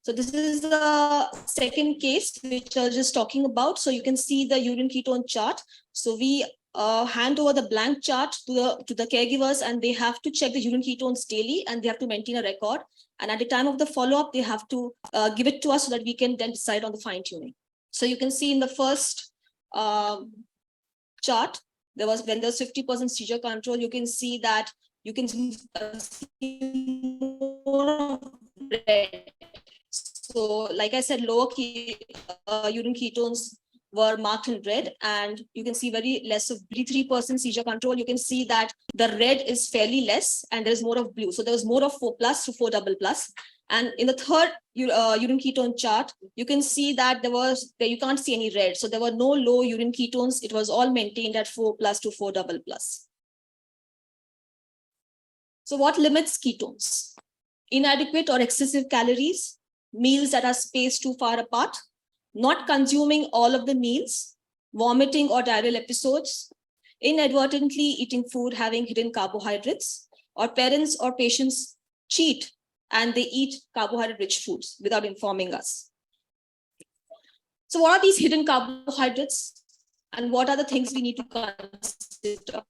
So this is the second case which I was just talking about. So you can see the urine ketone chart. So we hand over the blank chart to the caregivers, and they have to check the urine ketones daily, and they have to maintain a record. And at the time of the follow-up, they have to give it to us so that we can then decide on the fine-tuning. So you can see in the first chart, when there's 50% seizure control, you can see that you can see more red. So like I said, lower urine ketones were marked in red, and you can see very less of 3% seizure control. You can see that the red is fairly less, and there's more of blue. So there was more of 4+ to 4+. And in the third urine ketone chart, you can see that you can't see any red. So there were no low urine ketones. It was all maintained at 4+ to 4+. So what limits ketones? Inadequate or excessive calories, meals that are spaced too far apart, not consuming all of the meals, vomiting or diarrheal episodes, inadvertently eating food having hidden carbohydrates, or parents or patients cheat and they eat carbohydrate-rich foods without informing us. So what are these hidden carbohydrates, and what are the things we need to consider?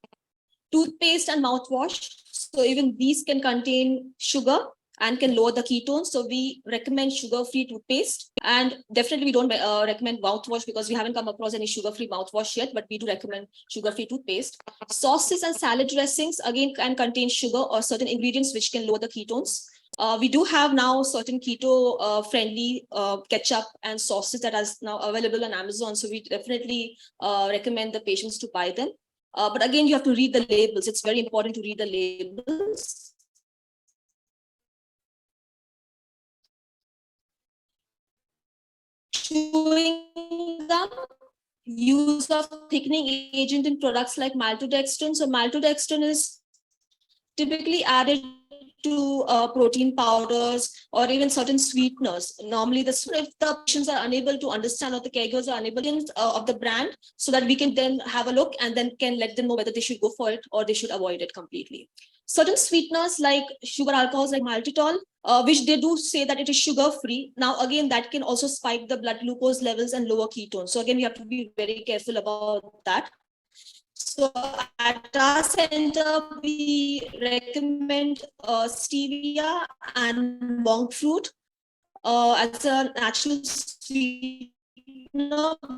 Toothpaste and mouthwash. So even these can contain sugar and can lower the ketones. So we recommend sugar-free toothpaste, and definitely we don't recommend mouthwash because we haven't come across any sugar-free mouthwash yet, but we do recommend sugar-free toothpaste. Sauces and salad dressings, again, can contain sugar or certain ingredients which can lower the ketones. We do have now certain keto-friendly ketchup and sauces that are now available on Amazon. So we definitely recommend the patients to buy them. But again, you have to read the labels. It's very important to read the labels. Chewing gum, use of thickening agent in products like maltodextrin. So maltodextrin is typically added to protein powders or even certain sweeteners. Normally, if the patients are unable to understand or the caregivers are unable of the brand, so that we can then have a look and then can let them know whether they should go for it or they should avoid it completely. Certain sweeteners like sugar alcohols like maltitol, which they do say that it is sugar-free. Now, again, that can also spike the blood glucose levels and lower ketones. So again, we have to be very careful about that. So at our center, we recommend stevia and monk fruit as a natural sweetener,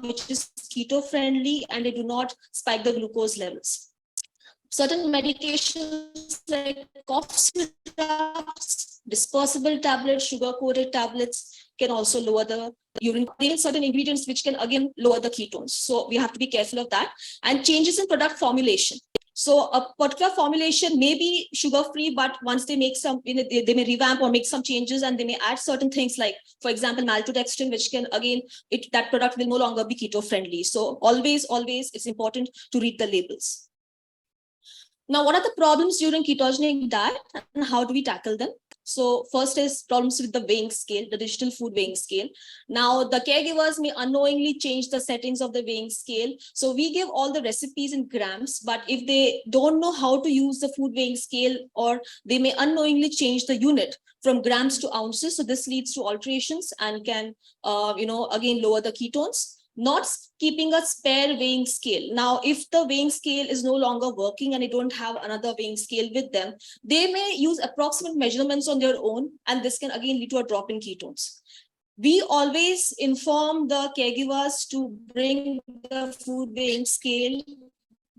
which is keto-friendly, and they do not spike the glucose levels. Certain medications like cough syrups, dispersible tablets, sugar-coated tablets can also lower the urine. There are certain ingredients which can again lower the ketones. So we have to be careful of that. And changes in product formulation. So a particular formulation may be sugar-free, but once they make some, they may revamp or make some changes, and they may add certain things like, for example, maltodextrin, which can, again, that product will no longer be keto-friendly. So always, it's important to read the labels. Now, what are the problems during ketogenic diet and how do we tackle them? So first is problems with the weighing scale, the digital food weighing scale. Now, the caregivers may unknowingly change the settings of the weighing scale. So we give all the recipes in grams, but if they don't know how to use the food weighing scale, or they may unknowingly change the unit from grams to ounces. So this leads to alterations and can, again, lower the ketones. Not keeping a spare weighing scale. Now, if the weighing scale is no longer working and they don't have another weighing scale with them, they may use approximate measurements on their own, and this can again lead to a drop in ketones. We always inform the caregivers to bring the food weighing scale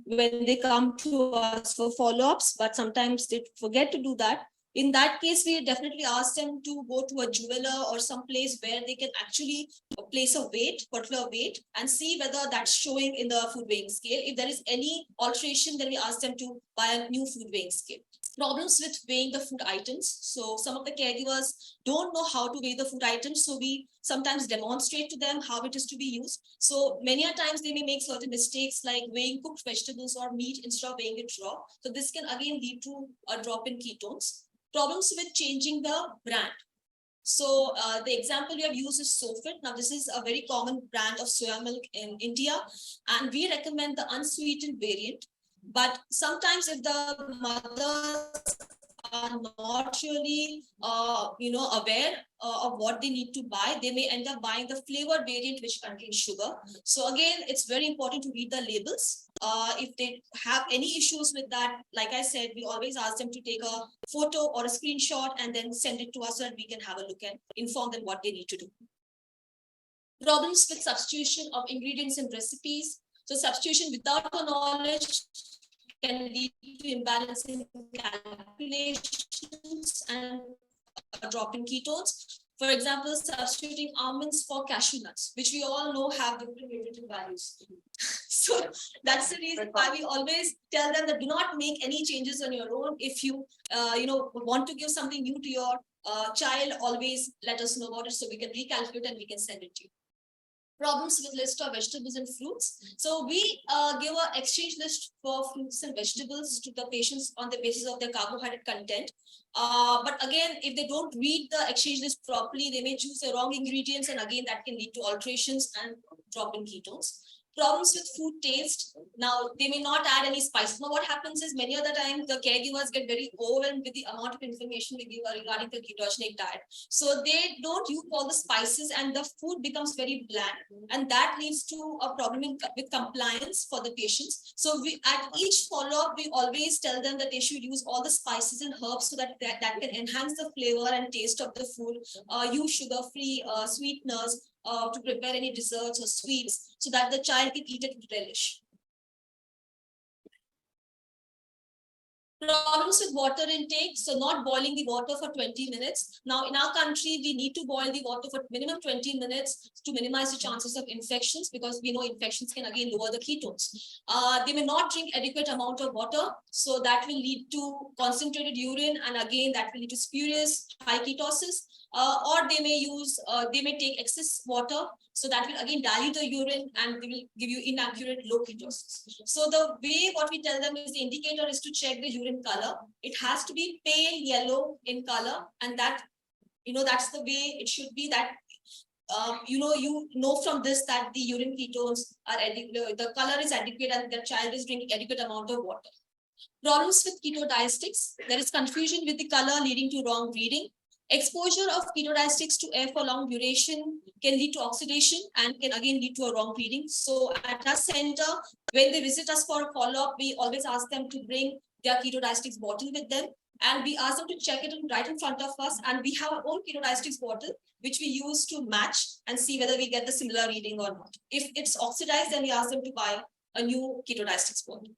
when they come to us for follow-ups, but sometimes they forget to do that. In that case, we definitely ask them to go to a jeweler or some place where they can actually place a particular weight, and see whether that's showing in the food weighing scale. If there is any alteration, then we ask them to buy a new food weighing scale. Problems with weighing the food items. So some of the caregivers don't know how to weigh the food items. So we sometimes demonstrate to them how it is to be used. So many a times they may make certain mistakes like weighing cooked vegetables or meat instead of weighing it raw. So this can again lead to a drop in ketones. Problems with changing the brand. So the example we have used is SoFit. Now, this is a very common brand of soya milk in India, and we recommend the unsweetened variant. But sometimes if the mothers are not really, aware of what they need to buy, they may end up buying the flavored variant which contains sugar. So again, it's very important to read the labels. If they have any issues with that, like I said, we always ask them to take a photo or a screenshot and then send it to us so that we can have a look and inform them what they need to do. Problems with substitution of ingredients in recipes. So substitution without the knowledge can lead to imbalance in calculations and a drop in ketones. For example, substituting almonds for cashew nuts, which we all know have different nutritive values. So that's the reason why we always tell them that do not make any changes on your own. If you, want to give something new to your child, always let us know about it so we can recalculate and we can send it to you. Problems with list of vegetables and fruits. So we give an exchange list for fruits and vegetables to the patients on the basis of their carbohydrate content. But again, if they don't read the exchange list properly, they may choose the wrong ingredients, and again, that can lead to alterations and drop in ketones. Problems with food taste. Now, they may not add any spices. Now, what happens is many of the times the caregivers get very overwhelmed with the amount of information we give regarding the ketogenic diet. So they don't use all the spices and the food becomes very bland. And that leads to a problem with compliance for the patients. So we, at each follow-up, we always tell them that they should use all the spices and herbs so that can enhance the flavor and taste of the food. Use sugar-free sweeteners to prepare any desserts or sweets so that the child can eat it with relish. Problems with water intake. So not boiling the water for 20 minutes. Now in our country, we need to boil the water for minimum 20 minutes to minimize the chances of infections, because we know infections can again lower the ketones. They may not drink adequate amount of water. So that will lead to concentrated urine, and again, that will lead to spurious high ketosis. Or they may take excess water, so that will again dilute the urine and they will give you inaccurate low ketosis. So the way what we tell them is the indicator is to check the urine color. It has to be pale yellow in color, and that, that's the way it should be. That you know from this that the urine ketones are adequate, the color is adequate, and the child is drinking adequate amount of water. Problems with ketodiastics. There is confusion with the color leading to wrong reading. Exposure of ketodiastics to air for long duration can lead to oxidation and can again lead to a wrong reading. So at our center, when they visit us for a follow-up, we always ask them to bring their ketodiastics bottle with them, and we ask them to check it right in front of us, and we have our own ketodiastics bottle which we use to match and see whether we get the similar reading or not. If it's oxidized, then we ask them to buy a new ketodiastics bottle.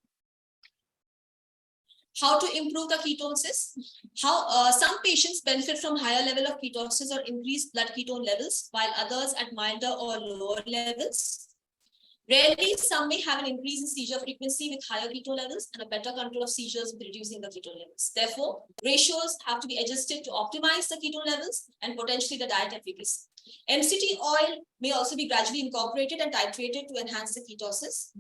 How to improve the ketosis? How some patients benefit from higher level of ketosis or increased blood ketone levels, while others at milder or lower levels. Rarely, some may have an increase in seizure frequency with higher ketone levels and a better control of seizures with reducing the ketone levels. Therefore, ratios have to be adjusted to optimize the ketone levels and potentially the diet efficacy. MCT oil may also be gradually incorporated and titrated to enhance the ketosis.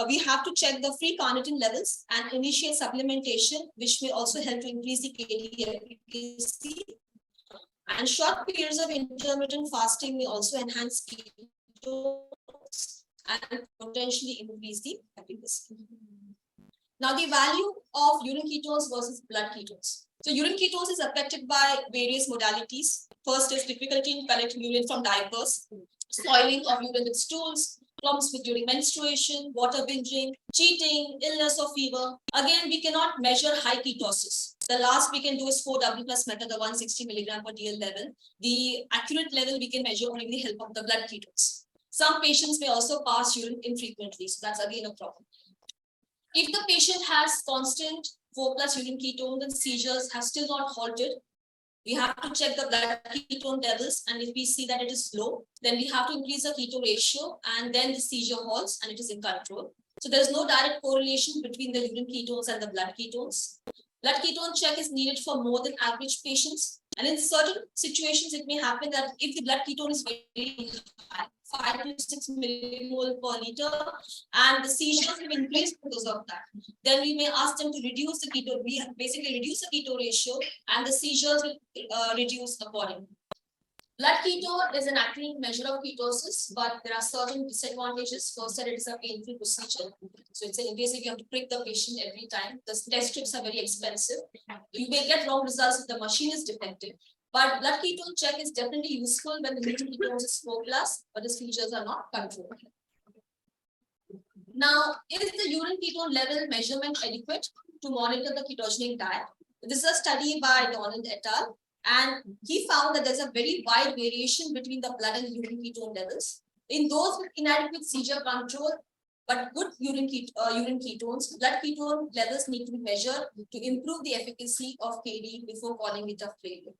We have to check the free carnitine levels and initiate supplementation, which may also help to increase the KD efficacy. And short periods of intermittent fasting may also enhance ketones and potentially increase the efficacy. Now, the value of urine ketones versus blood ketones. So urine ketones is affected by various modalities. First is difficulty in collecting urine from diapers, soiling of urine with stools, problems with during menstruation, water binging, cheating, illness or fever. Again, we cannot measure high ketosis. The last we can do is 4W plus method, the 160 milligram per DL level. The accurate level we can measure only with the help of the blood ketones. Some patients may also pass urine infrequently, so that's again a problem. If the patient has constant 4+ urine ketones and seizures have still not halted, we have to check the blood ketone levels, and if we see that it is low, then we have to increase the keto ratio, and then the seizure halts and it is in control. So there's no direct correlation between the urine ketones and the blood ketones. Blood ketone check is needed for more than average patients, and in certain situations it may happen that if the blood ketone is very high, 5 to 6 millimole per liter, and the seizures have increased because of that, then we may ask them to reduce the keto. We basically reduce the keto ratio, and the seizures will reduce accordingly. Blood ketone is an accurate measure of ketosis, but there are certain disadvantages. First, that it is a painful procedure. So it's basically you have to prick the patient every time. The test strips are very expensive. You may get wrong results if the machine is defective. But blood ketone check is definitely useful when the urine ketone is 4+, but the seizures are not controlled. Now, is the urine ketone level measurement adequate to monitor the ketogenic diet? This is a study by Donald et al. And he found that there's a very wide variation between the blood and urine ketone levels. In those with inadequate seizure control, but good urine ketones, blood ketone levels need to be measured to improve the efficacy of KD before calling it a failure.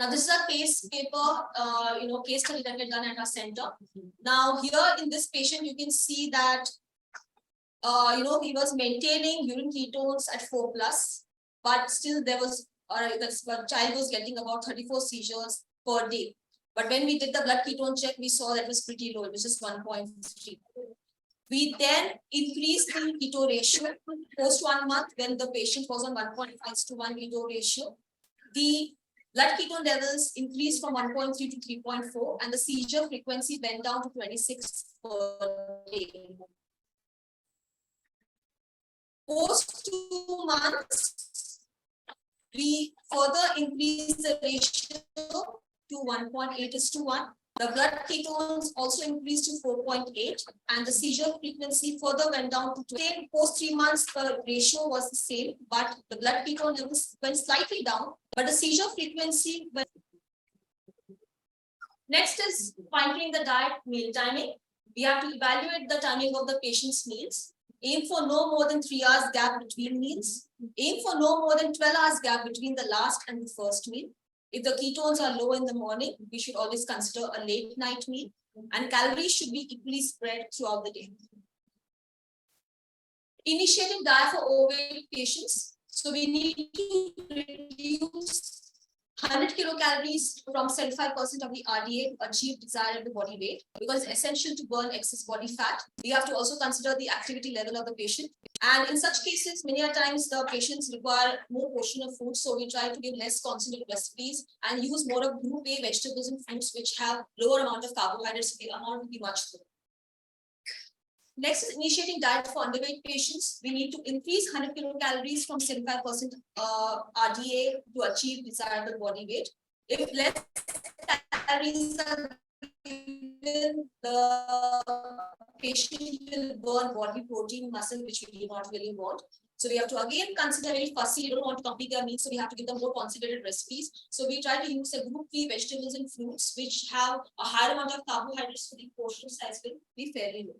Now, this is a case paper, case study that we done at our center. Now, here in this patient, you can see that, he was maintaining urine ketones at 4+, but still there was, the child was getting about 34 seizures per day. But when we did the blood ketone check, we saw that it was pretty low, which is 1.3. We then increased the keto ratio post 1 month when the patient was on 1.5:1 keto ratio. The blood ketone levels increased from 1.3 to 3.4, and the seizure frequency went down to 26 per day. Post 2 months, we further increased the ratio to 1.8:1. The blood ketones also increased to 4.8, and the seizure frequency further went down to 10. Post 3 months, the ratio was the same, but the blood ketone levels went slightly down, but the seizure frequency went. Next is fine-tuning the diet meal timing. We have to evaluate the timing of the patient's meals. Aim for no more than 3 hours gap between meals. Aim for no more than 12 hours gap between the last and the first meal. If the ketones are low in the morning, we should always consider a late night meal, and calories should be equally spread throughout the day. Initiating diet for overweight patients. So we need to reduce 100 kilocalories from 75% of the RDA to achieve desired body weight, because it's essential to burn excess body fat. We have to also consider the activity level of the patient. And in such cases, many a times the patients require more portion of food. So we try to give less concentrated recipes and use more of group A vegetables and fruits, which have lower amount of carbohydrates. The amount will be much lower. Next is initiating diet for underweight patients. We need to increase 100 kilocalories from 75% RDA to achieve desirable body weight. If less calories are given, the patient will burn body protein muscle, which we do not really want. So we have to again consider very fussy. We don't want to complete their meals, so we have to give them more concentrated recipes. So we try to use a group B vegetables and fruits, which have a higher amount of carbohydrates, so the portion size will be fairly low.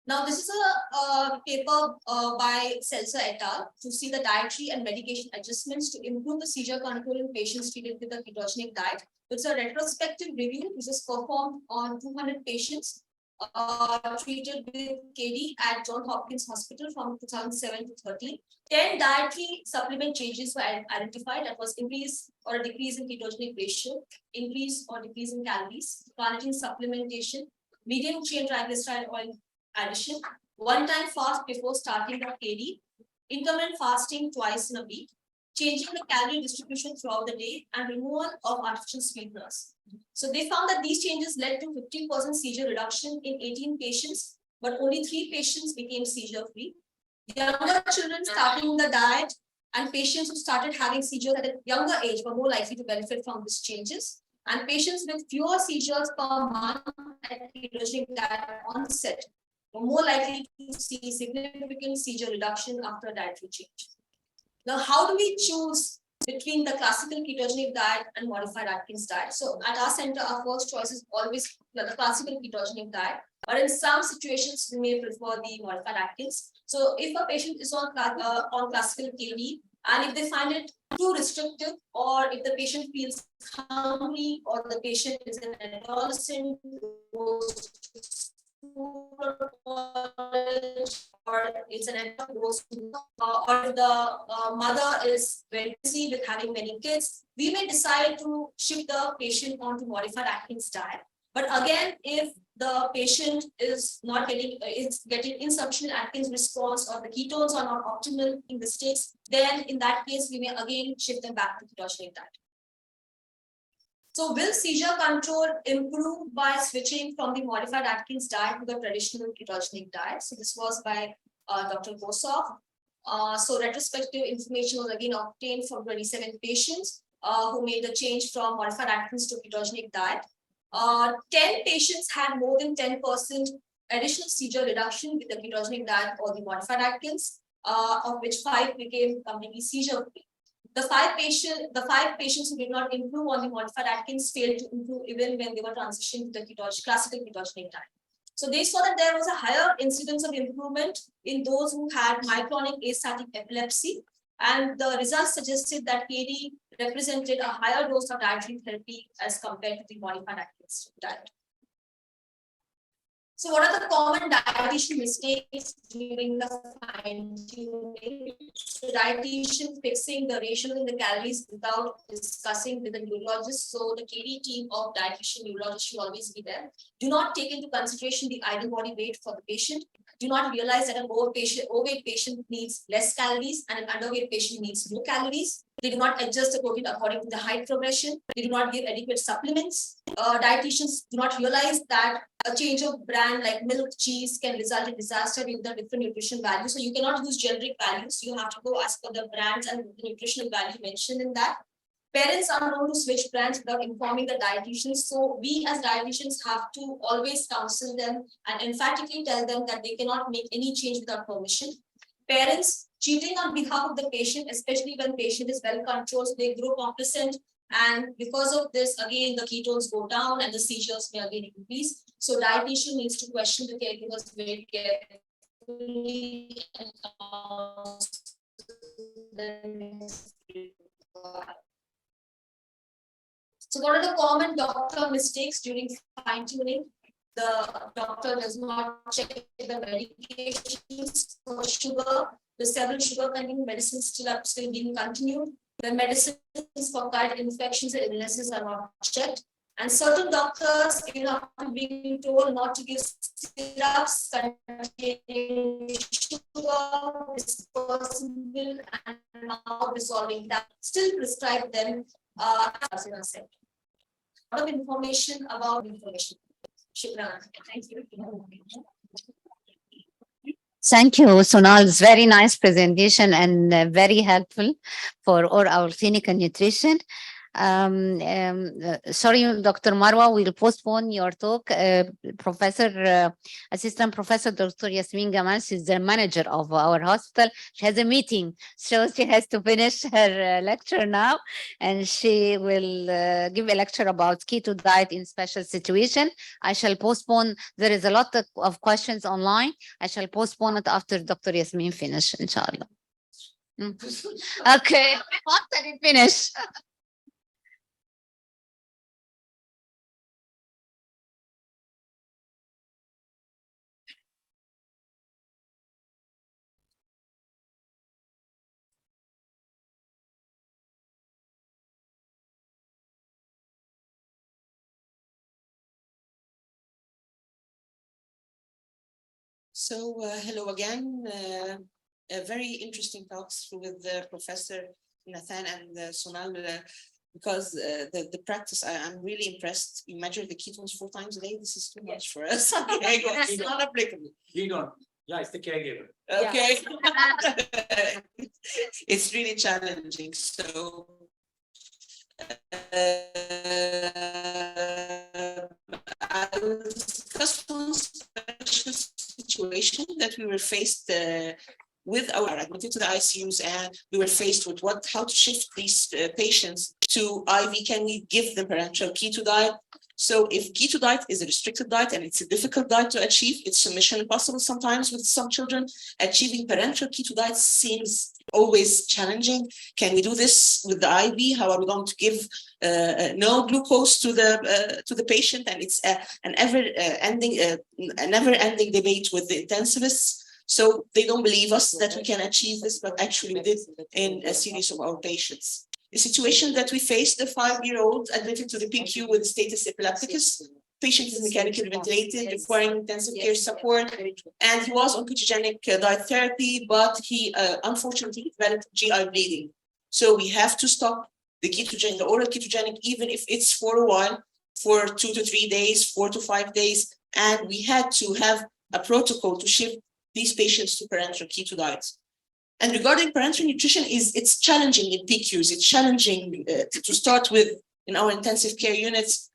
Now, this is a paper by Seltzer et al. To see the dietary and medication adjustments to improve the seizure control in patients treated with a ketogenic diet. It's a retrospective review which is performed on 200 patients treated with KD at Johns Hopkins Hospital from 2007 to 13. 10 dietary supplement changes were identified. That was increase or decrease in ketogenic ratio, increase or decrease in calories, carnitine supplementation, medium chain triglyceride oil addition, one-time fast before starting the KD, intermittent fasting twice in a week, changing the calorie distribution throughout the day, and removal of artificial sweeteners. So they found that these changes led to 15% seizure reduction in 18 patients, but only 3 patients became seizure-free. Younger children starting the diet and patients who started having seizures at a younger age were more likely to benefit from these changes. And patients with fewer seizures per month at ketogenic diet onset were more likely to see significant seizure reduction after a dietary change. Now, how do we choose between the classical ketogenic diet and modified Atkins diet? So at our center, our first choice is always the classical ketogenic diet, but in some situations, we may prefer the modified Atkins. So if a patient is on classical KD, and if they find it too restrictive, or if the patient feels hungry, or the patient is an adolescent, or it's an adult, or the mother is very busy with having many kids, we may decide to shift the patient onto modified Atkins diet. But again, if the patient is not getting insufficient Atkins response, or the ketones are not optimal in the states, then in that case, we may again shift them back to ketogenic diet. So will seizure control improve by switching from the modified Atkins diet to the traditional ketogenic diet? So this was by Dr. Bosoff. So retrospective information was again obtained from 27 patients who made the change from modified Atkins to ketogenic diet. 10 patients had more than 10% additional seizure reduction with the ketogenic diet or the modified Atkins, of which 5 became completely seizure-free. The 5 patients who did not improve on the modified Atkins failed to improve even when they were transitioning to the classical ketogenic diet. So they saw that there was a higher incidence of improvement in those who had myoclonic astatic epilepsy, and the results suggested that KD represented a higher dose of dietary therapy as compared to the modified Atkins diet. So what are the common dietitian mistakes during the fine-tuning? So dietitian fixing the ratio in the calories without discussing with the neurologist. So the KD team of dietitian neurologists should always be there. Do not take into consideration the ideal body weight for the patient. Do not realize that an overweight patient needs less calories and an underweight patient needs more calories. They do not adjust the protein according to the height progression. They do not give adequate supplements. Dietitians do not realize that a change of brand like milk, cheese can result in disaster with the different nutrition values. So you cannot use generic values. You have to go as per the brands and the nutritional value mentioned in that. Parents are known to switch brands without informing the dietitians. So we as dietitians have to always counsel them and emphatically tell them that they cannot make any change without permission. Parents cheating on behalf of the patient, especially when patient is well controlled, so they grow complacent. And because of this, again, the ketones go down and the seizures may again increase. So dietitian needs to question the caregivers very carefully and so what are the common doctor mistakes during fine-tuning? The doctor does not check the medications for sugar. The several sugar-containing medicines still being continued. The medicines for gut infections and illnesses are not checked. And certain doctors, after being told not to give syrups containing sugar, dispersible, and now dissolving that, still prescribe them as I said. A lot of information about information. Shukran. Thank you. Thank you, Sonal's very nice presentation and very helpful for all our clinical nutrition. Sorry, Dr. Marwa, we'll postpone your talk. Assistant Professor Dr. Yasmin Gamal, she's the manager of our hospital. She has a meeting, so she has to finish her lecture now, and she will give a lecture about keto diet in special situation. I shall postpone. There is a lot of questions online. I shall postpone it after Dr. Yasmin finish, inshallah. Okay, after you finish. So hello again. Very interesting talks with Professor Nathan and Sonal, because the practice, I'm really impressed. You measure the ketones 4 times a day. This is too much for us. Okay, it's not applicable. You don't. Yeah, it's the caregiver. Okay. It's really challenging. So I will discuss one special situation that we were faced with our admitted to the ICUs, and we were faced with how to shift these patients to IV. Can we give them parenteral keto diet? So if keto diet is a restricted diet and it's a difficult diet to achieve, it's a mission impossible sometimes with some children. Achieving parenteral keto diet seems always challenging. Can we do this with the IV? How are we going to give no glucose to the patient? And it's a never-ending debate with the intensivists. So they don't believe us that we can achieve this, but actually we did in a series of our patients. The situation that we faced, the 5-year-old admitted to the PQ with status epilepticus. Patient is mechanically ventilated, requiring intensive care support, and he was on ketogenic diet therapy, but he unfortunately developed GI bleeding. So we have to stop the ketogenic, the oral ketogenic, even if it's for a while, for 2 to 3 days, 4 to 5 days, and we had to have a protocol to shift these patients to parenteral keto diets. And regarding parenteral nutrition, it's challenging in PQs. It's challenging to start with in our intensive care units.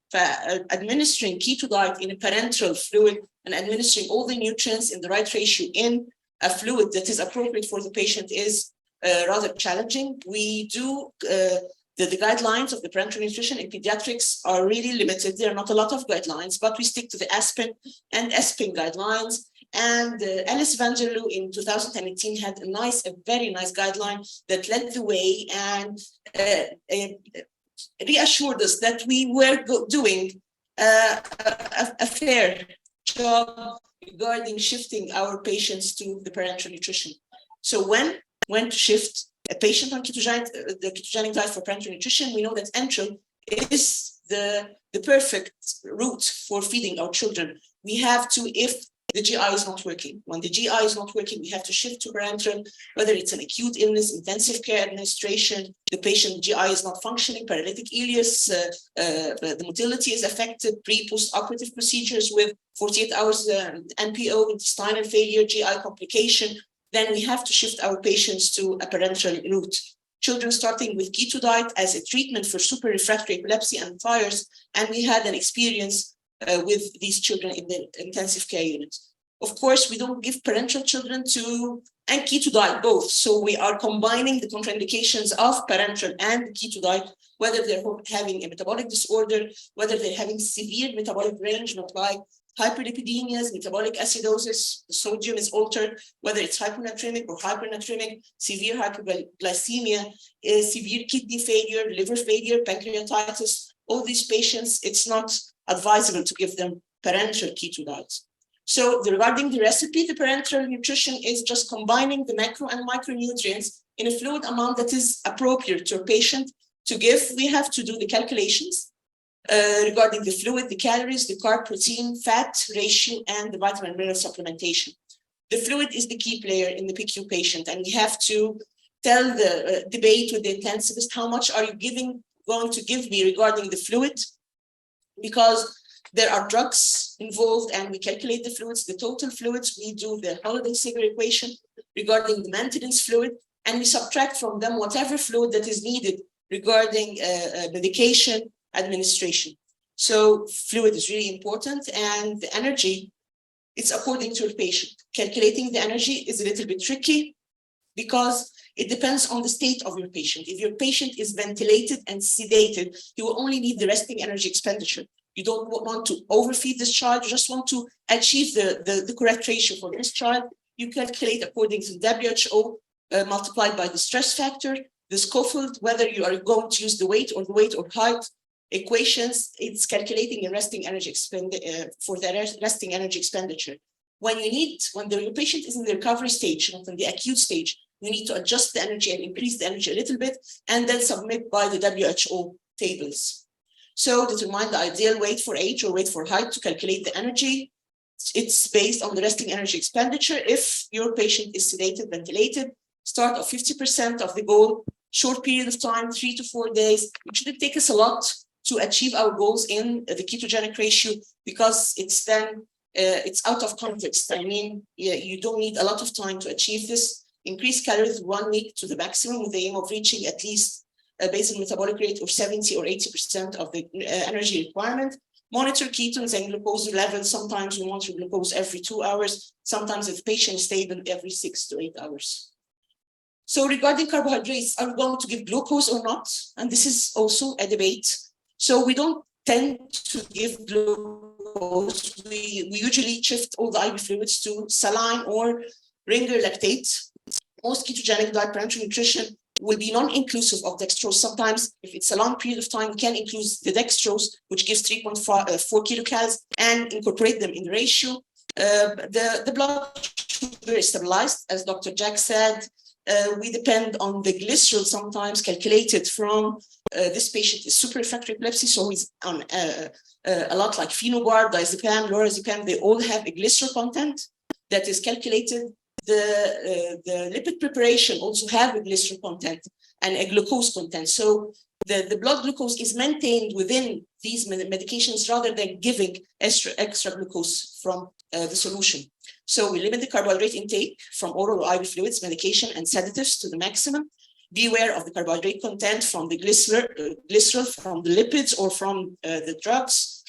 Administering keto diet in a parenteral fluid and administering all the nutrients in the right ratio in a fluid that is appropriate for the patient is rather challenging. We do the guidelines of the parenteral nutrition in pediatrics are really limited. There are not a lot of guidelines, but we stick to the ASPEN and ESPEN guidelines. And Alice Vangerloo in 2018 had a very nice guideline that led the way and reassured us that we were doing a fair job regarding shifting our patients to the parenteral nutrition. So when to shift a patient on the ketogenic diet for parenteral nutrition, we know that enteral is the perfect route for feeding our children. We have to, if the GI is not working. When the GI is not working, we have to shift to parenteral, whether it's an acute illness, intensive care administration, the patient GI is not functioning, paralytic ileus, the motility is affected, post-operative procedures with 48 hours NPO, intestinal failure, GI complication, then we have to shift our patients to a parenteral route. Children starting with keto diet as a treatment for super refractory epilepsy and fires, and we had an experience with these children in the intensive care unit. Of course, we don't give parenteral children and keto diet both. So we are combining the contraindications of parenteral and keto diet, whether they're having a metabolic disorder, whether they're having severe metabolic derangement like hyperlipidemias, metabolic acidosis, the sodium is altered, whether it's hyponatremic or hypernatremic, severe hypoglycemia, severe kidney failure, liver failure, pancreatitis. All these patients, it's not advisable to give them parenteral keto diets. So regarding the recipe, the parenteral nutrition is just combining the macro and micronutrients in a fluid amount that is appropriate to a patient to give. We have to do the calculations regarding the fluid, the calories, the carb, protein, fat ratio, and the vitamin mineral supplementation. The fluid is the key player in the PQ patient, and we have to tell the debate with the intensivist, how much are you going to give me regarding the fluid? Because there are drugs involved and we calculate the fluids, the total fluids, we do the Holiday-Seger equation regarding the maintenance fluid, and we subtract from them whatever fluid that is needed regarding medication administration. So fluid is really important, and the energy, it's according to your patient. Calculating the energy is a little bit tricky because it depends on the state of your patient. If your patient is ventilated and sedated, you will only need the resting energy expenditure. You don't want to overfeed this child, you just want to achieve the correct ratio for this child. You calculate according to WHO multiplied by the stress factor, the Schofield, whether you are going to use the weight or height equations. It's calculating the resting energy for the resting energy expenditure. When your patient is in the recovery stage, not in the acute stage, you need to adjust the energy and increase the energy a little bit, and then submit by the WHO tables. So determine the ideal weight for age or weight for height to calculate the energy. It's based on the resting energy expenditure. If your patient is sedated, ventilated, start of 50% of the goal, short period of time, 3 to 4 days. It shouldn't take us a lot to achieve our goals in the ketogenic ratio, because it's then it's out of context. I mean, you don't need a lot of time to achieve this. Increase calories 1 week to the maximum with the aim of reaching at least a basal metabolic rate of 70 or 80% of the energy requirement. Monitor ketones and glucose levels. Sometimes we monitor glucose every 2 hours. Sometimes if the patient is stable, every 6 to 8 hours. So regarding carbohydrates, are we going to give glucose or not? And this is also a debate. So we don't tend to give glucose. We usually shift all the IV fluids to saline or Ringer lactate. Most ketogenic diet parenteral nutrition will be non-inclusive of dextrose. Sometimes, if it's a long period of time, we can include the dextrose, which gives 3.4 kilocalories, and incorporate them in the ratio. The blood sugar is stabilized, as Dr. Jack said. We depend on the glycerol, sometimes calculated from this patient is super refractory epilepsy, so he's on a lot like phenobarb, diazepam, lorazepam. They all have a glycerol content that is calculated. The lipid preparation also have a glycerol content and a glucose content. So the blood glucose is maintained within these medications rather than giving extra glucose from the solution. So we limit the carbohydrate intake from oral or IV fluids, medication, and sedatives to the maximum. Beware of the carbohydrate content from the glycerol, from the lipids, or from the drugs.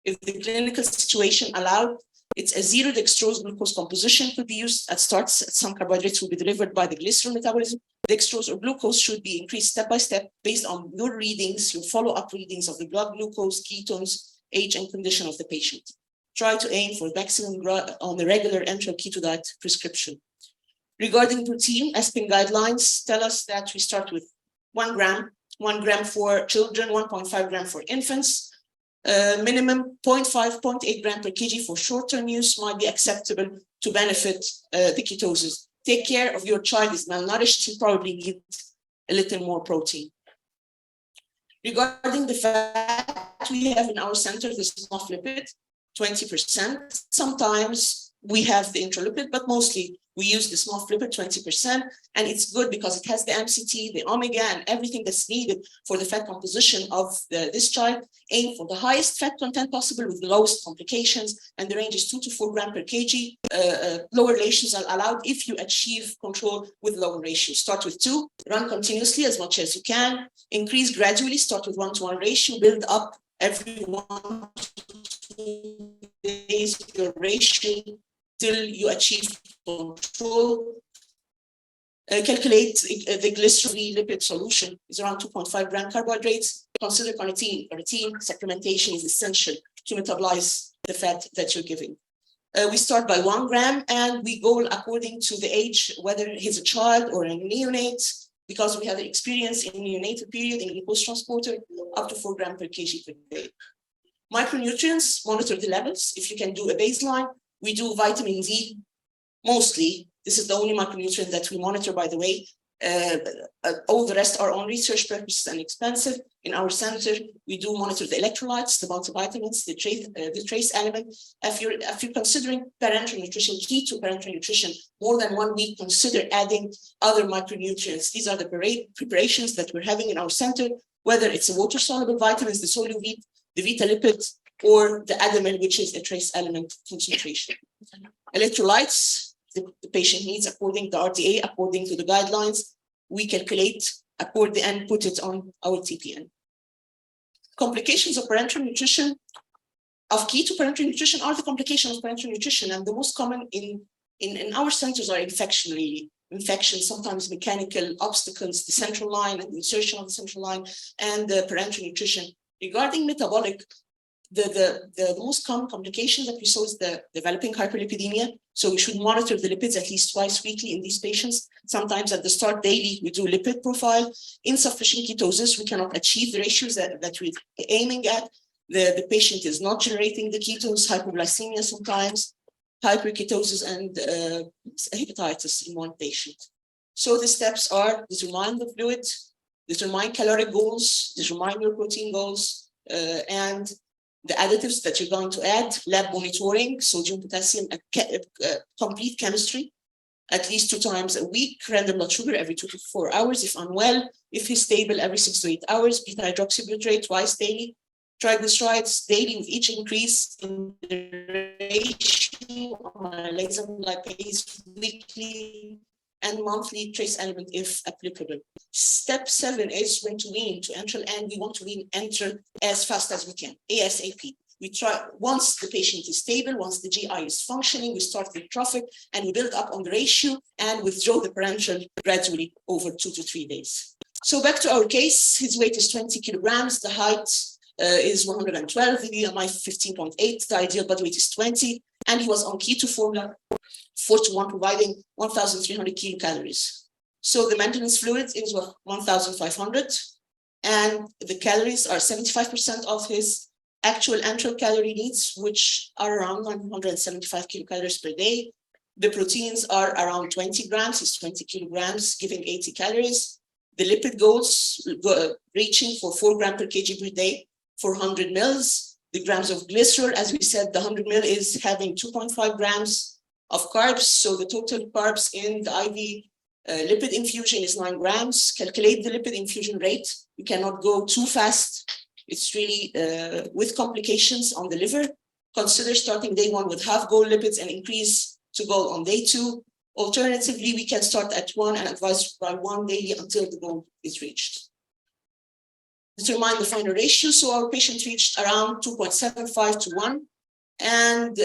If the clinical situation allowed, it's a zero dextrose glucose composition could be used at starts. Some carbohydrates will be delivered by the glycerol metabolism. Dextrose or glucose should be increased step by step based on your readings, your follow-up readings of the blood glucose, ketones, age, and condition of the patient. Try to aim for maximum on the regular enteral keto diet prescription. Regarding protein, ASPEN guidelines tell us that we start with 1 gram for children, 1.5 gram for infants. Minimum 0.5, 0.8 gram per kg for short-term use might be acceptable to benefit the ketosis. Take care of your child is malnourished, you probably need a little more protein. Regarding the fat we have in our center, the soft lipid, 20%. Sometimes we have the intralipid, but mostly we use the small lipid, 20%, and it's good because it has the MCT, the omega, and everything that's needed for the fat composition of this child. Aim for the highest fat content possible with the lowest complications, and the range is 2 to 4 grams per kg. Lower ratios are allowed if you achieve control with lower ratios. Start with 2, run continuously as much as you can, increase gradually, start with 1-to-1 ratio, build up every 1 to 2 days your ratio till you achieve control. Calculate the glycerol lipid solution is around 2.5 gram carbohydrates. Consider carnitine. Carnitine supplementation is essential to metabolize the fat that you're giving. We start by 1 gram and we go according to the age, whether he's a child or a neonate, because we have the experience in neonatal period in glucose transporter, up to 4 grams per kg per day. Micronutrients, monitor the levels. If you can do a baseline, we do vitamin D mostly. This is the only micronutrient that we monitor, by the way. All the rest are on research purposes and expensive. In our center, we do monitor the electrolytes, the multivitamins, the trace element. If you're considering parenteral nutrition, keto parenteral nutrition, more than 1 week, consider adding other micronutrients. These are the preparations that we're having in our center, whether it's the water-soluble vitamins, the soluvit, the Vita lipids, or the adamine, which is a trace element concentration. Electrolytes, the patient needs according to RDA, according to the guidelines. We calculate and put it on our TPN. Complications of parenteral nutrition, of keto parenteral nutrition, are the complications of parenteral nutrition, and the most common in our centers are infection, really. Infection, sometimes mechanical obstacles, the central line and the insertion of the central line, and the parenteral nutrition. Regarding metabolic, the most common complication that we saw is the developing hyperlipidemia. So we should monitor the lipids at least twice weekly in these patients. Sometimes at the start daily, we do lipid profile. Insufficient ketosis, we cannot achieve the ratios that we're aiming at. The patient is not generating the ketones, hypoglycemia sometimes, hyperketosis, and hepatitis in one patient. So the steps are: determine the fluid, determine caloric goals, determine your protein goals, and the additives that you're going to add, lab monitoring, sodium, potassium, complete chemistry, at least 2 times a week, random blood sugar every 2 to 4 hours if unwell, if he's stable every 6 to 8 hours, beta hydroxybutyrate twice daily, triglycerides daily with each increase in the ratio, laser lipase weekly, and monthly trace element if applicable. Step 7 is when to wean to enteral, and we want to enter as fast as we can, ASAP. We try, once the patient is stable, once the GI is functioning, we start the trophic and we build up on the ratio and withdraw the parenteral gradually over 2 to 3 days. So back to our case, his weight is 20 kilograms, the height is 112, the BMI 15.8, the ideal body weight is 20, and he was on keto formula 4:1, providing 1,300 kilocalories. So the maintenance fluid is 1,500, and the calories are 75% of his actual enteral calorie needs, which are around 975 kilocalories per day. The proteins are around 20 grams, it's 20 kilograms, giving 80 calories. The lipid goals reaching for 4 grams per kg per day for 100 mils. The grams of glycerol, as we said, the 100 mil is having 2.5 grams of carbs. So the total carbs in the IV lipid infusion is 9 grams. Calculate the lipid infusion rate. You cannot go too fast. It's really with complications on the liver. Consider starting day 1 with half goal lipids and increase to goal on day 2. Alternatively, we can start at 1 and advise by 1 daily until the goal is reached. Determine the final ratio. So our patient reached around 2.75 to 1. And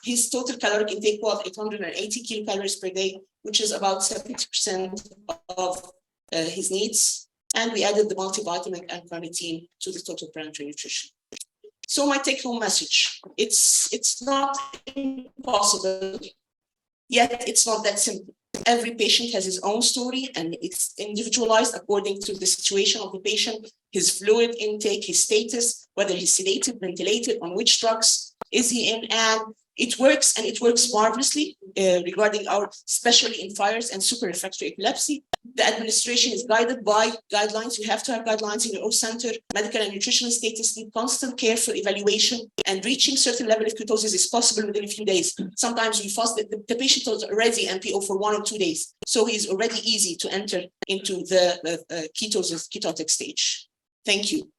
his total caloric intake was 880 kilocalories per day, which is about 70% of his needs. And we added the multivitamin and carnitine to the total parenteral nutrition. So my take-home message, it's not impossible, yet it's not that simple. Every patient has his own story and it's individualized according to the situation of the patient, his fluid intake, his status, whether he's sedated, ventilated, on which drugs is he in, and it works, and it works marvelously regarding our, especially in fires and super refractory epilepsy. The administration is guided by guidelines. You have to have guidelines in your own center. Medical and nutritional status need constant careful evaluation, and reaching certain level of ketosis is possible within a few days. Sometimes we fast, the patient is already MPO for 1 or 2 days. So he's already easy to enter into the ketotic stage. Thank you.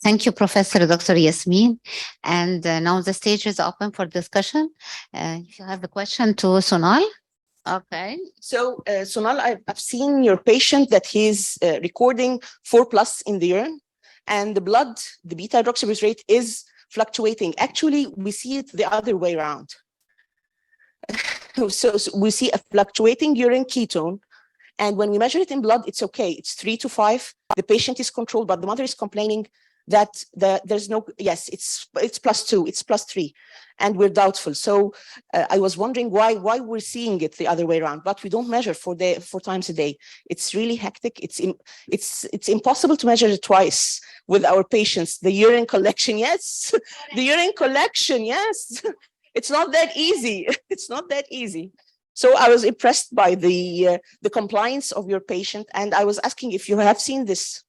Thank you, Professor Dr. Yasmin. And now the stage is open for discussion. If you have a question to Sonal. Okay. So, Sonal, I've seen your patient that he's recording 4+ in the urine, and the blood, the beta hydroxybutyrate is fluctuating. Actually, we see it the other way around. So we see a fluctuating urine ketone, and when we measure it in blood, it's okay. It's 3 to 5. The patient is controlled, but the mother is complaining that there's no, yes, it's +2, it's +3, and we're doubtful. So I was wondering why we're seeing it the other way around, but we don't measure 4 times a day. It's really hectic. It's impossible to measure it twice with our patients. The urine collection, yes, the urine collection, yes. It's not that easy. It's not that easy. So I was impressed by the compliance of your patient, and I was asking if you have seen this.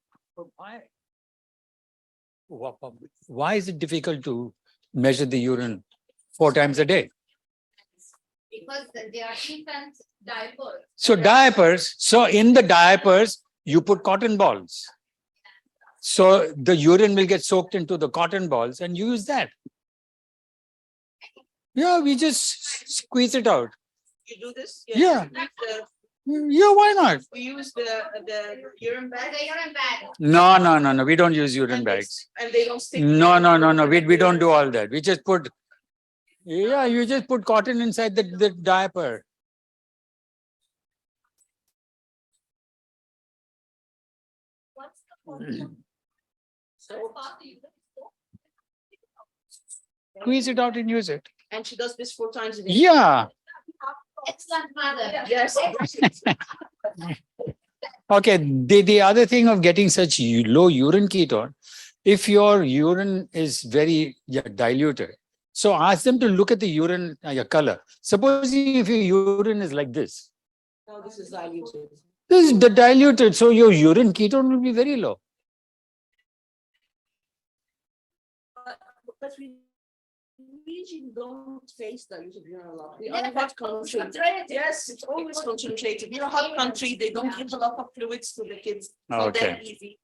Why is it difficult to measure the urine 4 times a day? Because they are infant diapers. So diapers, so in the diapers, you put cotton balls. So the urine will get soaked into the cotton balls and you use that. Yeah, we just squeeze it out. You do this? Yeah. The- Yeah, why not? We use the urine bag. No. We don't use urine And they- bags. And they don't stick. No. We don't do all that. We just put, yeah, you just put cotton inside the diaper. Squeeze it out and use it. And she does this 4 times a day. Yeah. Excellent mother. Yes. Okay. The other thing of getting such low urine ketone, if your urine is very diluted, so ask them to look at the urine color. Supposing if your urine is like this, No, this is diluted. this is the diluted, so your urine ketone will be very low. But we usually don't face diluted urine a lot. We are a hot country. Yes, it's always concentrated. We're a hot country. They don't give a lot of fluids to the kids. It's not that Okay. easy.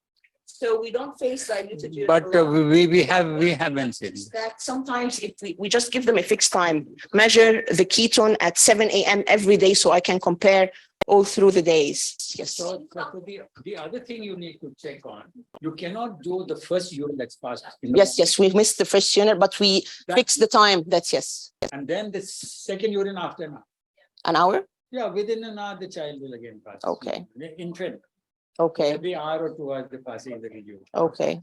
So we don't face diluted urine. But a lot. we haven't seen. That sometimes if we just give them a fixed time, measure the ketone at 7 a.m. every day so I can compare all through the days. Yes. So the other thing you need to check on, you cannot do the first urine that's passed. Yes, we missed the first unit, but we fixed the time. That's yes. And then the second urine after an hour. An hour? Yeah, within an hour, the child will again pass. Okay. The infant, Okay, every hour or 2 hours, they're passing the urine. okay,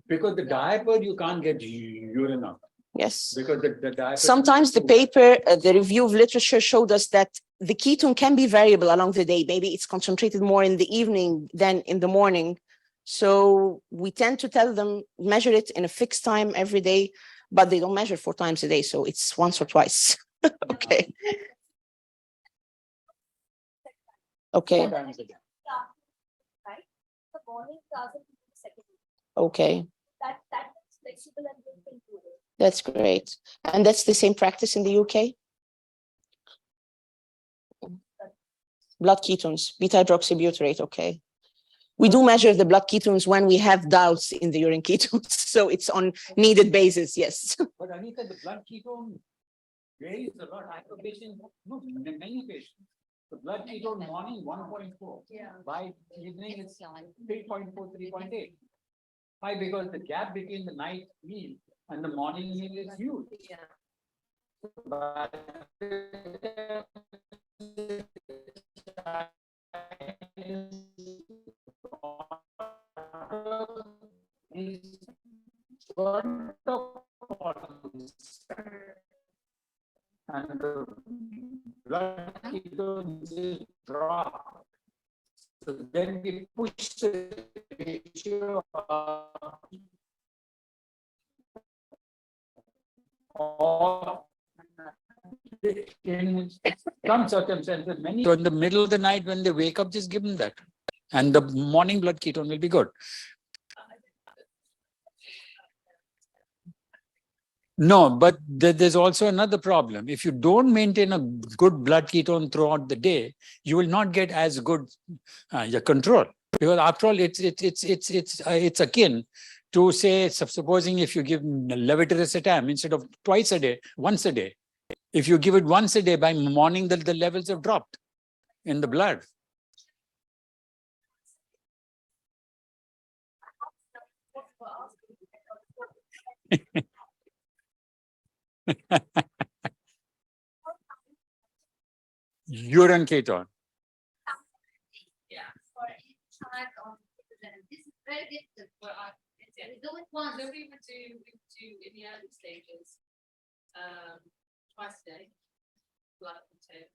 Because the diaper, you can't get urine out. yes. Because the diaper. Sometimes the paper, the review of literature showed us that the ketone can be variable along the day. Maybe it's concentrated more in the evening than in the morning. So we tend to tell them, measure it in a fixed time every day, but they don't measure 4 times a day. So it's once or twice. Okay. Okay, 4 times a day. Right? The morning class and the second. okay. That is flexible and we can do it. That's great. And that's the same practice in the UK? Blood ketones, beta hydroxybutyrate, okay. We do measure the blood ketones when we have doubts in the urine ketones, so it's on needed basis, yes. But Anita, the blood ketone varies a lot. I have a patient, no, many patients. The blood ketone morning 1.4. Yeah. By evening it's 3.4, 3.8. Why? Because the gap between the night meal and the morning meal is huge. Yeah. But and the blood ketones is dropped. So then we push the ratio up. Or in some circumstances, many. So in the middle of the night when they wake up, just give them that. And the morning blood ketone will be good. No, but there's also another problem. If you don't maintain a good blood ketone throughout the day, you will not get as good your control. Because after all, it's akin to say, supposing if you give levetiracetam instead of twice a day, once a day. If you give it once a day, by morning the levels have dropped in the blood. Urine ketone. Yeah. For each type of this is very difficult for us. We do it once. So we would do in the early stages, twice a day, blood content.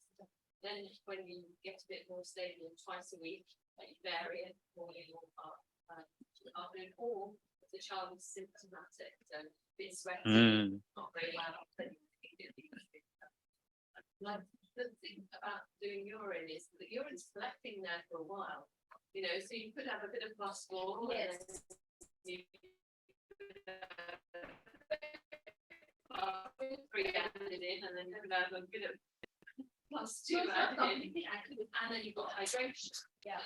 Then when you get a bit more stable, twice a week, like you vary it morning or afternoon, or if the child is symptomatic, so it's sweating, not very well, then you can do like the thing about doing urine is that urine's collecting there for a while, you know, so you could have a bit of plus 4. Yes. You could have 3 added in, and then you could have a bit of plus 2 added in, and then you've got hydration. Yeah.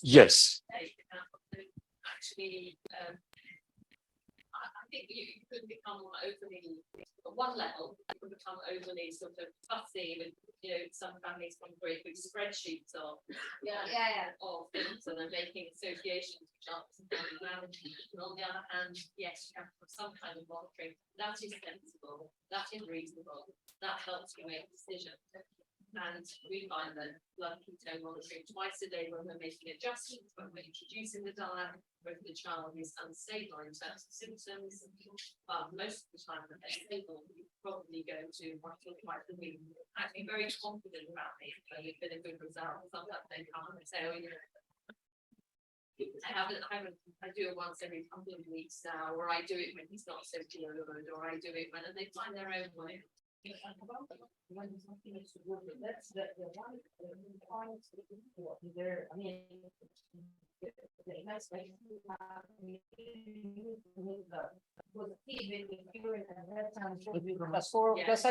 Yes. Actually, I think you could become overly, at one level, you could become overly sort of fussy with, some families come great big spreadsheets of things and they're making associations which aren't sometimes valid. And on the other hand, yes, you have to have some kind of monitoring. That is sensible, that is reasonable, that helps you make decisions. And we find that blood ketone monitoring twice a day when we're making adjustments, when we're introducing the diet, whether the child is unstable in terms of symptoms. Most of the time that they're stable, we probably go to once or twice a week. I've been very confident about it, but it's been a good result. Sometimes they come and say, I do it once every couple of weeks now, or I do it when he's not so good, or I do it when, and they find their own way. +4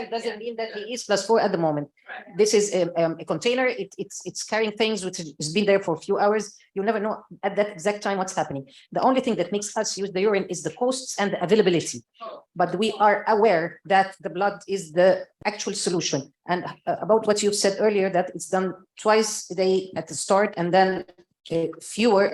doesn't mean that he is +4 at the moment. This is a container. It's carrying things which has been there for a few hours. You never know at that exact time what's happening. The only thing that makes us use the urine is the costs and the availability. But we are aware that the blood is the actual solution. And about what you've said earlier, that it's done twice a day at the start and then fewer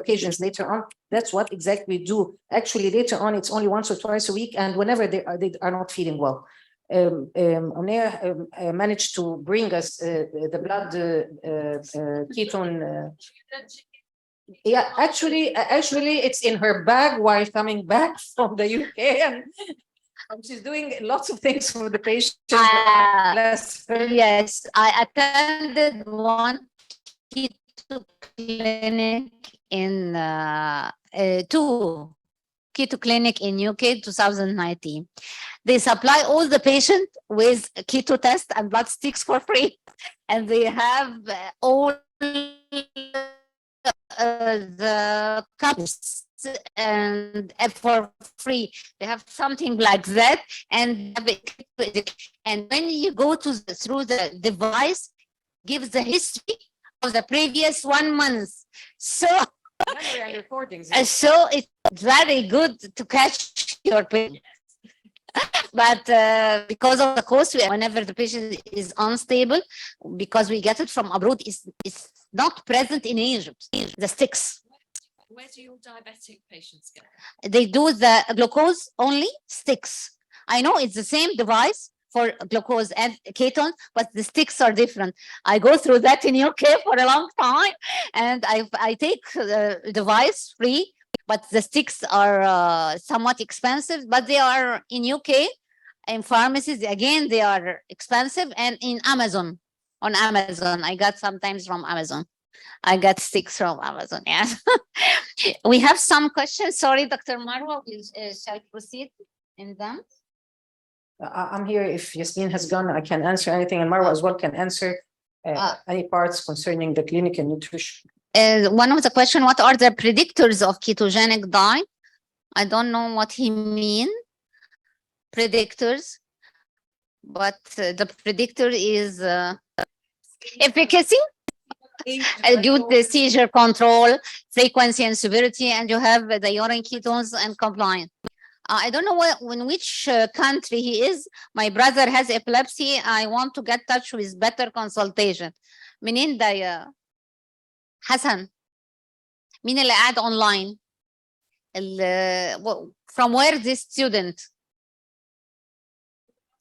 occasions later on. That's what exactly we do. Actually, later on, it's only once or twice a week, and whenever they are not feeling well. Omnia managed to bring us the blood ketone. Yeah, actually, it's in her bag while coming back from the UK, and she's doing lots of things for the patient. Yes, I attended one keto clinic in two keto clinic in UK 2019. They supply all the patients with keto test and blood sticks for free, and they have all the cups and for free. They have something like that, and when you go through the device, gives the history of the previous 1 month. So so it's very good to catch your patient. But because of the cost, whenever the patient is unstable, because we get it from abroad, it's not present in Egypt, the sticks. Where do your diabetic patients get? They do the glucose only sticks. I know it's the same device for glucose and ketone, but the sticks are different. I go through that in UK for a long time, and I take the device free, but the sticks are somewhat expensive, but they are in UK, in pharmacies, again, they are expensive, and in Amazon, on Amazon, I got sometimes from Amazon. I got sticks from Amazon, yes. We have some questions. Sorry, Dr. Marwa, shall I proceed in them? I'm here. If Yasmin has gone, I can answer anything, and Marwa as well can answer any parts concerning the clinic and nutrition. One of the questions, what are the predictors of ketogenic diet? I don't know what he means, predictors, but the predictor is efficacy, due to the seizure control, frequency and severity, and you have the urine ketones and compliance. I don't know in which country he is. My brother has epilepsy. I want to get in touch with better consultation. منين ده يا حسن؟ مين اللي قاعد online؟ From where this student?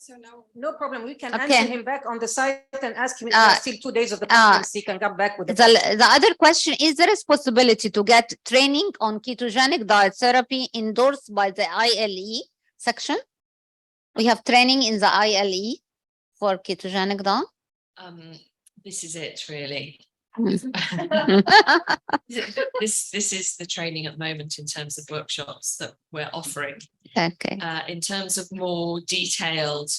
So no problem. We can answer him back on the site and ask him if there are still 2 days of the conference. He can come back with the other question. Is there a possibility to get training on ketogenic diet therapy endorsed by the ILAE section? We have training in the ILAE for ketogenic diet. This is it, really. This is the training at the moment in terms of workshops that we're offering. Okay. In terms of more detailed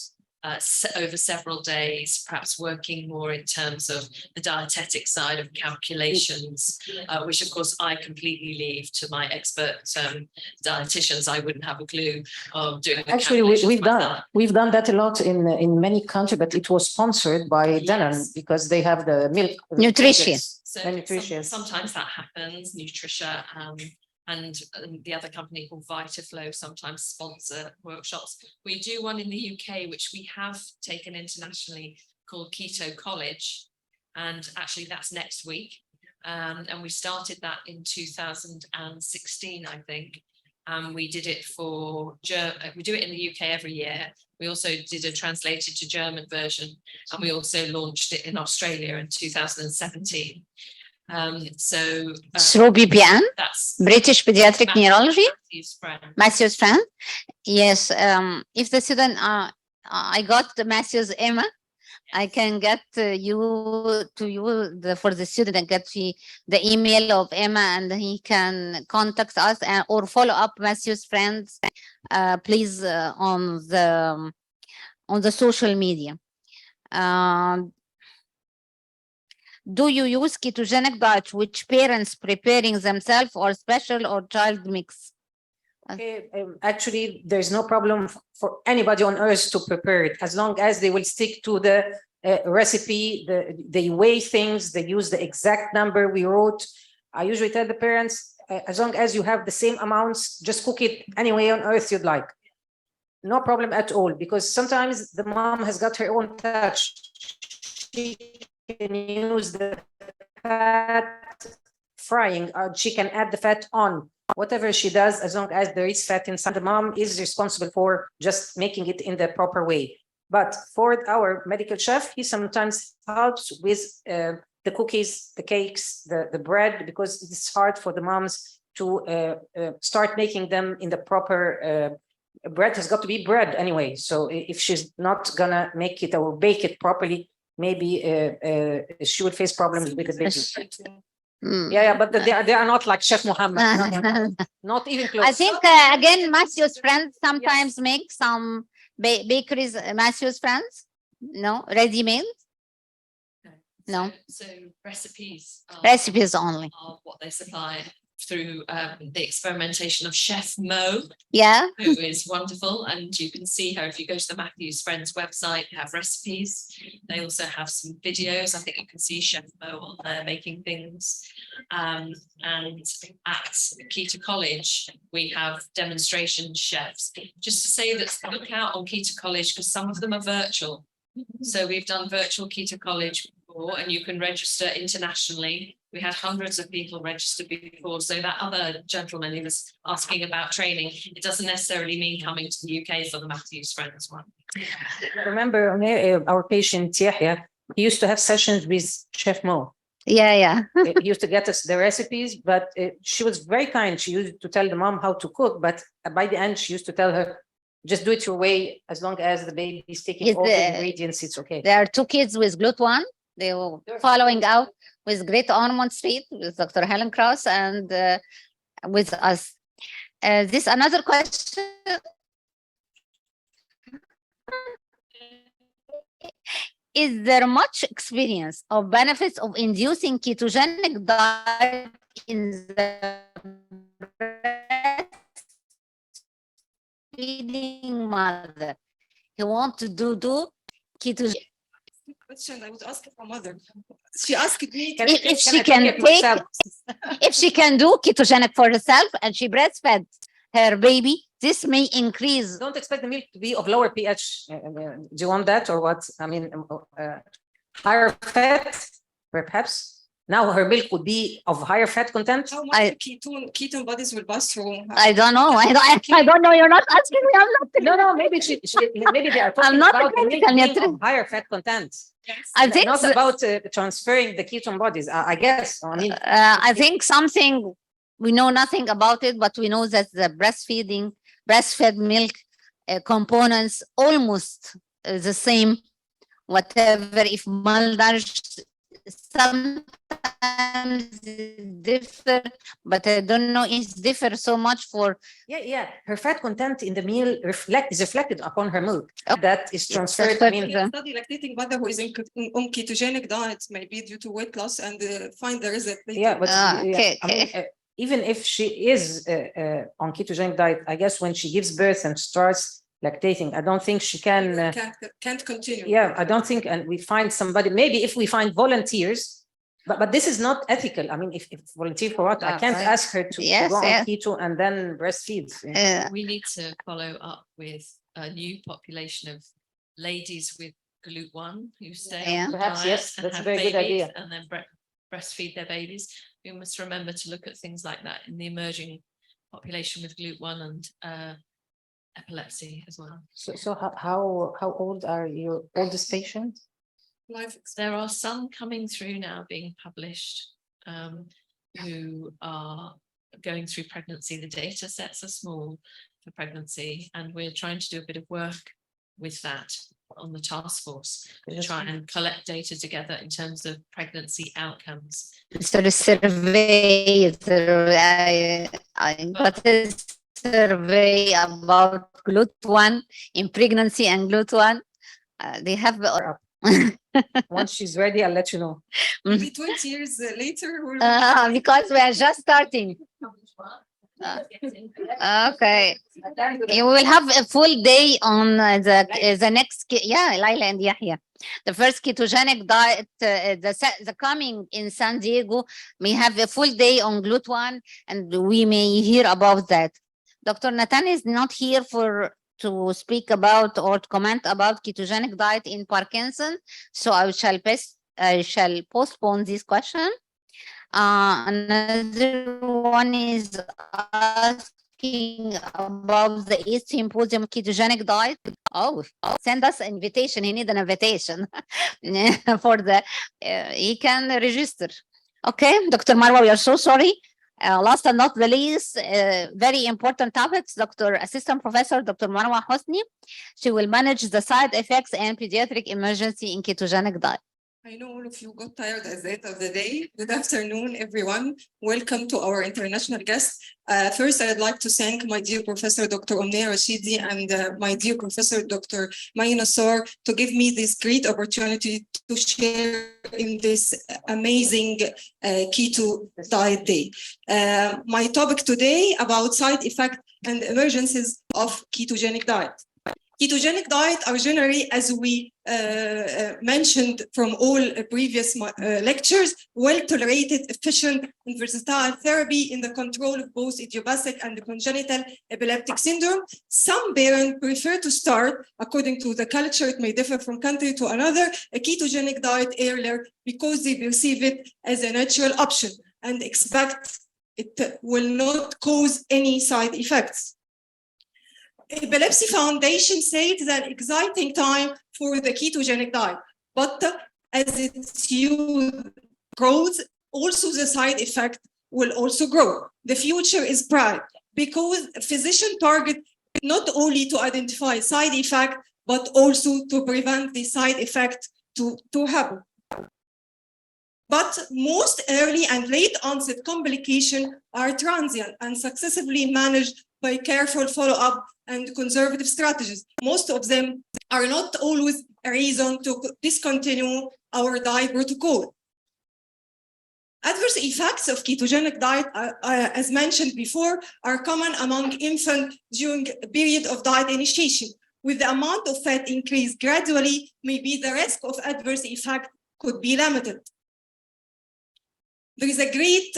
over several days, perhaps working more in terms of the dietetic side of calculations, which of course I completely leave to my expert dietitians. I wouldn't have a clue of doing. Actually, we've done that a lot in many countries, but it was sponsored by Danone because they have the milk nutrition. So sometimes that happens, nutrition. and the other company called VitaFlow sometimes sponsor workshops. We do one in the UK, which we have taken internationally, called Keto College. And actually that's next week. And we started that in 2016, I think. We did it we do it in the UK every year. We also did a translated to German version, and we also launched it in Australia in 2017. Through BPN, That's British Pediatric Neurology, Matthew's friend. Yes, if the student, I got the Matthew's Emma, I can get for the student and get the email of Emma, and he can contact us or follow up Matthew's friends, please, on the social media. Do you use ketogenic diet which parents preparing themselves or special or child mix? Okay, actually, there's no problem for anybody on earth to prepare it, as long as they will stick to the recipe, they weigh things, they use the exact number we wrote. I usually tell the parents, as long as you have the same amounts, just cook it any way on earth you'd like. No problem at all, because sometimes the mom has got her own touch. She can use the fat frying, she can add the fat on. Whatever she does, as long as there is fat inside, the mom is responsible for just making it in the proper way. But for our medical chef, he sometimes helps with the cookies, the cakes, the bread, because it's hard for the moms to start making them in the proper, bread has got to be bread anyway. So if she's not gonna make it or bake it properly, maybe she would face problems with the baking. Yeah, but they are not like Chef Muhammad. No, not even close. I think again, Matthew's friends sometimes make some bakeries. Matthew's friends, no ready-made. No, So recipes. recipes only. Are what they supply through the experimentation of Chef Mo, Yeah. who is wonderful, and you can see her if you go to the Matthew's Friends website. They have recipes. They also have some videos. I think you can see Chef Mo on there making things. And at Keto College, we have demonstration chefs. Just to say that look out on Keto College, because some of them are virtual. So we've done virtual Keto College before, and you can register internationally. We had hundreds of people register before. So that other gentleman who was asking about training, it doesn't necessarily mean coming to the UK for the Matthew's Friends one. Remember our patient Yahya, he used to have sessions with Chef Mo. Yeah. He used to get us the recipes, but she was very kind. She used to tell the mom how to cook, but by the end, she used to tell her, just do it your way, as long as the baby is taking all the ingredients, it's okay. There are two kids with GLUT1. They were following out with Great Ormond Street with Dr. Helen Krauss and with us. This another question. Is there much experience or benefits of inducing ketogenic diet in the breastfeeding mother? He wants to do ketogenic. Question I was asking my mother. She asked me if she can do ketogenic for herself and she breastfed her baby, this may increase. Don't expect the milk to be of lower pH. Do you want that or what? I mean, higher fat, perhaps. Now her milk would be of higher fat content. how much ketone bodies will pass through. I don't know. I don't know. You're not asking me. I'm not. No. Maybe maybe they are talking about the milk being of higher fat content. Yes. I think not about transferring the ketone bodies. I guess. I mean, I think something we know nothing about it, but we know that the breastfed milk components almost the same. Whatever, if malnourished, sometimes differ, but I don't know if it differs so much for. Yeah. Her fat content in the meal is reflected upon her milk. That is transferred. I mean, Study lactating mother who is on ketogenic diet, maybe due to weight loss, and find the result. Yeah, but okay. I mean, even if she is on ketogenic diet, I guess when she gives birth and starts lactating, I don't think she can. Can't continue. Yeah, I don't think, and we find somebody. Maybe if we find volunteers But this is not ethical. I mean, if volunteer for what? I can't Right. ask her to Yes, go on yes. keto and then breastfeed. We need to follow up with a new population of ladies with GLUT1 who stay Yeah. on the Perhaps, diet yes, and that's a have very good babies idea. and then breastfeed their babies. We must remember to look at things like that in the emerging population with GLUT1 and epilepsy as well. So how old are your oldest patients? There are some coming through now being published who are going through pregnancy. The data sets are small for pregnancy, and we're trying to do a bit of work with that on the task force to try and collect data together in terms of pregnancy outcomes. So the survey, I got a survey about GLUT1 in pregnancy and GLUT1. They have Once she's ready, I'll let you know. Maybe 20 years later. because we are just starting. Okay. You will have a full day on the next, Laila and Yahya. The first ketogenic diet, the coming in San Diego, may have a full day on GLUT1, and we may hear about that. Dr. Nathan is not here to speak about or to comment about ketogenic diet in Parkinson, so I shall postpone this question. Another one is asking about the 8th symposium ketogenic diet. Oh, send us an invitation. He needs an invitation for the, he can register. Okay, Dr. Marwa, we are so sorry. Last and not the least, very important topics, Dr. Assistant Professor Dr. Marwa Hosni. She will manage the side effects and pediatric emergency in ketogenic diet. I know all of you got tired at the end of the day. Good afternoon, everyone. Welcome to our international guest. First, I'd like to thank my dear Professor Dr. Omnia Rashidi and my dear Professor Dr. May Nassar to give me this great opportunity to share in this amazing keto diet day. My topic today about side effects and emergencies of ketogenic diet. Ketogenic diet are generally, as we mentioned from all previous lectures, well-tolerated, efficient, and versatile therapy in the control of both idiopathic and congenital epileptic syndrome. Some parents prefer to start, according to the culture, it may differ from country to another, a ketogenic diet earlier because they perceive it as a natural option and expect it will not cause any side effects. Epilepsy Foundation says it's an exciting time for the ketogenic diet, but as its use grows, also the side effect will also grow. The future is bright because physicians target not only to identify side effect, but also to prevent the side effect to happen. But most early and late onset complications are transient and successfully managed by careful follow-up and conservative strategies. Most of them are not always a reason to discontinue our diet protocol. Adverse effects of ketogenic diet, as mentioned before, are common among infants during a period of diet initiation. With the amount of fat increase gradually, maybe the risk of adverse effect could be limited. There is a great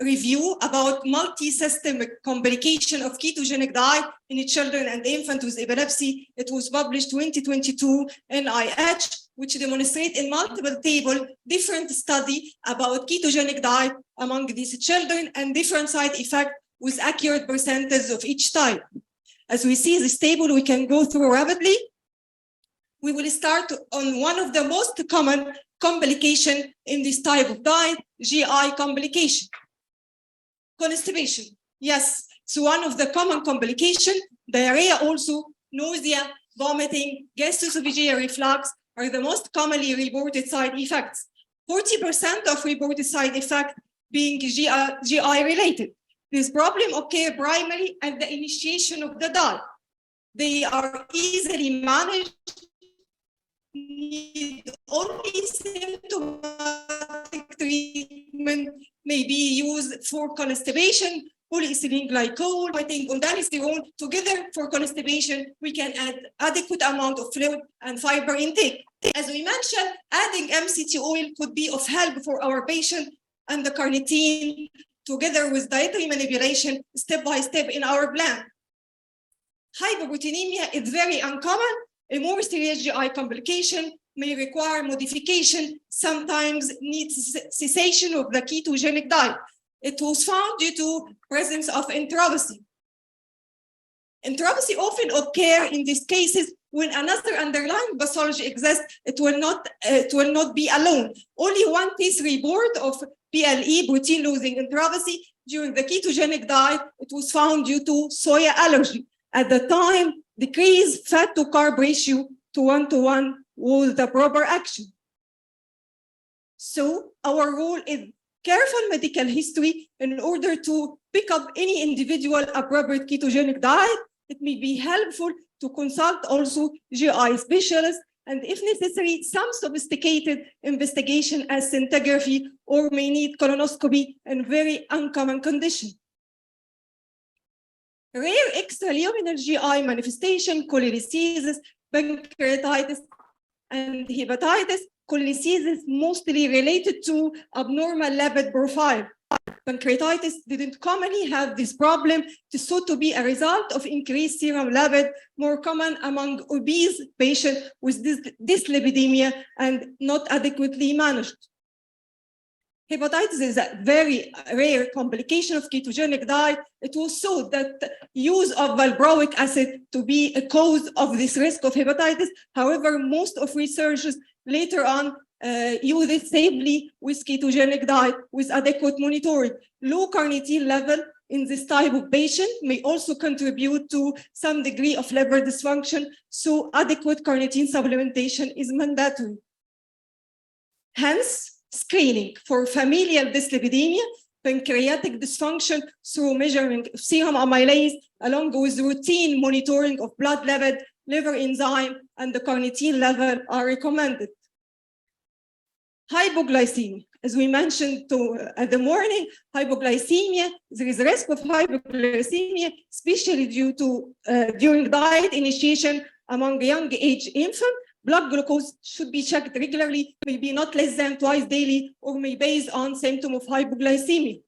review about multi-systemic complication of ketogenic diet in children and infants with epilepsy. It was published 2022 in IH, which demonstrate in multiple tables different study about ketogenic diet among these children and different side effects with accurate percentages of each type. As we see this table, we can go through rapidly. We will start on one of the most common complication in this type of diet, GI complication. Constipation, yes, so one of the common complications. Diarrhea also, nausea, vomiting, gastroesophageal reflux are the most commonly reported side effects. 40% of reported side effects being GI related. This problem occurs primarily at the initiation of the diet. They are easily managed, need only symptomatic treatment, may be used for constipation, polyethylene glycol, fighting ondansetron. Together for constipation, we can add adequate amount of fluid and fiber intake. As we mentioned, adding MCT oil could be of help for our patient, and the carnitine together with dietary manipulation step by step in our plan. Hyperproteinemia is very uncommon. A more serious GI complication may require modification, sometimes needs cessation of the ketogenic diet. It was found due to presence of enteropathy. Enteropathy often occurs in these cases when another underlying pathology exists. It will not be alone. Only one case report of PLE, protein-losing enteropathy, during the ketogenic diet. It was found due to soya allergy. At the time, decreased fat to carb ratio to 1:1 was the proper action. So our role is careful medical history in order to pick up any individual appropriate ketogenic diet. It may be helpful to consult also GI specialists, and if necessary, some sophisticated investigation as scintigraphy or may need colonoscopy in very uncommon condition. Rare extraluminal GI manifestation, cholelithiasis, pancreatitis, and hepatitis. Cholelithiasis mostly related to abnormal lipid profile. Pancreatitis didn't commonly have this problem. It is thought to be a result of increased serum lipid, more common among obese patients with dyslipidemia and not adequately managed. Hepatitis is a very rare complication of ketogenic diet. It was thought that use of valproic acid to be a cause of this risk of hepatitis. However, most of researchers later on use it safely with ketogenic diet with adequate monitoring. Low carnitine level in this type of patient may also contribute to some degree of liver dysfunction, so adequate carnitine supplementation is mandatory. Hence, screening for familial dyslipidemia, pancreatic dysfunction through measuring of serum amylase, along with routine monitoring of blood lipid, liver enzyme, and the carnitine level are recommended. Hypoglycemia, as we mentioned at the morning, hypoglycemia, there is risk of hypoglycemia, especially due to during diet initiation among young age infants. Blood glucose should be checked regularly, maybe not less than twice daily, or may based on symptom of hypoglycemia.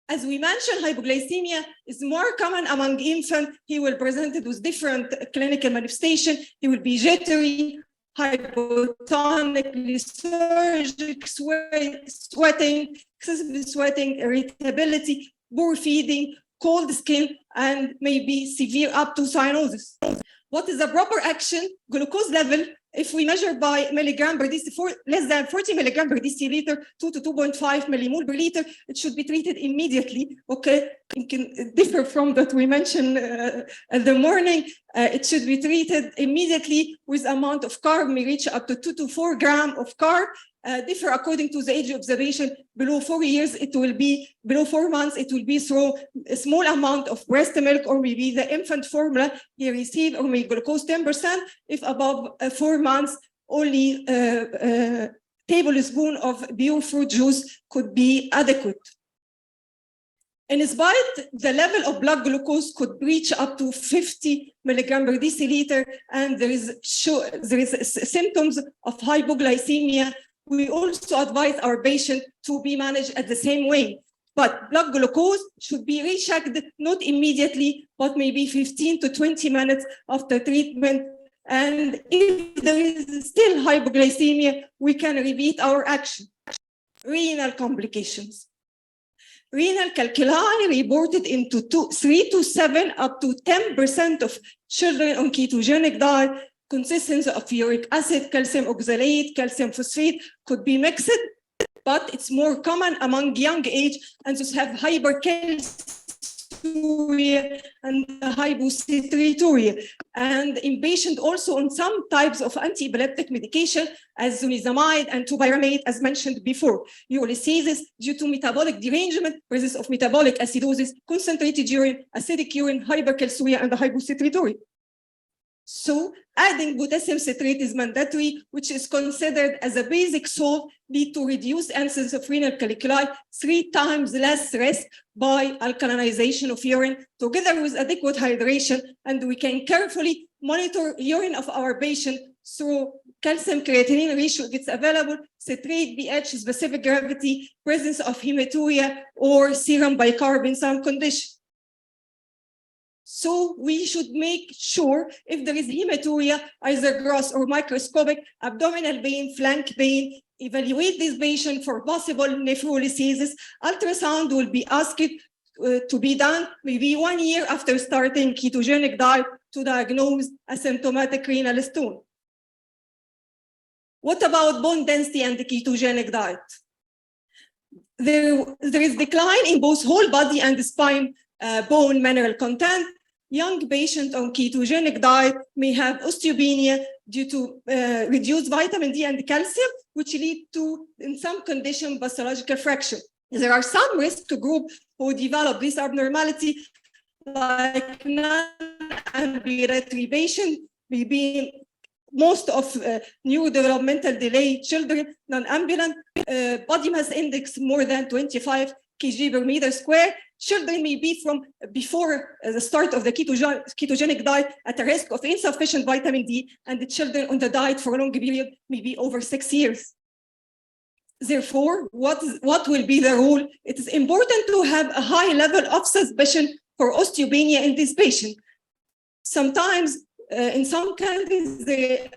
As we mentioned, hypoglycemia is more common among infants. He will present it with different clinical manifestation. He will be jittery, hypotonic, lethargic, sweating, excessive sweating, irritability, poor feeding, cold skin, and maybe severe up to cyanosis. What is the proper action? Glucose level, if we measure by milligram per deciliter, less than 40 milligram per deciliter, 2 to 2.5 millimole per liter, it should be treated immediately. Okay, it can differ from that we mentioned at the morning. It should be treated immediately with amount of carb may reach up to 2 to 4 grams of carb. Differ according to the age of the patient. Below 4 years, it will be below 4 months. It will be through a small amount of breast milk, or maybe the infant formula he received, or maybe glucose 10%. If above 4 months, only a tablespoon of pure fruit juice could be adequate. In spite, the level of blood glucose could reach up to 50 milligram per deciliter, and there is symptoms of hypoglycemia. We also advise our patient to be managed at the same way. But blood glucose should be rechecked not immediately, but maybe 15 to 20 minutes after treatment. And if there is still hypoglycemia, we can repeat our action. Renal complications. Renal calculi reported into 3 to 7 up to 10% of children on ketogenic diet. Consistency of uric acid, calcium oxalate, calcium phosphate could be mixed, but it's more common among young age, and just have hypercalciuria and hypocitruria. And in patients also on some types of anti-epileptic medication, as zonisamide and topiramate, as mentioned before. Urolithiasis due to metabolic derangement, presence of metabolic acidosis, concentrated urine, acidic urine, hypercalciuria, and hypocitruria. So adding potassium citrate is mandatory, which is considered as a basic salt, lead to reduced incidence of renal calculi, 3 times less risk by alkalinization of urine, together with adequate hydration. And we can carefully monitor urine of our patient through calcium creatinine ratio if it's available, citrate, pH, specific gravity, presence of hematuria, or serum bicarb in some condition. So we should make sure if there is hematuria, either gross or microscopic, abdominal pain, flank pain, evaluate this patient for possible nephrolithiasis. Ultrasound will be asked to be done maybe 1 year after starting ketogenic diet to diagnose asymptomatic renal stone. What about bone density and the ketogenic diet? There is decline in both whole body and spine bone mineral content. Young patients on ketogenic diet may have osteopenia due to reduced vitamin D and calcium, which lead to, in some conditions, pathological fracture. There are some risk group who develop this abnormality, like non-ambulatory patients, maybe most of neurodevelopmental delay children, non-ambulant, body mass index more than 25 kg per meter square. Children may be from before the start of the ketogenic diet at a risk of insufficient vitamin D, and the children on the diet for a long period, maybe over 6 years. Therefore, what will be the rule? It is important to have a high level of suspicion for osteopenia in this patient. Sometimes, in some countries, they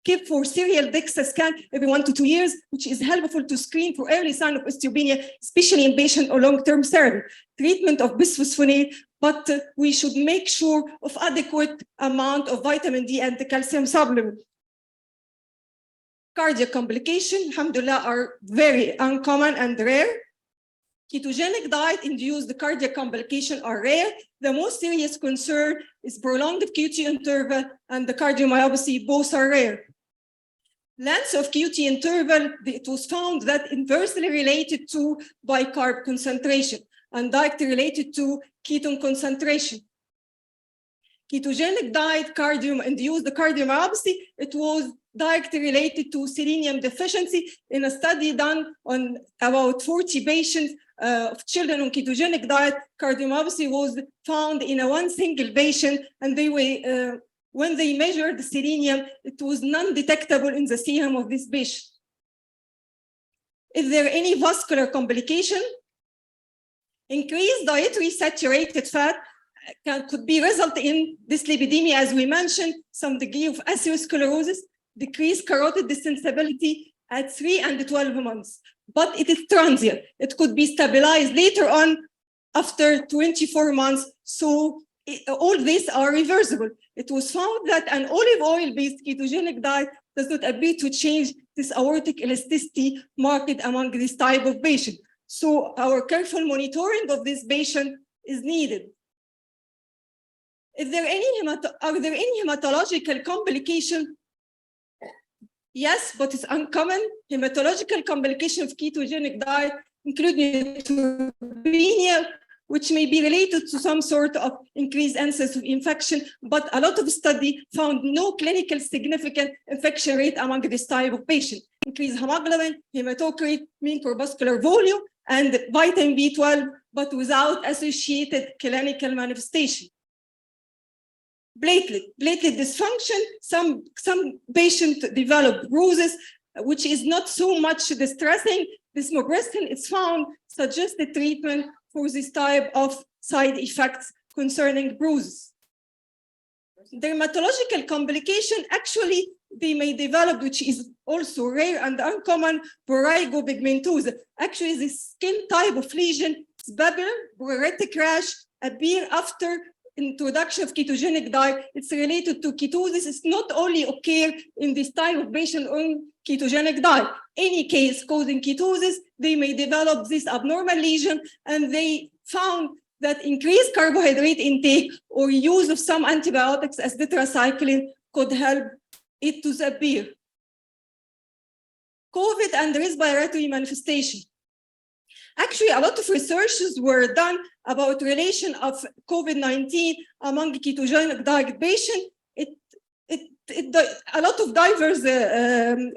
keep for serial DEXA scan every 1 to 2 years, which is helpful to screen for early sign of osteopenia, especially in patient or long-term therapy, treatment of bisphosphonate, but we should make sure of adequate amount of vitamin D and the calcium supplement. Cardiac complications, alhamdulillah, are very uncommon and rare. Ketogenic diet induced cardiac complications are rare. The most serious concern is prolonged QT interval and the cardiomyopathy, both are rare. Length of QT interval, it was found that inversely related to bicarb concentration and directly related to ketone concentration. Ketogenic diet induced the cardiomyopathy, it was directly related to selenium deficiency. In a study done on about 40 patients of children on ketogenic diet, cardiomyopathy was found in one single patient, and they were, when they measured the selenium, it was non-detectable in the serum of this patient. Is there any vascular complication? Increased dietary saturated fat could be result in dyslipidemia, as we mentioned, some degree of atherosclerosis, decreased carotid distensibility at 3 and 12 months. But it is transient. It could be stabilized later on after 24 months. So all these are reversible. It was found that an olive oil-based ketogenic diet does not appear to change this aortic elasticity marked among this type of patient. So our careful monitoring of this patient is needed. Are there any hematological complication? Yes, but it's uncommon. Hematological complication of ketogenic diet include neutropenia, which may be related to some sort of increased incidence of infection, but a lot of studies found no clinical significant infection rate among this type of patient. Increased hemoglobin, hematocrit, mean corpuscular volume, and vitamin B12, but without associated clinical manifestation. Platelet dysfunction, some patients develop bruises, which is not so much distressing. Desmogrestin is found suggested treatment for this type of side effects concerning bruises. Dermatological complication, actually, they may develop, which is also rare and uncommon, prurigo pigmentosa. Actually, the skin type of lesion is papular, pruritic rash, appear after introduction of ketogenic diet. It's related to ketosis. It's not only occur in this type of patient on ketogenic diet. Any case causing ketosis, they may develop this abnormal lesion, and they found that increased carbohydrate intake or use of some antibiotics as tetracycline could help it to disappear. COVID and respiratory manifestation. Actually, a lot of researches were done about relation of COVID-19 among ketogenic diet patients. A lot of diverse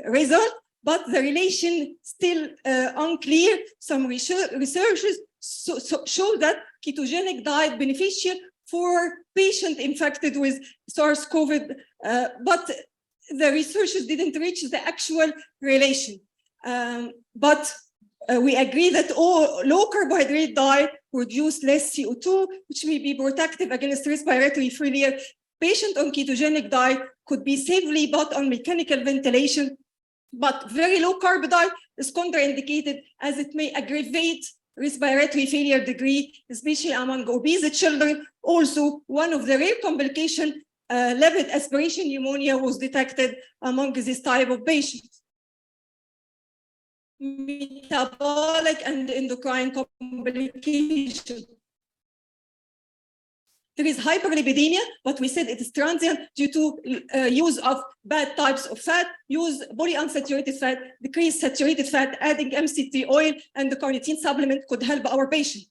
results, but the relation still unclear. Some researchers show that ketogenic diet beneficial for patients infected with SARS-CoV, but the researchers didn't reach the actual relation. But we agree that all low carbohydrate diet produce less CO2, which may be protective against respiratory failure. Patient on ketogenic diet could be safely put on mechanical ventilation, but very low carb diet is contraindicated as it may aggravate respiratory failure degree, especially among obese children. Also, one of the rare complications, lipid aspiration pneumonia, was detected among this type of patients. Metabolic and endocrine complications. There is hyperlipidemia, but we said it is transient due to use of bad types of fat, use polyunsaturated fat, decrease saturated fat, adding MCT oil, and the carnitine supplement could help our patient.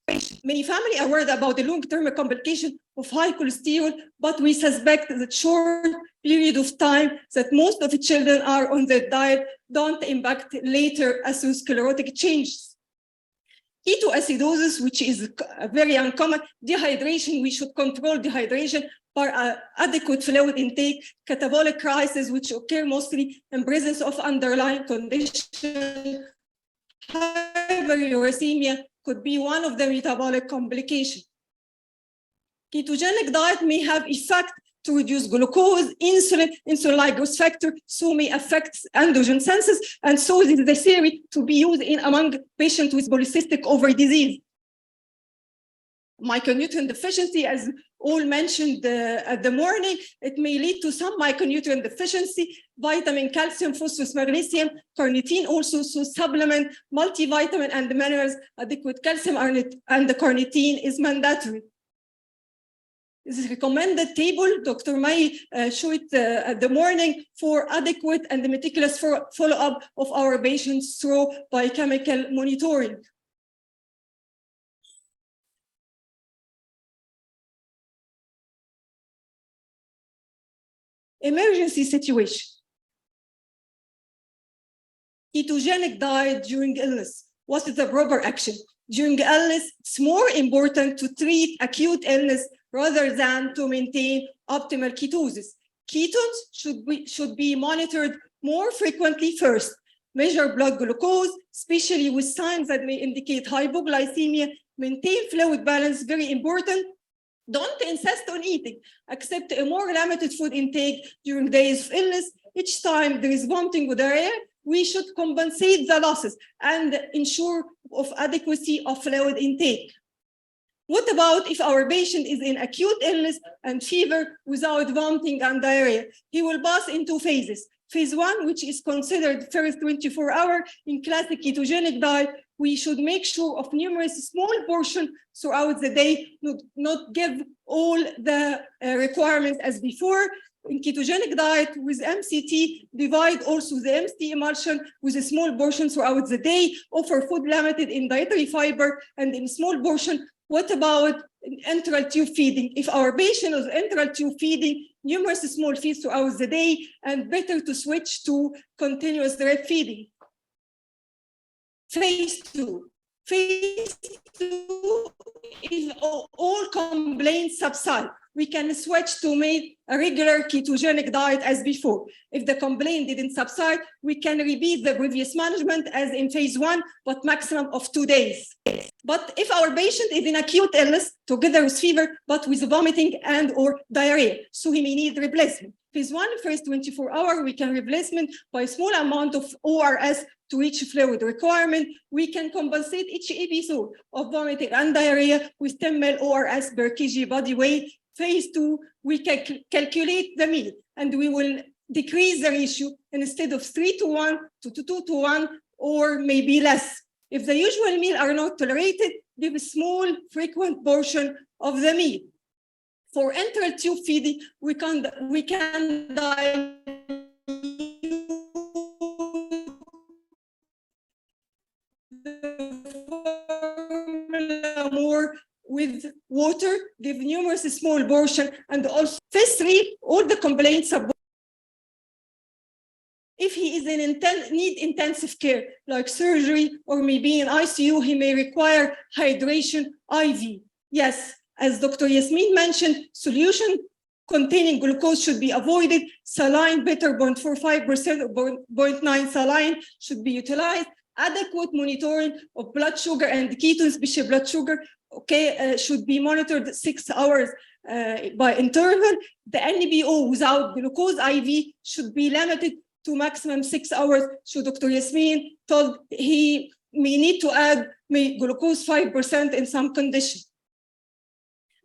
Many families are worried about the long-term complication of high cholesterol, but we suspect that short period of time that most of the children are on the diet don't impact later atherosclerotic changes. Ketoacidosis, which is very uncommon, dehydration, we should control dehydration by adequate fluid intake, catabolic crisis, which occur mostly in presence of underlying condition. Hyperuricemia could be one of the metabolic complications. Ketogenic diet may have effect to reduce glucose, insulin-like growth factor, so may affect androgen senses, and so this is the theory to be used in among patients with polycystic ovary disease. Micronutrient deficiency, as all mentioned at the morning, it may lead to some micronutrient deficiency, vitamin, calcium, phosphorus, magnesium, carnitine also, so supplement, multivitamin and minerals, adequate calcium and the carnitine is mandatory. This is recommended table. Dr. May showed it at the morning for adequate and meticulous follow-up of our patients through biochemical monitoring. Emergency situation. Ketogenic diet during illness. What is the proper action? During illness, it's more important to treat acute illness rather than to maintain optimal ketosis. Ketones should be monitored more frequently first. Measure blood glucose, especially with signs that may indicate hypoglycemia. Maintain fluid balance, very important. Don't insist on eating. Accept a more limited food intake during days of illness. Each time there is vomiting or diarrhea, we should compensate the losses and ensure of adequacy of fluid intake. What about if our patient is in acute illness and fever without vomiting and diarrhea? He will pass into phases. Phase 1, which is considered first 24 hours in classic ketogenic diet, we should make sure of numerous small portions throughout the day, not give all the requirements as before. In ketogenic diet with MCT, divide also the MCT emulsion with a small portion throughout the day, offer food limited in dietary fiber and in small portion. What about enteral tube feeding? If our patient is enteral tube feeding, numerous small feeds throughout the day, and better to switch to continuous drip feeding. Phase 2. Phase 2, if all complaints subside, we can switch to make a regular ketogenic diet as before. If the complaint didn't subside, we can repeat the previous management as in phase 1, but maximum of 2 days. But if our patient is in acute illness, together with fever, but with vomiting and or diarrhea, so he may need replacement. Phase 1, first 24 hours, we can replacement by a small amount of ORS to reach fluid requirement. We can compensate each episode of vomiting and diarrhea with 10 ml ORS per kg body weight. Phase 2, we can calculate the meal and we will decrease the ratio instead of 3:1 to 2:1 or maybe less. If the usual meal are not tolerated, give a small frequent portion of the meal. For enteral tube feeding, we can dilute with water, give numerous small portion, and also phase 3, all the complaints about if he is in need intensive care, like surgery or maybe in ICU, he may require hydration IV. Yes, as Dr. Yasmin mentioned, solution containing glucose should be avoided. Saline better 0.45% or 0.9 saline should be utilized. Adequate monitoring of blood sugar and ketones, especially blood sugar, should be monitored 6 hours by interval. The NBO without glucose IV should be limited to maximum 6 hours. So Dr. Yasmin told he may need to add glucose 5% in some conditions.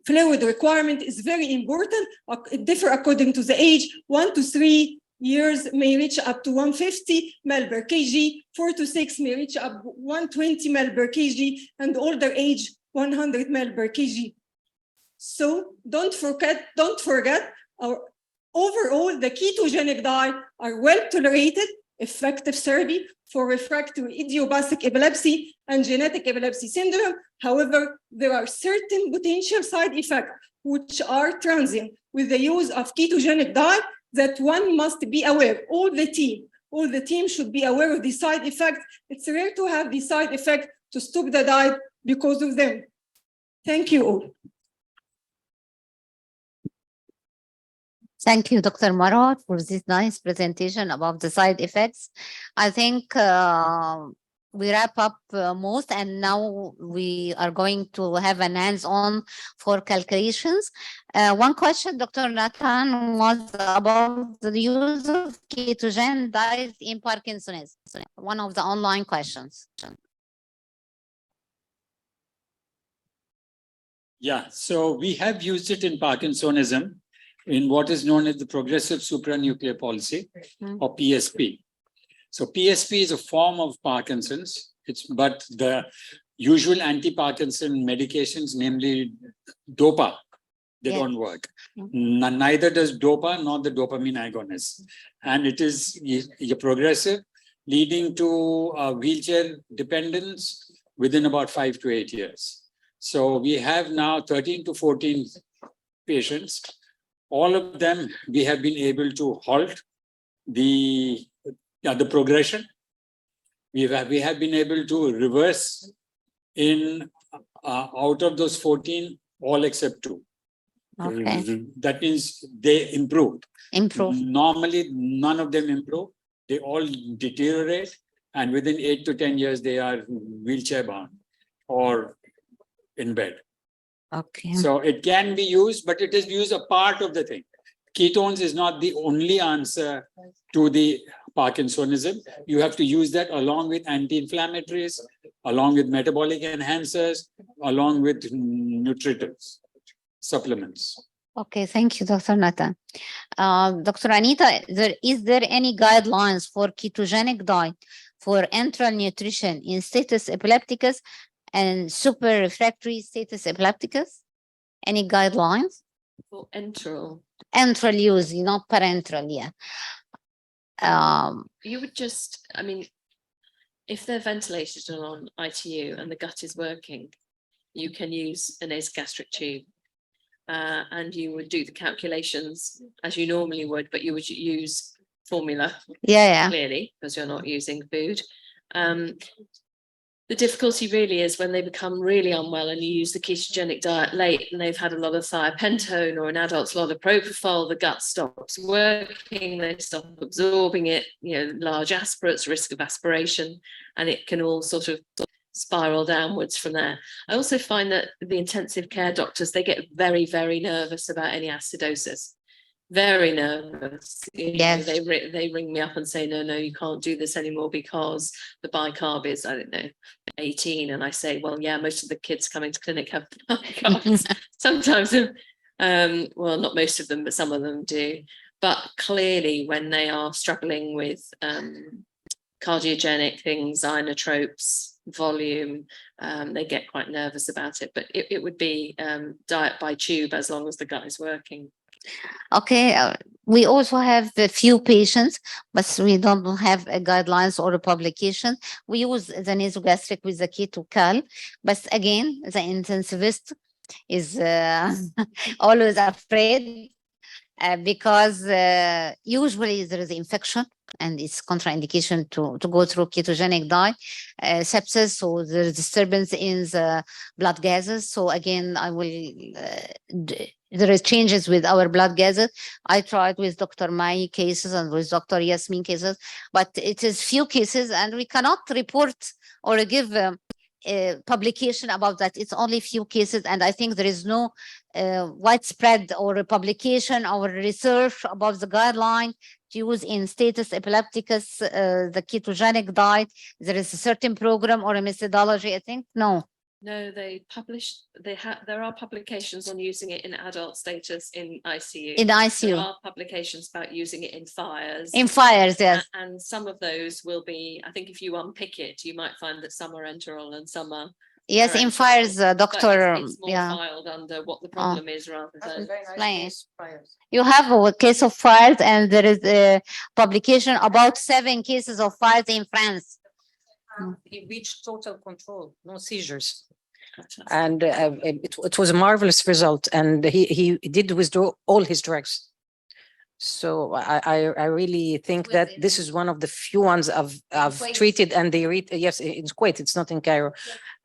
Fluid requirement is very important. It differs according to the age. 1 to 3 years may reach up to 150 ml per kg. 4 to 6 may reach up 120 ml per kg, and older age 100 ml per kg. So don't forget our overall, the ketogenic diet are well tolerated, effective therapy for refractory idiopathic epilepsy and genetic epilepsy syndrome. However, there are certain potential side effects which are transient with the use of ketogenic diet that one must be aware. All the team should be aware of the side effects. It's rare to have the side effect to stop the diet because of them. Thank you all. Thank you, Dr. Marot, for this nice presentation about the side effects. I think we wrap up most, and now we are going to have an hands-on for calculations. One question, Dr. Nathan, was about the use of ketogenic diet in Parkinson's. One of the online questions. Yeah, so we have used it in Parkinsonism in what is known as the progressive supranuclear palsy, or PSP. So PSP is a form of Parkinson's, but the usual anti-Parkinson medications, namely DOPA, they don't work. Neither does DOPA nor the dopamine agonist. And it is a progressive, leading to wheelchair dependence within about 5 to 8 years. So we have now 13 to 14 patients. All of them, we have been able to halt the progression. We have been able to reverse in out of those 14, all except 2. Okay. That means they improved. Improve. Normally, none of them improve. They all deteriorate, and within 8 to 10 years, they are wheelchair bound or in bed. Okay. So it can be used, but it is used a part of the thing. Ketones is not the only answer to the Parkinsonism. You have to use that along with anti-inflammatories, along with metabolic enhancers, along with nutritives, supplements. Okay, thank you, Dr. Nathan. Dr. Anita, is there any guidelines for ketogenic diet for enteral nutrition in status epilepticus and super refractory status epilepticus? Any guidelines? For enteral. Enteral use, not parenteral, yeah. You would just, I mean, if they're ventilated and on ITU and the gut is working, you can use a nasogastric tube. And you would do the calculations as you normally would, but you would use formula. Yeah. Clearly, because you're not using food. The difficulty really is when they become really unwell and you use the ketogenic diet late and they've had a lot of thiopentone, or in adults a lot of propofol, the gut stops working, they stop absorbing it, large aspirates, risk of aspiration, and it can all sort of spiral downwards from there. I also find that the intensive care doctors, they get very, very nervous about any acidosis. Very nervous. Yes. They ring me up and say, no, you can't do this anymore because the bicarb is, 18. And I say, well, yeah, most of the kids coming to clinic have bicarbs. Sometimes, well, not most of them, but some of them do. But clearly when they are struggling with cardiogenic things, inotropes, volume, they get quite nervous about it. But it would be diet by tube as long as the gut is working. Okay, we also have a few patients, but we don't have a guidelines or a publication. We use the nasogastric with the keto-cal, but again, the intensivist is always afraid because usually there is infection and it's contraindication to go through ketogenic diet, sepsis, so there's disturbance in the blood gases. So again, there is changes with our blood gases. I tried with Dr. Mai cases and with Dr. Yasmin cases, but it is few cases and we cannot report or give publication about that. It's only few cases, and I think there is no widespread or publication or research about the guideline to use in status epilepticus, the ketogenic diet. There is a certain program or a methodology, I think. No. No, they published, there are publications on using it in adult status in ICU. In ICU. There are publications about using it in fires. In fires, yes. And some of those will be, I think if you unpick it, you might find that some are enteral and some are. Yes, in fires, doctor. It's more filed under what the problem is rather than. You have a case of fires, and there is a publication about 7 cases of fires in France. He reached total control, no seizures. And it was a marvelous result, and he did withdraw all his drugs. So I really think that this is one of the few ones I've treated, and they read, yes, in Kuwait, it's not in Cairo.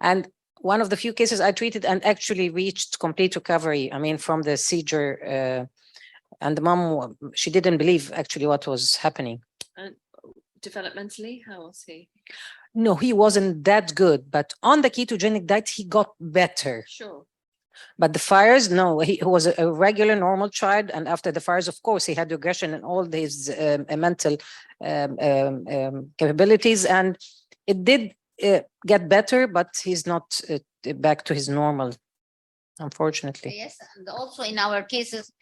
And one of the few cases I treated and actually reached complete recovery. I mean, from the seizure, and the mom, she didn't believe actually what was happening. And developmentally, how was he? No, he wasn't that good, but on the ketogenic diet, he got better. Sure. But the fires, no, he was a regular, normal child. And after the fires, of course, he had regression in all his mental capabilities. And it did get better, but he's not back to his normal, unfortunately. Yes, and also in our cases,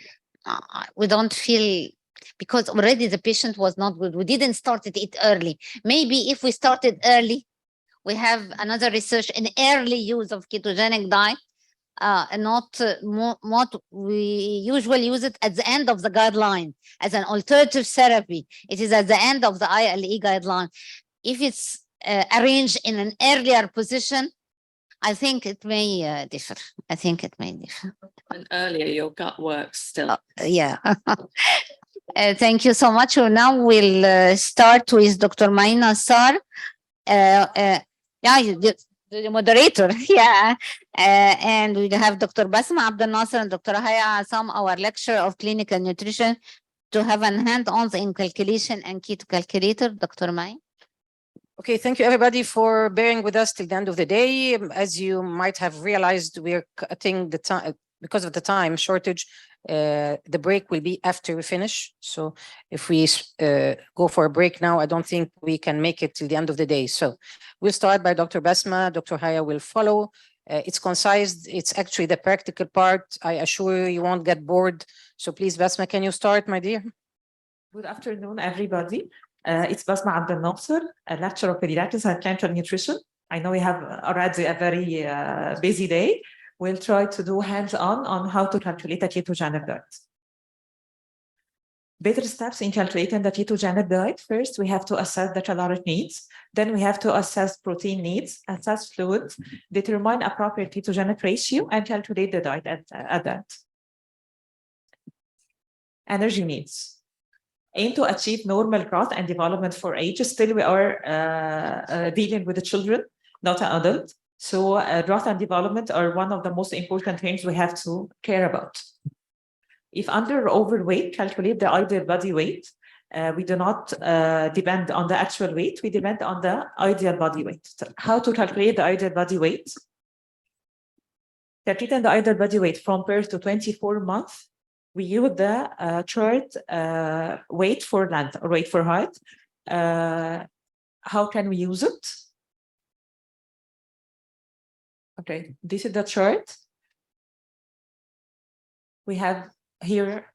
we don't feel, because already the patient was not good. We didn't start it early. Maybe if we started early, we have another research in early use of ketogenic diet, and not what we usually use it at the end of the guideline as an alternative therapy. It is at the end of the ILAE guideline. If it's arranged in an earlier position, I think it may differ. I think it may differ. And earlier, your gut works still. Yeah. Thank you so much. So now we'll start with Dr. Maina Sar. Yeah, the moderator. Yeah. And we have Dr. Basma Abdel Nasser and Dr. Haya Assam, our lecturer of clinical nutrition, to have a hand-on in calculation and keto calculator. Dr. Mai. Okay, thank you everybody for bearing with us till the end of the day. As you might have realized, we're cutting the time because of the time shortage. The break will be after we finish. So if we go for a break now, I don't think we can make it till the end of the day. So we'll start by Dr. Basma. Dr. Haya will follow. It's concise. It's actually the practical part. I assure you won't get bored. So please, Basma, can you start, my dear? Good afternoon, everybody. It's Basma Abdel Nasser, a lecturer of pediatrics and clinical nutrition. I know we have already a very busy day. We'll try to do hands-on on how to calculate a ketogenic diet. Better steps in calculating the ketogenic diet. First, we have to assess the caloric needs. Then we have to assess protein needs, assess fluids, determine appropriate ketogenic ratio, and calculate the diet at that. Energy needs. Aim to achieve normal growth and development for age. Still, we are dealing with the children, not an adult. So growth and development are one of the most important things we have to care about. If under or overweight, calculate the ideal body weight. We do not depend on the actual weight. We depend on the ideal body weight. So how to calculate the ideal body weight? Calculating the ideal body weight from birth to 24 months. We use the chart weight for length or weight for height. How can we use it? Okay, this is the chart. We have here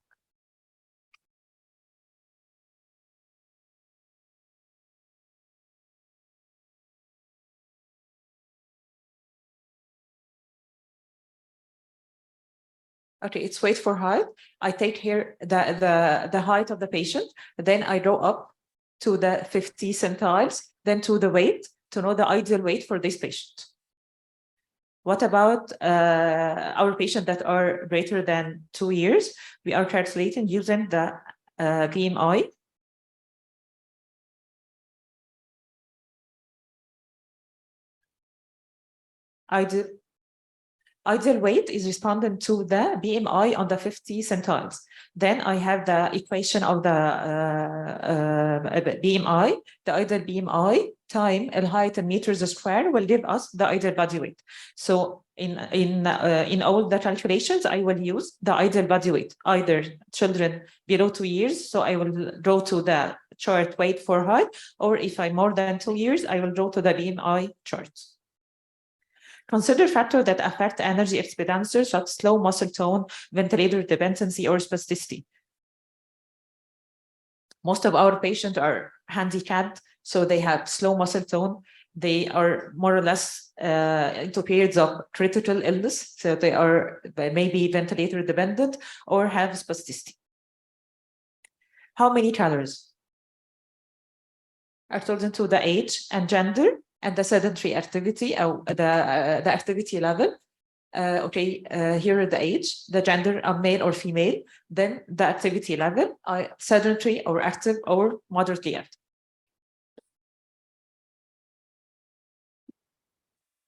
okay, it's weight for height. I take here the height of the patient, then I go up to the 50 centiles, then to the weight to know the ideal weight for this patient. What about our patients that are greater than 2 years? We are calculating using the BMI. Ideal weight is responding to the BMI on the 50 centiles. Then I have the equation of the BMI. The ideal BMI time L height in meters square will give us the ideal body weight. So in all the calculations, I will use the ideal body weight, either children below 2 years. So I will draw to the chart weight for height, or if I'm more than 2 years, I will draw to the BMI chart. Consider factors that affect energy expenditure, such as slow muscle tone, ventilator dependency, or spasticity. Most of our patients are handicapped, so they have slow muscle tone. They are more or less into periods of critical illness, so they are maybe ventilator dependent or have spasticity. How many calories? According to the age and gender, and the sedentary activity, or the activity level. Here are the age, the gender of male or female, then the activity level, sedentary or active or moderately active.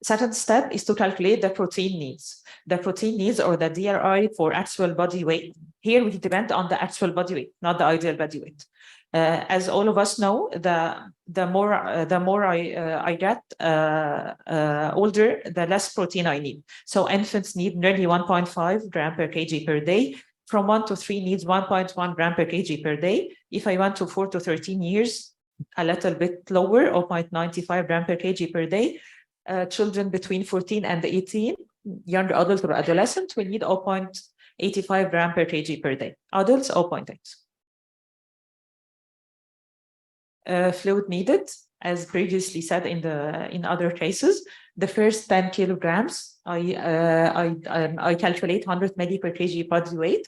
Second step is to calculate the protein needs. The protein needs, or the DRI, for actual body weight. Here we depend on the actual body weight, not the ideal body weight. As all of us know, the more I get older, the less protein I need. So infants need nearly 1.5 gram per kg per day. From 1 to 3 needs 1.1 gram per kg per day. If I went to 4 to 13 years, a little bit lower, 0.95 gram per kg per day. Children between 14 and 18, young adult or adolescent, will need 0.85 gram per kg per day. Adults, 0.8. Fluid needed, as previously said in other cases. The first 10 kilograms, I calculate 100 milli per kg body weight.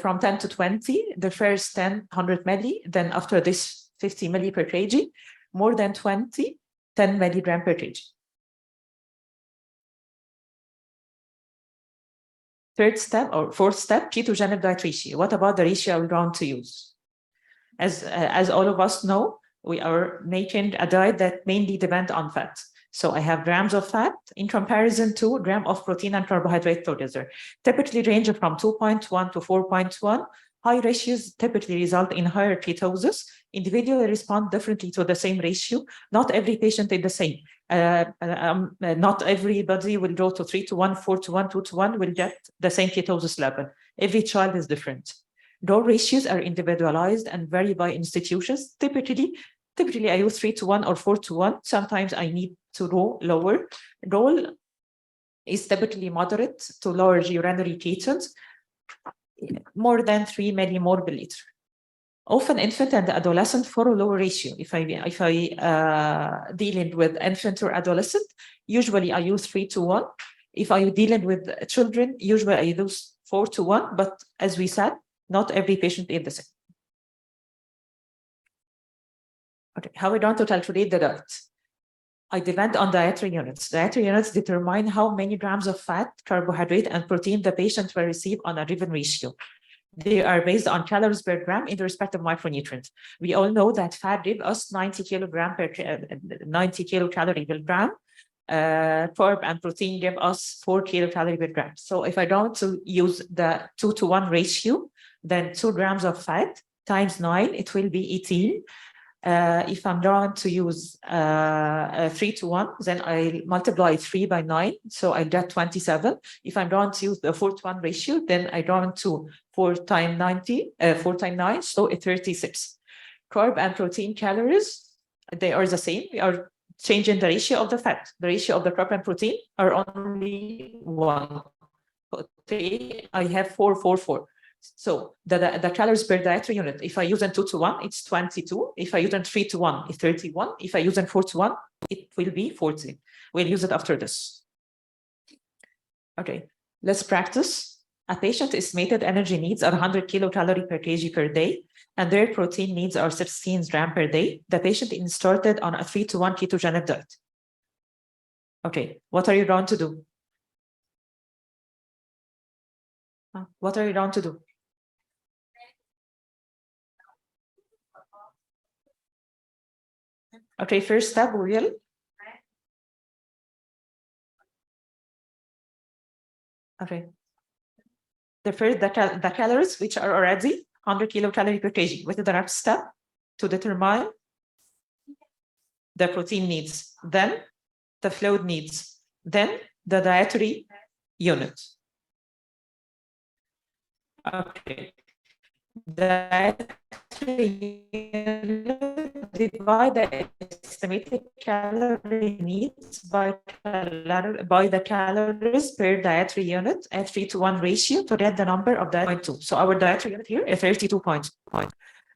From 10 to 20, the first 10, 100 milli. Then after this, 50 milli per kg. More than 20, 10 milligram per kg. Third step or fourth step, ketogenic diet ratio. What about the ratio we're going to use? As all of us know, we are making a diet that mainly depends on fat. So I have grams of fat in comparison to gram of protein and carbohydrate together. Typically range from 2.1 to 4.1. High ratios typically result in higher ketosis. Individuals respond differently to the same ratio. Not every patient is the same. Not everybody will go to 3 to 1, 4 to 1, 2 to 1 will get the same ketosis level. Every child is different. Goal ratios are individualized and vary by institutions. Typically I use 3 to 1 or 4 to 1. Sometimes I need to go lower. Goal is typically moderate to lower urinary ketones, more than 3 millimole per liter. Often infant and adolescent follow lower ratio. If I dealing with infant or adolescent, usually I use 3 to 1. If I'm dealing with children, usually I use 4 to 1. But as we said, not every patient is the same. Okay, how we going to calculate the diet? I depend on dietary units. Dietary units determine how many grams of fat, carbohydrate, and protein the patient will receive on a given ratio. They are based on calories per gram in the respective micronutrients. We all know that fat gives us 90 kilocalories per gram. Carb and protein give us 4 kilocalories per gram. So if I don't to use the 2 to 1 ratio, then 2 grams of fat times 9, it will be 18. If I'm going to use 3 to 1, then I multiply 3 by 9, so I get 27. If I'm going to use the 4 to 1 ratio, then I go to 4 times 9, so it's 36. Carb and protein calories, they are the same. We are changing the ratio of the fat. The ratio of the carb and protein are only 1. Okay, I have 4, 4, 4. So the calories per dietary unit, if I use in 2 to 1, it's 22. If I use in 3 to 1, it's 31. If I use in 4 to 1, it will be 40. We'll use it after this. Okay, let's practice. A patient estimated energy needs are 100 kilocalories per kg per day, and their protein needs are 16 grams per day. The patient is started on a 3 to 1 ketogenic diet. Okay, what are you going to do? What are you going to do? Okay, first step, we will. Okay. The first, the calories, which are already 100 kilocalories per kg. What is the next step? To determine the protein needs, then the fluid needs, then the dietary unit. Okay. Dietary unit divide the estimated calorie needs by the calories per dietary unit at 3:1 ratio to get the number of the 0.2. So our dietary unit here is 32.1.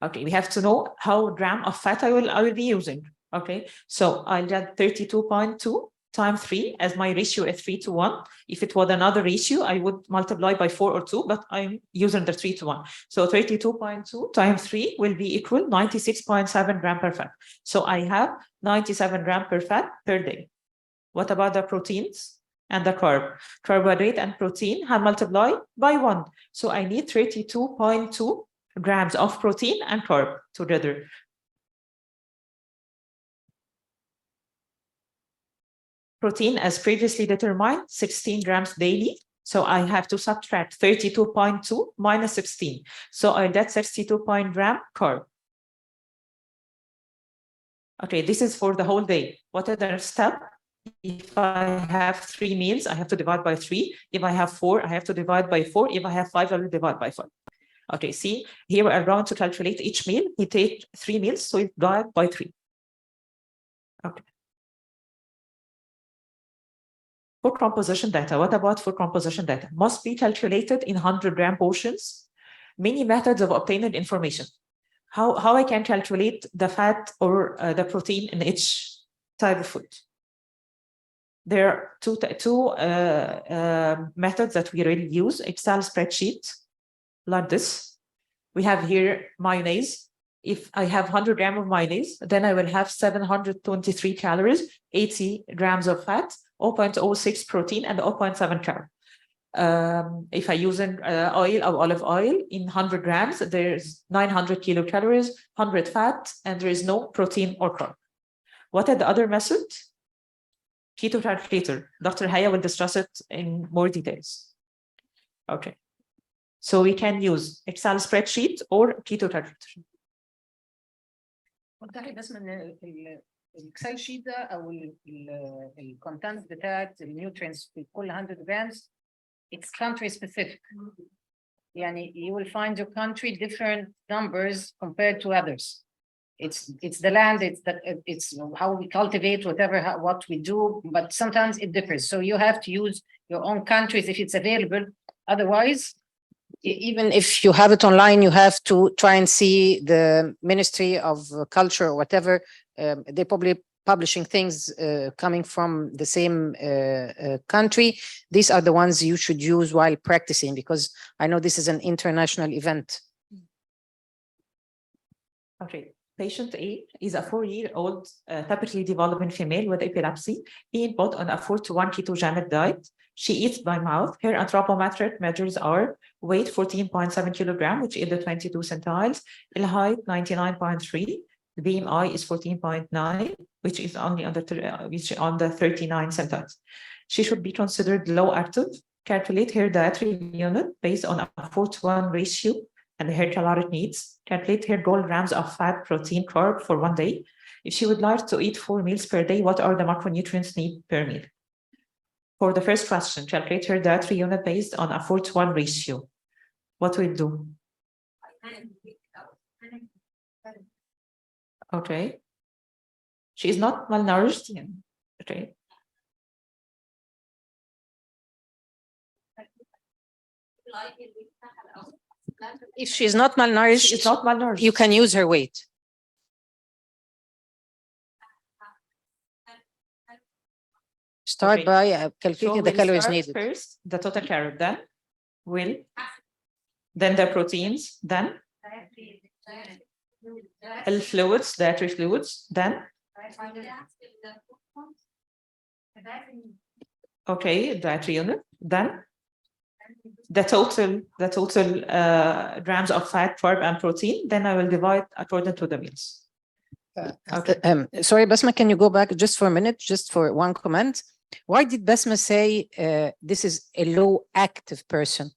Okay, we have to know how gram of fat I will be using. Okay, so I'll get 32.2 times 3 as my ratio is 3:1. If it was another ratio, I would multiply by 4 or 2, but I'm using the 3:1. So 32.2 times 3 will be equal 96.7 gram per fat. So I have 97 gram per fat per day. What about the proteins and the carbohydrate and protein have multiplied by 1. So I need 32.2 grams of protein and carb together. Protein, as previously determined, 16 grams daily. So I have to subtract 32.2 minus 16. So I get 62 gram carb. Okay, this is for the whole day. What is the step? If I have 3 meals, I have to divide by 3. If I have 4, I have to divide by 4. If I have 5, I will divide by 5. Okay, see, here we are going to calculate each meal. We take 3 meals, so we divide by 3. Okay. Food composition data. What about food composition data? Must be calculated in 100-gram portions. Many methods of obtaining information. How I can calculate the fat or the protein in each type of food. There are two methods that we really use. Excel spreadsheet like this. We have here mayonnaise. If I have 100 grams of mayonnaise, then I will have 723 calories, 80 grams of fat, 0.06 protein, and 0.7 carb. If I use oil or olive oil in 100 grams, there's 900 kilocalories, 100 fat, and there is no protein or carb. What are the other methods? Keto calculator. Dr. Haya will discuss it in more details. Okay. So we can use Excel spreadsheet or keto calculator. وضحي بس من الاكسل شيت ده او الكونتنت بتاعت النيوترينتس في كل 100 grams it's country specific. يعني you will find your country different numbers compared to others. It's the land, it's how we cultivate what we do, but sometimes it differs. So you have to use your own countries if it's available. Otherwise, even if you have it online, you have to try and see the Ministry of Culture or whatever. They're probably publishing things coming from the same country. These are the ones you should use while practicing, because I know this is an international event. Okay. Patient A is a 4-year-old typically developing female with epilepsy being put on a 4:1 ketogenic diet. She eats by mouth. Her anthropometric measures are weight 14.7 kilogram, which is the 22 centiles, height 99.3. The BMI is 14.9, which is only on the 39 centiles. She should be considered low active. Calculate her dietary unit based on a 4:1 ratio and her caloric needs. Calculate her goal grams of fat, protein, carb for 1 day. If she would like to eat 4 meals per day, what are the macronutrients need per meal? For the first question, calculate her dietary unit based on a 4:1 ratio. What will do? Okay. She is not malnourished. Okay. If she's not malnourished, you can use her weight. Start by calculating the calories needed. First, the total calorie, then the proteins, then fluids, dietary fluids, then okay, dietary unit, then the total grams of fat, carb, and protein. Then I will divide according to the meals. Okay. Sorry, Basma, can you go back just for a minute, just for one comment? Why did Basma say this is a low active person?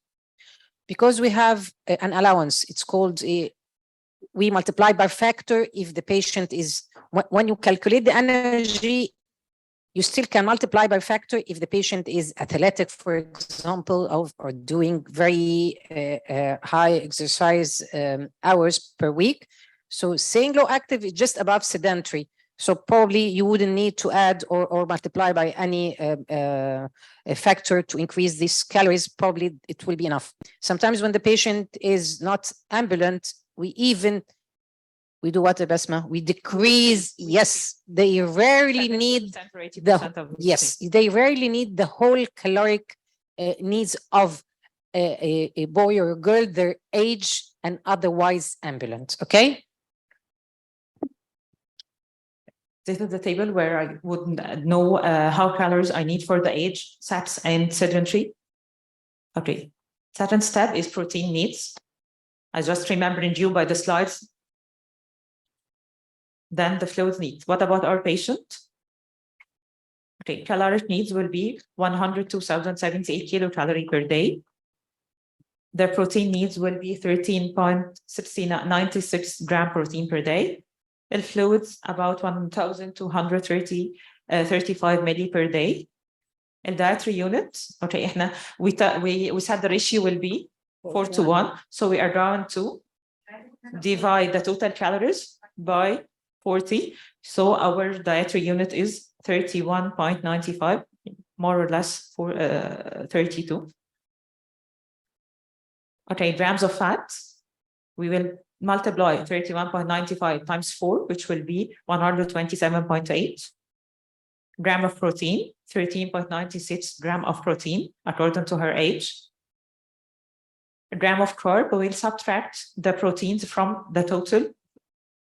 Because we have an allowance. It's called we multiply by factor if the patient is, when you calculate the energy, you still can multiply by factor if the patient is athletic, for example, or doing very high exercise hours per week. So saying low active is just above sedentary. So probably you wouldn't need to add or multiply by any factor to increase these calories. Probably it will be enough. Sometimes when the patient is not ambulant, we do what, Basma? We decrease. Yes, they rarely need they rarely need the whole caloric needs of a boy or a girl, their age and otherwise ambulant. Okay. This is the table where I would know how calories I need for the age, SATs, and sedentary. Okay, second step is protein needs. I just remembering you by the slides. Then the fluid needs. What about our patient? Okay, caloric needs will be 100 to 2,078 kilocalories per day. Their protein needs will be 13.96 gram protein per day. And fluids about 1,235 milli per day. And dietary units, okay, we said the ratio will be 4:1. So we are going to divide the total calories by 40. So our dietary unit is 31.95, more or less for 32. Okay, grams of fat, we will multiply 31.95 times 4, which will be 127.8. Gram of protein, 13.96 gram of protein, according to her age. A gram of carb, we will subtract the proteins from the total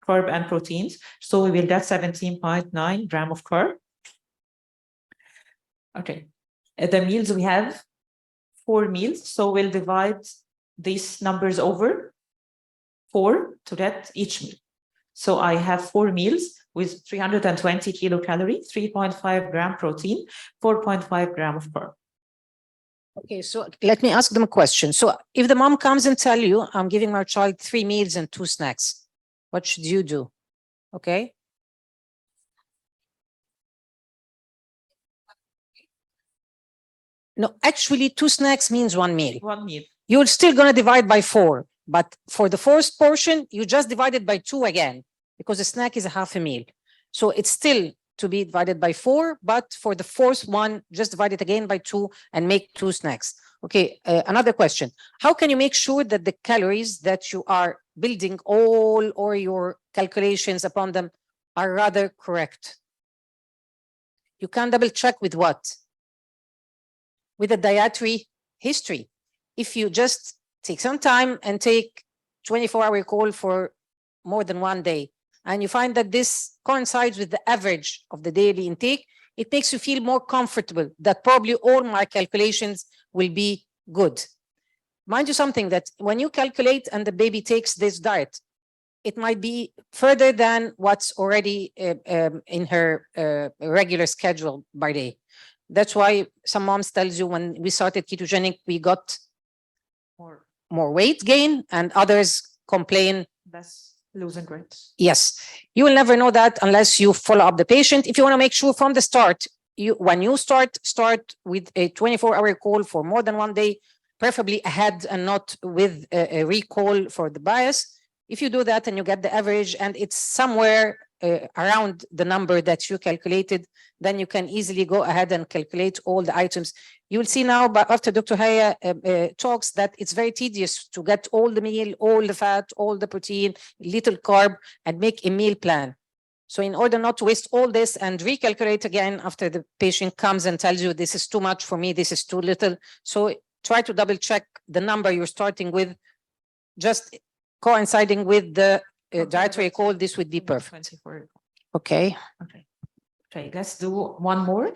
carb and proteins. So we will get 17.9 gram of carb. Okay, the meals, we have 4 meals. So we'll divide these numbers over 4 to get each meal. So I have 4 meals with 320 kilocalories, 3.5 gram protein, 4.5 gram of carb. Okay, so let me ask them a question. So if the mom comes and tell you, I'm giving my child 3 meals and 2 snacks, what should you do? Okay. No, actually 2 snacks means 1 meal. 1 meal. You're still going to divide by 4, but for the first portion, you just divide it by 2 again, because a snack is a half a meal. So it's still to be divided by 4, but for the fourth one, just divide it again by 2 and make 2 snacks. Okay, another question. How can you make sure that the calories that you are building all or your calculations upon them are rather correct? You can double check with what? With a dietary history. If you just take some time and take 24-hour call for more than 1 day, and you find that this coincides with the average of the daily intake, it makes you feel more comfortable that probably all my calculations will be good. Mind you something, that when you calculate and the baby takes this diet, it might be further than what's already in her regular schedule by day. That's why some moms tells you when we started ketogenic, we got more weight gain, and others complain. That's losing weight. Yes, you will never know that unless you follow up the patient. If you want to make sure from the start, when you start with a 24-hour call for more than 1 day, preferably ahead and not with a recall for the bias. If you do that and you get the average and it's somewhere around the number that you calculated, then you can easily go ahead and calculate all the items. You will see now, but after Dr. Haya talks, that it's very tedious to get all the meal, all the fat, all the protein, little carb, and make a meal plan. So in order not to waste all this and recalculate again after the patient comes and tells you this is too much for me, this is too little. So try to double check the number you're starting with, just coinciding with the dietary call. This would be perfect. 24. Okay. Okay, let's do one more.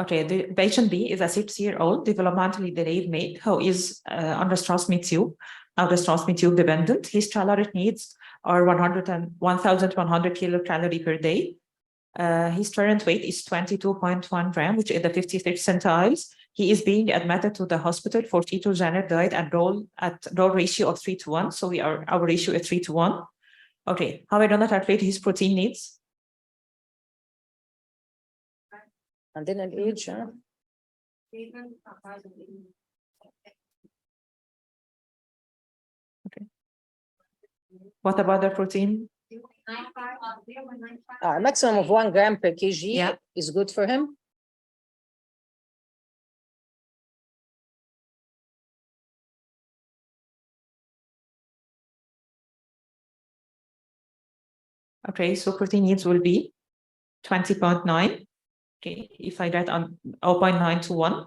Okay, the patient B is a 6-year-old developmentally delayed male who is on gastrostomy tube, gastrostomy tube dependent. His caloric needs are 1,100 kilocalorie per day. His current weight is 22.1 gram, which is the 53rd centile. He is being admitted to the hospital for ketogenic diet and roll ratio of 3:1. So our ratio is 3:1. Okay, how are we gonna calculate his protein needs? عندنا الage Okay. What about the protein? A maximum of 1 gram per kg Yeah. is good for him. Okay, so protein needs will be 20.9. Okay, if I get on 0.9 to 1,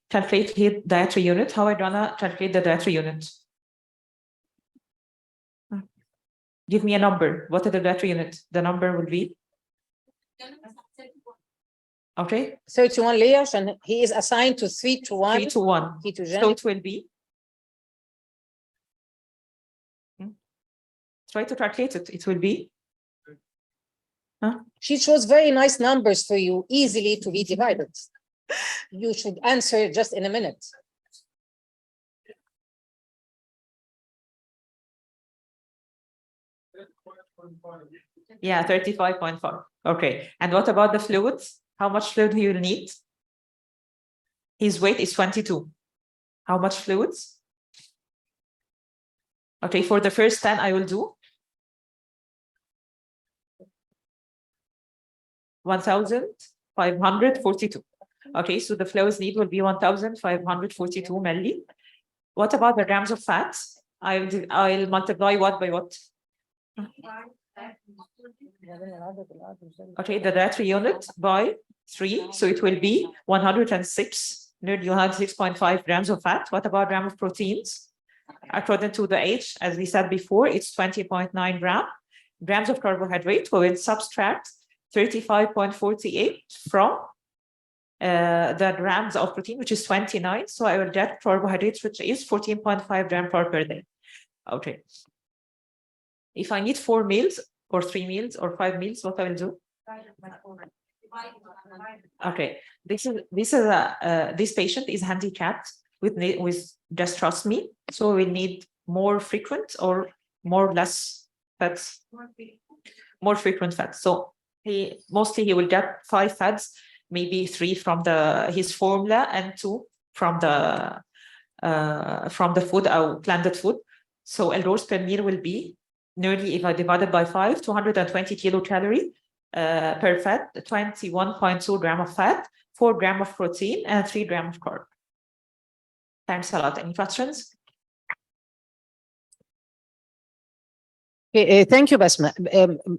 calculate his dietary unit. How I gonna calculate the dietary unit? Give me a number. What is the dietary unit? The number will be? Okay, 31 layers, and he is assigned to 3:1 3:1. ketogenic. So it will be. Try to calculate it. It will be. She shows very nice numbers for you, easily to be divided. You should answer just in a minute. Yeah, 35.5. Okay, and what about the fluids? How much fluid he will need? His weight is 22. How much fluids? Okay, for the first 10, I will do 1,542. Okay, so the fluids need will be 1,542 milli. What about the grams of fat? I'll multiply what by what? Okay, the dietary unit by 3, so it will be 106, nearly 106.5 grams of fat. What about gram of proteins? According to the age, as we said before, it's 20.9 grams of carbohydrate. We will subtract 35.48 from the grams of protein, which is 29. So I will get carbohydrates, which is 14.5 grams per day. Okay. If I need 4 meals or 3 meals or 5 meals, what I will do? Okay. This patient is handicapped with gastrostomy, so we need more frequent or more less fats. More frequent fats. So he will get 5 fats, maybe 3 from his formula and 2 from the food or planted food. So L-dose per meal will be nearly, if I divided by 5, 220 kilocalorie per fat, 21.2 gram of fat, 4 gram of protein, and 3 gram of carb. Thanks a lot. Any questions? Thank you, Basma.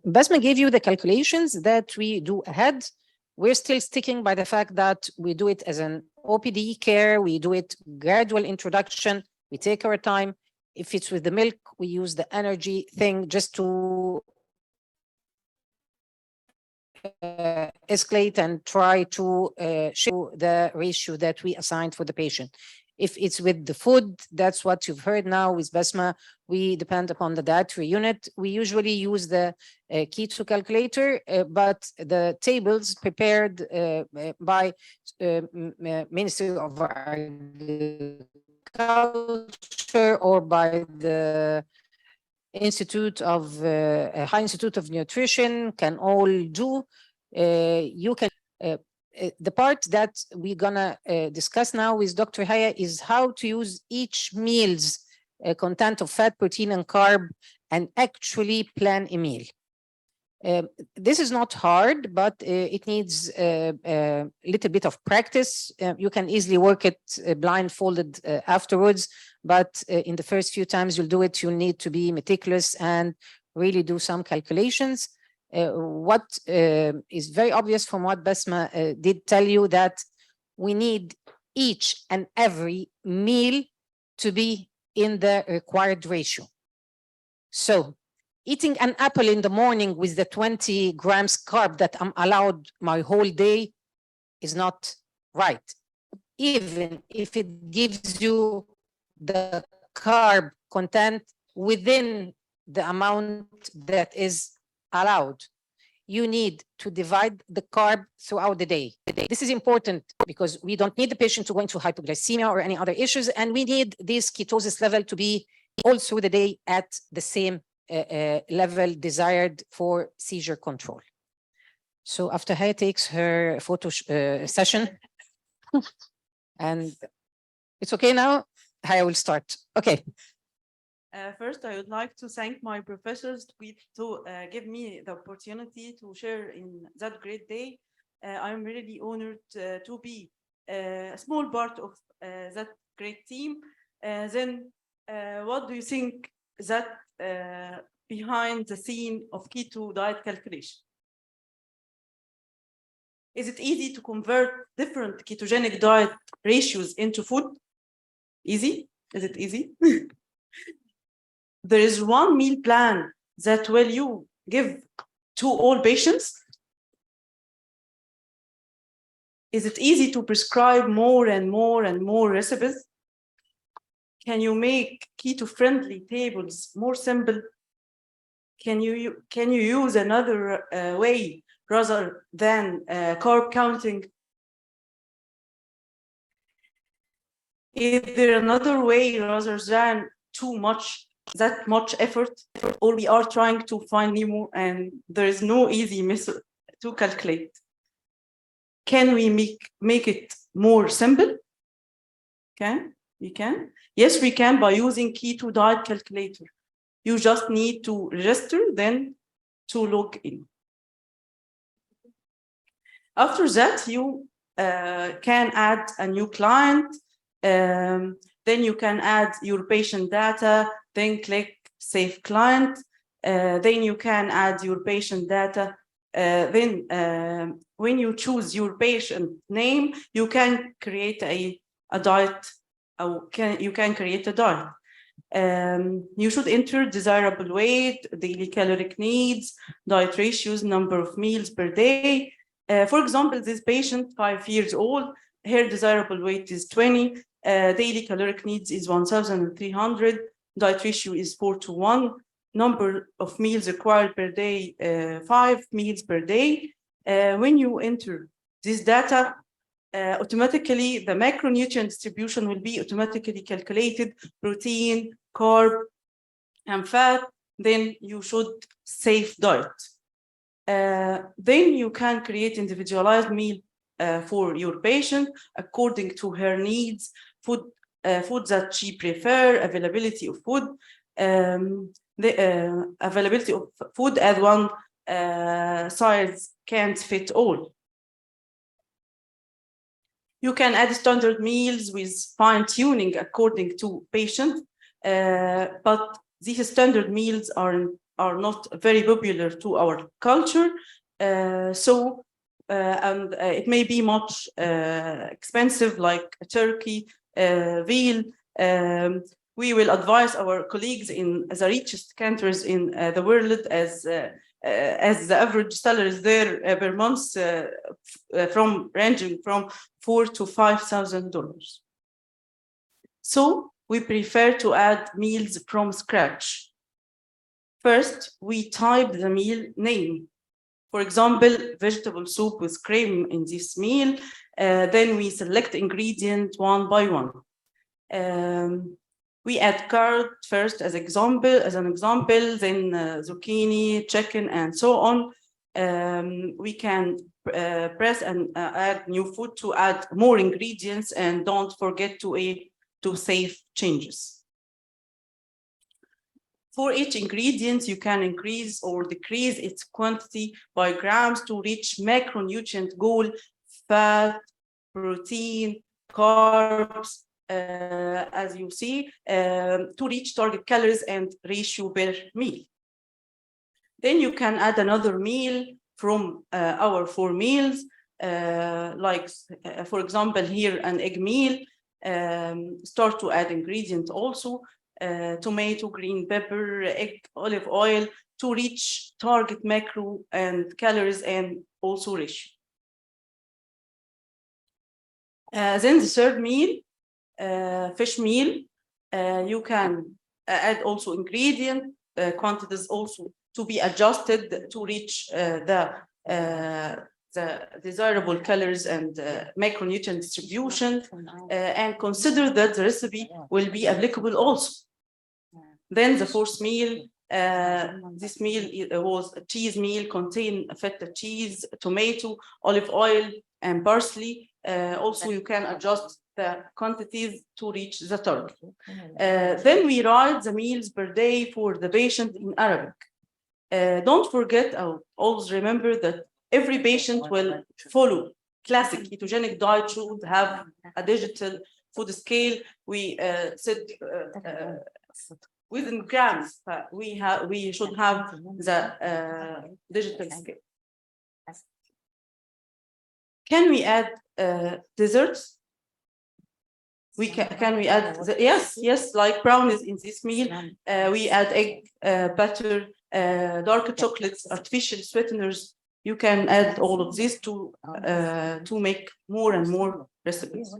Basma gave you the calculations that we do ahead. We're still sticking by the fact that we do it as an OPD care. We do it gradual introduction. We take our time. If it's with the milk, we use the energy thing just to escalate and try to show the ratio that we assigned for the patient. If it's with the food, that's what you've heard now with Basma. We depend upon the dietary unit. We usually use the keto calculator, but the tables prepared by Ministry of Agriculture or by the High Institute of Nutrition can all do. You can. The part that we're gonna discuss now with Dr. Haya is how to use each meal's content of fat, protein, and carb, and actually plan a meal. This is not hard, but it needs a little bit of practice. You can easily work it blindfolded afterwards, but in the first few times you'll do it, you'll need to be meticulous and really do some calculations. What is very obvious from what Basma did tell you, that we need each and every meal to be in the required ratio. So eating an apple in the morning with the 20 grams carb that I'm allowed my whole day is not right, even if it gives you the carb content within the amount that is allowed. You need to divide the carb throughout the day. This is important because we don't need the patient to go into hypoglycemia or any other issues, and we need this ketosis level to be all through the day at the same level desired for seizure control. So after Haya takes her photo session, and it's okay now, Haya will start. Okay. First, I would like to thank my professors to give me the opportunity to share in that great day. I'm really honored to be a small part of that great team. Then, what do you think that behind the scene of keto diet calculation? Is it easy to convert different ketogenic diet ratios into food? Easy? Is it easy? There is one meal plan that will you give to all patients? Is it easy to prescribe more and more and more recipes? Can you make keto-friendly tables more simple? Can you use another way rather than carb counting? Is there another way rather than that much effort, or we are trying to find new and there is no easy method to calculate? Can we make it more simple? We can? Yes, we can by using keto diet calculator. You just need to register, then to log in. After that, you can add a new client. Then you can add your patient data, then click Save Client. Then you can add your patient data. Then when you choose your patient name, you can create a diet. You can create a diet. You should enter desirable weight, daily caloric needs, diet ratios, number of meals per day. For example, this patient, 5 years old, her desirable weight is 20. Daily caloric needs is 1,300. Diet ratio is 4:1. Number of meals required per day, 5 meals per day. When you enter this data, automatically the macronutrient distribution will be automatically calculated: protein, carb, and fat. Then you should save diet. Then you can create individualized meal for your patient according to her needs, food that she prefer, availability of food, the availability of food as one size can't fit all. You can add standard meals with fine tuning according to patient, but these standard meals are not very popular to our culture. And it may be much expensive, like turkey, veal. We will advise our colleagues in the richest countries in the world, as the average salaries there per month ranging from $4,000 to $5,000. So we prefer to add meals from scratch. First, we type the meal name. For example, vegetable soup with cream in this meal. Then we select ingredient one by one. We add carrot first as an example, then zucchini, chicken, and so on. We can press and add new food to add more ingredients, and don't forget to save changes. For each ingredient, you can increase or decrease its quantity by grams to reach macronutrient goal: fat, protein, carbs, as you see, to reach target calories and ratio per meal. Then you can add another meal from our 4 meals, like, for example, here an egg meal. Start to add ingredient also. Tomato, green pepper, egg, olive oil, to reach target macro and calories and also ratio. Then the third meal, fish meal, you can add also ingredient quantities also to be adjusted to reach the desirable colors and macronutrient distribution, and consider that the recipe will be applicable also. Then the fourth meal, this meal was a cheese meal, contain feta cheese, tomato, olive oil, and parsley. Also, you can adjust the quantities to reach the target. Then we write the meals per day for the patient in Arabic. Don't forget, always remember that every patient will follow classic ketogenic diet should have a digital food scale. We said within grams, we should have the digital scale. Can we add desserts? Can we add yes, like brownies in this meal. We add egg, butter, dark chocolates, artificial sweeteners. You can add all of this to make more and more recipes.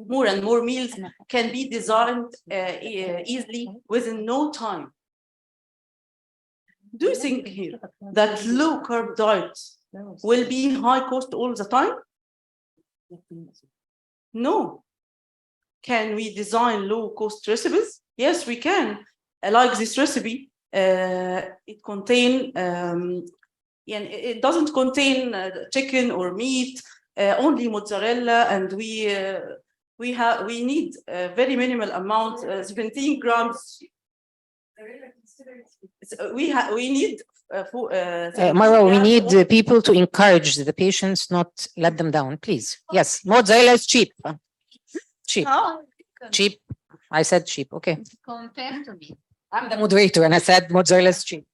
More and more meals can be designed easily within no time. Do you think here that low carb diet will be high cost all the time? No. Can we design low cost recipes? Yes, we can. Like this recipe, it doesn't contain chicken or meat, only mozzarella, and we need a very minimal amount, 17 grams. We need Marwa, we need people to encourage the patients, not let them down, please. Yes, mozzarella is cheap. Cheap. Oh. Cheap. I said cheap. Okay. Compared to me. I'm the moderator and I said mozzarella is cheap.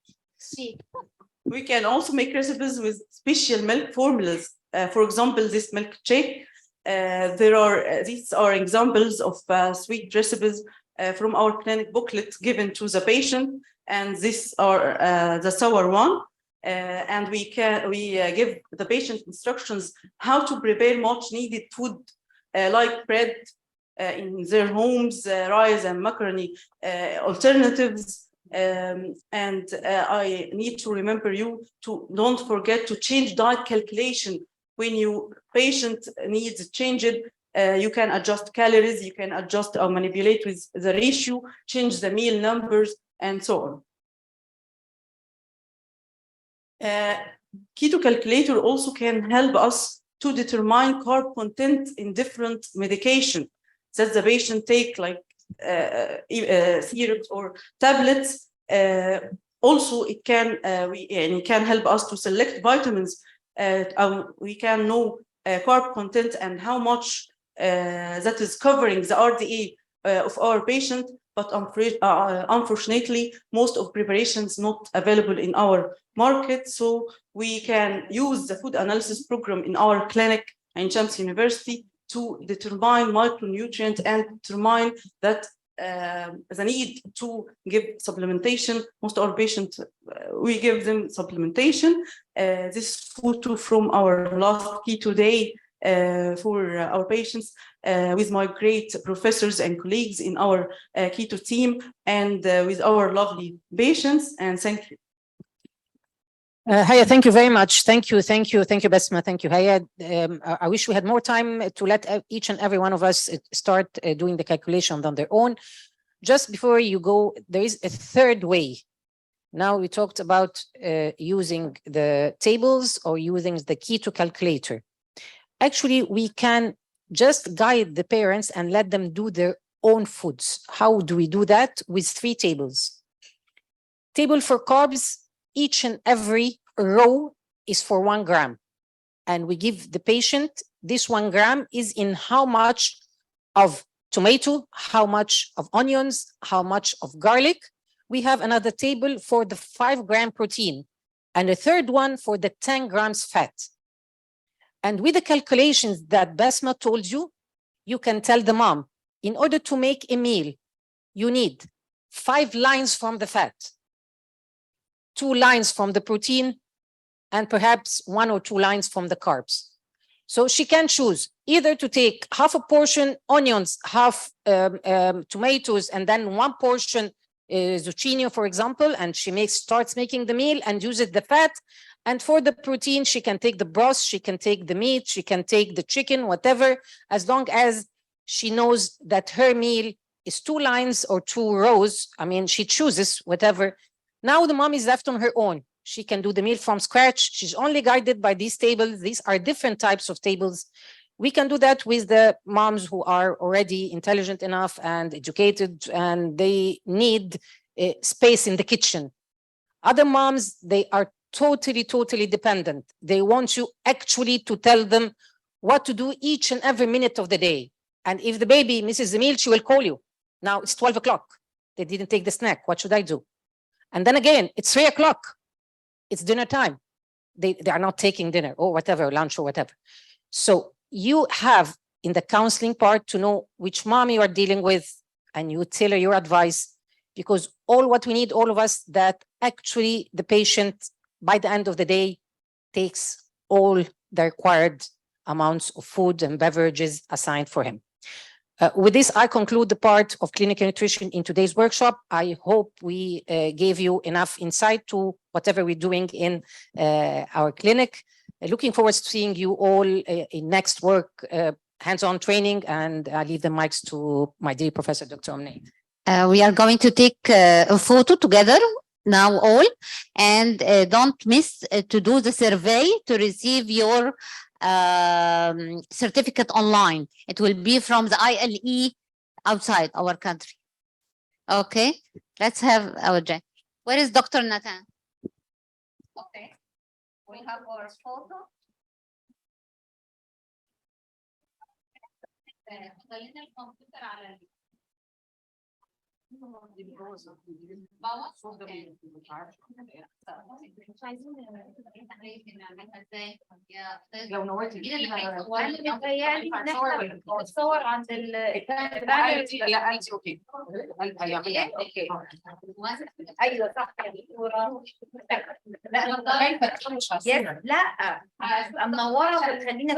We can also make recipes with special milk formulas. For example, this milk shake. These are examples of sweet recipes from our clinic booklet given to the patient, and these are the sour one. And we give the patient instructions how to prepare much needed food like bread in their homes, rice and macaroni alternatives. And I need to remember you to don't forget to change diet calculation. When your patient needs change it, you can adjust calories, you can adjust or manipulate with the ratio, change the meal numbers, and so on. Keto calculator also can help us to determine carb content in different medication that the patient take, like syrups or tablets. Also, it can help us to select vitamins. We can know carb content and how much that is covering the RDA of our patient. But unfortunately, most of preparations not available in our market. So we can use the food analysis program in our clinic in Shams University to determine micronutrient and determine that the need to give supplementation. Most of our patients, we give them supplementation. This photo from our last keto day for our patients with my great professors and colleagues in our keto team and with our lovely patients. And thank you. Haya, thank you very much. Thank you, Besma. Thank you, Haya. I wish we had more time to let each and every one of us start doing the calculations on their own. Just before you go, there is a third way. Now we talked about using the tables or using the keto calculator. Actually, we can just guide the parents and let them do their own foods. How do we do that? With 3 tables. Table for carbs, each and every row is for 1 gram. And we give the patient this 1 gram is in how much of tomato, how much of onions, how much of garlic. We have another table for the 5 gram protein and a third one for the 10 grams fat. And with the calculations that Basma told you, you can tell the mom, in order to make a meal, you need 5 lines from the fat, 2 lines from the protein, and perhaps 1 or 2 lines from the carbs. So she can choose either to take half a portion onions, half tomatoes, and then one portion zucchini, for example, and she starts making the meal and uses the fat. And for the protein, she can take the broth, she can take the meat, she can take the chicken, whatever, as long as she knows that her meal is 2 lines or 2 rows. I mean, she chooses whatever. Now the mom is left on her own. She can do the meal from scratch. She's only guided by these tables. These are different types of tables. We can do that with the moms who are already intelligent enough and educated, and they need space in the kitchen. Other moms, they are totally dependent. They want you actually to tell them what to do each and every minute of the day. And if the baby misses the meal, she will call you. Now it's 12 o'clock. They didn't take the snack. What should I do? And then again, it's 3 o'clock. It's dinner time. They are not taking dinner or whatever, lunch or whatever. So you have in the counseling part to know which mom you are dealing with, and you tailor your advice, because what we need, all of us, that actually the patient by the end of the day takes all the required amounts of food and beverages assigned for him. With this, I conclude the part of clinical nutrition in today's workshop. I hope we gave you enough insight to whatever we're doing in our clinic. Looking forward to seeing you all in next work, hands-on training, and I leave the mics to my dear Professor Dr. Omney. We are going to take a photo together now all, and don't miss to do the survey to receive your certificate online. It will be from the ILAE outside our country. Okay, let's have our Jack. Where is Dr. Nathan? Okay, we have our photo. لو نورتي الصور عند لا انت اوكي اوكي ايوه صح يا دكتوره لا لا منوره وتخلينا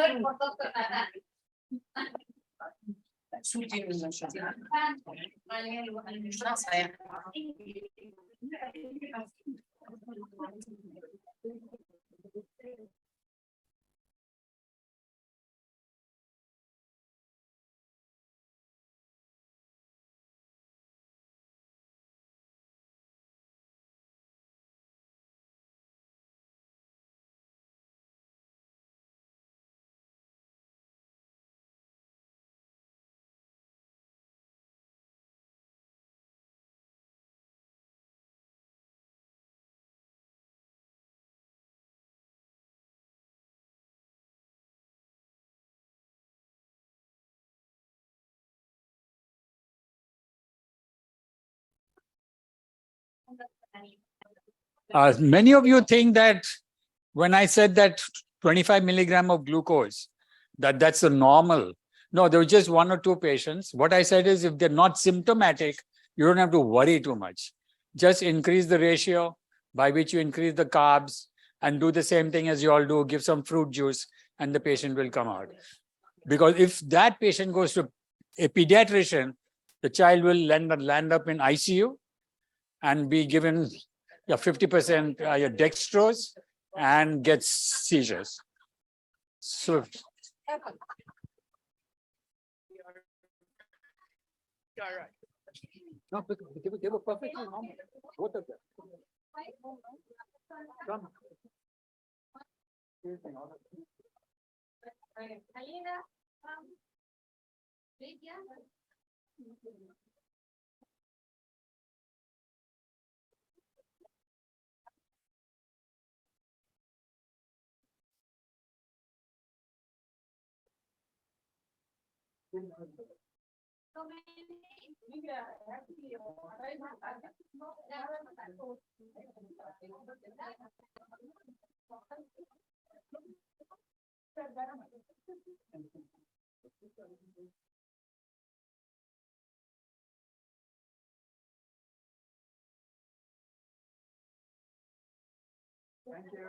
Many of you think that when I said that 25 milligram of glucose, that's the normal. No, there were just 1 or 2 patients. What I said is if they're not symptomatic, you don't have to worry too much. Just increase the ratio by which you increase the carbs and do the same thing as you all do, give some fruit juice and the patient will come out. Because if that patient goes to a pediatrician, the child will land up in ICU and be given 50% dextrose and gets seizures. So no, they were perfectly normal. Both of them. Come. Thank you.